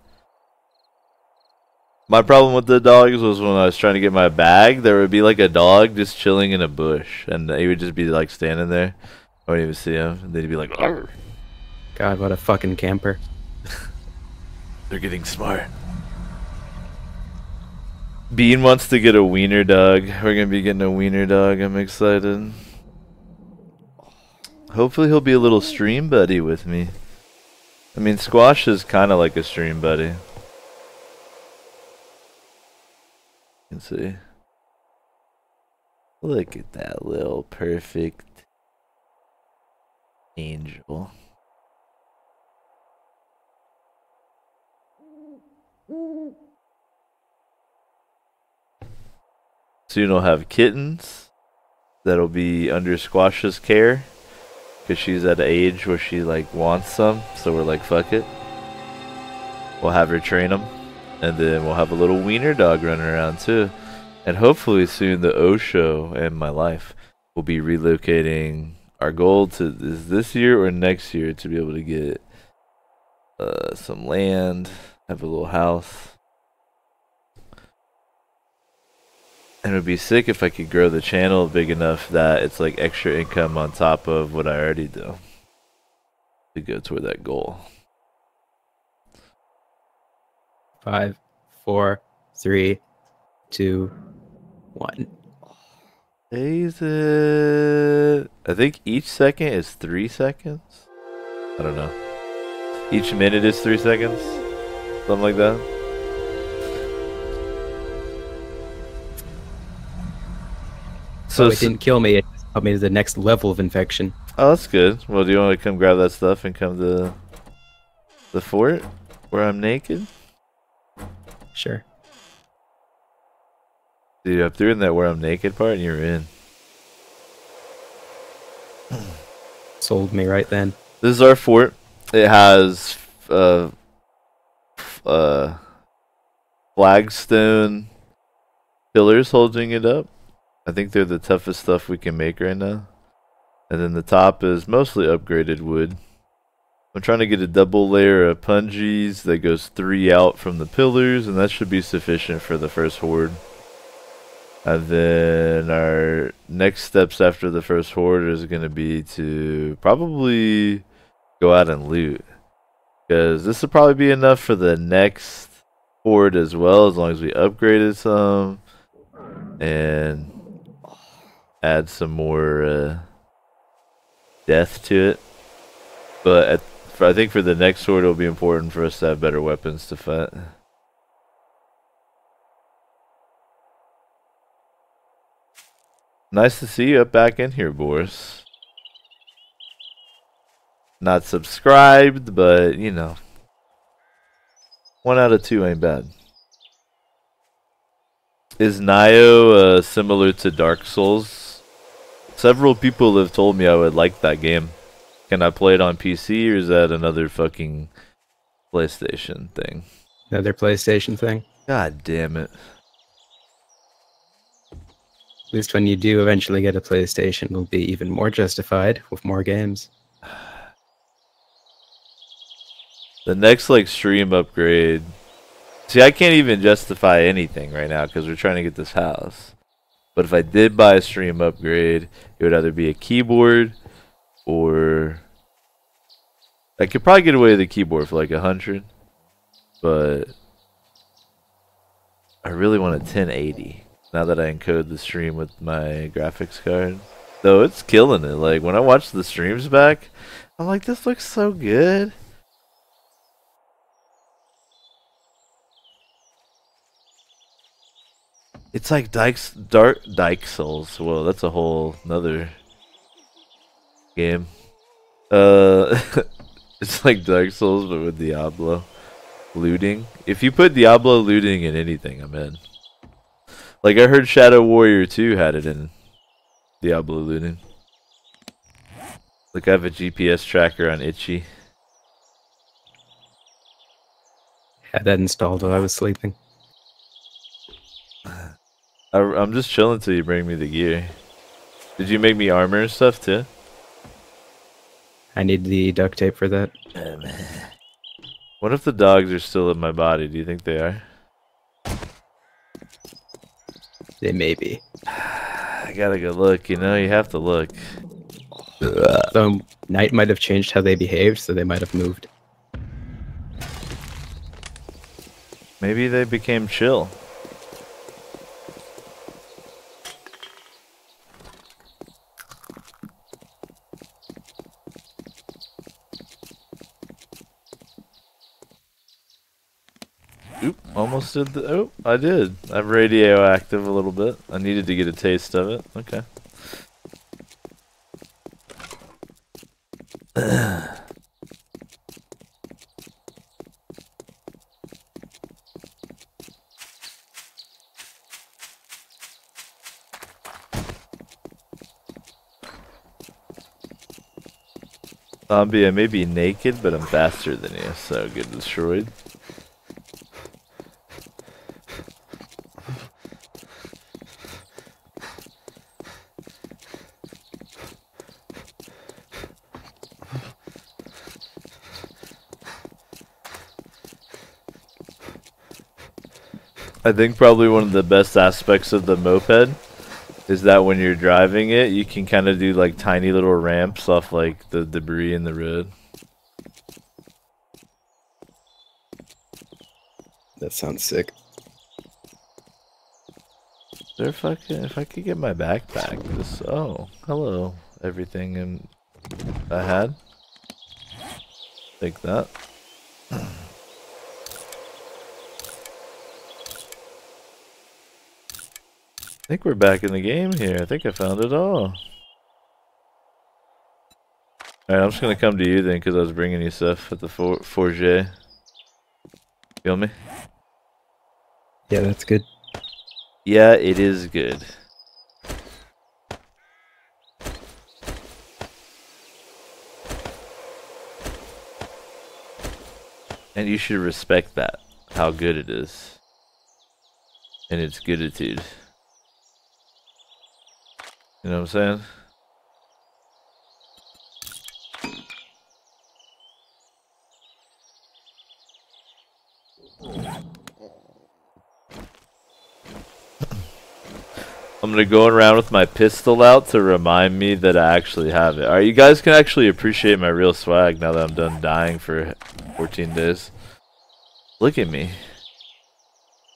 My problem with the dogs was when I was trying to get my bag, there would be like a dog just chilling in a bush, and he would just be like standing there. I wouldn't even see him, and they'd be like, "Arr." God, what a fucking camper. They're getting smart. Bean wants to get a wiener dog. We're going to be getting a wiener dog. I'm excited. Hopefully he'll be a little stream buddy with me. I mean, Squash is kind of like a stream buddy. You can see. Look at that little perfect angel. Soon we'll have kittens that'll be under Squash's care because she's at an age where she like wants some, so we're like, fuck it. We'll have her train them, and then we'll have a little wiener dog running around too. And hopefully soon the Osho and my life will be relocating. Our goal is this year or next year to be able to get some land, have a little house. And it would be sick if I could grow the channel big enough that it's like extra income on top of what I already do to go toward that goal. 5, 4, 3, 2, 1. Is it? I think each second is 3 seconds. I don't know. Each minute is 3 seconds. Something like that. So it didn't kill me, it just helped me to the next level of infection. Oh, that's good. Well, do you want to come grab that stuff and come to the fort where I'm naked? Sure. Dude, I'm through in that where I'm naked part and you're in. Sold me right then. This is our fort. It has flagstone pillars holding it up. I think they're the toughest stuff we can make right now. And then the top is mostly upgraded wood. I'm trying to get a double layer of punjies that goes 3 out from the pillars, and that should be sufficient for the first horde. And then our next steps after the first horde is going to be to probably go out and loot. Because this will probably be enough for the next horde as well, as long as we upgraded some. And add some more death to it. But I think for the next sword, it'll be important for us to have better weapons to fight. Nice to see you back in here, Boris. Not subscribed, but, you know. 1 out of 2 ain't bad. Is Nioh similar to Dark Souls? Several people have told me I would like that game. Can I play it on PC, or is that another fucking PlayStation thing? Another PlayStation thing? God damn it. At least when you do eventually get a PlayStation, it'll be even more justified with more games. The next, like, stream upgrade... See, I can't even justify anything right now because we're trying to get this house. But if I did buy a stream upgrade, it would either be a keyboard or... I could probably get away with a keyboard for like 100. But... I really want a 1080 now that I encode the stream with my graphics card. Though it's killing it. Like, when I watch the streams back, I'm like, this looks so good. It's like Dark Souls. Whoa, that's a whole nother game. It's like Dark Souls, but with Diablo looting. If you put Diablo looting in anything, I'm in. Like, I heard Shadow Warrior 2 had it in Diablo looting. Like, I have a GPS tracker on Itchy. Had that installed while I was sleeping. I'm just chilling till you bring me the gear. Did you make me armor and stuff too? I need the duct tape for that. What if the dogs are still in my body? Do you think they are? They may be. I gotta go look, you know, you have to look. So night might have changed how they behaved, so they might have moved. Maybe they became chill. Oop, almost did the... Oh, I did. I'm radioactive a little bit. I needed to get a taste of it. Okay. Zombie, I may be naked, but I'm faster than you, so get destroyed. I think probably one of the best aspects of the moped is that when you're driving it, you can kind of do like tiny little ramps off like the debris in the road. That sounds sick. If I could get my backpack, this, oh, hello, everything I had. Take that. I think we're back in the game here. I think I found it all. Alright, I'm just gonna come to you then, because I was bringing you stuff at the Forge. Feel me? Yeah, that's good. Yeah, it is good. And you should respect that, how good it is. And its gooditude. You know what I'm saying? I'm gonna go around with my pistol out to remind me that I actually have it. Alright, you guys can actually appreciate my real swag now that I'm done dying for 14 days. Look at me.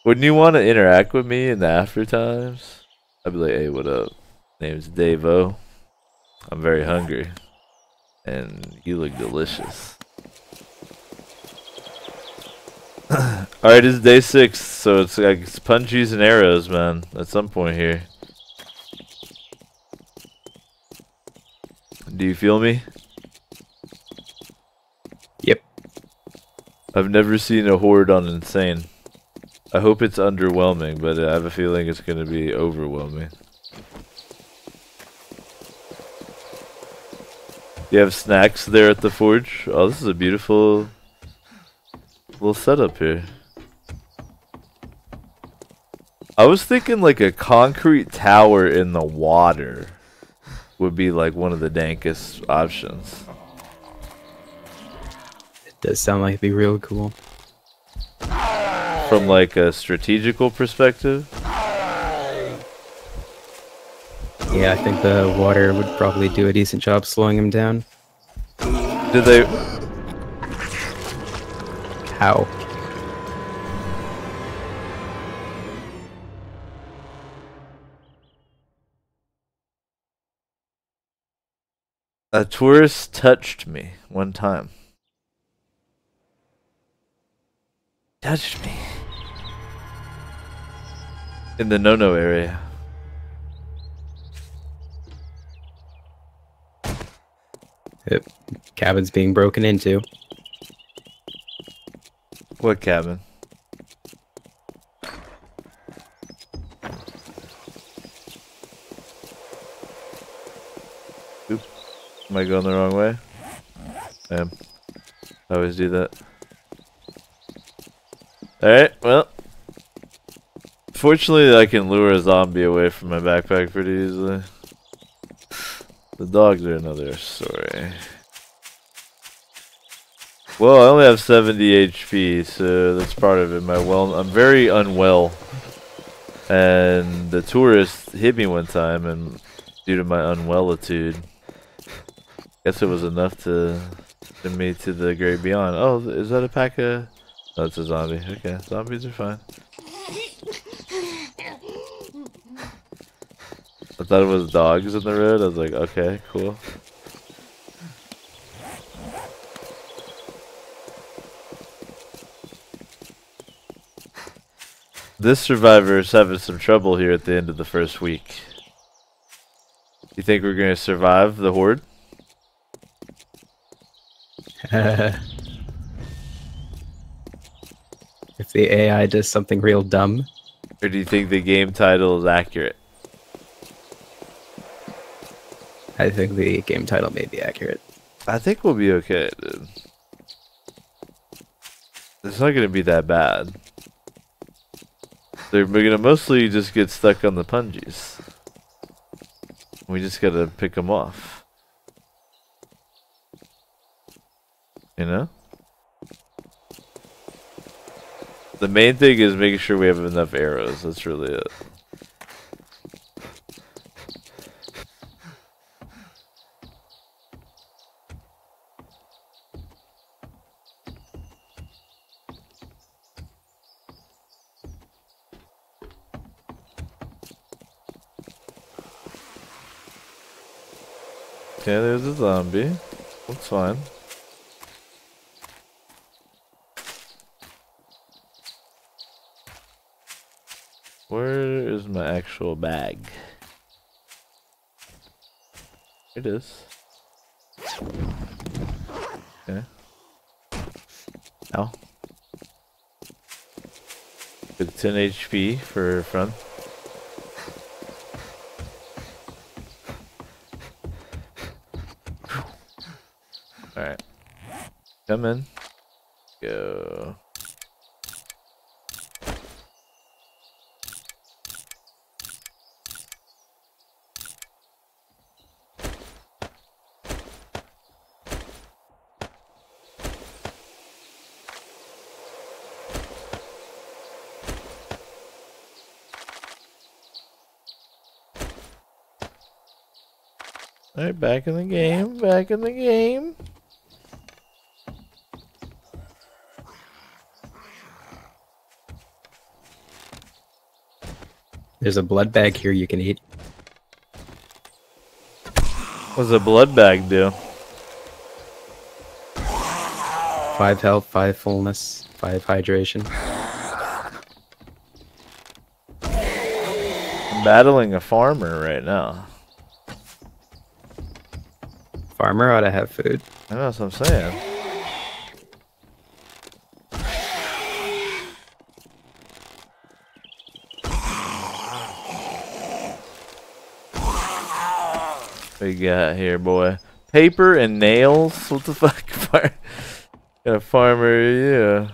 Wouldn't you want to interact with me in the after times? I'd be like, hey, what up? Name's Davo. I'm very hungry. And you look delicious. Alright, it's day 6, so it's like punchies and arrows, man, at some point here. Do you feel me? Yep. I've never seen a horde on Insane. I hope it's underwhelming, but I have a feeling it's going to be overwhelming. You have snacks there at the forge? Oh, this is a beautiful little setup here. I was thinking like a concrete tower in the water would be like one of the dankest options. It does sound like it'd be real cool. From like a strategical perspective? Yeah, I think the water would probably do a decent job slowing him down. Did they... How? A tourist touched me one time. Touched me. In the no-no area. Yep. Cabin's being broken into. What cabin? Oop. Am I going the wrong way? I am. I always do that. Alright, well. Fortunately, I can lure a zombie away from my backpack pretty easily. The dogs are another story. Well, I only have 70 HP, so that's part of it. I'm very unwell. And the tourist hit me one time, and due to my unwellitude, guess it was enough to send me to the great beyond. Oh, is that a pack of... Oh, it's a zombie. Okay, zombies are fine. I thought it was dogs in the road. I was like, okay, cool. This survivor is having some trouble here at the end of the first week. You think we're going to survive the horde? If the AI does something real dumb. Or do you think the game title is accurate? I think the game title may be accurate. I think we'll be okay, dude. It's not going to be that bad. We're going to mostly just get stuck on the punjies. We just got to pick them off. You know? The main thing is making sure we have enough arrows. That's really it. Okay, there's a zombie. That's fine. Where is my actual bag? It is. Okay. Ow. With 10 HP for front. Alright. Come in. Go. Alright, back in the game, back in the game. There's a blood bag here you can eat. What's a blood bag do? 5 health, 5 fullness. 5 hydration. I'm battling a farmer right now. Farmer ought to have food. I know what I'm saying. What you got here, boy? Paper and nails? What the fuck? Got a farmer, yeah.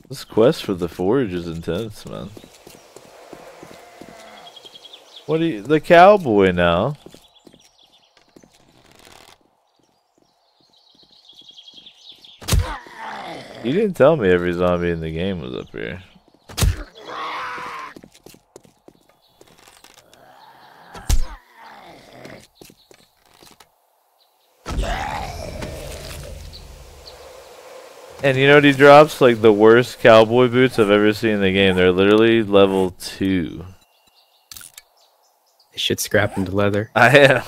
This quest for the forge is intense, man. What are you, the cowboy now? You didn't tell me every zombie in the game was up here. And you know what he drops? Like the worst cowboy boots I've ever seen in the game. They're literally level 2. They should scrap into leather. I am.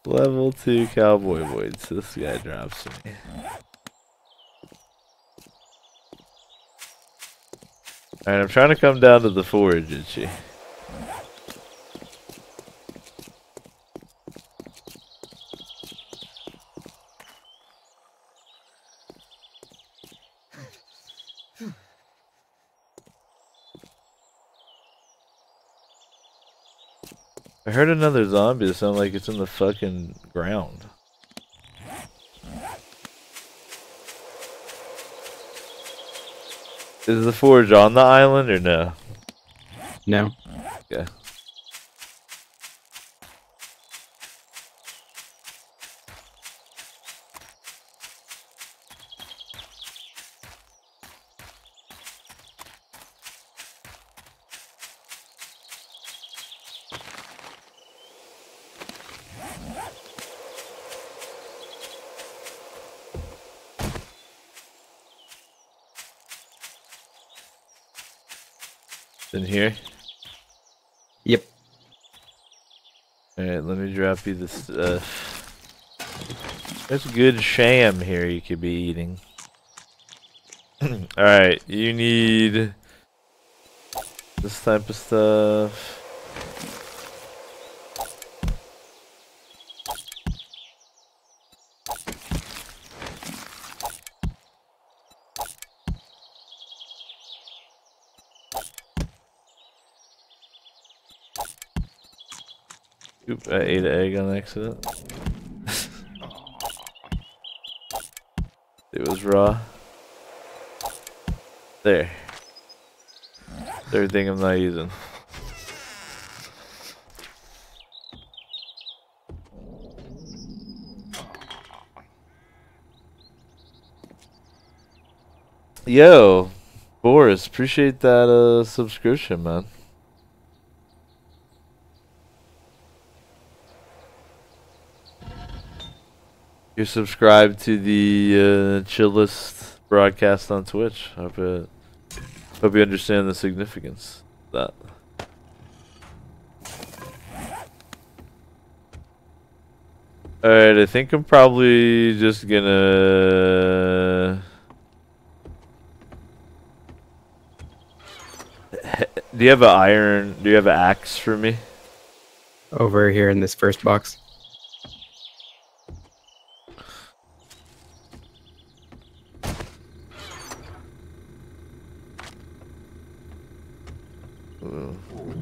Level 2 cowboy boots. This guy drops me. Alright, I'm trying to come down to the forge, Itchy. I heard another zombie that sound like it's in the fucking ground. Is the forge on the island or no? No. Okay. In here? Yep. Alright, let me drop you this stuff. There's good sham here you could be eating. Alright, you need this type of stuff. Oop, I ate an egg on accident. It was raw. There. Third thing I'm not using. Yo, Boris, appreciate that subscription, man. You're subscribed to the Chillest broadcast on Twitch. Hope you understand the significance of that. Alright, I think I'm probably just gonna... Do you have an iron? Do you have an axe for me? Over here in this first box.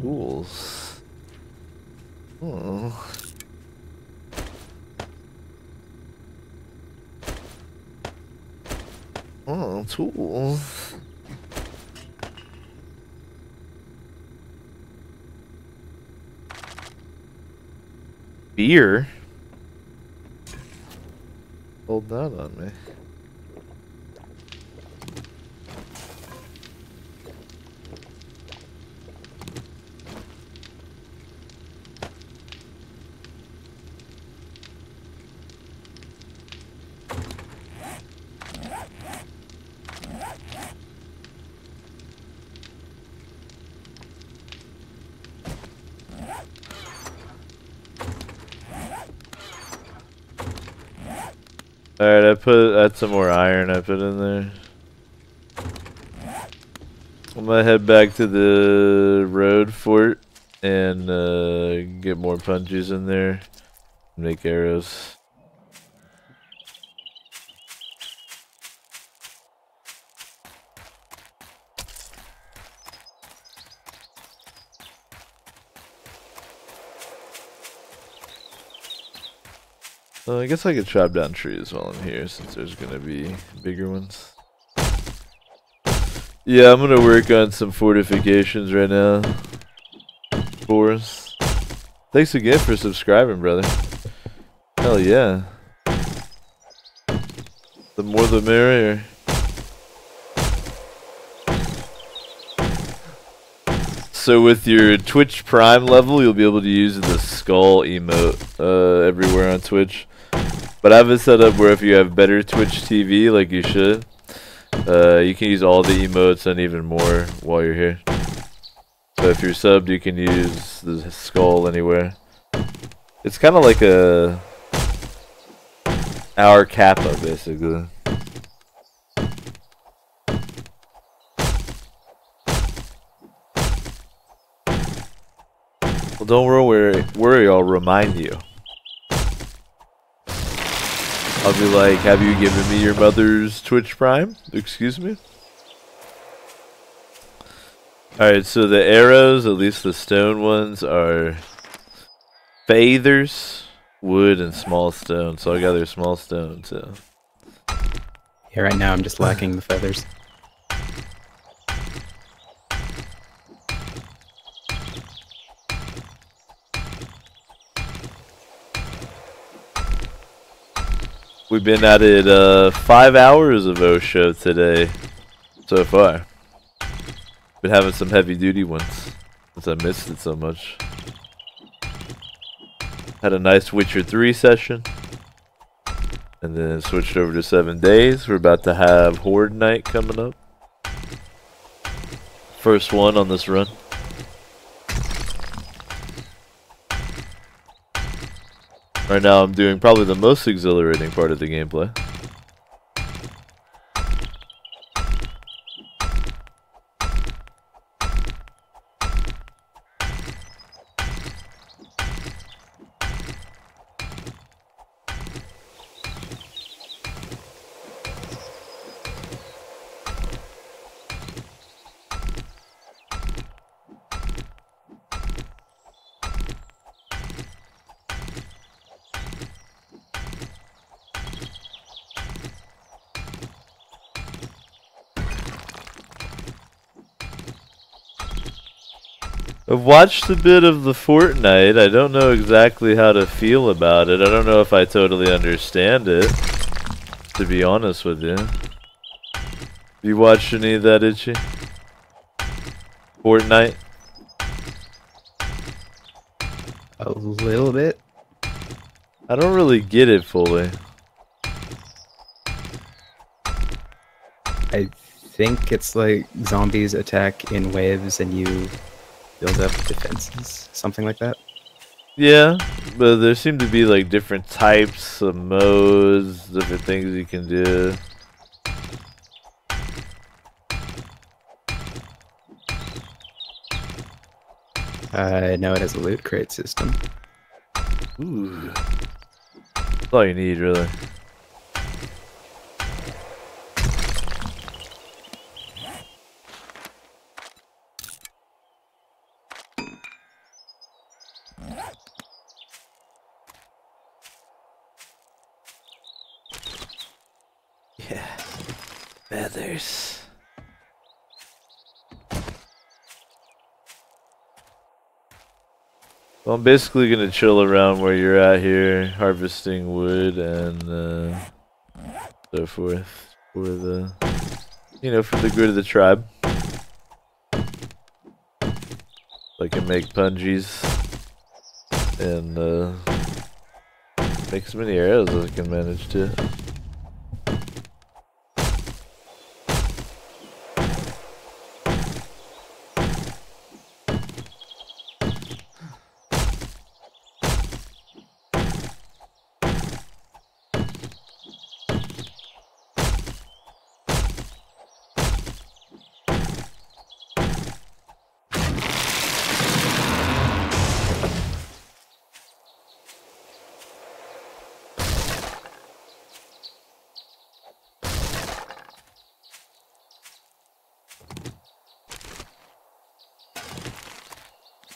Tools. Oh. Oh, tools. Beer. Hold that on me. Alright, that's some more iron I put in there. I'm gonna head back to the road fort and get more punches in there. Make arrows. I guess I could chop down trees while I'm here since there's gonna be bigger ones. Yeah, I'm gonna work on some fortifications right now. Boris. Thanks again for subscribing, brother. Hell yeah. The more the merrier. So with your Twitch Prime level, you'll be able to use the skull emote everywhere on Twitch. But I have it set up where if you have better Twitch TV, like you should, you can use all the emotes and even more while you're here. So if you're subbed, you can use the skull anywhere. It's kind of like our Kappa, basically. Well, don't worry, I'll remind you. I'll be like, have you given me your mother's Twitch Prime? Excuse me? Alright, so the arrows, at least the stone ones, are feathers, wood, and small stone. So I gather small stone, too. Yeah, right now I'm just lacking the feathers. We've been at it 5 hours of Osho today so far. Been having some heavy duty ones since I missed it so much. Had a nice Witcher 3 session. And then switched over to 7 days. We're about to have Horde Night coming up. First one on this run. Right now I'm doing probably the most exhilarating part of the gameplay. I've watched a bit of the Fortnite. I don't know exactly how to feel about it. I don't know if I totally understand it, to be honest with you. You watched any of that, Itchy? Fortnite? A little bit. I don't really get it fully. I think it's like zombies attack in waves and you build up defenses, something like that. Yeah, but there seem to be like different types of modes, different things you can do. I know it has a loot crate system. Ooh. That's all you need, really. Yeah, feathers. Well, I'm basically gonna chill around where you're at here, harvesting wood and so forth for the, you know, for the good of the tribe. I can make punjies and make as many arrows as I can manage to.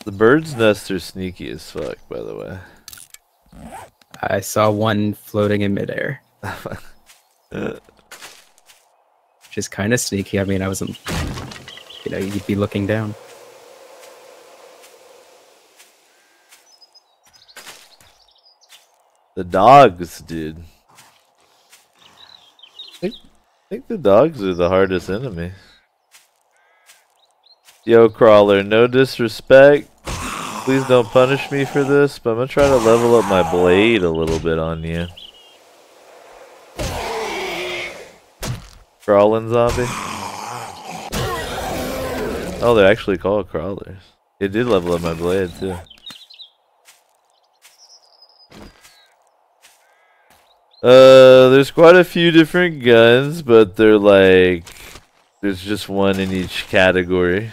The bird's nests are sneaky as fuck, by the way. I saw one floating in midair. Which is kind of sneaky. I mean, I wasn't... You know, you'd be looking down. The dogs, dude. I think the dogs are the hardest enemy. Yo, Crawler, no disrespect. Please don't punish me for this, but I'm gonna try to level up my blade a little bit on you. Crawling zombie? Oh, they're actually called crawlers. It did level up my blade, too. There's quite a few different guns, but they're like... There's just one in each category.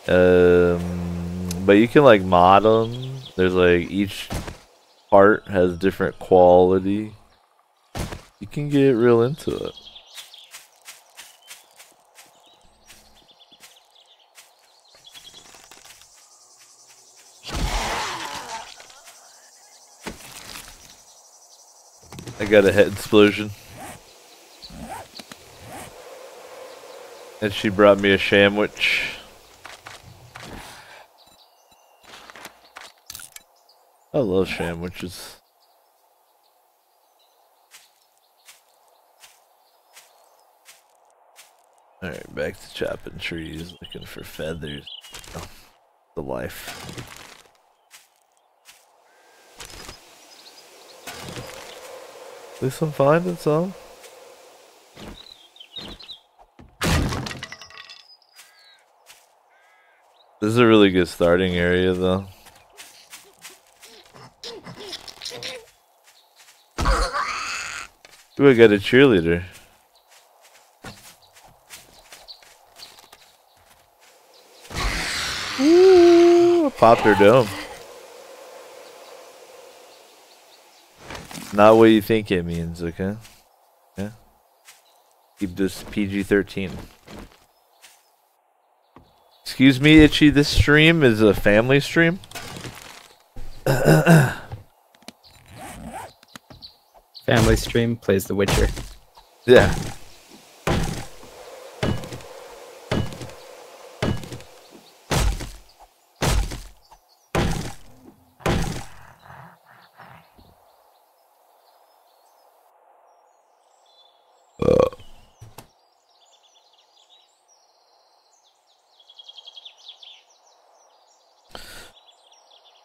But you can like mod them. There's like each part has different quality. You can get real into it. I got a head explosion. And she brought me a sandwich. I love sandwiches. Alright, back to chopping trees, looking for feathers. Oh, the life. At least I'm finding some. This is a really good starting area, though. Ooh, I got a cheerleader. Ooh, I popped her dome. Not what you think it means, okay? Yeah. Keep this PG-13. Excuse me, Itchy, this stream is a family stream? Family stream plays The Witcher. Yeah.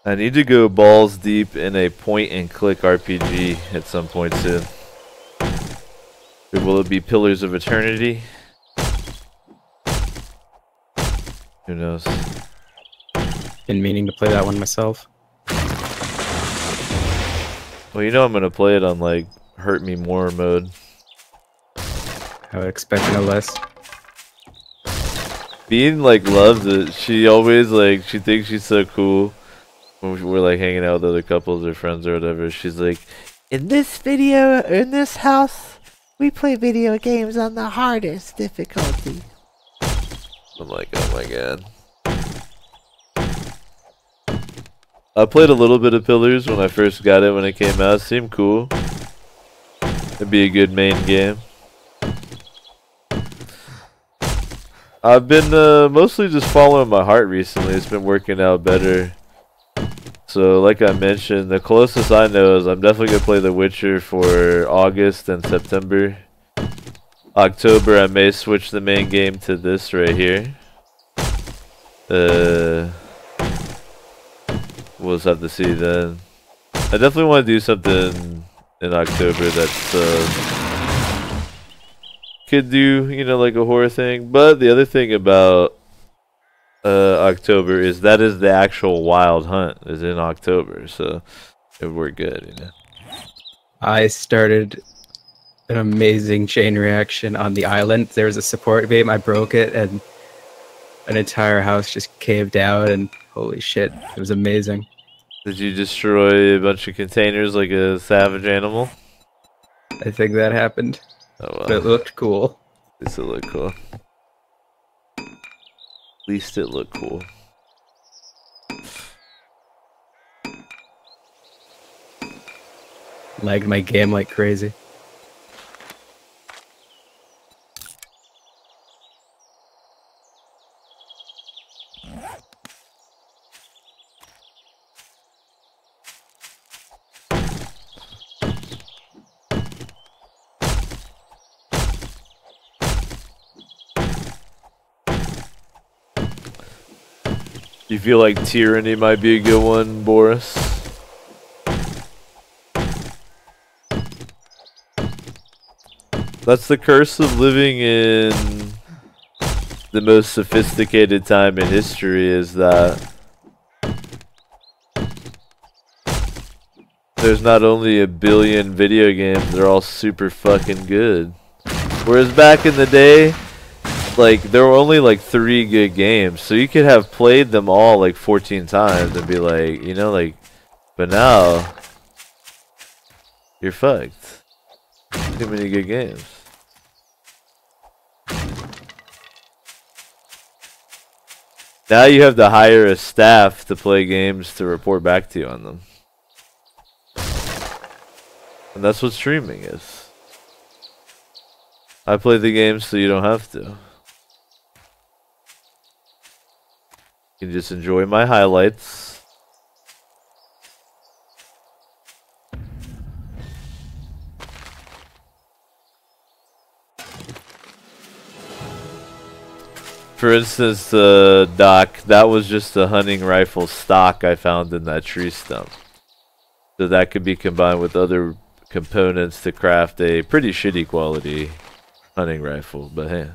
I need to go balls deep in a point-and-click RPG at some point soon. Or will it be Pillars of Eternity? Who knows? Been meaning to play that one myself. Well, you know I'm gonna play it on like Hurt Me More mode. I would expect no less. Bean like loves it. She always like she thinks she's so cool. When we're like hanging out with other couples or friends or whatever, she's like, in this video, in this house, we play video games on the hardest difficulty. I'm like, oh my god. I played a little bit of Pillars when I first got it when it came out. It seemed cool. It'd be a good main game. I've been mostly just following my heart recently. It's been working out better. So, like I mentioned, the closest I know is I'm definitely going to play The Witcher for August and September. October, I may switch the main game to this right here. We'll just have to see then. I definitely want to do something in October that's could do, you know, like a horror thing. But the other thing about October is that is the actual Wild Hunt is in October, so it worked good, you know. I started an amazing chain reaction on the island. There was a support beam, I broke it, and an entire house just caved out, and holy shit, it was amazing. Did you destroy a bunch of containers like a savage animal? I think that happened. Oh well. But it looked cool. At least it looked cool. At least it looked cool. lagged my game like crazy. You feel like Tyranny might be a good one, Boris? That's the curse of living in the most sophisticated time in history, is that there's not only a billion video games, they're all super fucking good. Whereas back in the day, like, there were only like 3 good games, so you could have played them all like 14 times and be like, you know, like, but now you're fucked. Too many good games. Now you have to hire a staff to play games to report back to you on them. And that's what streaming is. I play the games so you don't have to. You can just enjoy my highlights. For instance, Doc, that was just a hunting rifle stock I found in that tree stump. So that could be combined with other components to craft a pretty shitty quality hunting rifle, but hey.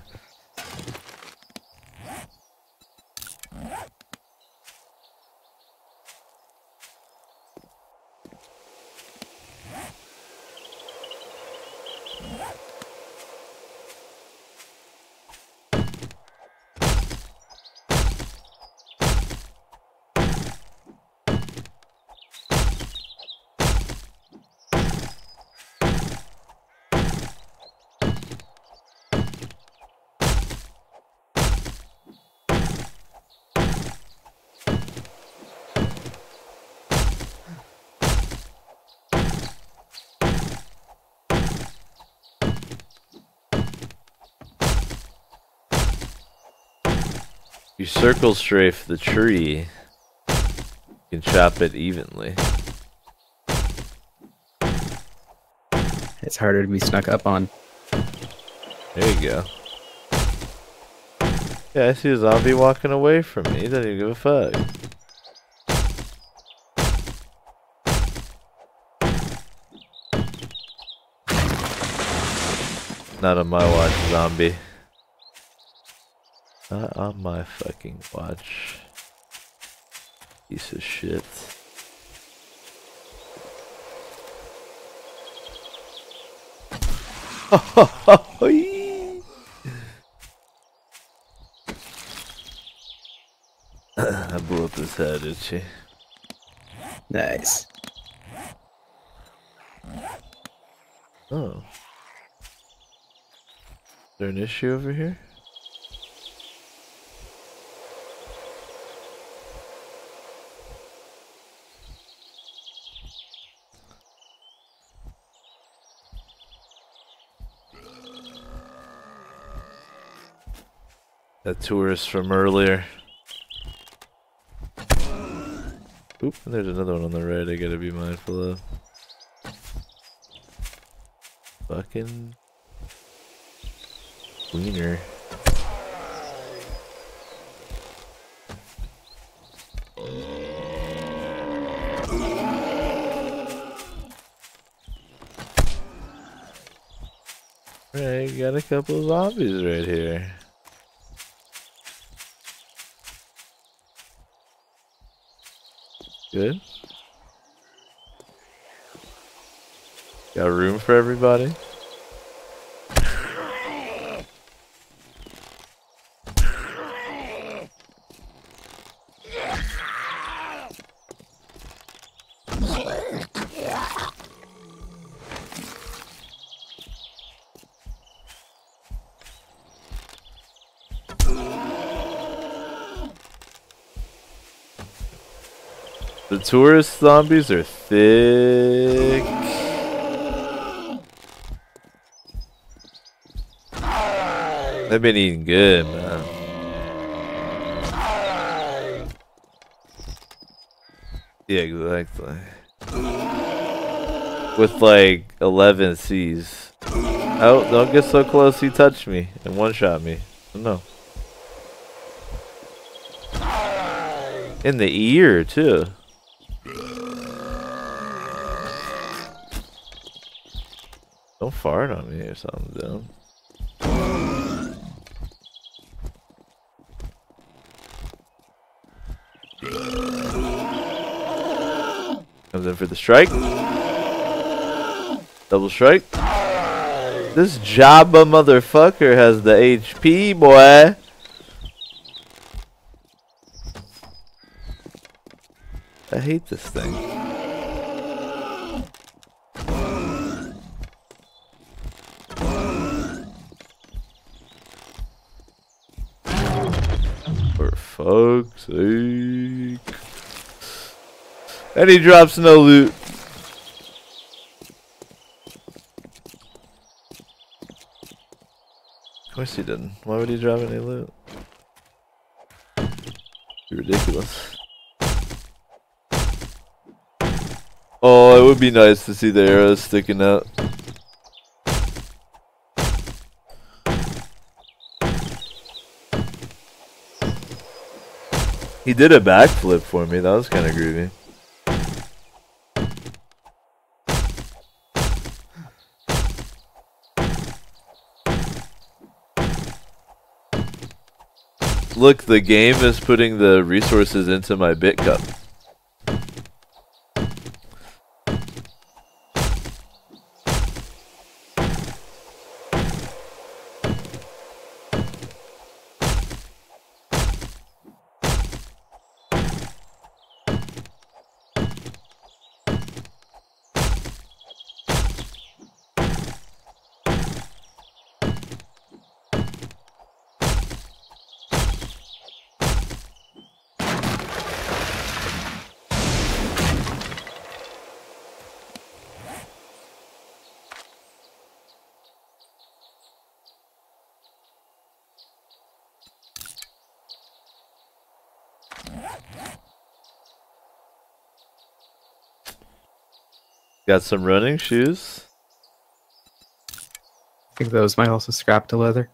You circle strafe the tree, you can chop it evenly. It's harder to be snuck up on. There you go. Yeah, I see a zombie walking away from me. He doesn't even give a fuck. Not on my watch, zombie. Not on my fucking watch. Piece of shit. I blew up his head, did she? Nice. Oh. Is there an issue over here? That tourist from earlier. Oop, and there's another one on the right I gotta be mindful of. Fucking wiener. Alright, got a couple of zombies right here. Good. Got room for everybody? The tourist zombies are thick. They've been eating good, man. Yeah, exactly. With like 11 C's. Oh, don't get so close, he touched me and one-shot me. No. In the ear, too. Don't fart on me or something, dumb. Comes in for the strike. Double strike. This Jabba motherfucker has the HP, boy. I hate this thing. For fuck's sake. And he drops no loot. Of course he didn't. Why would he drop any loot? Ridiculous. Oh, it would be nice to see the arrows sticking out. He did a backflip for me. That was kind of groovy. Look, the game is putting the resources into my bit cup. Got some running shoes. I think those might also scrap to leather.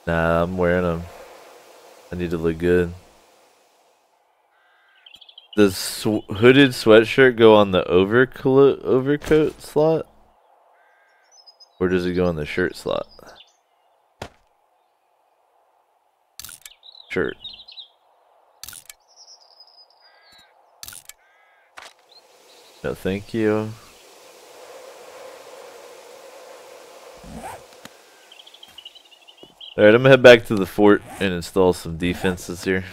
Nah, I'm wearing them. I need to look good. Does hooded sweatshirt go on the overcoat slot? Or does it go on the shirt slot? Shirt. No, thank you. Alright, I'm gonna head back to the fort and install some defenses here.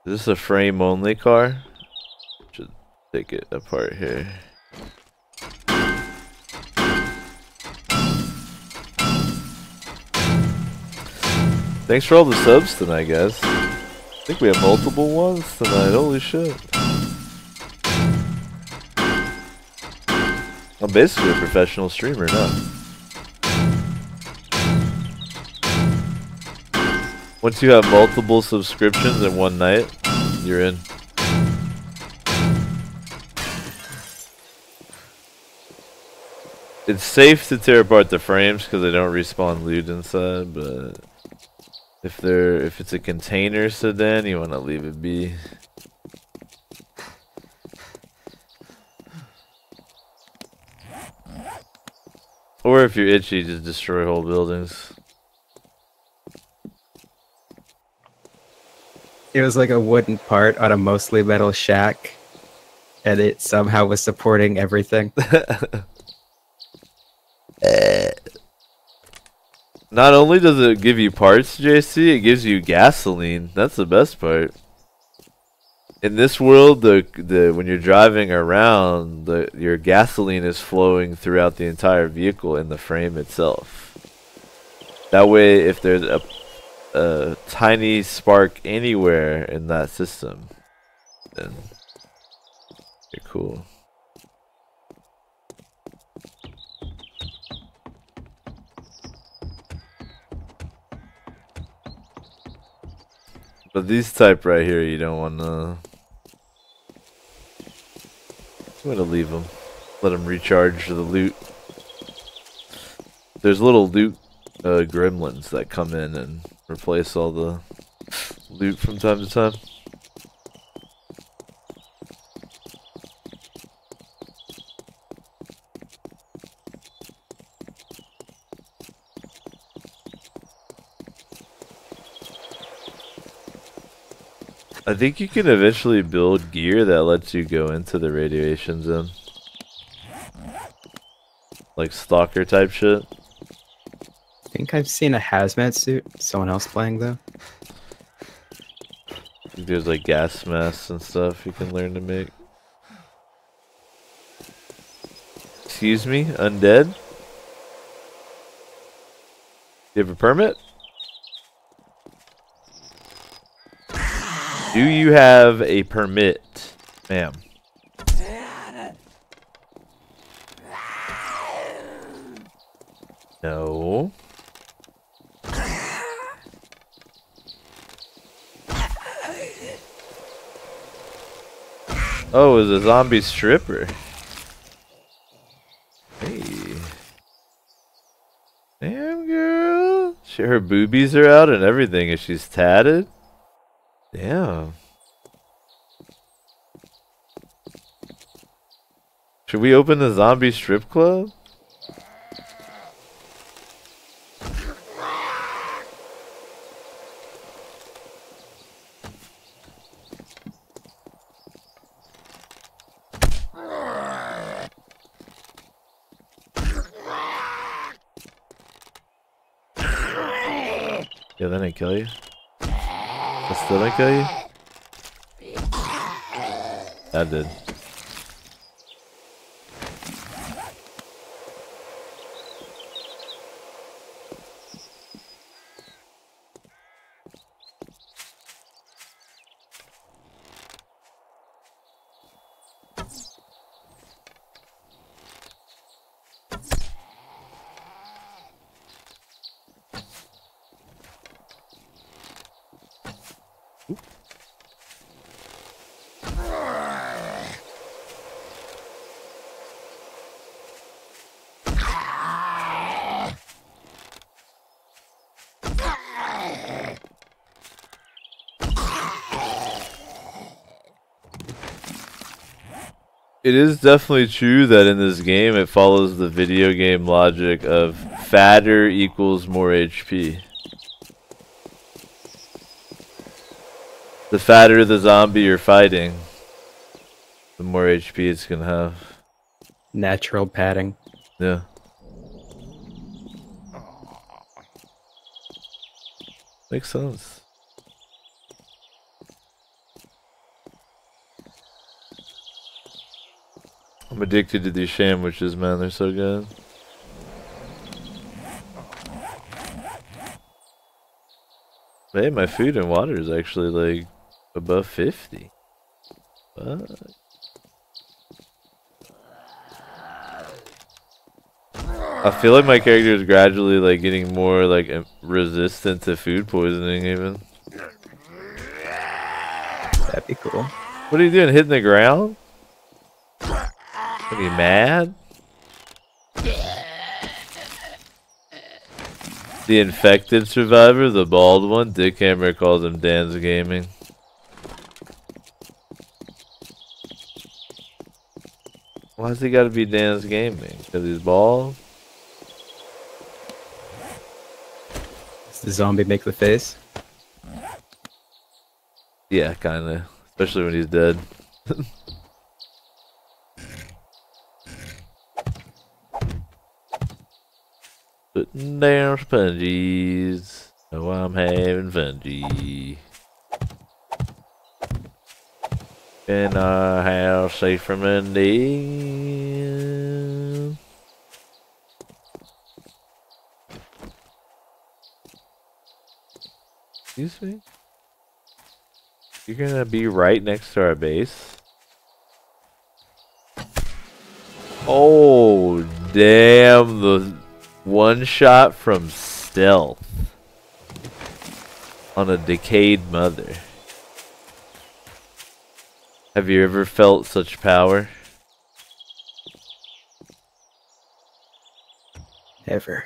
Is this a frame only car? Should take it apart here. Thanks for all the subs tonight, guys. I think we have multiple ones tonight. Holy shit. I'm basically a professional streamer now. Once you have multiple subscriptions in one night, you're in. It's safe to tear apart the frames because they don't respawn loot inside, but if it's a container sedan, you want to leave it be. Or if you're itchy, just destroy whole buildings. It was like a wooden part on a mostly metal shack, and it somehow was supporting everything. Not only does it give you parts, JC, it gives you gasoline. That's the best part. In this world, when you're driving around, your gasoline is flowing throughout the entire vehicle in the frame itself. That way, if there's a tiny spark anywhere in that system, then you're cool. But these type right here, you don't want to. I'm gonna leave them. Let them recharge the loot. There's little loot gremlins that come in and replace all the loot from time to time. I think you can eventually build gear that lets you go into the radiation zone. Like stalker type shit. I think I've seen a hazmat suit. Someone else playing though. I think there's like gas masks and stuff you can learn to make. Excuse me, undead? You have a permit? Do you have a permit, ma'am? No. Oh, it's a zombie stripper. Hey. Damn, girl. Her boobies are out and everything, and she's tatted. Damn. Should we open the zombie strip club? Yeah, that didn't kill you. That still didn't kill you? That did. It is definitely true that in this game it follows the video game logic of fatter equals more HP. The fatter the zombie you're fighting, the more HP it's gonna have. Natural padding. Yeah. Makes sense. I'm addicted to these sandwiches, man. They're so good. Hey, my food and water is actually like above 50. What? I feel like my character is gradually like getting more like resistant to food poisoning even. That'd be cool. What are you doing? Hitting the ground? Are you mad? The infected survivor, the bald one, Dick Hammer calls him Dan's Gaming. Why's he gotta be Dan's Gaming? Because he's bald? Does the zombie make the face? Yeah, kinda. Especially when he's dead. Putting down sponges. Oh, I'm having fungy. In our house, safe from Indian. Excuse me? You're gonna be right next to our base? Oh, damn, the one shot from stealth. on a decayed mother. Have you ever felt such power? Ever.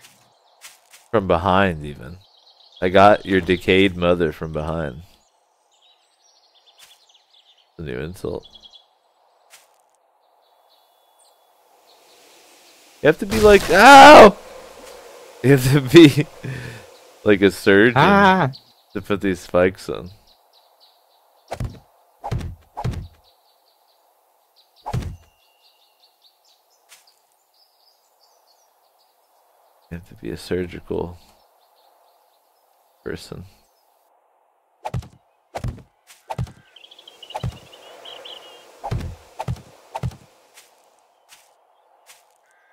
From behind, even. I got your decayed mother from behind. A new insult. You have to be like, ow! You have to be like a surgeon to put these spikes on. You have to be a surgical person.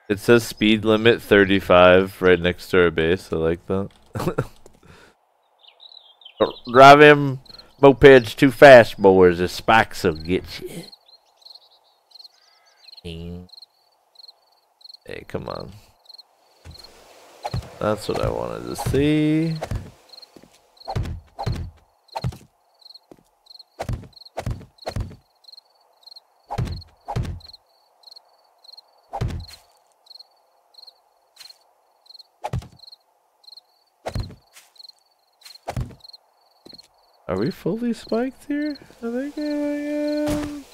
It says speed limit 35 right next to our base. I like that. Driving mopeds too fast, boys. The spikes will get you. Hey, come on. That's what I wanted to see. Are we fully spiked here? I think I am.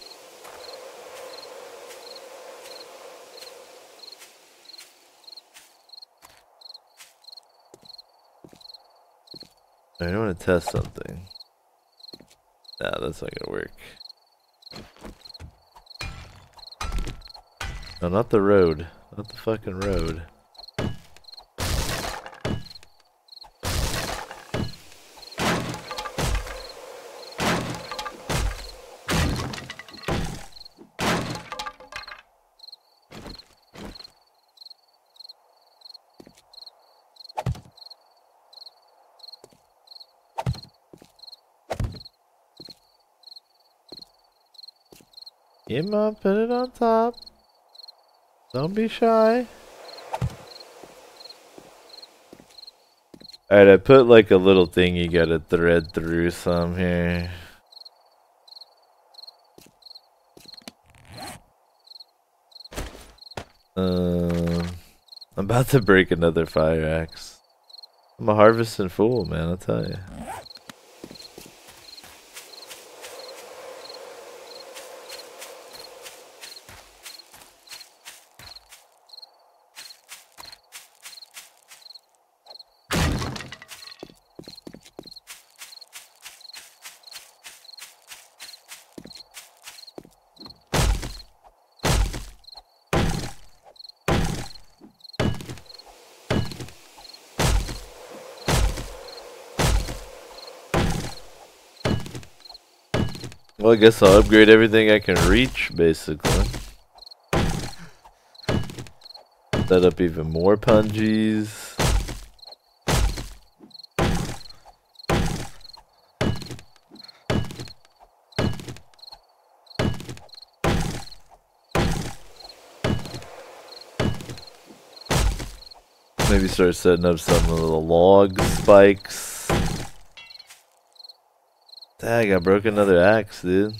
I want to test something. Nah, that's not gonna work. No, not the road. Not the fucking road. Get him up, put it on top. Don't be shy. Alright, I put like a little thing you gotta thread through some here. I'm about to break another fire axe. I'm a harvesting fool, man, I'll tell you. Well, I guess I'll upgrade everything I can reach, basically. Set up even more pungees. Maybe start setting up some of the log spikes. Dang, I broke another axe, dude.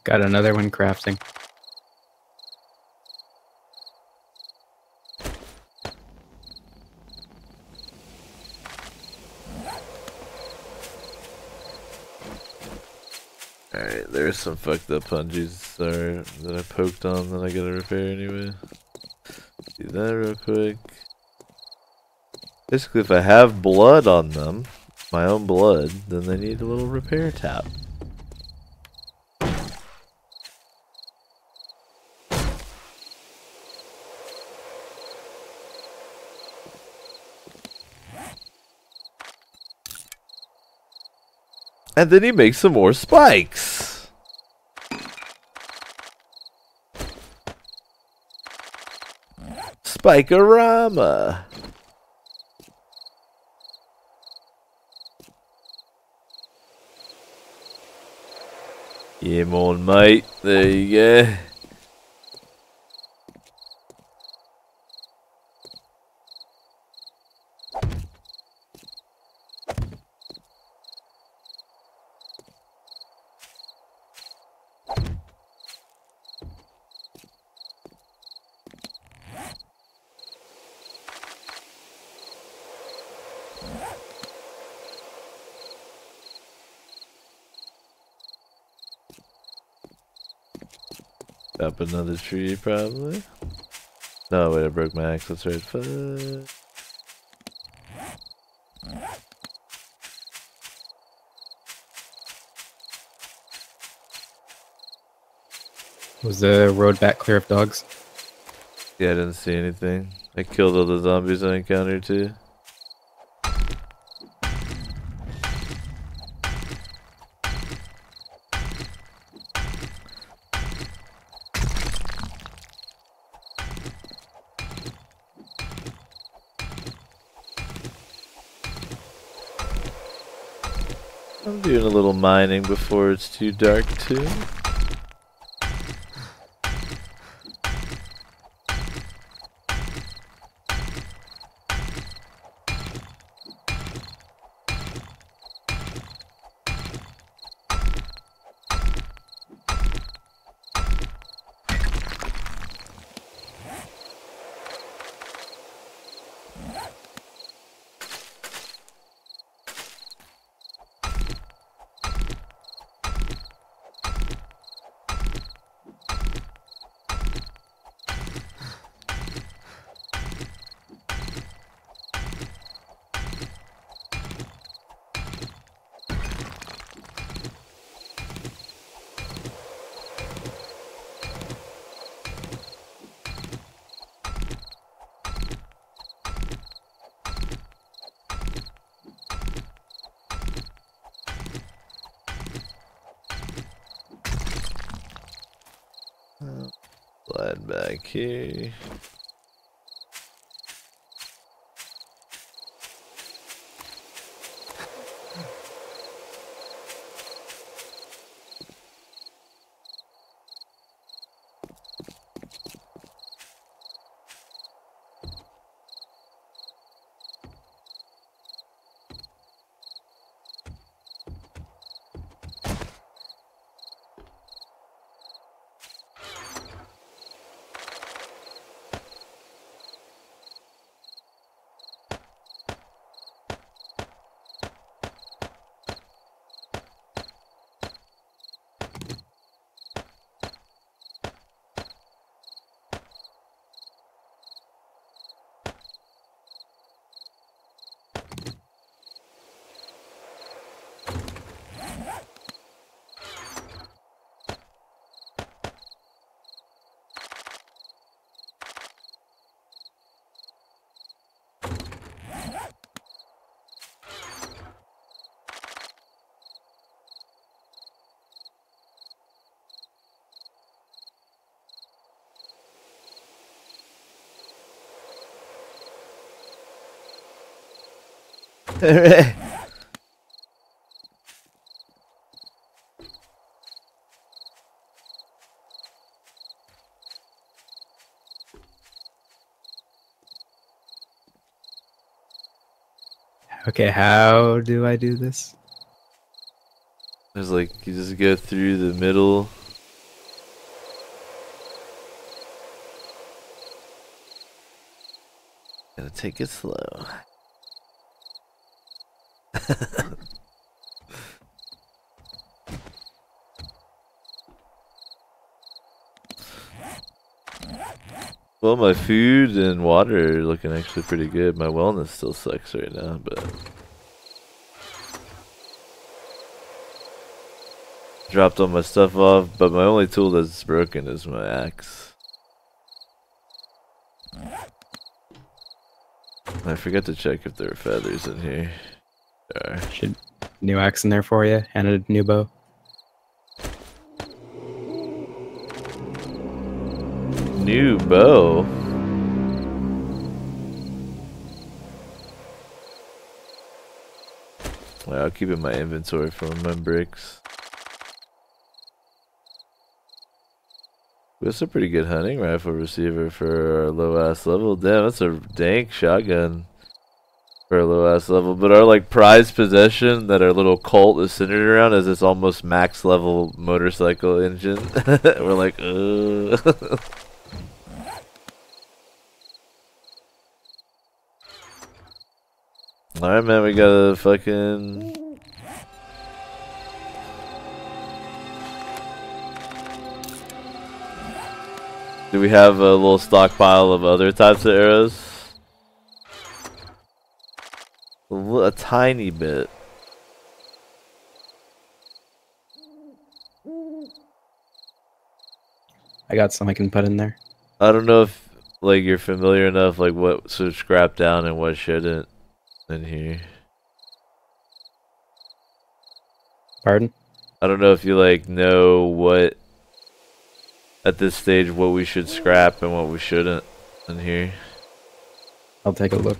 Got another one crafting. Alright, there's some fucked up pungees that I poked on that I gotta repair anyway. Do that real quick. Basically, if I have blood on them, my own blood, then they need a little repair tap. And then he makes some more spikes. Spikerama. Yeah, on, mate. There you go. Up another tree, probably. No, wait, I broke my axe. That's right. Fuck. Was the road back clear of dogs? Yeah, I didn't see anything. I killed all the zombies I encountered too. I'm doing a little mining before it's too dark too. Slide back here. Okay, how do I do this? There's like, you just go through the middle. Gotta take it slow. Well, my food and water are looking actually pretty good. My wellness still sucks right now, but dropped all my stuff off, but my only tool that's broken is my axe. I forgot to check if there are feathers in here. There are. Should new axe in there for you and a new bow. New bow. Well, I'll keep it in my inventory for my bricks. That's a pretty good hunting rifle receiver for our low ass level. Damn, that's a dank shotgun for a low ass level. But our like prized possession that our little cult is centered around is this almost max level motorcycle engine. We're like, ugh. Alright, man, we got a fucking... Do we have a little stockpile of other types of arrows? A tiny bit. I got some I can put in there. I don't know if like you're familiar enough like what should scrap down and what shouldn't in here. Pardon? I don't know if you like know what at this stage what we should scrap and what we shouldn't in here. I'll take a look.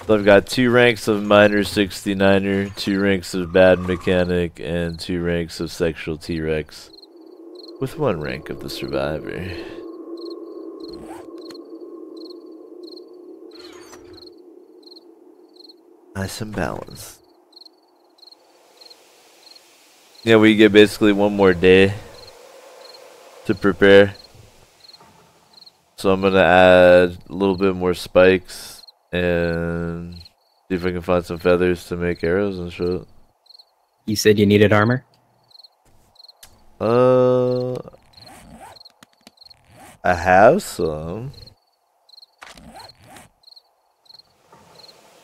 So I've got 2 ranks of minor 69er, 2 ranks of bad mechanic, and 2 ranks of sexual T-Rex, with 1 rank of the survivor. Nice and balanced. Yeah, we get basically 1 more day to prepare. So I'm gonna add a little bit more spikes and see if I can find some feathers to make arrows and shit. You said you needed armor? I have some.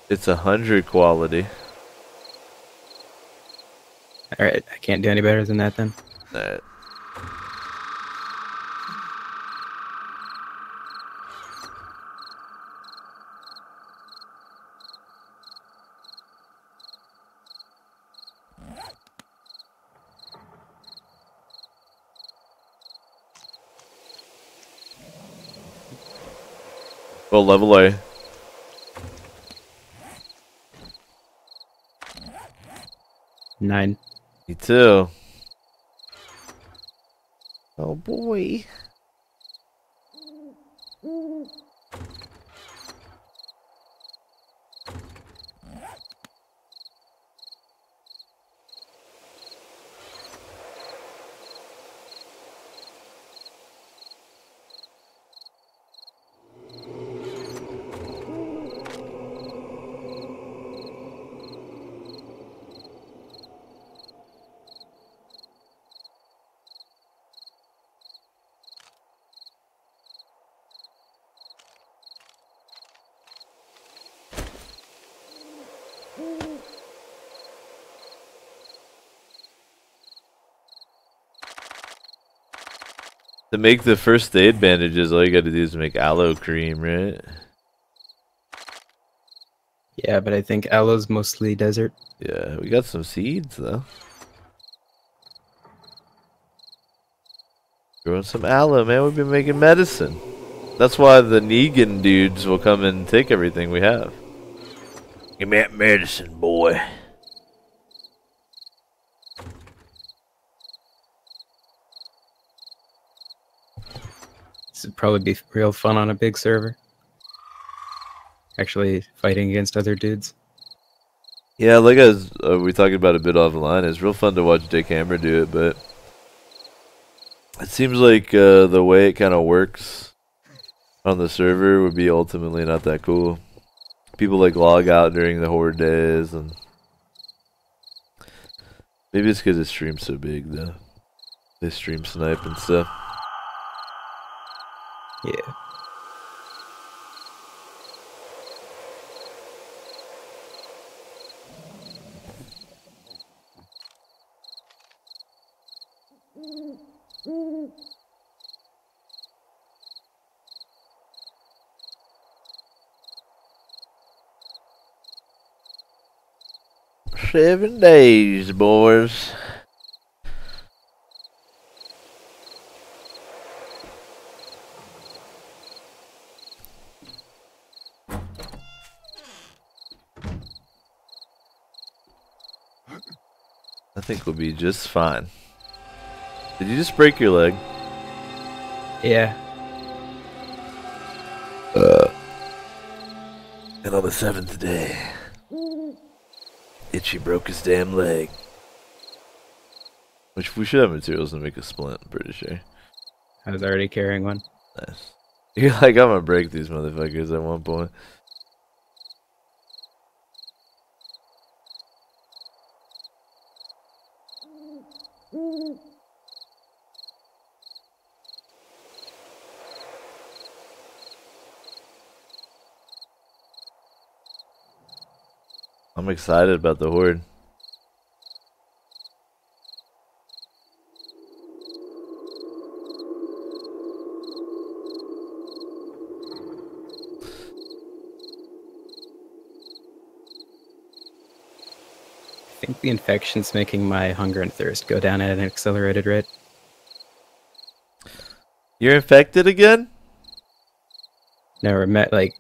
It's 100 quality. Alright, I can't do any better than that then. Alright. Well, level A. Nine. Me too. Oh boy. To make the first aid bandages, all you gotta do is make aloe cream, right? Yeah, but I think aloe's mostly desert. Yeah, we got some seeds though. Growing some aloe, man. We've been making medicine. That's why the Negan dudes will come and take everything we have. Give me that medicine, boy. This would probably be real fun on a big server. Actually fighting against other dudes. Yeah, like as we talked about a bit offline, it's real fun to watch Dick Hammer do it, but It seems like the way it kind of works on the server would be ultimately not that cool. People like log out during the horde days, and maybe it's because the stream's so big though. They stream snipe and stuff. Yeah. 7 days, boys. I think we'll be just fine. Did you just break your leg? Yeah. And on the 7th day, Itchy broke his damn leg. Which we should have materials to make a splint, I'm pretty sure. I was already carrying one. Nice. You're like, I'm gonna break these motherfuckers at one point. I'm excited about the horde. I think the infection's making my hunger and thirst go down at an accelerated rate. You're infected again? No, like,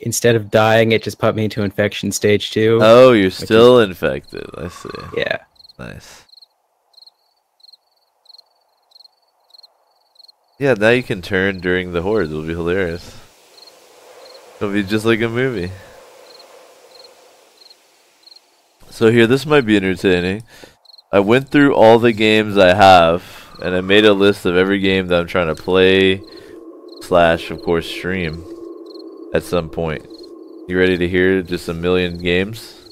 instead of dying, it just put me into infection stage 2. Oh, you're still infected. I see. Yeah. Nice. Yeah, now you can turn during the horde. It'll be hilarious. It'll be just like a movie. So here, this might be entertaining. I went through all the games I have, and I made a list of every game that I'm trying to play / of course stream at some point. You ready to hear just a million games?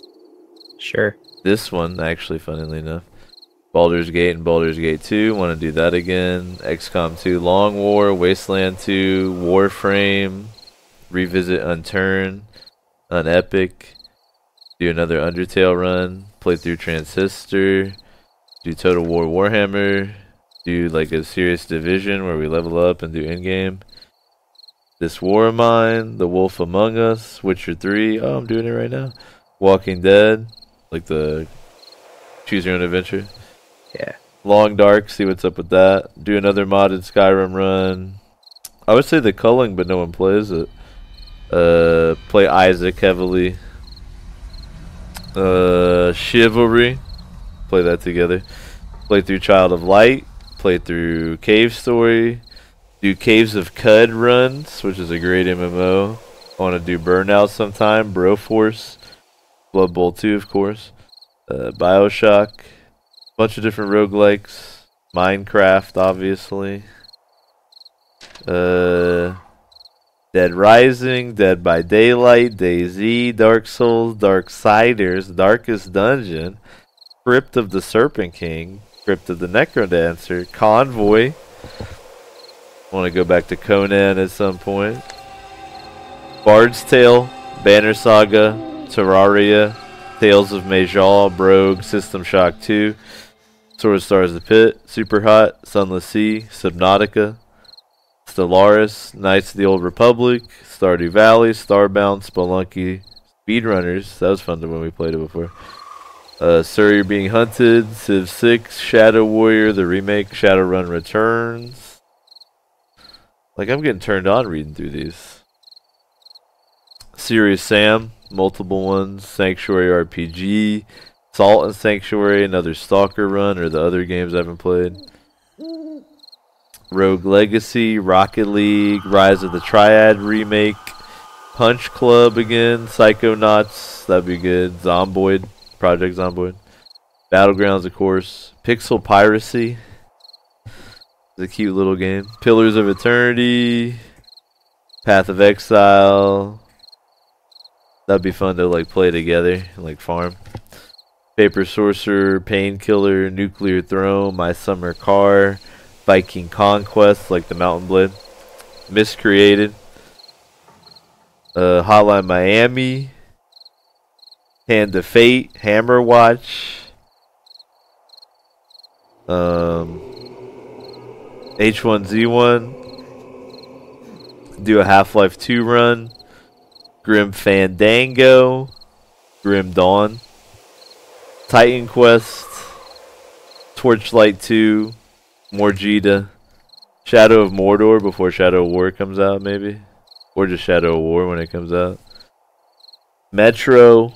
Sure. This one, actually, funnily enough. Baldur's Gate and Baldur's Gate 2. Want to do that again. XCOM 2 Long War, Wasteland 2, Warframe, revisit Unturned, Unepic. Do another Undertale run, play through Transistor, do Total War Warhammer, do like a serious Division where we level up and do in-game. This War of Mine, The Wolf Among Us, Witcher 3, oh I'm doing it right now. Walking Dead, like the choose your own adventure. Yeah. Long Dark, see what's up with that. Do another modded Skyrim run. I would say The Culling, but no one plays it. Play Isaac heavily. Chivalry, play that together. Play through Child of Light, play through Cave Story, do Caves of Cud runs, which is a great MMO. I want to do Burnout sometime, Broforce, Blood Bowl 2 of course, Bioshock, bunch of different roguelikes, Minecraft obviously, Dead Rising, Dead by Daylight, DayZ, Dark Souls, Darksiders, Darkest Dungeon, Crypt of the Serpent King, Crypt of the Necrodancer, Convoy. Want to go back to Conan at some point. Bard's Tale, Banner Saga, Terraria, Tales of Majal, Brogue, System Shock 2, Sword of Stars the Pit, Super Hot, Sunless Sea, Subnautica, Stellaris, Knights of the Old Republic, Stardew Valley, Starbound, Spelunky, Speedrunners. That was fun when we played it before. Surrey Being Hunted, Civ 6, Shadow Warrior, the remake, Shadowrun Returns. Like, I'm getting turned on reading through these. Serious Sam, multiple ones, Sanctuary RPG, Salt and Sanctuary, another Stalker run, or the other games I haven't played. Rogue Legacy, Rocket League, Rise of the Triad remake, Punch Club again, Psychonauts, that'd be good, Zomboid, Project Zomboid, Battlegrounds of course, Pixel Piracy, It's a cute little game. Pillars of Eternity, Path of Exile. That'd be fun to like play together, like farm. Paper Sorcerer, Painkiller, Nuclear Throne, My Summer Car, Viking Conquest, like the Mountain Blade. Miscreated. Hotline Miami. Hand of Fate, Hammer Watch. H1Z1. Do a Half-Life 2 run. Grim Fandango. Grim Dawn. Titan Quest. Torchlight 2. Morgita. Shadow of Mordor before Shadow of War comes out, maybe. Or just Shadow of War when it comes out. Metro.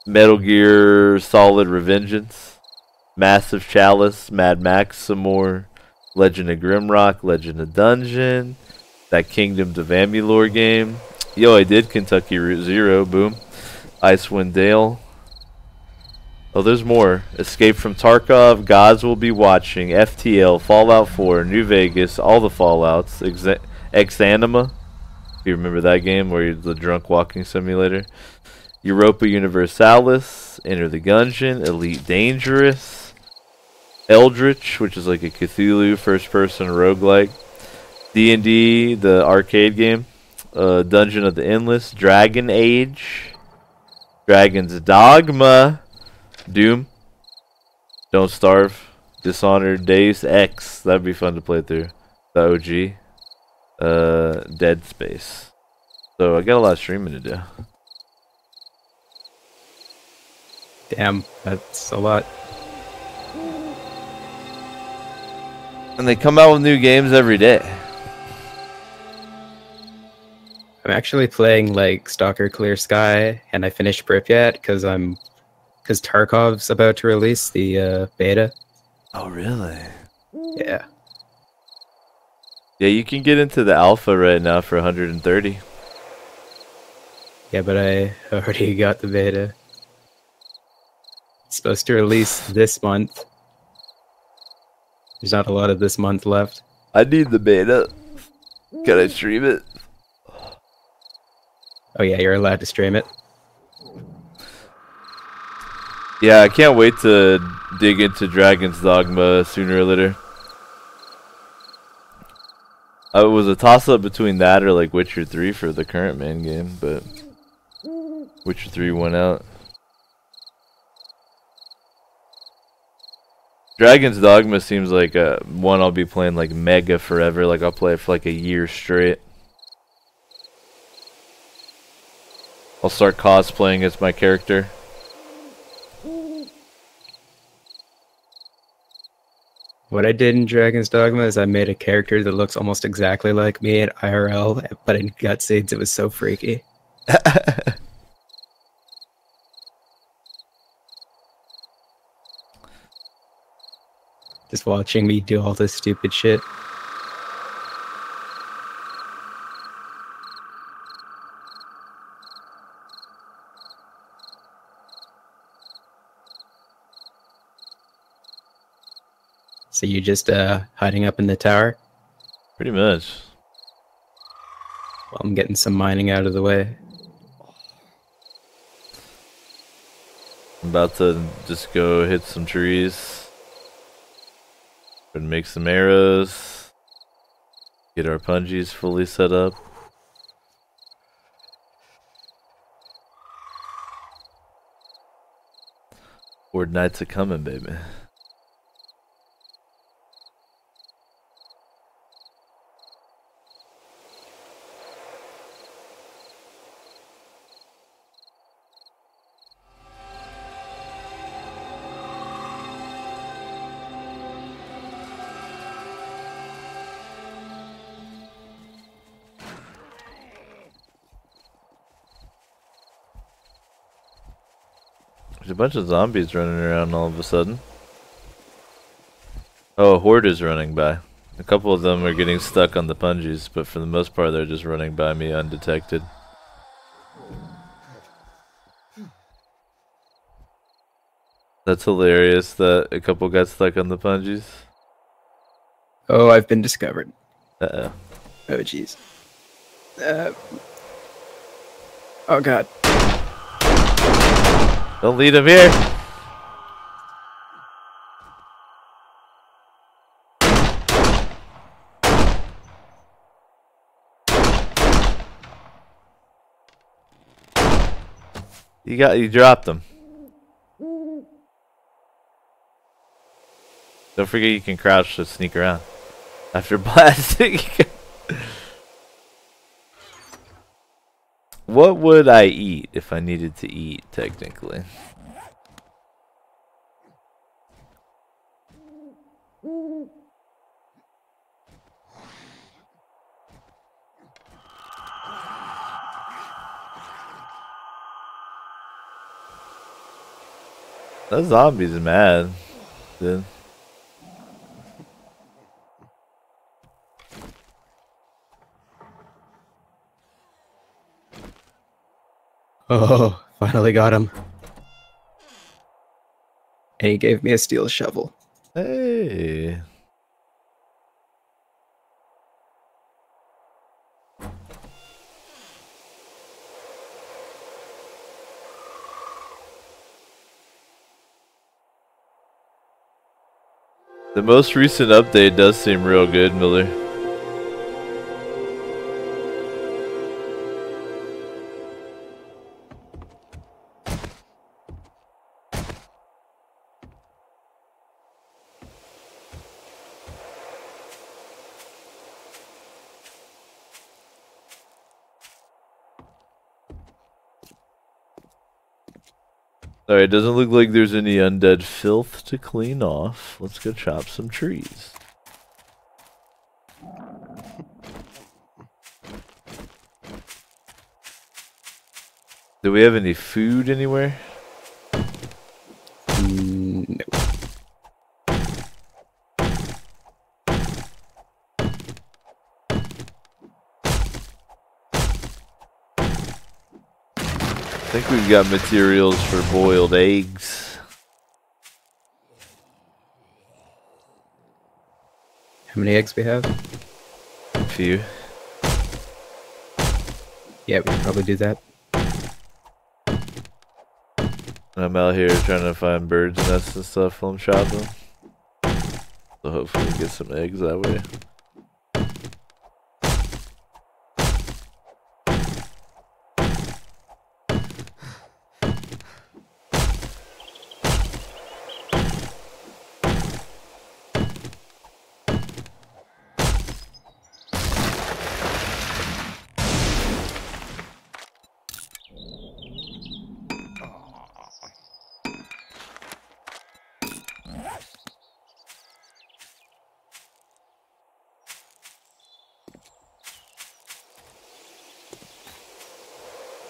Metal Gear Solid Revengeance. Massive Chalice. Mad Max some more. Legend of Grimrock. Legend of Dungeon. That Kingdoms of Amalur game. Yo, I did Kentucky Route Zero. Boom. Icewind Dale. Oh, there's more. Escape from Tarkov. Gods Will Be Watching. FTL. Fallout 4. New Vegas. All the Fallouts. Exanima. You remember that game where you're the drunk walking simulator? Europa Universalis. Enter the Gungeon. Elite Dangerous. Eldritch, which is like a Cthulhu first-person roguelike. D&D, the arcade game. Dungeon of the Endless. Dragon Age. Dragon's Dogma. Doom. Don't Starve. Dishonored. Deus Ex. That'd be fun to play through. The OG. Dead Space. So I got a lot of streaming to do. Damn, that's a lot. And they come out with new games every day. I'm actually playing like Stalker Clear Sky, and I finished Pripyat because Tarkov's about to release the beta. Oh, really? Yeah. Yeah, you can get into the alpha right now for 130. Yeah, but I already got the beta. It's supposed to release this month. There's not a lot of this month left. I need the beta. Can I stream it? Oh yeah, you're allowed to stream it. Yeah, I can't wait to dig into Dragon's Dogma sooner or later. It was a toss-up between that or like Witcher 3 for the current main game, but Witcher 3 went out. Dragon's Dogma seems like one I'll be playing like mega forever. Like I'll play it for like a year straight. I'll start cosplaying as my character. What I did in Dragon's Dogma is I made a character that looks almost exactly like me in IRL, but in cutscenes it was so freaky. Just watching me do all this stupid shit. So you just hiding up in the tower? Pretty much. Well, I'm getting some mining out of the way. I'm about to just go hit some trees. And make some arrows. Get our pungies fully set up. Horde nights are coming, baby. There's a bunch of zombies running around all of a sudden. Oh, a horde is running by. A couple of them are getting stuck on the pungies, but for the most part they're just running by me undetected. That's hilarious that a couple got stuck on the punjies. Oh, I've been discovered. Uh-oh. Oh, jeez. Oh, God. Don't lead him here. You dropped them. Don't forget you can crouch to sneak around. After blasting. What would I eat if I needed to eat, technically? That zombie's mad, dude. Oh, finally got him. And he gave me a steel shovel. Hey. The most recent update does seem real good, Miller. Alright, doesn't look like there's any undead filth to clean off. Let's go chop some trees. Do we have any food anywhere? No. I think we've got materials for boiled eggs. How many eggs we have? A few. Yeah, we can probably do that. I'm out here trying to find birds' nests and stuff while I'm shopping. So hopefully we get some eggs that way.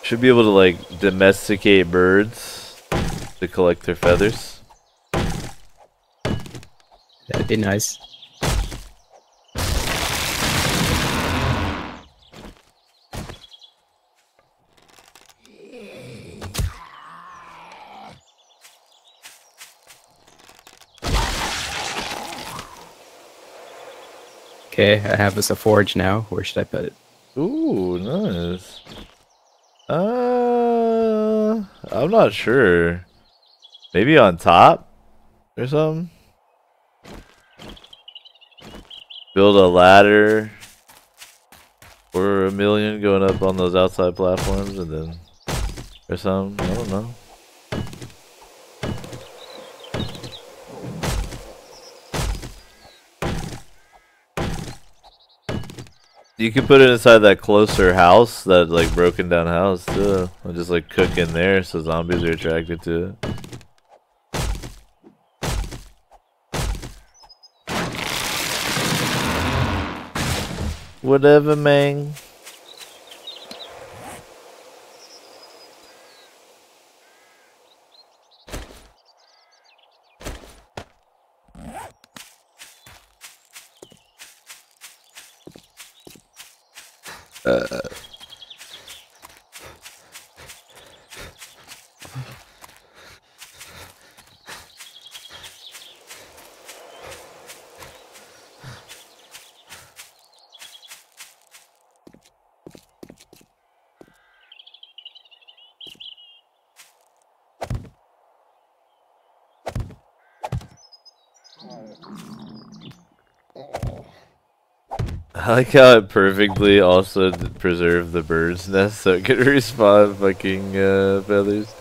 Should be able to like domesticate birds to collect their feathers. That'd be nice. Okay, I have us a forge now. Where should I put it? Ooh, nice. I'm not sure. Maybe on top or something. Build a ladder for $1 million going up on those outside platforms and then or something. I don't know. You can put it inside that closer house, that like broken down house too. I'll just like cook in there so zombies are attracted to it. Whatever, man. I like how it perfectly also preserved the bird's nest so it could respawn fucking feathers.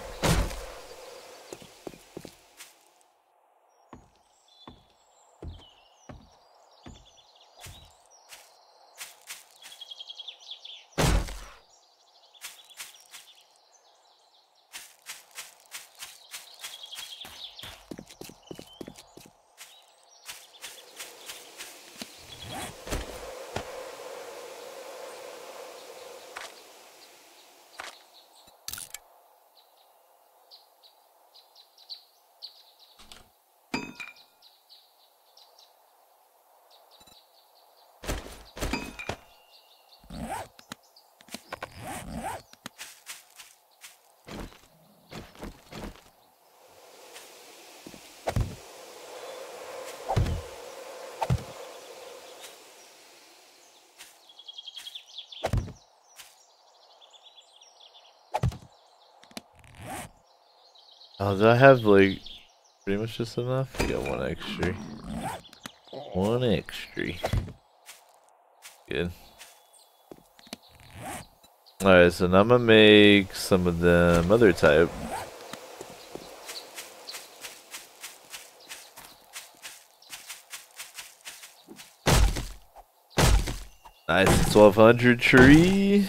Oh, do I have like pretty much just enough? I got one extra. One extra. Good. Alright, so now I'm gonna make some of them other type. Nice 1200 tree.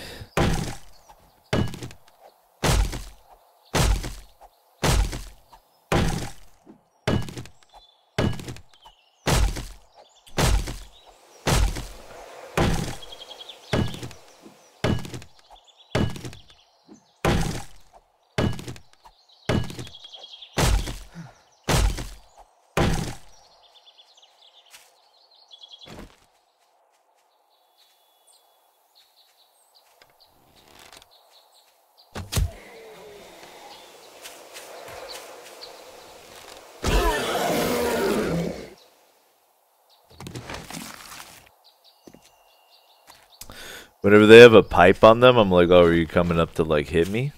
Whenever they have a pipe on them, I'm like, oh, are you coming up to like hit me?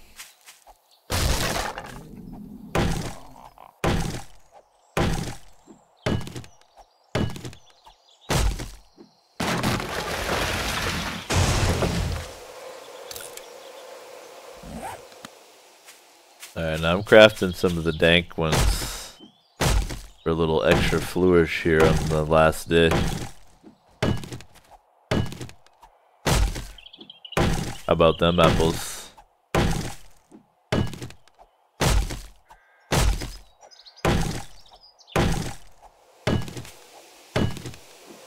Alright, now I'm crafting some of the dank ones for a little extra flourish here on the last day. How about them apples?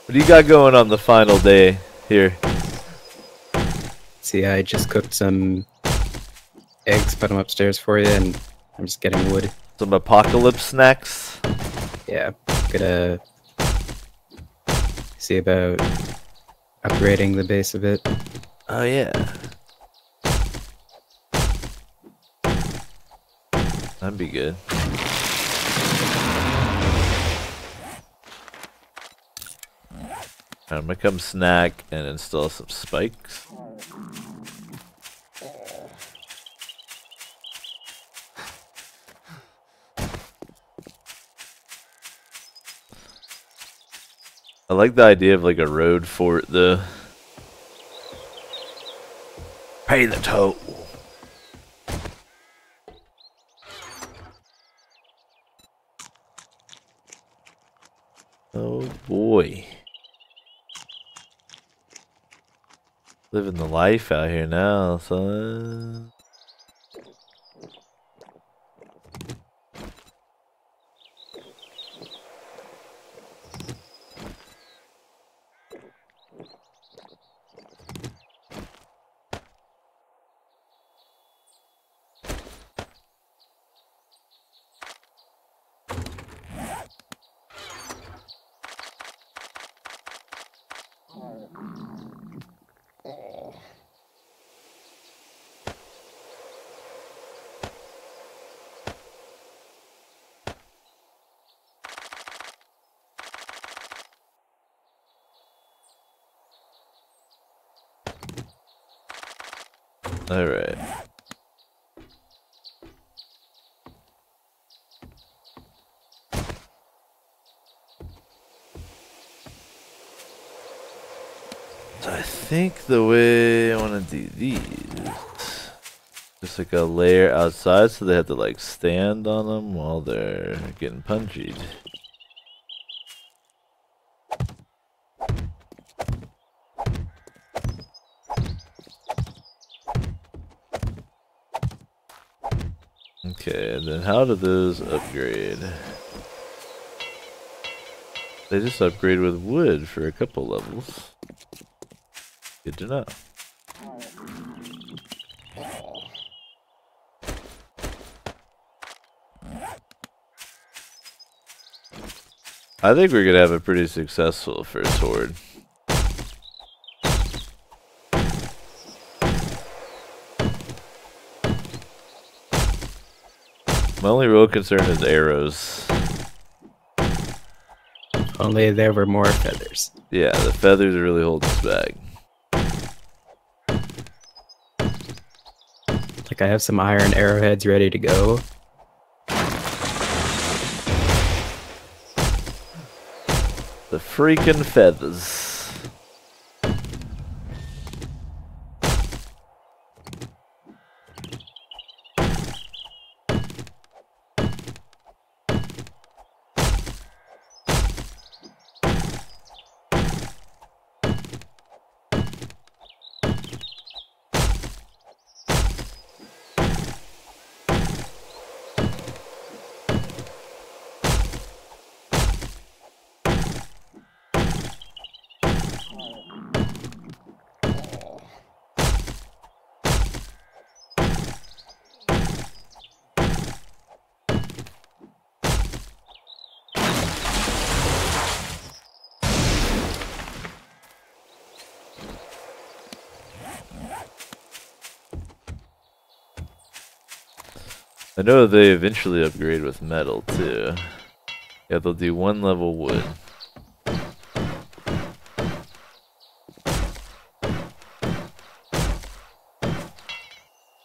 What do you got going on the final day here? See, I just cooked some eggs, put them upstairs for you, and I'm just getting wood. Some apocalypse snacks? Yeah, gonna see about upgrading the base a bit. Oh yeah. That'd be good. I'm gonna come snack and install some spikes. I like the idea of like a road fort though. Pay the toll. Oh boy. Living the life out here now, son. All right. So I think the way I want to do these, just like a layer outside, so they have to like stand on them while they're getting punchied. Okay, and then how do those upgrade? They just upgrade with wood for a couple levels. Good to know. I think we're gonna have a pretty successful first horde. My only real concern is arrows. Only there were more feathers. Yeah, the feathers are really holding us back. Like I have some iron arrowheads ready to go. The freaking feathers. I know they eventually upgrade with metal too. Yeah, they'll do 1 level wood.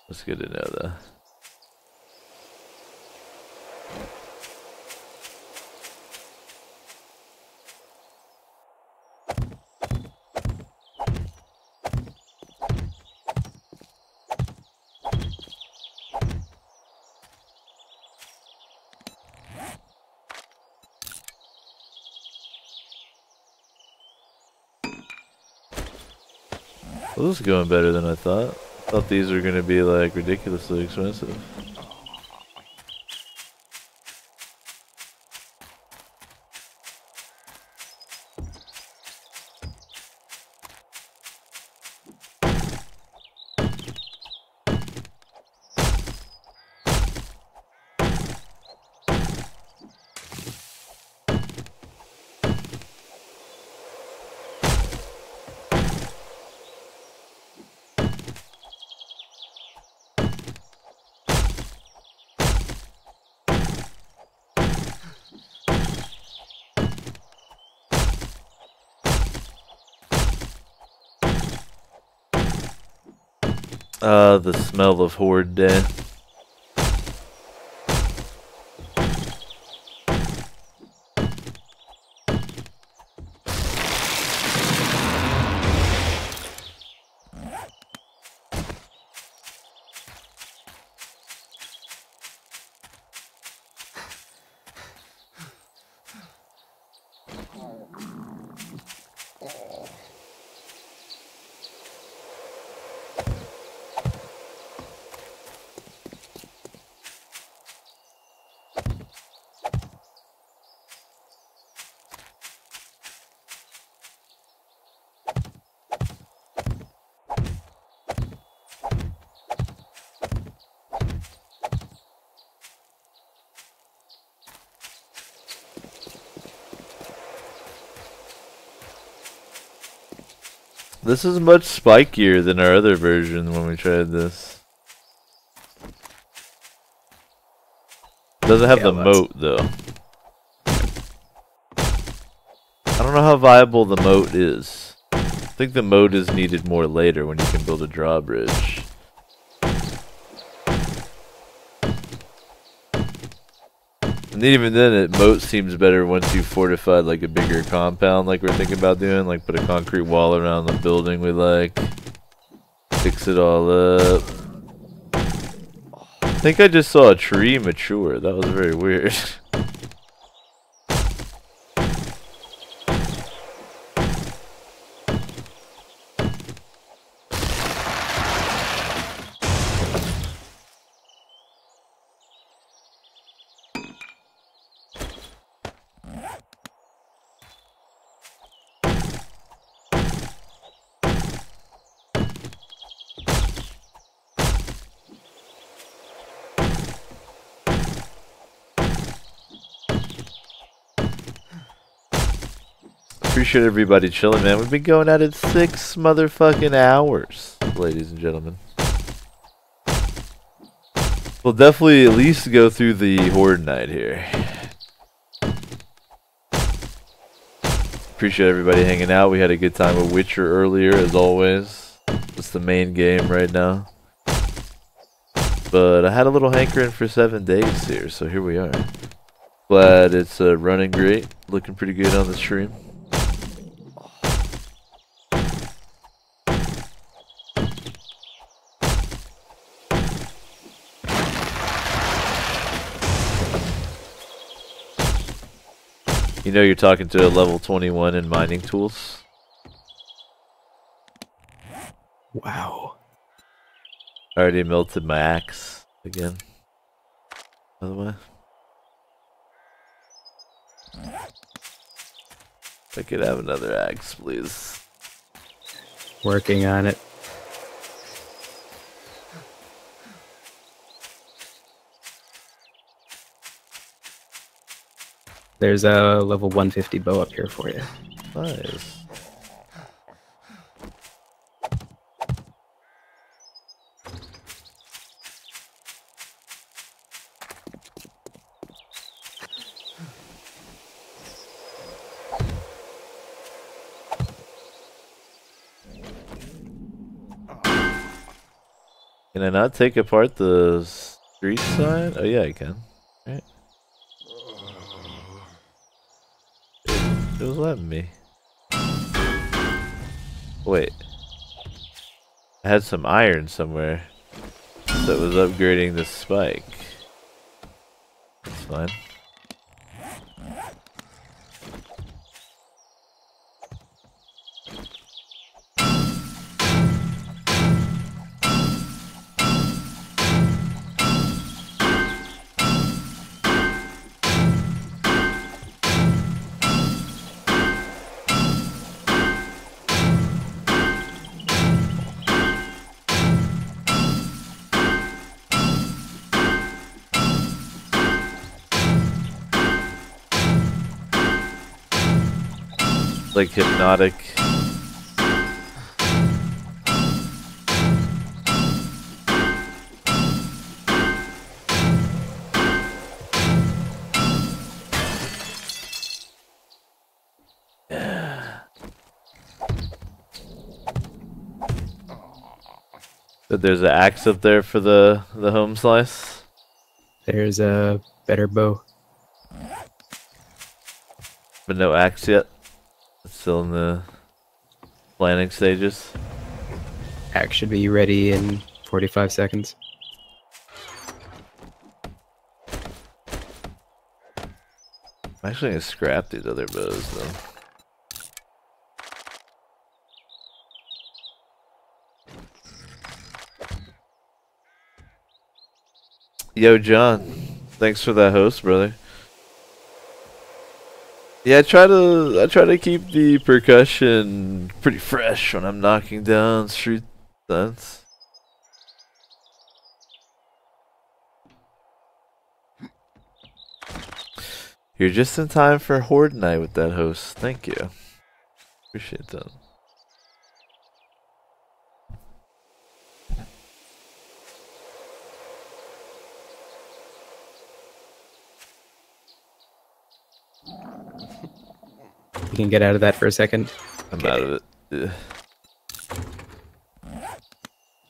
That's good to know though. Well, this is going better than I thought. Thought these were going to be like ridiculously expensive. The smell of horde death. This is much spikier than our other version when we tried this. Doesn't have the moat though. I don't know how viable the moat is. I think the moat is needed more later when you can build a drawbridge. And even then, moat seems better once you've fortified like a bigger compound, like we're thinking about doing. Like put a concrete wall around the building we like. Fix it all up. I think I just saw a tree mature. That was very weird. Appreciate everybody chilling, man. We've been going at it 6 motherfucking hours, ladies and gentlemen. We'll definitely at least go through the Horde Night here. Appreciate everybody hanging out. We had a good time with Witcher earlier, as always. It's the main game right now. But I had a little hankering for 7 days here, so here we are. Glad it's running great. Looking pretty good on the stream. You know you're talking to a level 21 in mining tools. Wow. I already melted my axe again. By the way. If I could have another axe, please. Working on it. There's a level 150 bow up here for you. Nice. Can I not take apart the street sign? Oh yeah, I can. Right. It was letting me. Wait. I had some iron somewhere that was upgrading the spike. That's fine. Like hypnotic. Yeah. But there's an axe up there for the home slice. There's a better bow. But no axe yet. It's still in the planning stages. Axe should be ready in 45 seconds. I'm actually gonna scrap these other bows though. Yo, John. Thanks for that host, brother. Yeah, I try to keep the percussion pretty fresh when I'm knocking down street signs. You're just in time for Horde Night with that host. Thank you. Appreciate that. You can get out of that for a second. I'm out of it. Yeah.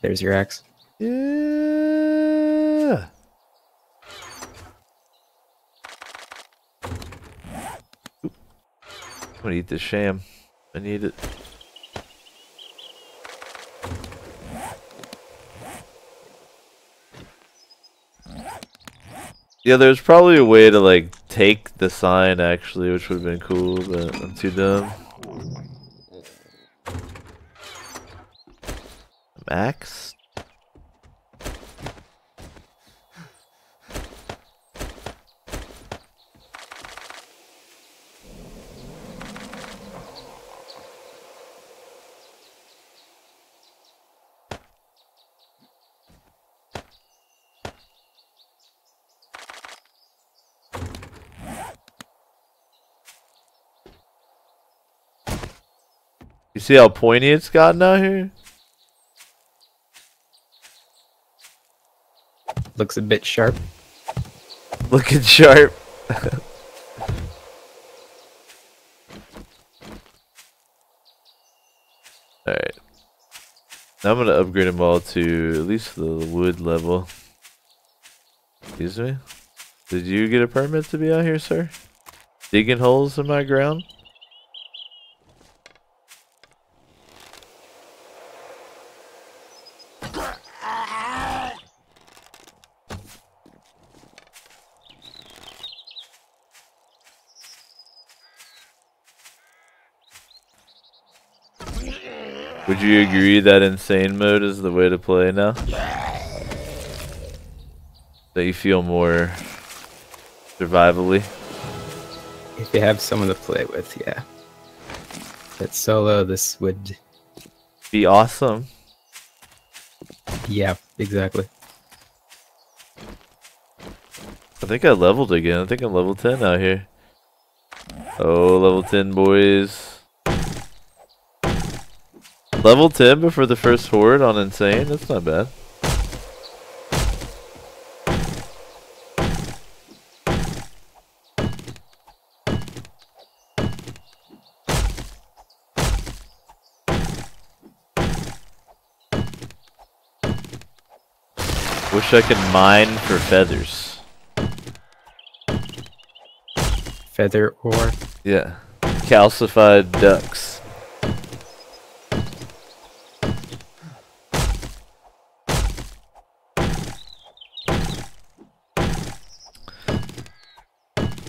There's your axe. Yeah. gonna eat this sham. I need it. Yeah, there's probably a way to like take the sign actually, which would have been cool, but I'm too dumb. Max? You see how pointy it's gotten out here? Looks a bit sharp. Looking sharp. Alright. Now I'm gonna upgrade them all to at least the wood level. Excuse me? Did you get a permit to be out here, sir? Digging holes in my ground? Would you agree that insane mode is the way to play now? That you feel more survivally? If you have someone to play with, yeah. But solo, this would be awesome. Yeah, exactly. I think I leveled again. I think I'm level 10 out here. Oh, level 10, boys. Level 10 before the first horde on Insane? That's not bad. Wish I could mine for feathers. Feather ore? Yeah. Calcified ducks.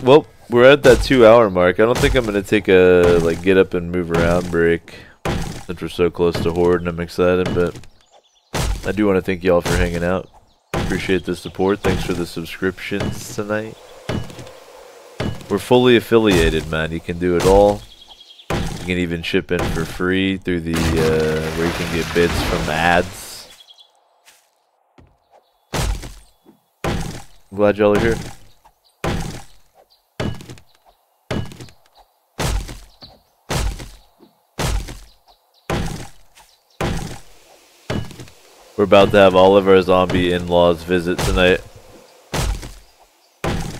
Well, we're at that 2-hour mark. I don't think I'm gonna take a like get up and move around break since we're so close to Horde and I'm excited, but I do want to thank y'all for hanging out. Appreciate the support. Thanks for the subscriptions tonight. We're fully affiliated, man. You can do it all. You can even ship in for free through the where you can get bids from ads. I'm glad y'all are here. We're about to have all of our zombie in-laws visit tonight.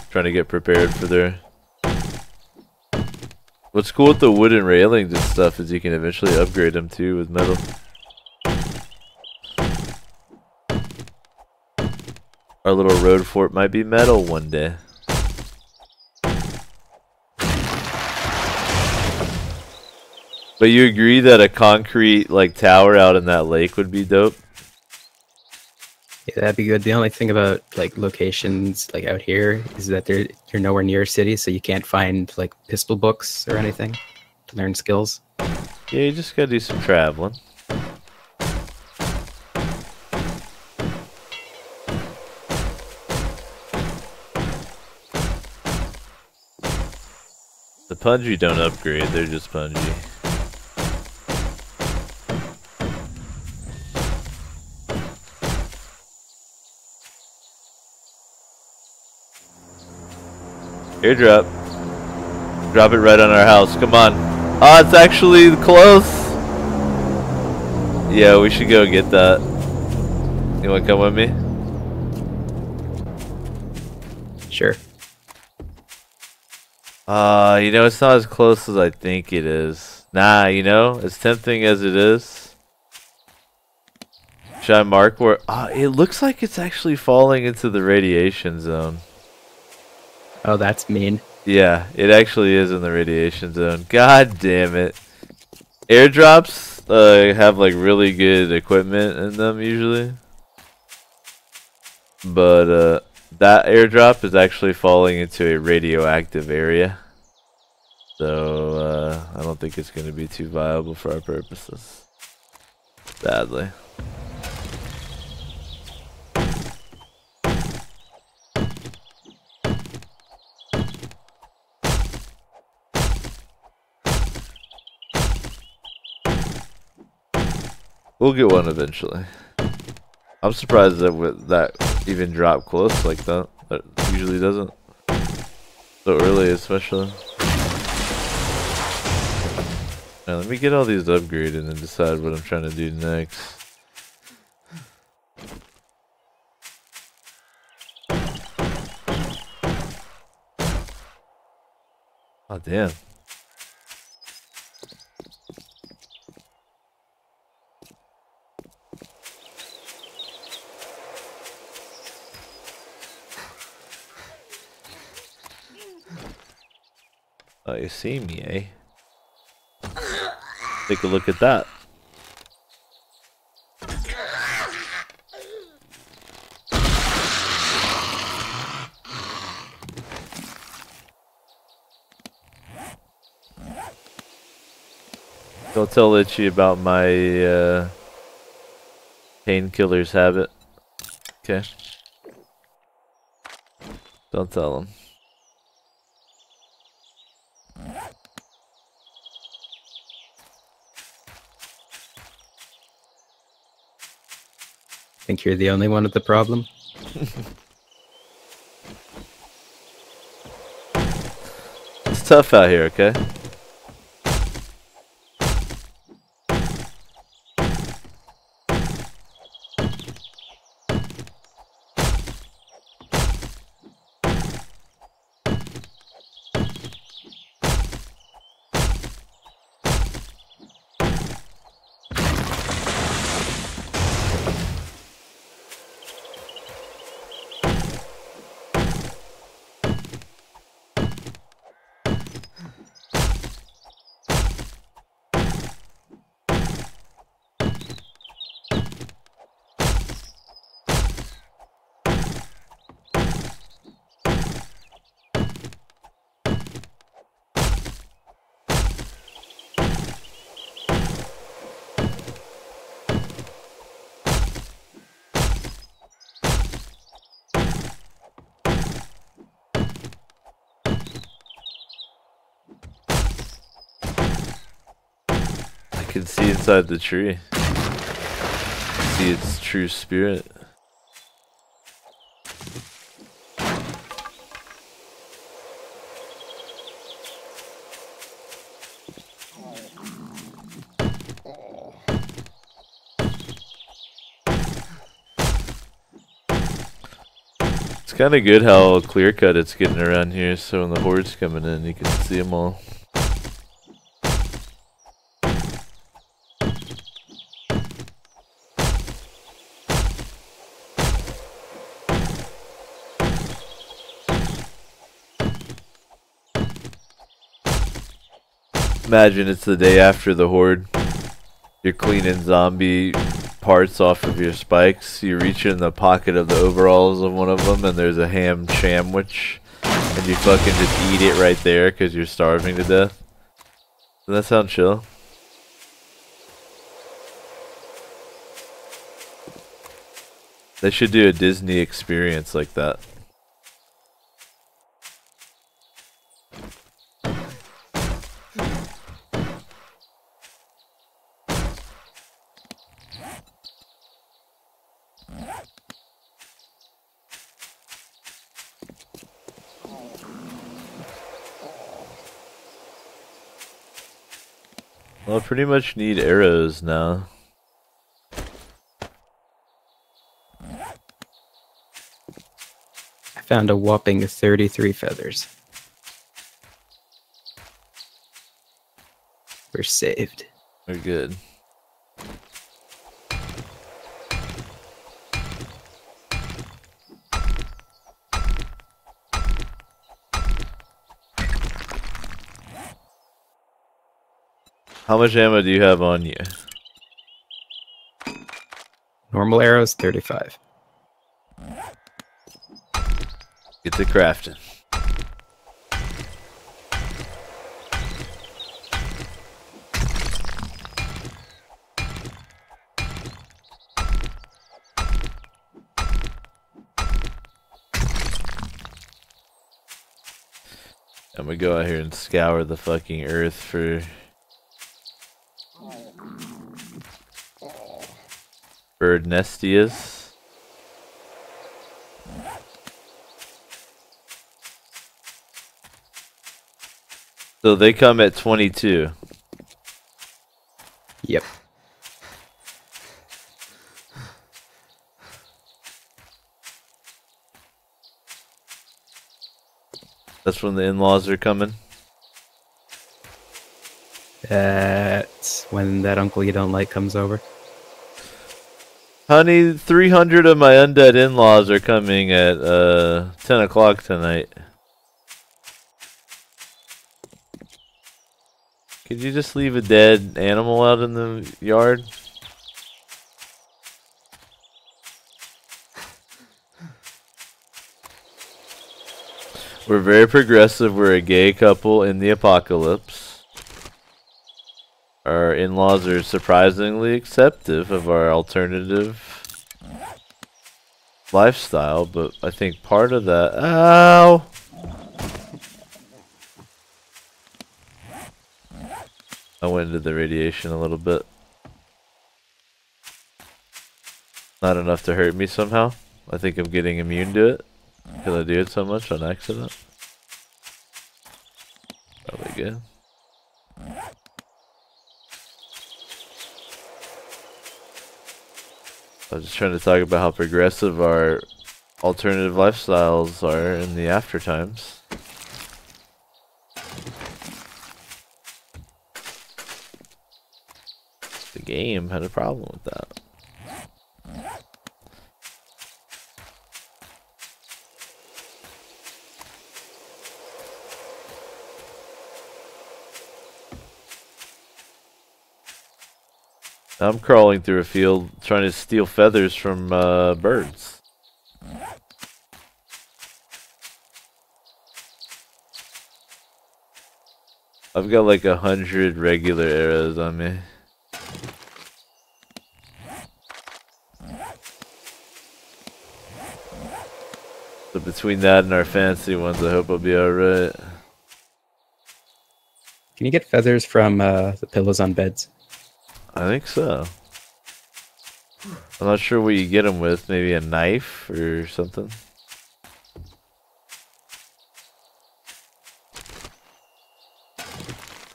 Trying to get prepared for their... What's cool with the wooden railings and stuff is you can eventually upgrade them too with metal. Our little road fort might be metal one day. But you agree that a concrete like tower out in that lake would be dope? Yeah, that'd be good. The only thing about like locations like out here is that you're nowhere near a city, so you can't find like pistol books or anything to learn skills. Yeah, you just gotta do some traveling. The Punji don't upgrade, they're just Punji. Airdrop. Drop it right on our house. Come on. Oh, it's actually close. Yeah, we should go get that. You want to come with me? Sure. You know, it's not as close as I think it is. Nah, you know, as tempting as it is. Should I mark where... it looks like it's actually falling into the radiation zone. Oh, that's mean. Yeah, it actually is in the radiation zone. God damn it. Airdrops have like really good equipment in them usually. But that airdrop is actually falling into a radioactive area. So I don't think it's going to be too viable for our purposes. Sadly. We'll get one eventually. I'm surprised that even dropped close like that. That usually doesn't. So early especially. Now let me get all these upgraded and decide what I'm trying to do next. Oh damn. Oh, you see me, eh? Take a look at that. Don't tell Itchy about my painkillers habit. Okay. Don't tell him. Think you're the only one with the problem? It's tough out here, okay? I can see inside the tree. See its true spirit. It's kind of good how clear cut it's getting around here, so when the horde's coming in, you can see them all. Imagine it's the day after the horde. You're cleaning zombie parts off of your spikes. You reach in the pocket of the overalls of one of them and there's a ham sandwich. And you fucking just eat it right there because you're starving to death. Doesn't that sound chill? They should do a Disney experience like that. Well, I pretty much need arrows now. I found a whopping 33 feathers. We're saved. We're good. How much ammo do you have on you? Normal arrows, 35. Get to crafting. I'm gonna go out here and scour the fucking earth for bird nestias. So they come at 22. Yep. That's when the in-laws are coming. That's when that uncle you don't like comes over. Honey, 300 of my undead in-laws are coming at 10 o'clock tonight. Could you just leave a dead animal out in the yard? We're very progressive. We're a gay couple in the apocalypse. Our in-laws are surprisingly accepting of our alternative lifestyle, but I think part of that... Ow! I went into the radiation a little bit. Not enough to hurt me somehow. I think I'm getting immune to it because I do it so much on accident. Probably good. I was just trying to talk about how progressive our alternative lifestyles are in the after times. The game had a problem with that. I'm crawling through a field trying to steal feathers from birds. I've got like 100 regular arrows on me. So between that and our fancy ones, I hope I'll be alright. Can you get feathers from the pillows on beds? I think so. I'm not sure what you get them with. Maybe a knife or something.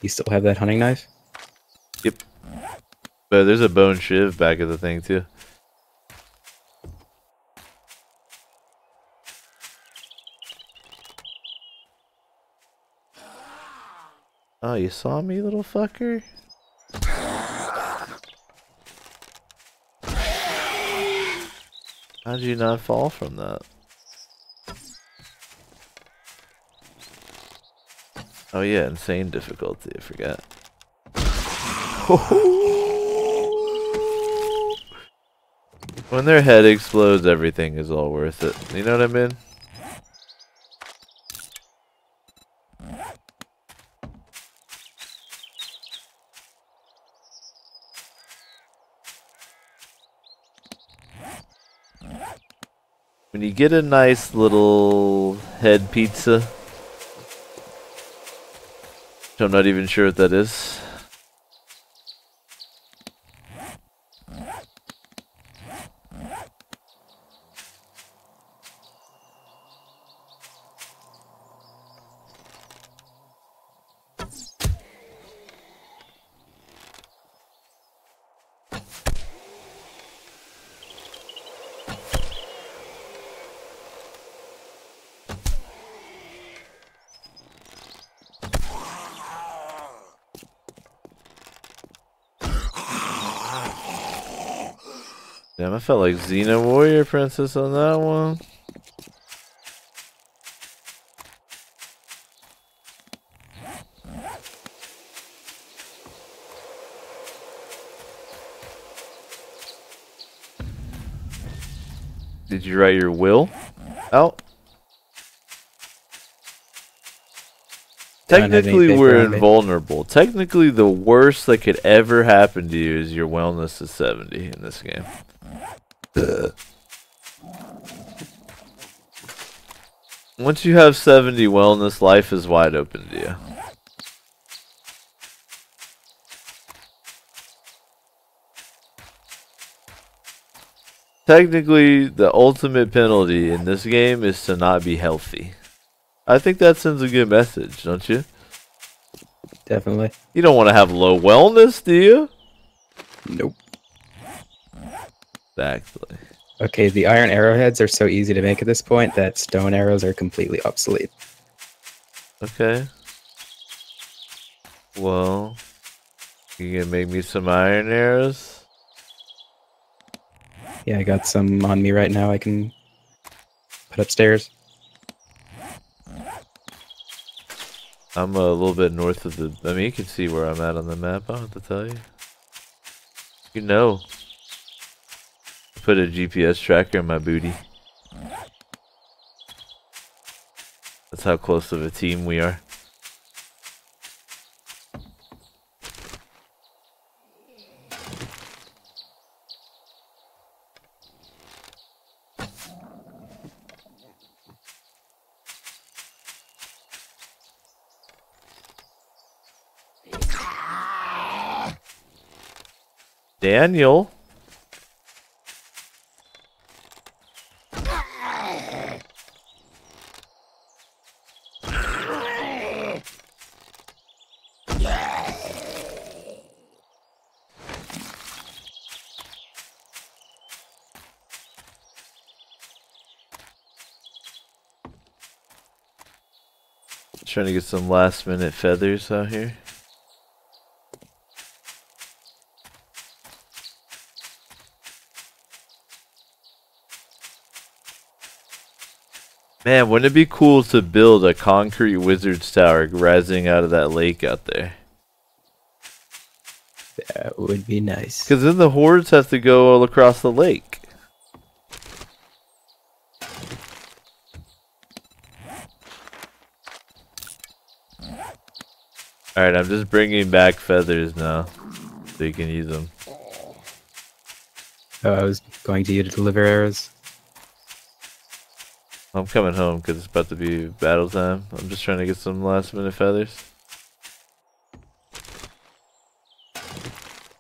You still have that hunting knife? Yep. But there's a bone shiv back of the thing too. Oh, you saw me, little fucker? How'd you not fall from that? Oh yeah, insane difficulty, I forgot. When their head explodes, everything is all worth it. You know what I mean? When you get a nice little head pizza, which I'm not even sure what that is. Damn, I felt like Xena Warrior Princess on that one. Did you write your will out? Technically, we're invulnerable. Technically, the worst that could ever happen to you is your wellness is 70 in this game. Once you have 70 wellness, life is wide open to you. Technically, the ultimate penalty in this game is to not be healthy. I think that sends a good message, don't you? Definitely. You don't want to have low wellness, do you? Nope. Exactly. Okay, the iron arrowheads are so easy to make at this point that stone arrows are completely obsolete. Okay. Well, you gonna make me some iron arrows? Yeah, I got some on me right now I can put upstairs. I'm a little bit north of the... I mean, you can see where I'm at on the map. I don't have to tell you. You know. Put a GPS tracker in my booty. That's how close of a team we are. Daniel. Trying to get some last minute feathers out here. Man, wouldn't it be cool to build a concrete wizard's tower rising out of that lake out there? That would be nice. Because then the hordes have to go all across the lake. Alright, I'm just bringing back feathers now, so you can use them. Oh, I was going to you to deliver arrows. I'm coming home because it's about to be battle time. I'm just trying to get some last minute feathers.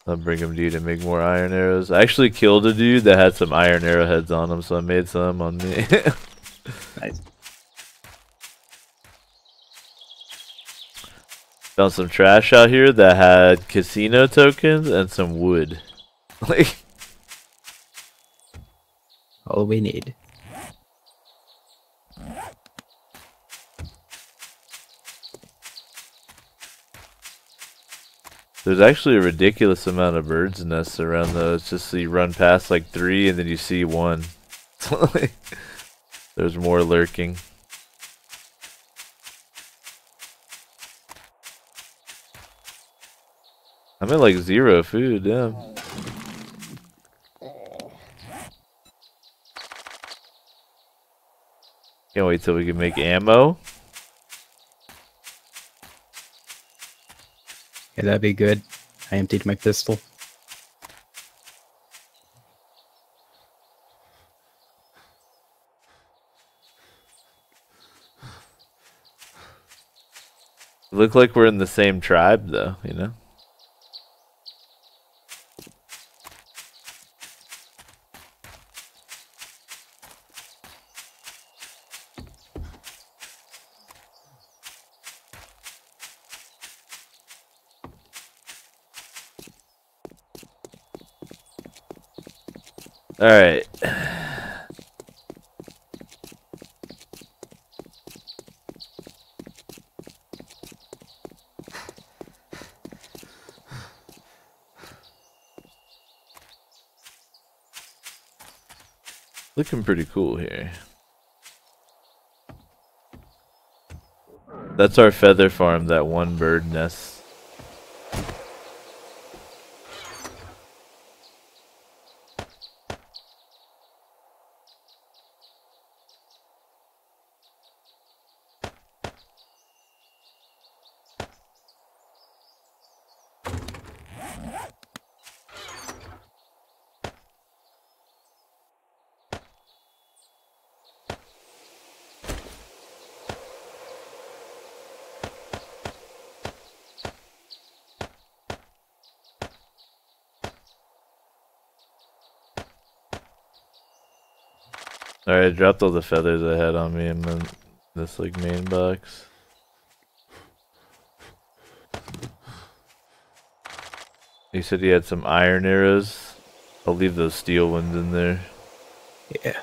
I'll bring them to you to make more iron arrows. I actually killed a dude that had some iron arrowheads on him, so I made some on me. Nice. Found some trash out here that had casino tokens and some wood. Like, all we need. There's actually a ridiculous amount of birds' nests around though. It's just so you run past like 3 and then you see 1. There's more lurking. I'm at like 0 food, damn. Can't wait till we can make ammo. Yeah, that'd be good. I emptied my pistol. Look like we're in the same tribe though, you know? All right. Looking pretty cool here. That's our feather farm, that one bird nest. Alright, I dropped all the feathers I had on me in this like main box. You said you had some iron arrows. I'll leave those steel ones in there. Yeah.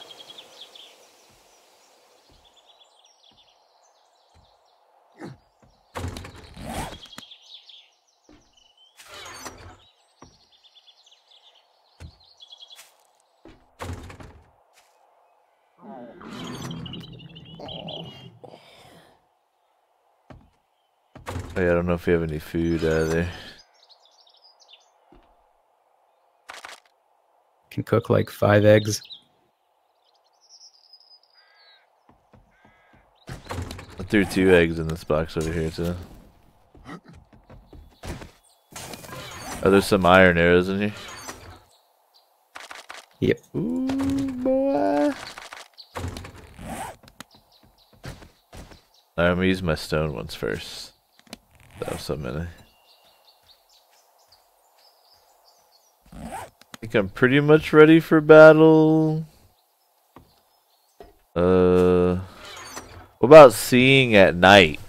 Oh, yeah, I don't know if we have any food either. Can cook like 5 eggs. I threw 2 eggs in this box over here too. Oh, there's some iron arrows in here. Yep. Ooh, boy. I'm gonna use my stone ones first. I have so many. I think I'm pretty much ready for battle. What about seeing at night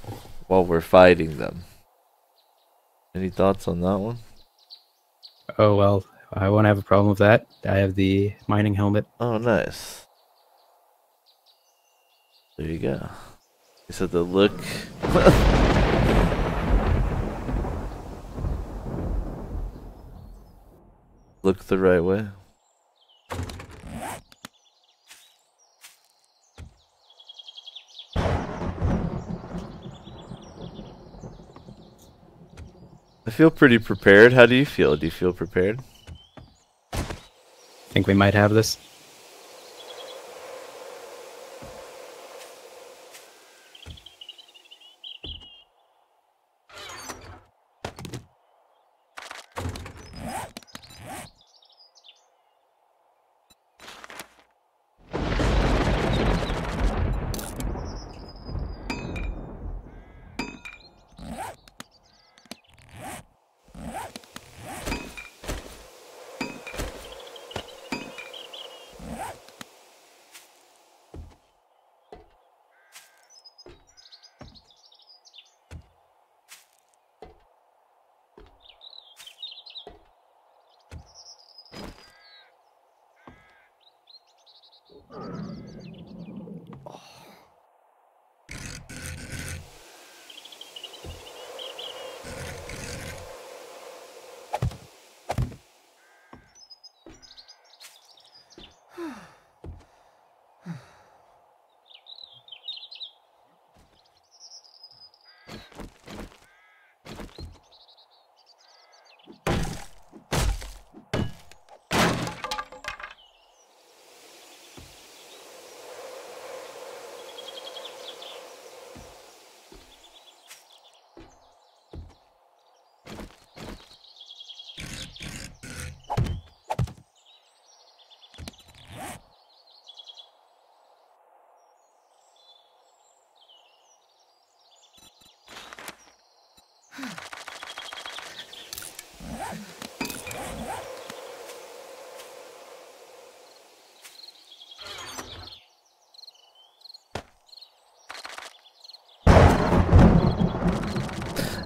while we're fighting them? Any thoughts on that one? Oh, well, I won't have a problem with that. I have the mining helmet. Oh, nice. There you go. You said the look. Look the right way. I feel pretty prepared. How do you feel? Do you feel prepared? Think we might have this.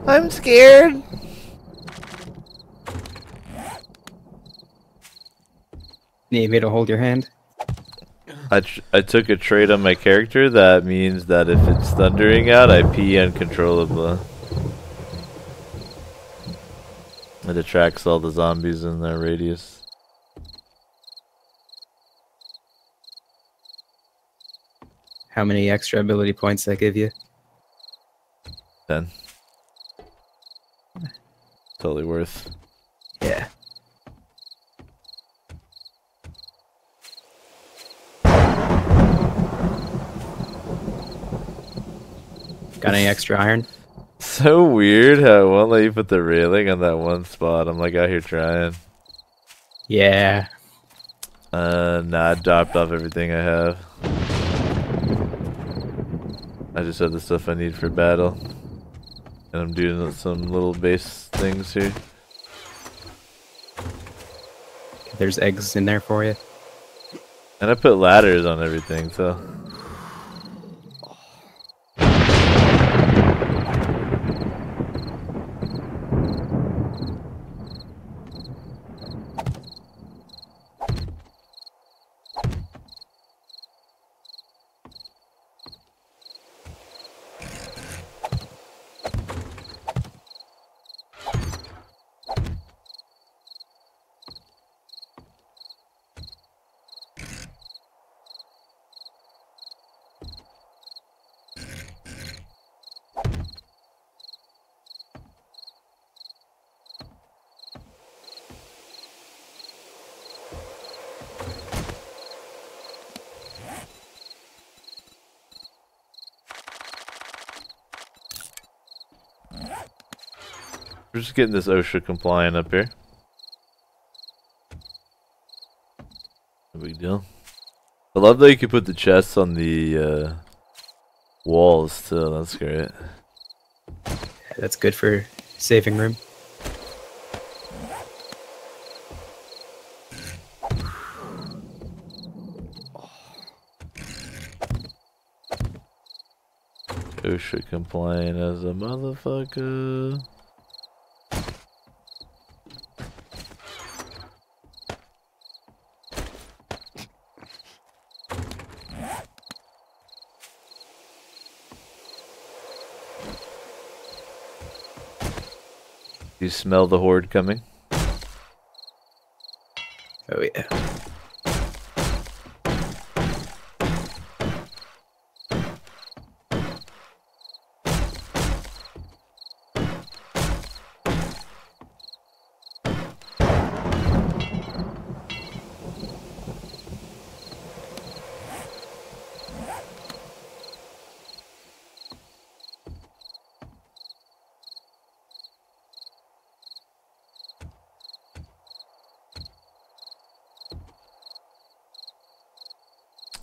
I'm scared. Need me to hold your hand? I took a trait on my character that means that if it's thundering out, I pee uncontrollably. It attracts all the zombies in their radius. How many extra ability points I give you? 10. Totally worth. Yeah. Got any extra iron? so weird how it won't let you put the railing on that one spot. I'm like out here trying. Yeah. Nah, I dropped off everything I have. I just have the stuff I need for battle. And I'm doing some little base things here. There's eggs in there for you. And I put ladders on everything, so. We're just getting this OSHA compliant up here. No big deal. I love that you can put the chests on the walls too. That's great. That's good for saving room. OSHA compliant as a motherfucker. You smell the horde coming? Oh yeah.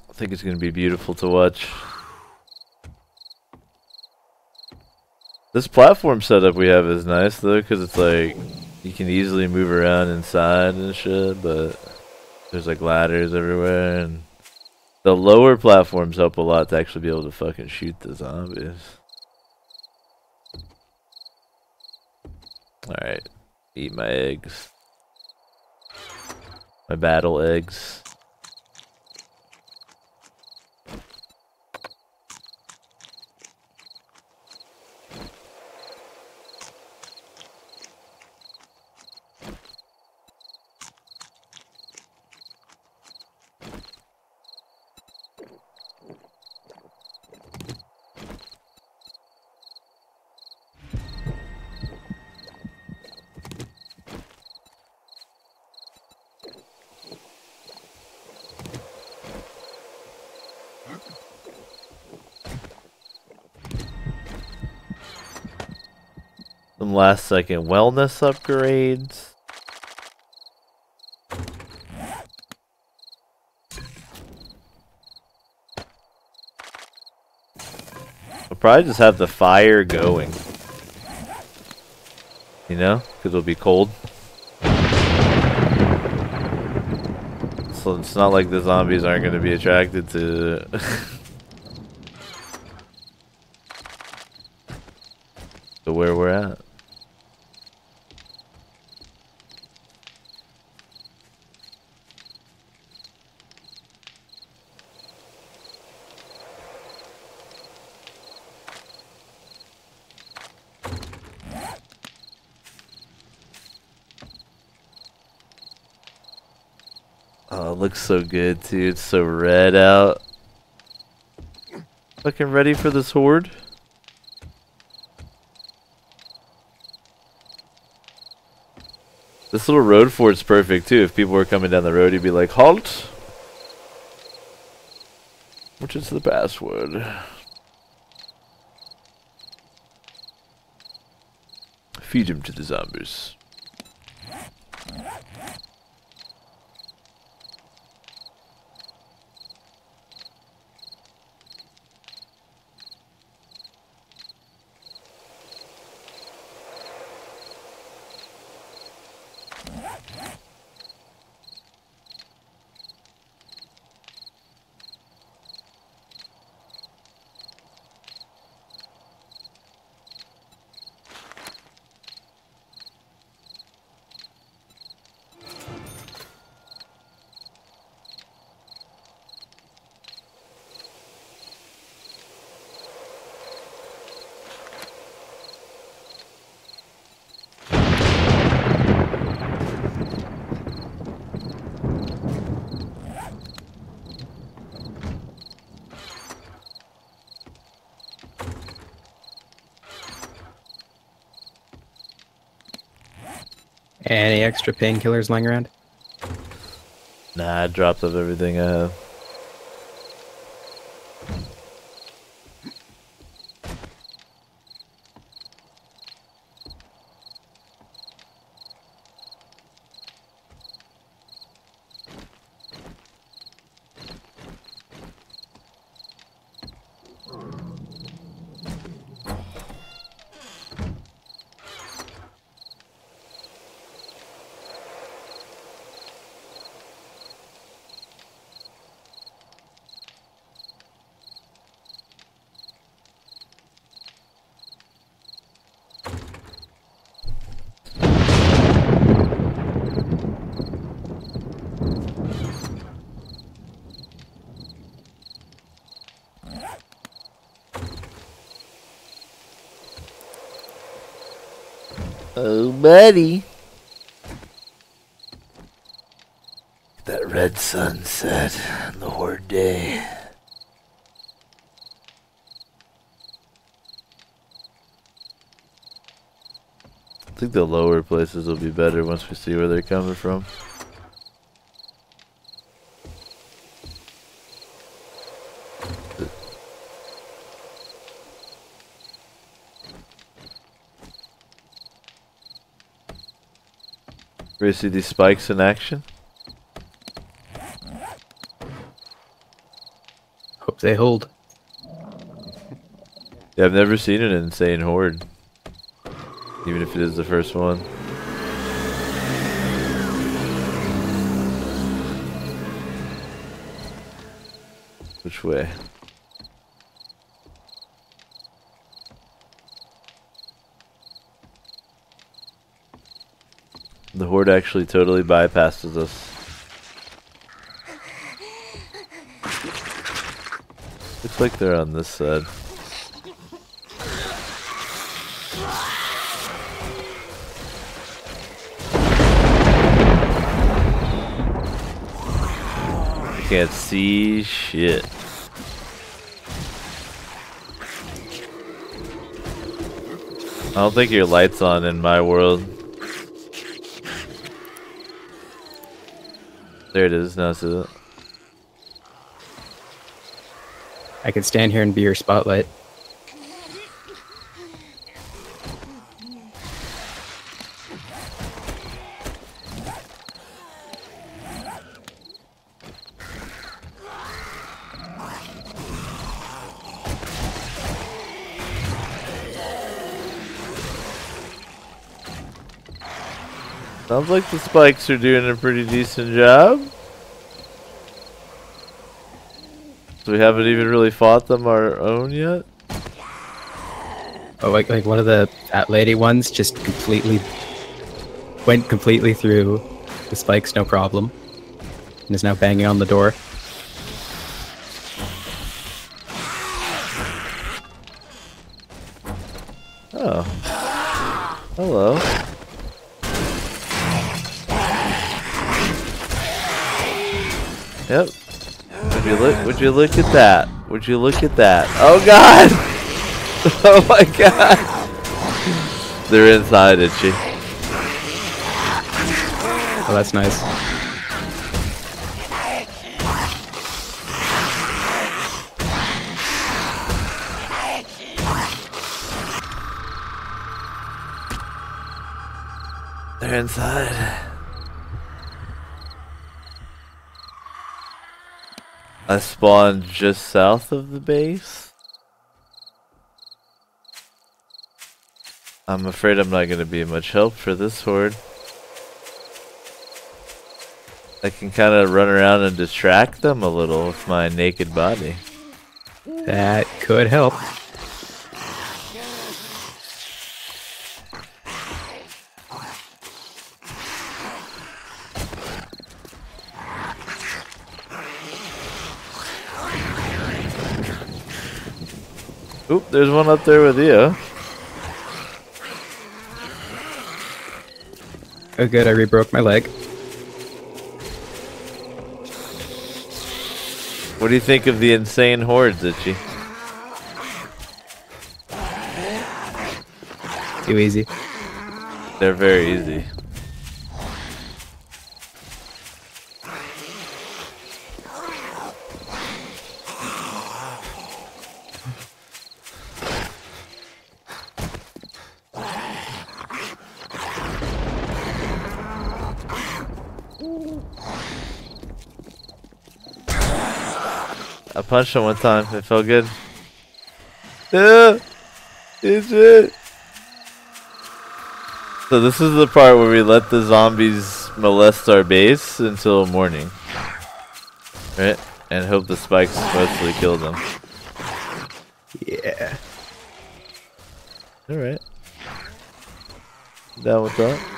I think it's going to be beautiful to watch. This platform setup we have is nice though, because it's like you can easily move around inside and shit, but there's like ladders everywhere, and the lower platforms help a lot to actually be able to fucking shoot the zombies. Alright, eat my eggs. My battle eggs. Some last second wellness upgrades. I'll probably just have the fire going. You know? Because it'll be cold. So it's not like the zombies aren't going to be attracted to... to where we're at. Oh, it looks so good, too. It's so red out. Fucking ready for this horde? This little road fort's perfect, too. If people were coming down the road, you'd be like, halt! Which is the password. Feed him to the zombies. Any extra painkillers lying around? Nah, I dropped off everything I have. Oh, buddy. That red sunset and the horde day. I think the lower places will be better once we see where they're coming from. Ready to see these spikes in action? Hope they hold. Yeah, I've never seen an insane horde. Even if it is the first one. Which way? The horde actually totally bypasses us. Looks like they're on this side. I can't see shit. I don't think your light's on in my world. There it is, now see it. I could stand here and be your spotlight. Sounds like the spikes are doing a pretty decent job. So we haven't even really fought them our own yet. Oh, like one of the fat lady ones just went completely through the spikes, no problem, and is now banging on the door. Oh, hello. Yep. Would you look at that? Would you look at that? Oh god! Oh my god! They're inside, Itchy. Oh, that's nice. inside. I spawned just south of the base. I'm afraid I'm not going to be much help for this horde. I can kind of run around and distract them a little with my naked body. That could help. Oop, there's one up there with you. Oh good, I rebroke my leg. What do you think of the insane hordes, Itchy? Too easy. They're very easy. I punched him one time. It felt good. Yeah, it's it. So this is the part where we let the zombies molest our base until morning, right? And hope the spikes mostly kill them. Yeah. All right. Down with that.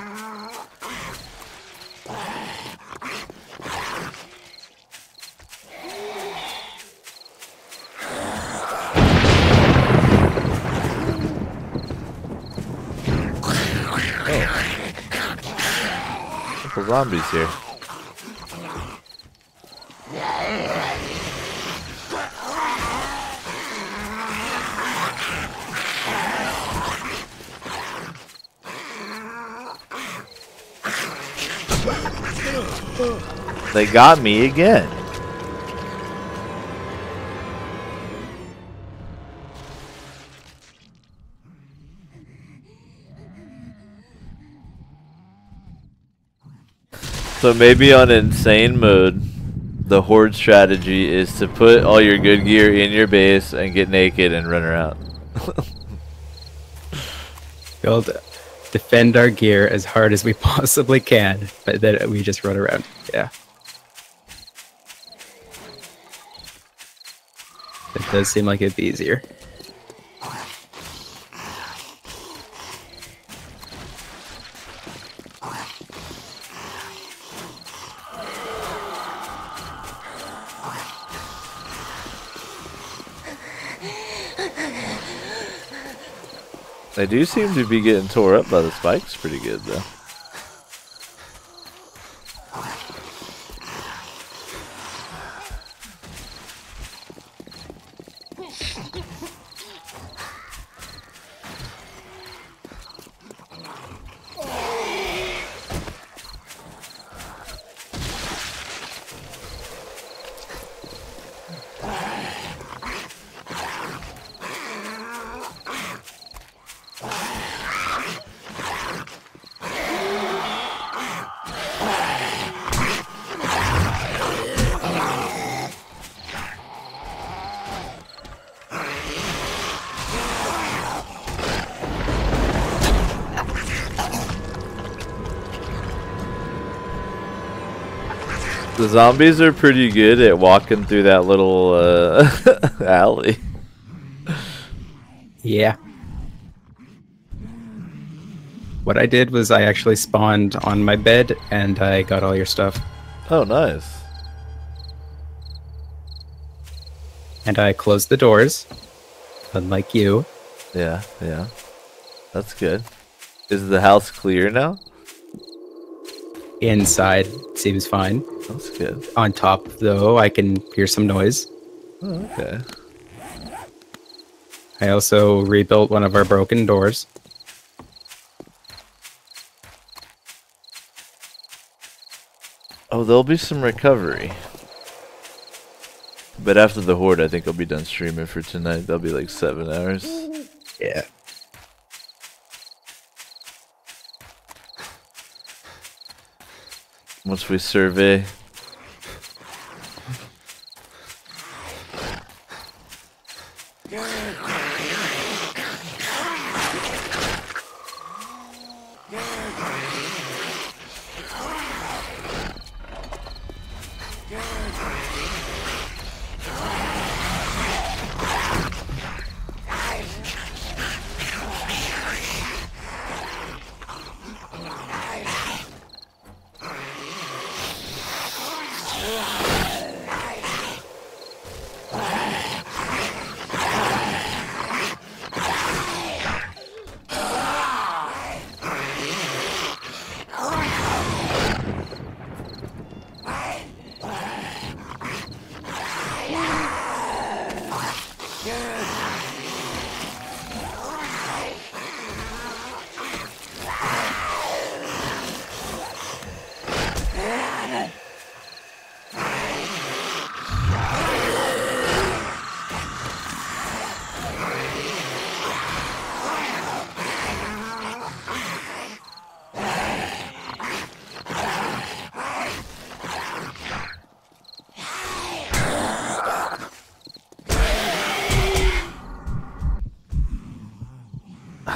Couple zombies here. They got me again. So maybe on insane mode, the horde strategy is to put all your good gear in your base and get naked and run around. We'll defend our gear as hard as we possibly can, but then we just run around. Yeah. It does seem like it'd be easier. They do seem to be getting tore up by the spikes pretty good though. The zombies are pretty good at walking through that little alley. Yeah. What I did was I actually spawned on my bed and I got all your stuff. Oh, nice. And I closed the doors, unlike you. Yeah, yeah. That's good. Is the house clear now? Inside seems fine. That's good. On top, though, I can hear some noise. Oh, okay. I also rebuilt one of our broken doors. Oh, there'll be some recovery. But after the horde, I think I'll be done streaming for tonight. That'll be like 7 hours. Yeah. Once we survey.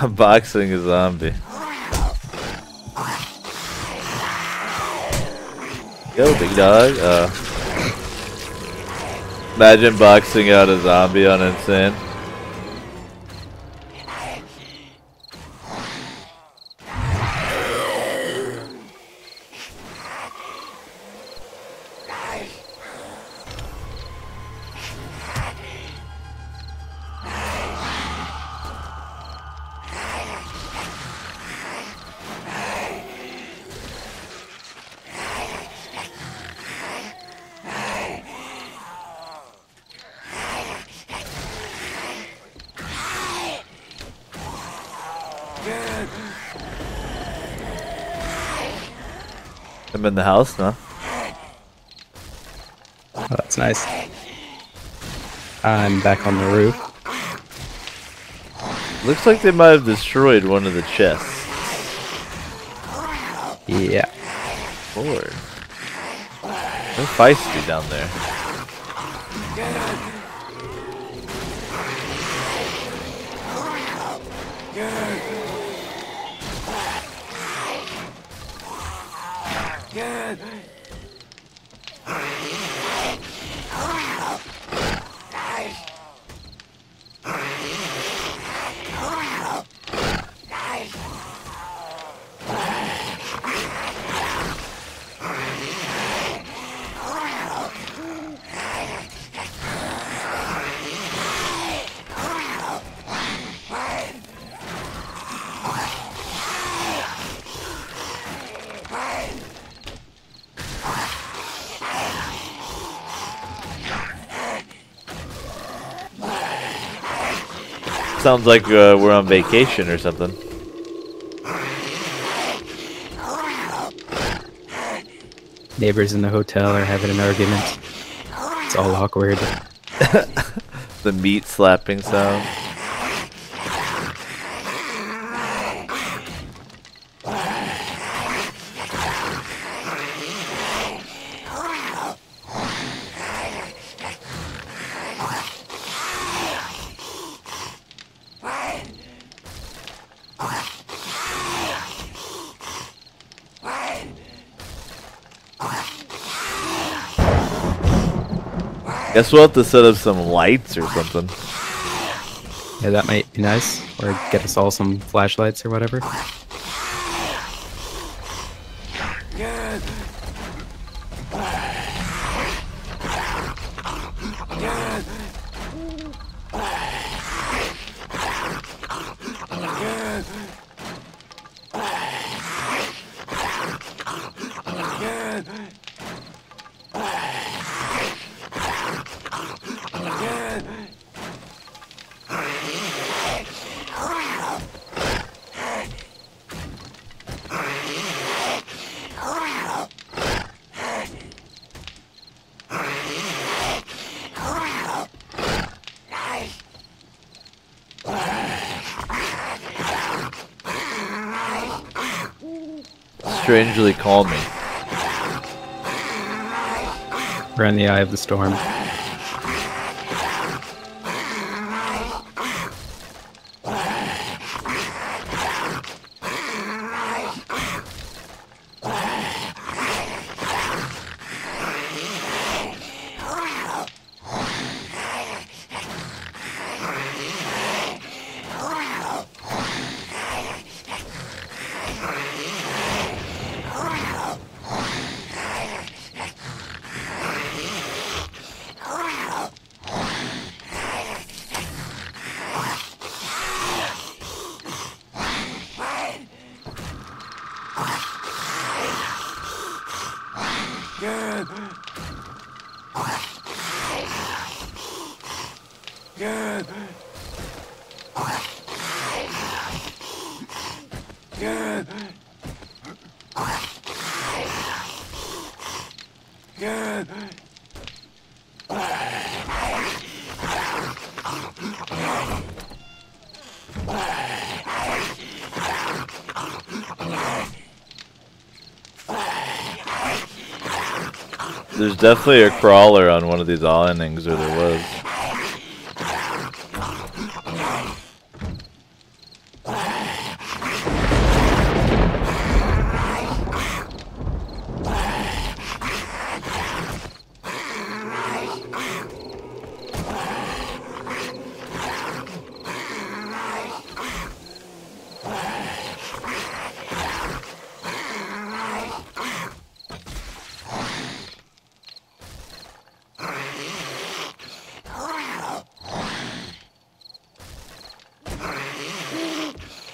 Boxing a zombie. Yo, big dog. Imagine boxing out a zombie on Insane. I'm in the house now. Oh, that's nice. I'm back on the roof. Looks like they might have destroyed one of the chests. Yeah. Lord. They're feisty down there. Sounds like we're on vacation or something. Neighbors in the hotel are having an argument. It's all awkward. The meat slapping sound. Guess we'll have to set up some lights or something. Yeah, that might be nice. Or get us all some flashlights or whatever. Strangely calming. We're in the eye of the storm. There's definitely a crawler on one of these islandings, or there was.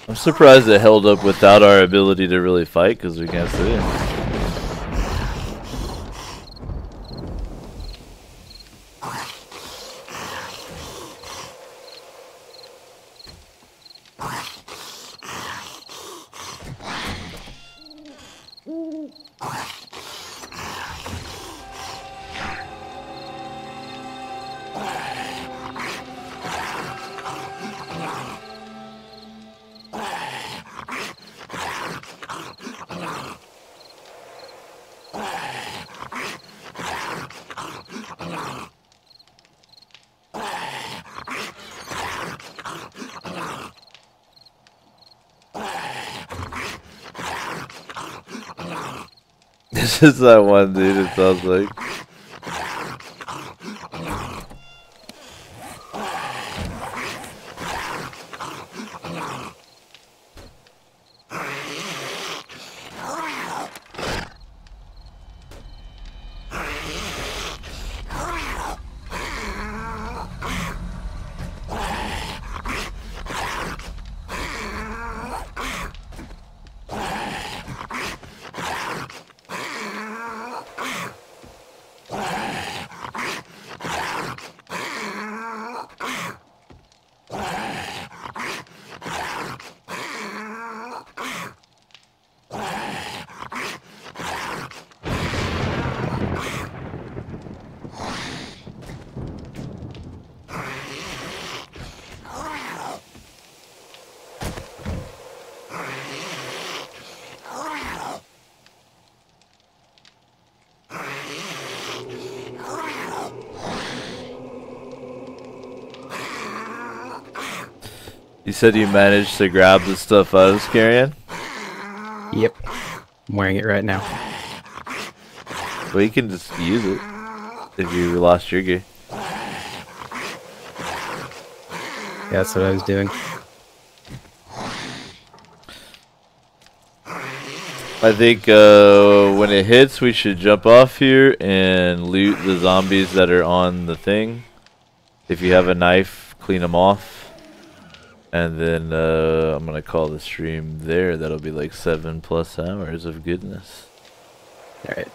I'm surprised it held up without our ability to really fight, because we can't see it. This is that one dude, it sounds like. You said you managed to grab the stuff I was carrying? Yep. I'm wearing it right now. Well, you can just use it if you lost your gear. Yeah, that's what I was doing. I think when it hits, we should jump off here and loot the zombies that are on the thing. If you have a knife, clean them off. And then I'm going to call the stream there. That'll be like 7+ hours of goodness. Alright.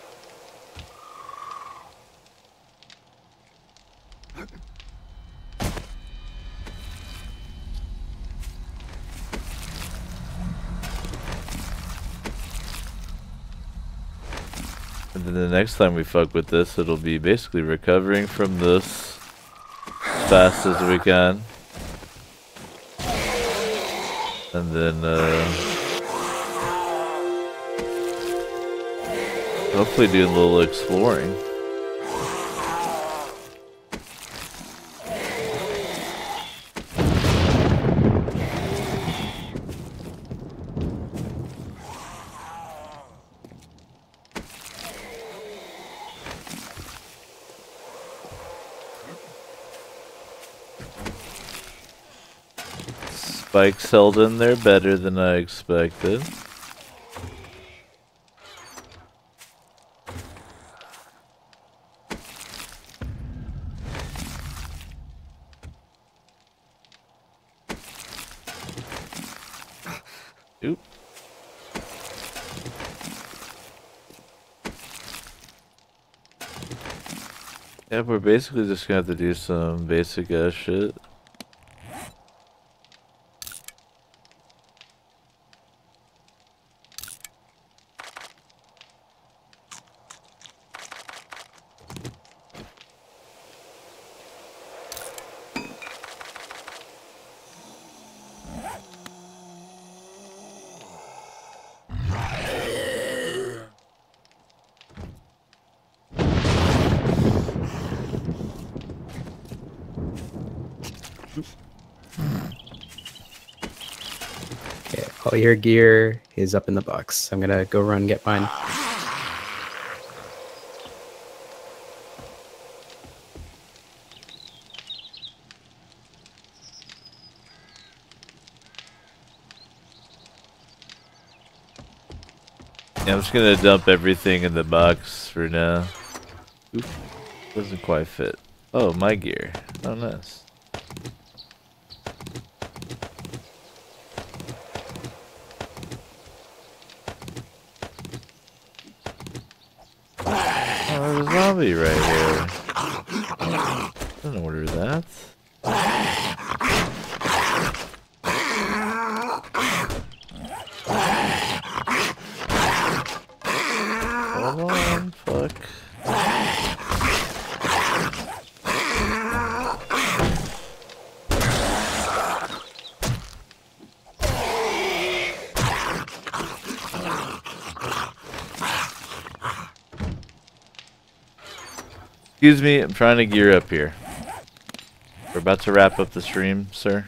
And then the next time we fuck with this, it'll be basically recovering from this as fast as we can. And then hopefully do a little exploring. spikes held in there better than I expected. Oop. Yeah, we're basically just gonna have to do some basic ass shit. Okay, all your gear is up in the box. I'm gonna go run and get mine. Yeah, I'm just gonna dump everything in the box for now. Oop, doesn't quite fit. Oh, my gear. Oh, nice. Oh, there's a zombie right here. I don't order that. Hold on, fuck. Excuse me, I'm trying to gear up here. We're about to wrap up the stream, sir.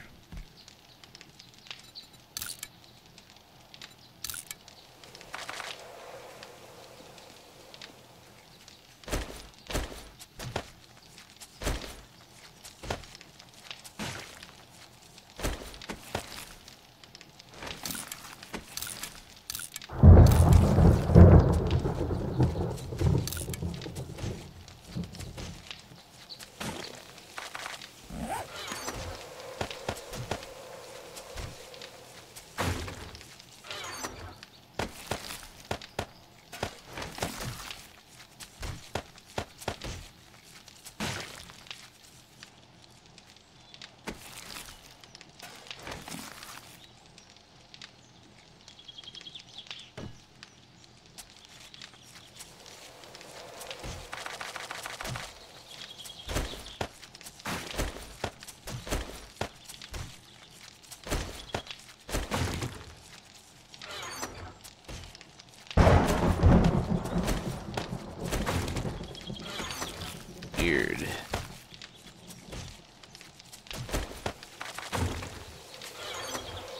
Weird.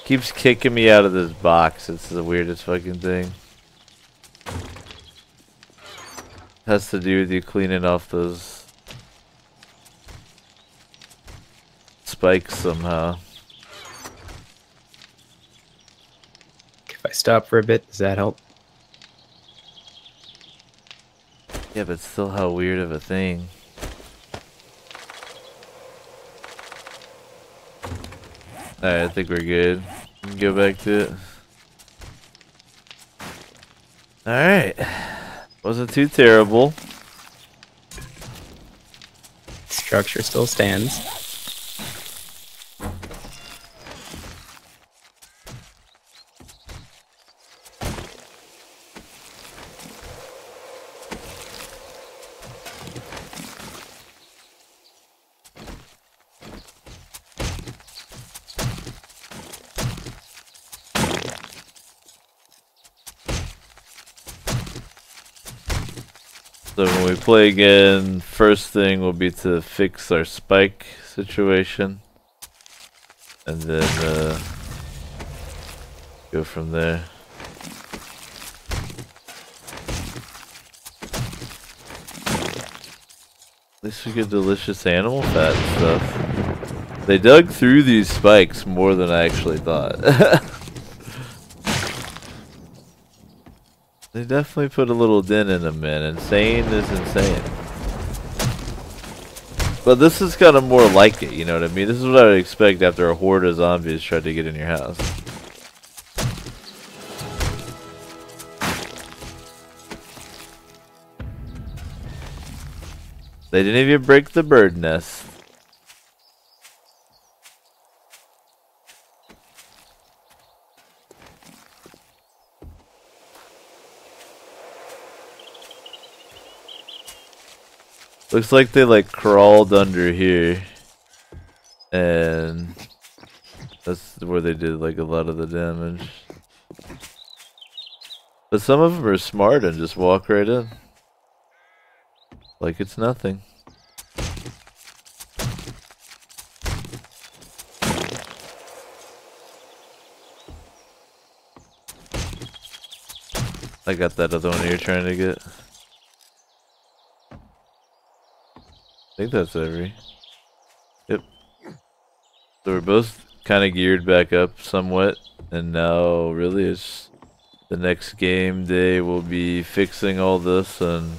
Keeps kicking me out of this box. It's the weirdest fucking thing. Has to do with you cleaning off those spikes somehow. If I stop for a bit, does that help? Yeah, but still how weird of a thing. Alright, I think we're good. We can go back to it. Alright. Wasn't too terrible. Structure still stands. So when we play again, first thing will be to fix our spike situation. And then go from there. At least we get delicious animal fat and stuff. They dug through these spikes more than I actually thought. They definitely put a little dent in them, man. Insane is insane. But this is kind of more like it, you know what I mean? This is what I would expect after a horde of zombies tried to get in your house. They didn't even break the bird nest. Looks like they like crawled under here, and that's where they did like a lot of the damage. But some of them are smart and just walk right in, like it's nothing. I got that other one you're trying to get. I think that's every. Yep. So we're both kind of geared back up somewhat, and now really it's the next game day we'll be fixing all this and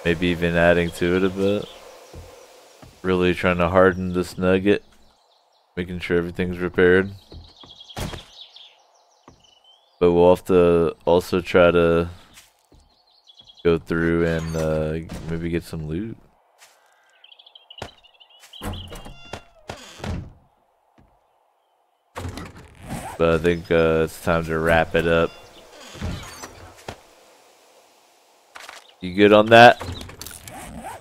maybe even adding to it a bit. Really trying to harden this nugget, making sure everything's repaired. But we'll have to also try to go through and maybe get some loot. But I think it's time to wrap it up. You good on that?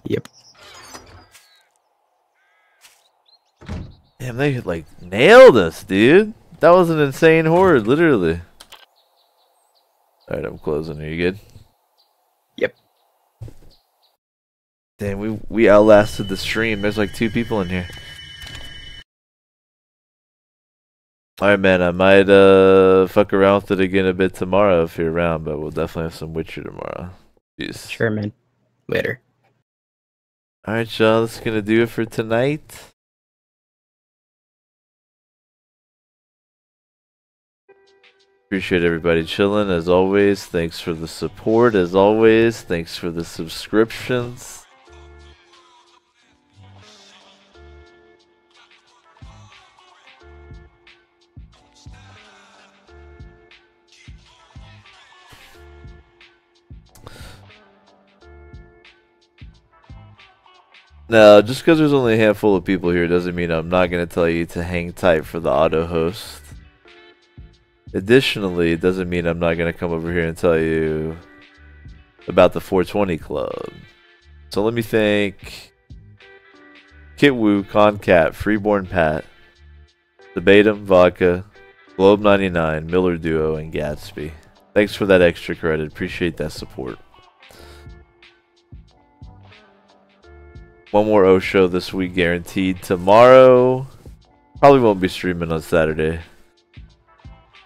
Yep. Damn, they like nailed us, dude. That was an insane horde, literally. Alright, I'm closing. Are you good? Yep. Damn, we outlasted the stream. There's like 2 people in here. Alright, man, I might fuck around with it again a bit tomorrow if you're around, but we'll definitely have some Witcher tomorrow. Peace. Sure, man. Later. Alright, y'all, that's gonna do it for tonight. Appreciate everybody chilling as always. Thanks for the support as always. Thanks for the subscriptions. Now, just because there's only a handful of people here doesn't mean I'm not going to tell you to hang tight for the auto host. Additionally, it doesn't mean I'm not going to come over here and tell you about the 420 Club. So let me thank Kitwoo, Concat, Freeborn Pat, Debatum, Vodka, Globe 99, Miller Duo, and Gatsby. Thanks for that extra credit. Appreciate that support. One more O show this week guaranteed. Tomorrow, probably won't be streaming on Saturday.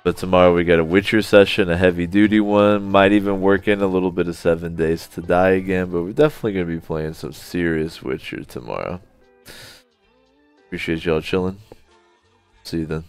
But tomorrow we got a Witcher session, a heavy duty one. Might even work in a little bit of 7 Days to Die again. But we're definitely going to be playing some serious Witcher tomorrow. Appreciate y'all chilling. See you then.